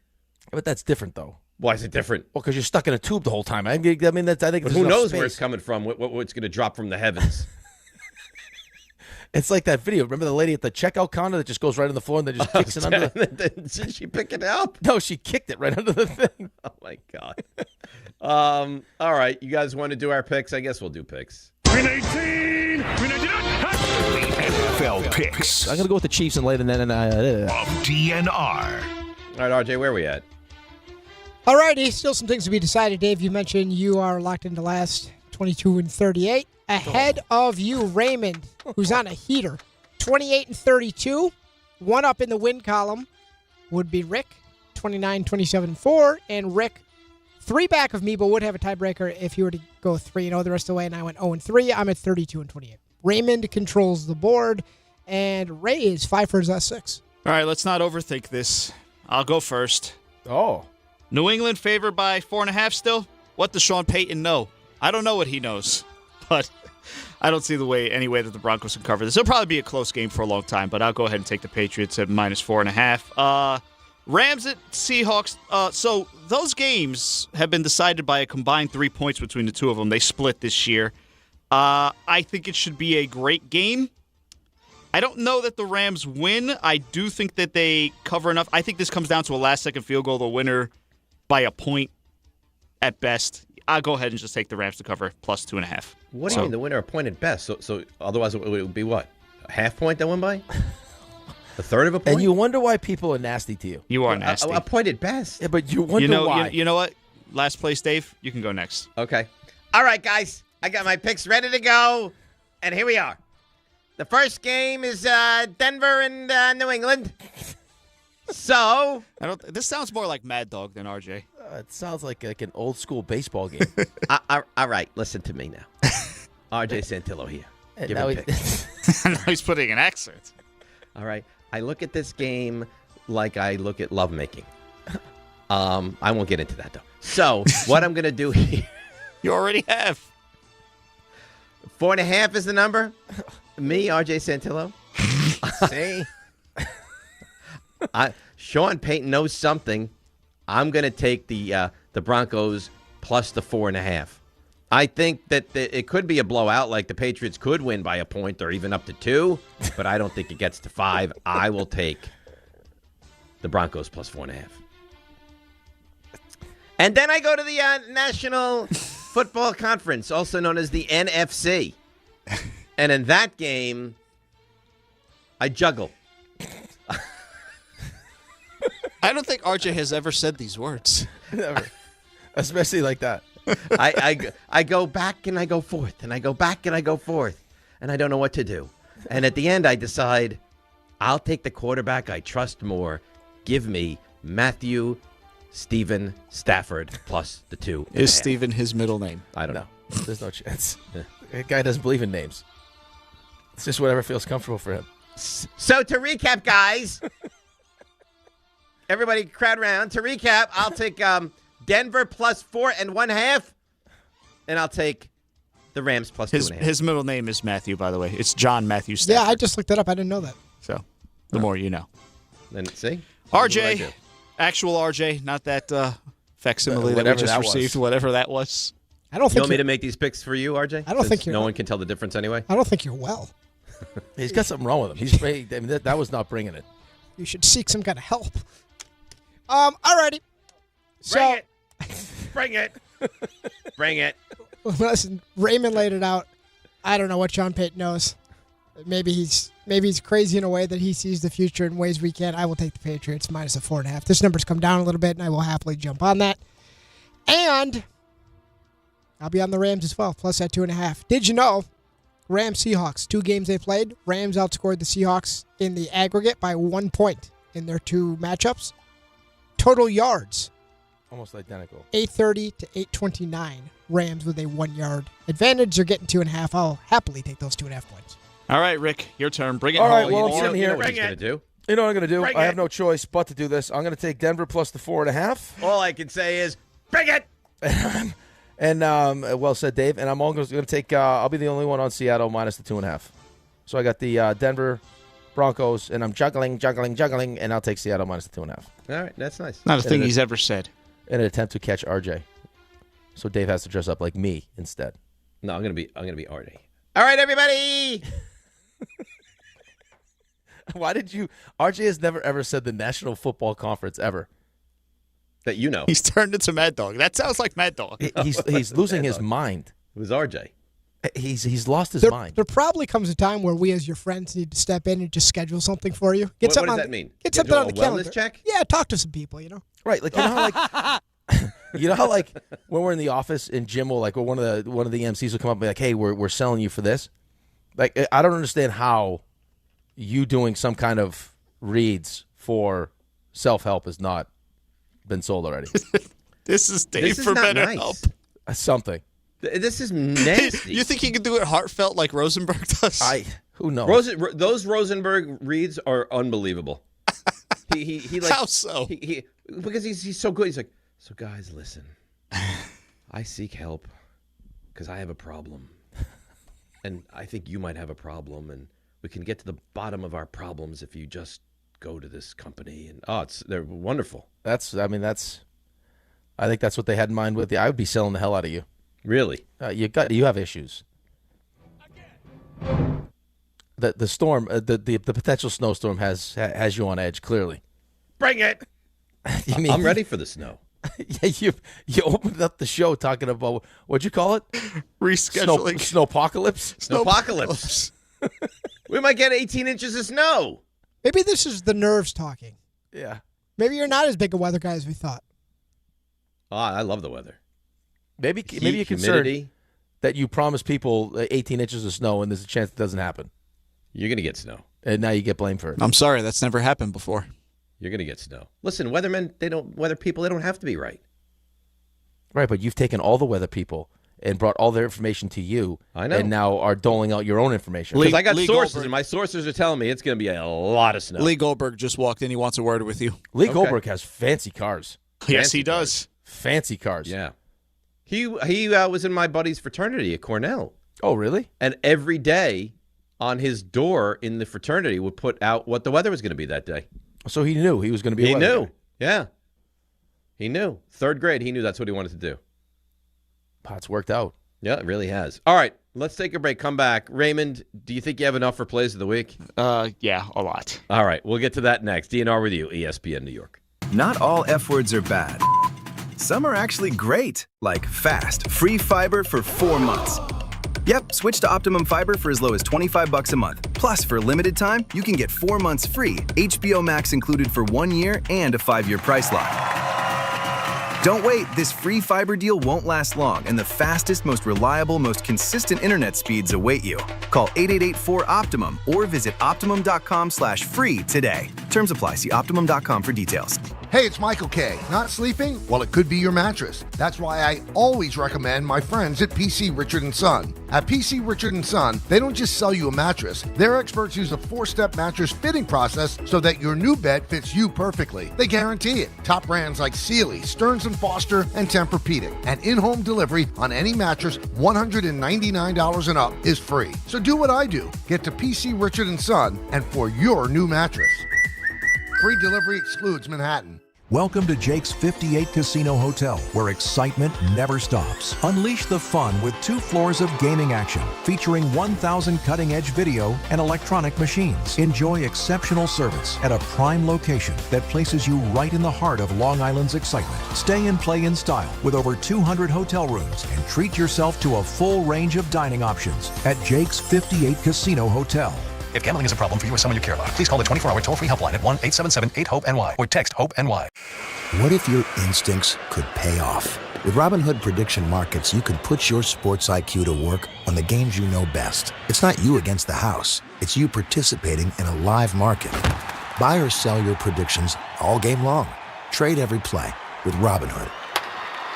But that's different, though. Why is it different? Well, because you're stuck in a tube the whole time. I mean, that's. I think. But who knows where it's coming from? What's going to drop from the heavens? It's like that video. Remember the lady at the checkout counter that just goes right on the floor and then just kicks it under? Did she pick it up? No, she kicked it right under the thing. Oh, my God. All right. You guys want to do our picks? I guess we'll do picks. Win 18! Win 18! NFL picks. I'm going to go with the Chiefs and lay the net. Of DNR. All right, RJ, where are we at? All righty. Still some things to be decided. Dave, you mentioned you are locked into last 22-38. Ahead of you, Raymond, who's on a heater, 28-32. One up in the win column would be Rick, 29-27-4. And Rick, 3 back of me, but would have a tiebreaker if you were to go 3-0 the rest of the way. And I went 0-3. I'm at 32-28. Raymond controls the board, and Ray is 5 for his last 6. All right, let's not overthink this. I'll go first. Oh. New England favored by 4.5 still? What does Sean Payton know? I don't know what he knows, but I don't see any way that the Broncos can cover this. It'll probably be a close game for a long time, but I'll go ahead and take the Patriots at -4.5. Rams at Seahawks. So those games have been decided by a combined 3 points between the two of them. They split this year. I think it should be a great game. I don't know that the Rams win. I do think that they cover enough. I think this comes down to a last-second field goal, the winner by a point at best. I'll go ahead and just take the Rams to cover +2.5. What do you mean the winner a point at best? So otherwise it would be what? A half point that won by? A third of a point? And you wonder why people are nasty to you. You are nasty. A point at best. Yeah, but you wonder why. You know what? Last place, Dave. You can go next. Okay. All right, guys. I got my picks ready to go, and here we are. The first game is Denver and New England. So this sounds more like Mad Dog than RJ. It sounds like an old school baseball game. All right, listen to me now. RJ Santillo here. Give me picks. Now he's putting an accent. All right. I look at this game like I look at lovemaking. I won't get into that, though. So what I'm going to do here. You already have. 4.5 is the number. Me, RJ Santillo. See? Sean Payton knows something. I'm going to take the Broncos plus the 4.5. I think that it could be a blowout, like the Patriots could win by a point or even up to 2, but I don't think it gets to 5. I will take the Broncos plus 4.5. And then I go to the National Football Conference, also known as the NFC. And in that game, I juggle. I don't think RJ has ever said these words. Never. Especially like that. I go back and I go forth, and I go back and I go forth, and I don't know what to do. And at the end, I decide I'll take the quarterback I trust more. Give me Matthew Stafford plus the 2.5. Is Steven his middle name? I don't know. There's no chance. That guy doesn't believe in names. It's just whatever feels comfortable for him. So to recap, guys, everybody crowd around. To recap, I'll take Denver plus 4.5, and I'll take the Rams plus 2.5. His middle name is Matthew, by the way. It's John Matthew Stafford. Yeah, I just looked that up. I didn't know that. So the more you know. Then see? RJ, actual RJ, not that facsimile that we just received, whatever that was. I don't think you want me to make these picks for you, RJ? I don't think you're. No one can tell the difference anyway. I don't think you're well. He's got something wrong with him. That was not bringing it. You should seek some kind of help. Alrighty. So, Bring it. Bring it. Listen, Raymond laid it out. I don't know what Sean Payton knows. Maybe he's crazy in a way that he sees the future in ways we can't. I will take the Patriots minus a 4.5. This number's come down a little bit, and I will happily jump on that. And I'll be on the Rams as well, plus that 2.5. Did you know Rams Seahawks, 2 games they played, Rams outscored the Seahawks in the aggregate by 1 point in their 2 matchups. Total yards, almost identical. 830 to 829. Rams with a 1-yard advantage. They're getting 2.5. I'll happily take those 2.5 points. All right, Rick, your turn. Bring it All right, home. well, I'm sitting here. You know what he's going to do? You know what I'm going to do? Bring I have it. no choice but to do this. I'm going to take Denver plus the 4.5. All I can say is, bring it. And well said, Dave. And I'm also going to take. I'll be the only one on Seattle minus the 2.5. So I got the Denver Broncos, and I'm juggling, and I'll take Seattle minus the 2.5. All right, that's nice. Not a thing he's ever said. In an attempt to catch RJ, so Dave has to dress up like me instead. No, I'm gonna be RJ. All right, everybody. Why did you? RJ has never ever said the National Football Conference ever. That you know. He's turned into Mad Dog. That sounds like Mad Dog. He's losing his mind. It was RJ. He's lost his mind. There probably comes a time where we, as your friends, need to step in and just schedule something for you. What does that mean? Get something on the wellness calendar. Check? Yeah, talk to some people. You know. Right, like you know how like when we're in the office and Jim will like, or one of the MCs will come up and be like, "Hey, we're selling you for this." Like, I don't understand how you doing some kind of reads for self-help has not been sold already. This is Dave This is for not better nice. help. Something. This is nasty. You think he could do it heartfelt like Rosenberg does? Who knows? Those Rosenberg reads are unbelievable. He like, How so? Because he's so good. He's like, so guys, listen. I seek help because I have a problem, and I think you might have a problem, and we can get to the bottom of our problems if you just go to this company. And they're wonderful. I think that's what they had in mind with you. I would be selling the hell out of you. Really? You have issues. The storm, the potential snowstorm has you on edge. Clearly. Bring it. I'm ready for the snow. Yeah, you opened up the show talking about what'd you call it? Rescheduling. Snowpocalypse. Snowpocalypse. We might get 18 inches of snow. Maybe this is the nerves talking. Yeah. Maybe you're not as big a weather guy as we thought. I love the weather. Maybe you're concerned that you promise people 18 inches of snow and there's a chance it doesn't happen. You're going to get snow. And now you get blamed for it. I'm sorry, that's never happened before. You're going to get snow. Listen, weather people, they don't have to be right. Right, but you've taken all the weather people and brought all their information to you. I know. And now are doling out your own information. Because I got Lee sources, Goldberg. and my sources are telling me it's going to be a lot of snow. Lee Goldberg just walked in. He wants a word with you. Lee Goldberg has fancy cars. Yes, he does. Fancy cars. Yeah. He was in my buddy's fraternity at Cornell. Oh, really? And every day on his door in the fraternity would put out what the weather was going to be that day. So he knew he was going to be He a weather knew. guy. Yeah. He knew. 3rd grade, he knew that's what he wanted to do. Wow, it's worked out. Yeah, it really has. All right, let's take a break. Come back. Raymond, do you think you have enough for Plays of the Week? Yeah, a lot. All right, we'll get to that next. DNR with you, ESPN New York. Not all F words are bad. Some are actually great, like fast, free fiber for 4 months. Yep, switch to Optimum Fiber for as low as $25 a month. Plus, for a limited time, you can get 4 months free, HBO Max included for 1 year, and a 5-year price lock. Don't wait, this free fiber deal won't last long, and the fastest, most reliable, most consistent internet speeds await you. Call 888-4-OPTIMUM or visit Optimum.com/free today. Terms apply. See Optimum.com for details. Hey, it's Michael K. Not sleeping? Well, it could be your mattress. That's why I always recommend my friends at PC Richard & Son. At PC Richard & Son, they don't just sell you a mattress. Their experts use a 4-step mattress fitting process so that your new bed fits you perfectly. They guarantee it. Top brands like Sealy, Stearns & Foster, and Tempur-Pedic. And in-home delivery on any mattress $199 and up is free. So do what I do. Get to PC Richard & Son and for your new mattress. Free delivery excludes Manhattan. Welcome to Jake's 58 Casino Hotel, where excitement never stops. Unleash the fun with 2 floors of gaming action, featuring 1,000 cutting-edge video and electronic machines. Enjoy exceptional service at a prime location that places you right in the heart of Long Island's excitement. Stay and play in style with over 200 hotel rooms and treat yourself to a full range of dining options at Jake's 58 Casino Hotel. If gambling is a problem for you or someone you care about, please call the 24-hour toll-free helpline at 1-877-8-HOPE-NY or text HOPE-NY. What if your instincts could pay off? With Robinhood Prediction Markets, you could put your sports IQ to work on the games you know best. It's not you against the house. It's you participating in a live market. Buy or sell your predictions all game long. Trade every play with Robinhood.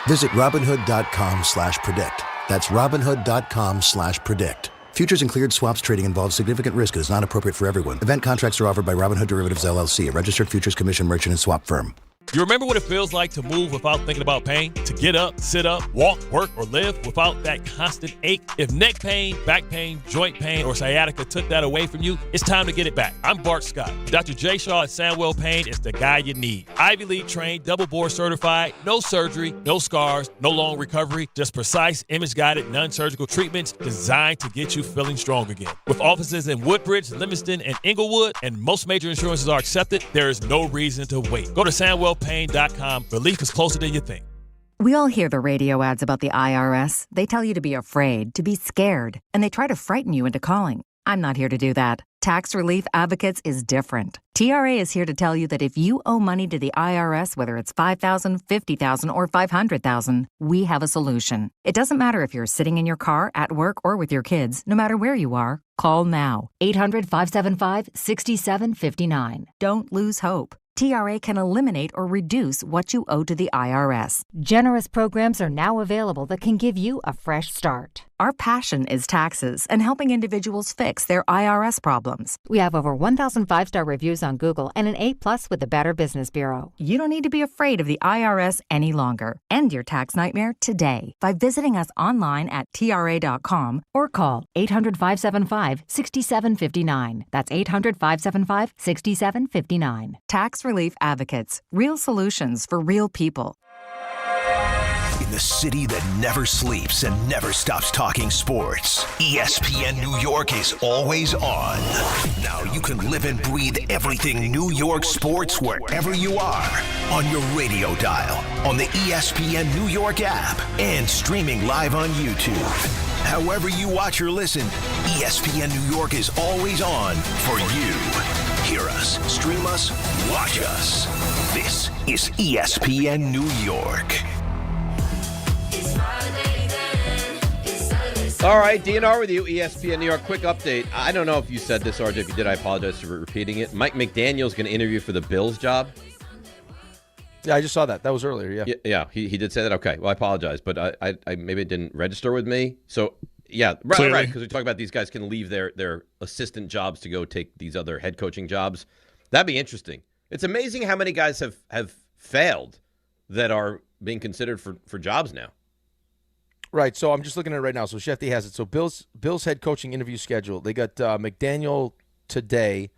Visit Robinhood.com/predict. That's Robinhood.com/predict. Futures and cleared swaps trading involves significant risk and is not appropriate for everyone. Event contracts are offered by Robinhood Derivatives LLC, a registered futures commission merchant and swap firm. You remember what it feels like to move without thinking about pain? To get up, sit up, walk, work, or live without that constant ache? If neck pain, back pain, joint pain, or sciatica took that away from you, it's time to get it back. I'm Bart Scott. Dr. J. Shaw at Sandwell Pain is the guy you need. Ivy League trained, double board certified, no surgery, no scars, no long recovery, just precise, image-guided, non-surgical treatments designed to get you feeling strong again. With offices in Woodbridge, Livingston, and Inglewood, and most major insurances are accepted, there is no reason to wait. Go to sandwellpain.com. Relief is closer than you think. We all hear the radio ads about the IRS. They tell you to be afraid, to be scared, and they try to frighten you into calling. I'm not here to do that. Tax Relief Advocates is different. TRA is here to tell you that if you owe money to the IRS, whether it's $5,000, $50,000, or $500,000, we have a solution. It doesn't matter if you're sitting in your car, at work, or with your kids. No matter where you are, call now. 800-575-6759. Don't lose hope. TRA can eliminate or reduce what you owe to the IRS. Generous programs are now available that can give you a fresh start. Our passion is taxes and helping individuals fix their IRS problems. We have over 1,000 5-star reviews on Google and an A+ with the Better Business Bureau. You don't need to be afraid of the IRS any longer. End your tax nightmare today by visiting us online at TRA.com or call 800-575-6759. That's 800-575-6759. Tax Relief Advocates. Real solutions for real people. In the city that never sleeps and never stops talking sports, ESPN New York is always on. Now you can live and breathe everything New York sports wherever you are. On your radio dial, on the ESPN New York app, and streaming live on YouTube. However you watch or listen, ESPN New York is always on for you. Hear us, stream us, watch us. This is ESPN New York. All right, DNR with you, ESPN New York. Quick update. I don't know if you said this, RJ. If you did, I apologize for repeating it. Mike McDaniel's going to interview for the Bills job. Yeah, I just saw that. That was earlier, Yeah, he did say that. Okay, well, I apologize, but I maybe it didn't register with me. So, yeah, right, because we talk about these guys can leave their assistant jobs to go take these other head coaching jobs. That'd be interesting. It's amazing how many guys have failed that are being considered for jobs now. Right, so I'm just looking at it right now. So Shefty has it. So Bills head coaching interview schedule. They got McDaniel today.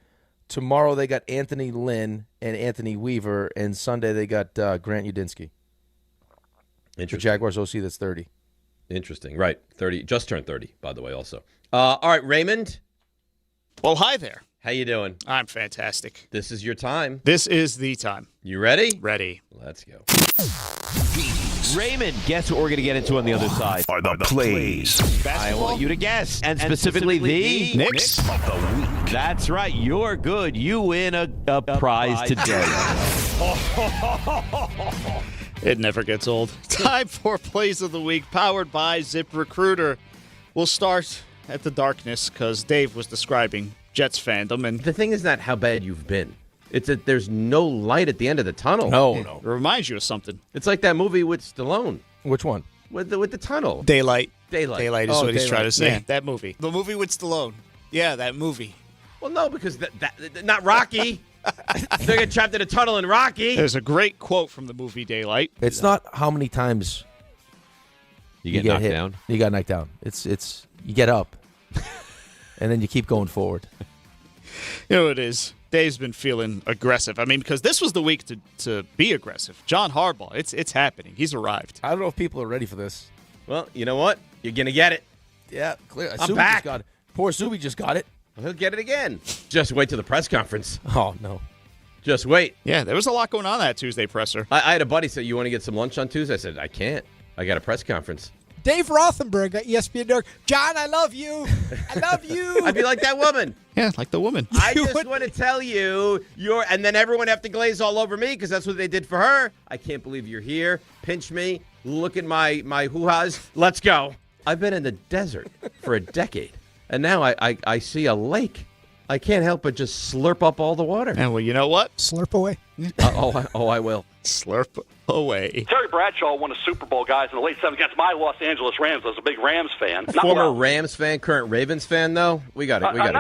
Tomorrow they got Anthony Lynn and Anthony Weaver. And Sunday they got Grant Udinski. Interesting. The Jaguars OC that's 30. Interesting. Right, 30. Just turned 30, by the way, also. All right, Raymond. Well, hi there. How you doing? I'm fantastic. This is your time. This is the time. You ready? Ready. Let's go. Raymond, guess what we're going to get into on the other side? Are the plays. I want you to guess. And specifically the Knicks of the week. That's right. You're good. You win a prize today. It never gets old. Time for Plays of the Week, powered by ZipRecruiter. We'll start at the darkness because Dave was describing Jets fandom. And the thing is not how bad you've been. It's that there's no light at the end of the tunnel. No. It reminds you of something. It's like that movie with Stallone. Which one? With the tunnel. Daylight. Daylight is what he's trying to say. Yeah. That movie. The movie with Stallone. Yeah, that movie. Well, no, because that not Rocky. They get trapped in a tunnel in Rocky. There's a great quote from the movie Daylight. It's not how many times you get knocked down. You got knocked down. It's you get up, and then you keep going forward. You know what it is. Dave's been feeling aggressive. I mean, because this was the week to be aggressive. John Harbaugh, it's happening. He's arrived. I don't know if people are ready for this. Well, you know what? You're going to get it. Yeah, clear. I'm back. Just got it. Poor Subi just got it. Well, he'll get it again. Just wait till the press conference. Oh, no. Just wait. Yeah, there was a lot going on that Tuesday presser. I had a buddy say, you want to get some lunch on Tuesday? I said, I can't. I got a press conference. Dave Rothenberg at ESPN New York. John, I love you. I love you. I'd be like that woman. Yeah, like the woman. I just want to tell you, and then everyone have to glaze all over me because that's what they did for her. I can't believe you're here. Pinch me. Look at my hoo-has. Let's go. I've been in the desert for a decade, and now I see a lake. I can't help but just slurp up all the water. And well, you know what? Slurp away. I will. Slurp away. Terry Bradshaw won a Super Bowl, guys, in the late 70s against my Los Angeles Rams. I was a big Rams fan. Former Rams fan, current Ravens fan, though. We got it. I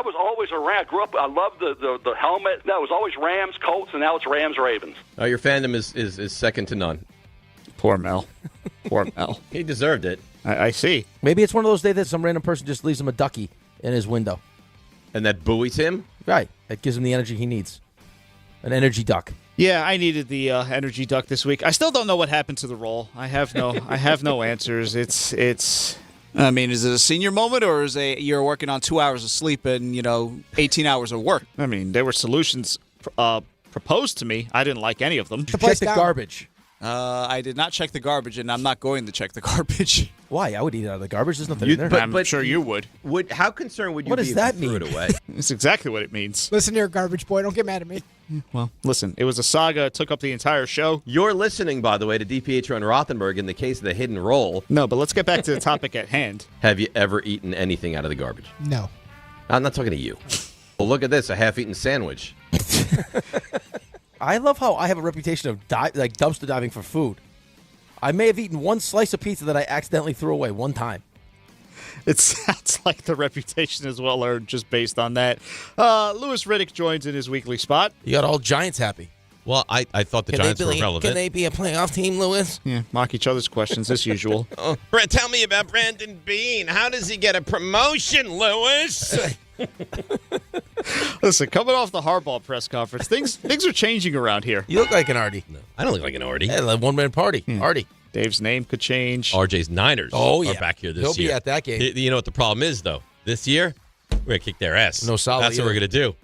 was always a Ram. I grew up. I loved the helmet. No, it was always Rams, Colts, and now it's Rams, Ravens. Your fandom is second to none. Poor Mel. Poor Mel. He deserved it. I see. Maybe it's one of those days that some random person just leaves him a ducky in his window. And that buoys him? Right. That gives him the energy he needs. An energy duck. Yeah, I needed the energy duck this week. I still don't know what happened to the role. I have no answers. It's. I mean, is it a senior moment or is you're working on 2 hours of sleep and 18 hours of work? I mean, there were solutions proposed to me. I didn't like any of them. Check the garbage. I did not check the garbage, and I'm not going to check the garbage. Why? I would eat out of the garbage. There's nothing in there. I'm sure you would. How concerned would you what be does if that you threw mean? it away? That's exactly what it means. Listen here, garbage boy. Don't get mad at me. Well, listen, it was a saga. It took up the entire show. You're listening, by the way, to DiPietro and Rothenberg in the case of the hidden roll. No, but let's get back to the topic at hand. Have you ever eaten anything out of the garbage? No. I'm not talking to you. Well, look at this, a half-eaten sandwich. I love how I have a reputation of dumpster diving for food. I may have eaten one slice of pizza that I accidentally threw away one time. It sounds like the reputation is well earned just based on that. Louis Riddick joins in his weekly spot. You got all Giants happy. Well, I thought the Giants were relevant. Can they be a playoff team, Louis? Yeah, mock each other's questions as usual. Tell me about Brandon Beane. How does he get a promotion, Louis? Listen, coming off the Harbaugh press conference, things are changing around here. You look like an Artie. No, I don't look like an Artie. Yeah, like one-man party. Artie. Dave's name could change. RJ's Niners are back here this year. He'll year. be at that game. You know what the problem is, though? This year, we're going to kick their ass. No solid. That's what we're going to do.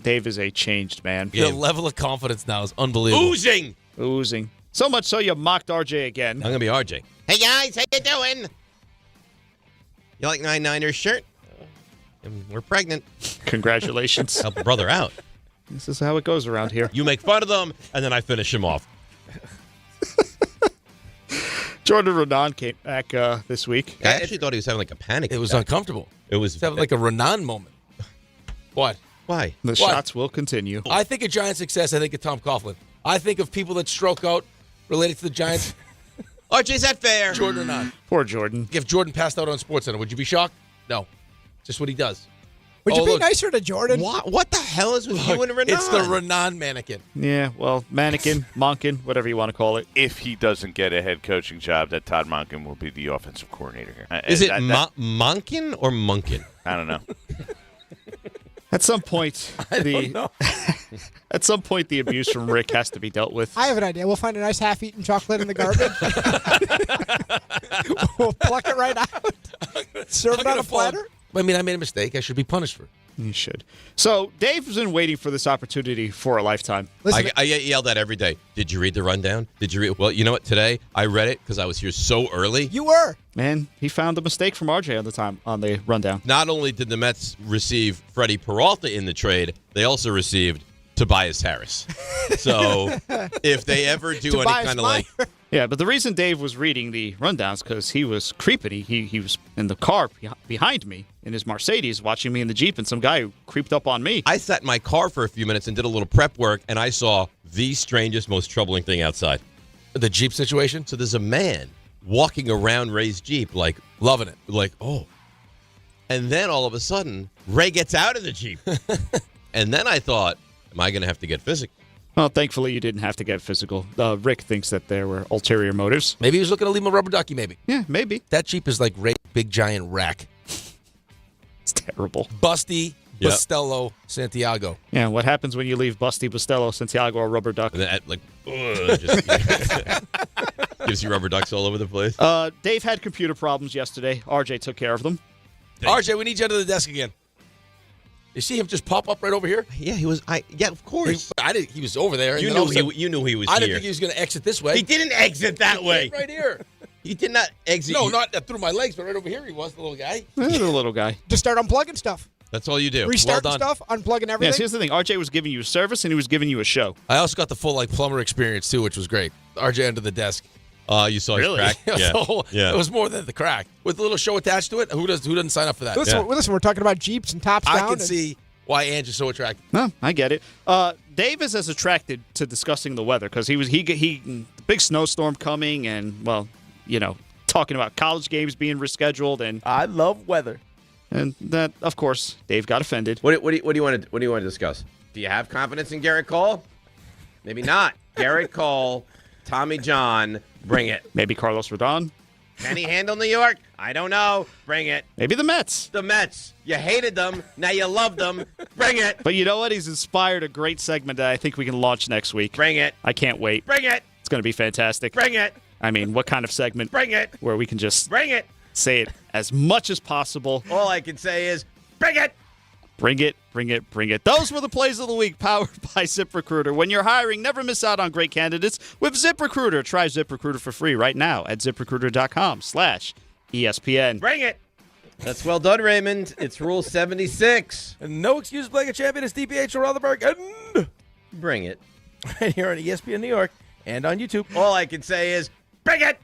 Dave is a changed man. Your level of confidence now is unbelievable. Oozing. So much so you mocked RJ again. I'm going to be RJ. Hey, guys. How you doing? You like my Niners shirt? We're pregnant. Congratulations. Help a brother out. This is how it goes around here. You make fun of them, and then I finish him off. Jordan Renan came back this week. I actually thought he was having like a panic It was attack. uncomfortable. It was He's having like a Renan moment. What? Why? The shots will continue. I think of Giant success. I think of Tom Coughlin. I think of people that stroke out related to the Giants. RJ, is that fair? Jordan Renan. Poor Jordan. If Jordan passed out on SportsCenter, would you be shocked? No. Just what he does. Would you be nicer to Jordan? What the hell is with you and Renan? It's the Renan mannequin. Yeah, well, mannequin, Monken, whatever you want to call it. If he doesn't get a head coaching job, that Todd Monken will be the offensive coordinator here. Is it Monken or Munkin? I don't know. At some point, at some point, the abuse from Rick has to be dealt with. I have an idea. We'll find a nice half-eaten chocolate in the garbage. We'll pluck it right out. Serve it on a platter. I mean, I made a mistake. I should be punished for it. You should. So Dave's been waiting for this opportunity for a lifetime. I get yelled at every day. Did you read the rundown? Did you read? Well, you know what? Today I read it because I was here so early. You were. Man, he found a mistake from RJ on the rundown. Not only did the Mets receive Freddie Peralta in the trade, they also received Tobias Harris. So if they ever do any kind of like... Yeah, but the reason Dave was reading the rundowns because he was creeping. He was in the car behind me in his Mercedes watching me in the Jeep, and some guy who creeped up on me. I sat in my car for a few minutes and did a little prep work, and I saw the strangest, most troubling thing outside. The Jeep situation? So there's a man walking around Ray's Jeep like... Loving it. Like, oh. And then all of a sudden, Ray gets out of the Jeep. And then I thought, am I going to have to get physical? Well, thankfully, you didn't have to get physical. Rick thinks that there were ulterior motives. Maybe he was looking to leave him a rubber ducky, maybe. Yeah, maybe. That Jeep is like Ray's big giant rack. It's terrible. Busty, Yep. Bustelo Santiago. Yeah, what happens when you leave Busty, Bustelo, Santiago, or Rubber Duck? And then, just gives you rubber ducks all over the place. Dave had computer problems yesterday. RJ took care of them. RJ, we need you under the desk again. You see him just pop up right over here? Yeah, he was. Yeah, of course. He was over there. You knew he was I here. didn't think he was going to exit this way. He didn't exit that way. Right here. He did not exit. No, not through my legs, but right over here he was, the little guy. The little guy. Just start unplugging stuff. That's all you do. Restarting stuff, unplugging everything. Yes, here's the thing. RJ was giving you a service, and he was giving you a show. I also got the full plumber experience, too, which was great. RJ under the desk. You saw his crack? Yeah. It was more than the crack. With a little show attached to it, who doesn't sign up for that? Listen, we're talking about Jeeps and tops down. I can see why Ange is so attractive. No, I get it. Dave is as attracted to discussing the weather because he big snowstorm coming and, well, talking about college games being rescheduled, and I love weather. And that, of course, Dave got offended. What do you want to discuss? Do you have confidence in Garrett Cole? Maybe not. Garrett Cole, Tommy John, bring it. Maybe Carlos Rodon. Can he handle New York? I don't know. Bring it. Maybe the Mets. The Mets. You hated them. Now you love them. Bring it. But you know what? He's inspired a great segment that I think we can launch next week. Bring it. I can't wait. Bring it. It's going to be fantastic. Bring it. I mean, what kind of segment? Bring it. Where we can just bring it. Say it as much as possible. All I can say is, bring it. Bring it, bring it, bring it. Those were the plays of the week, powered by ZipRecruiter. When you're hiring, never miss out on great candidates with ZipRecruiter. Try ZipRecruiter for free right now at ZipRecruiter.com/ESPN. Bring it. That's well done, Raymond. It's Rule 76. And no excuse playing a champion is DiPietro Rothenberg. And bring it. Right here on ESPN New York and on YouTube. All I can say is, bring it.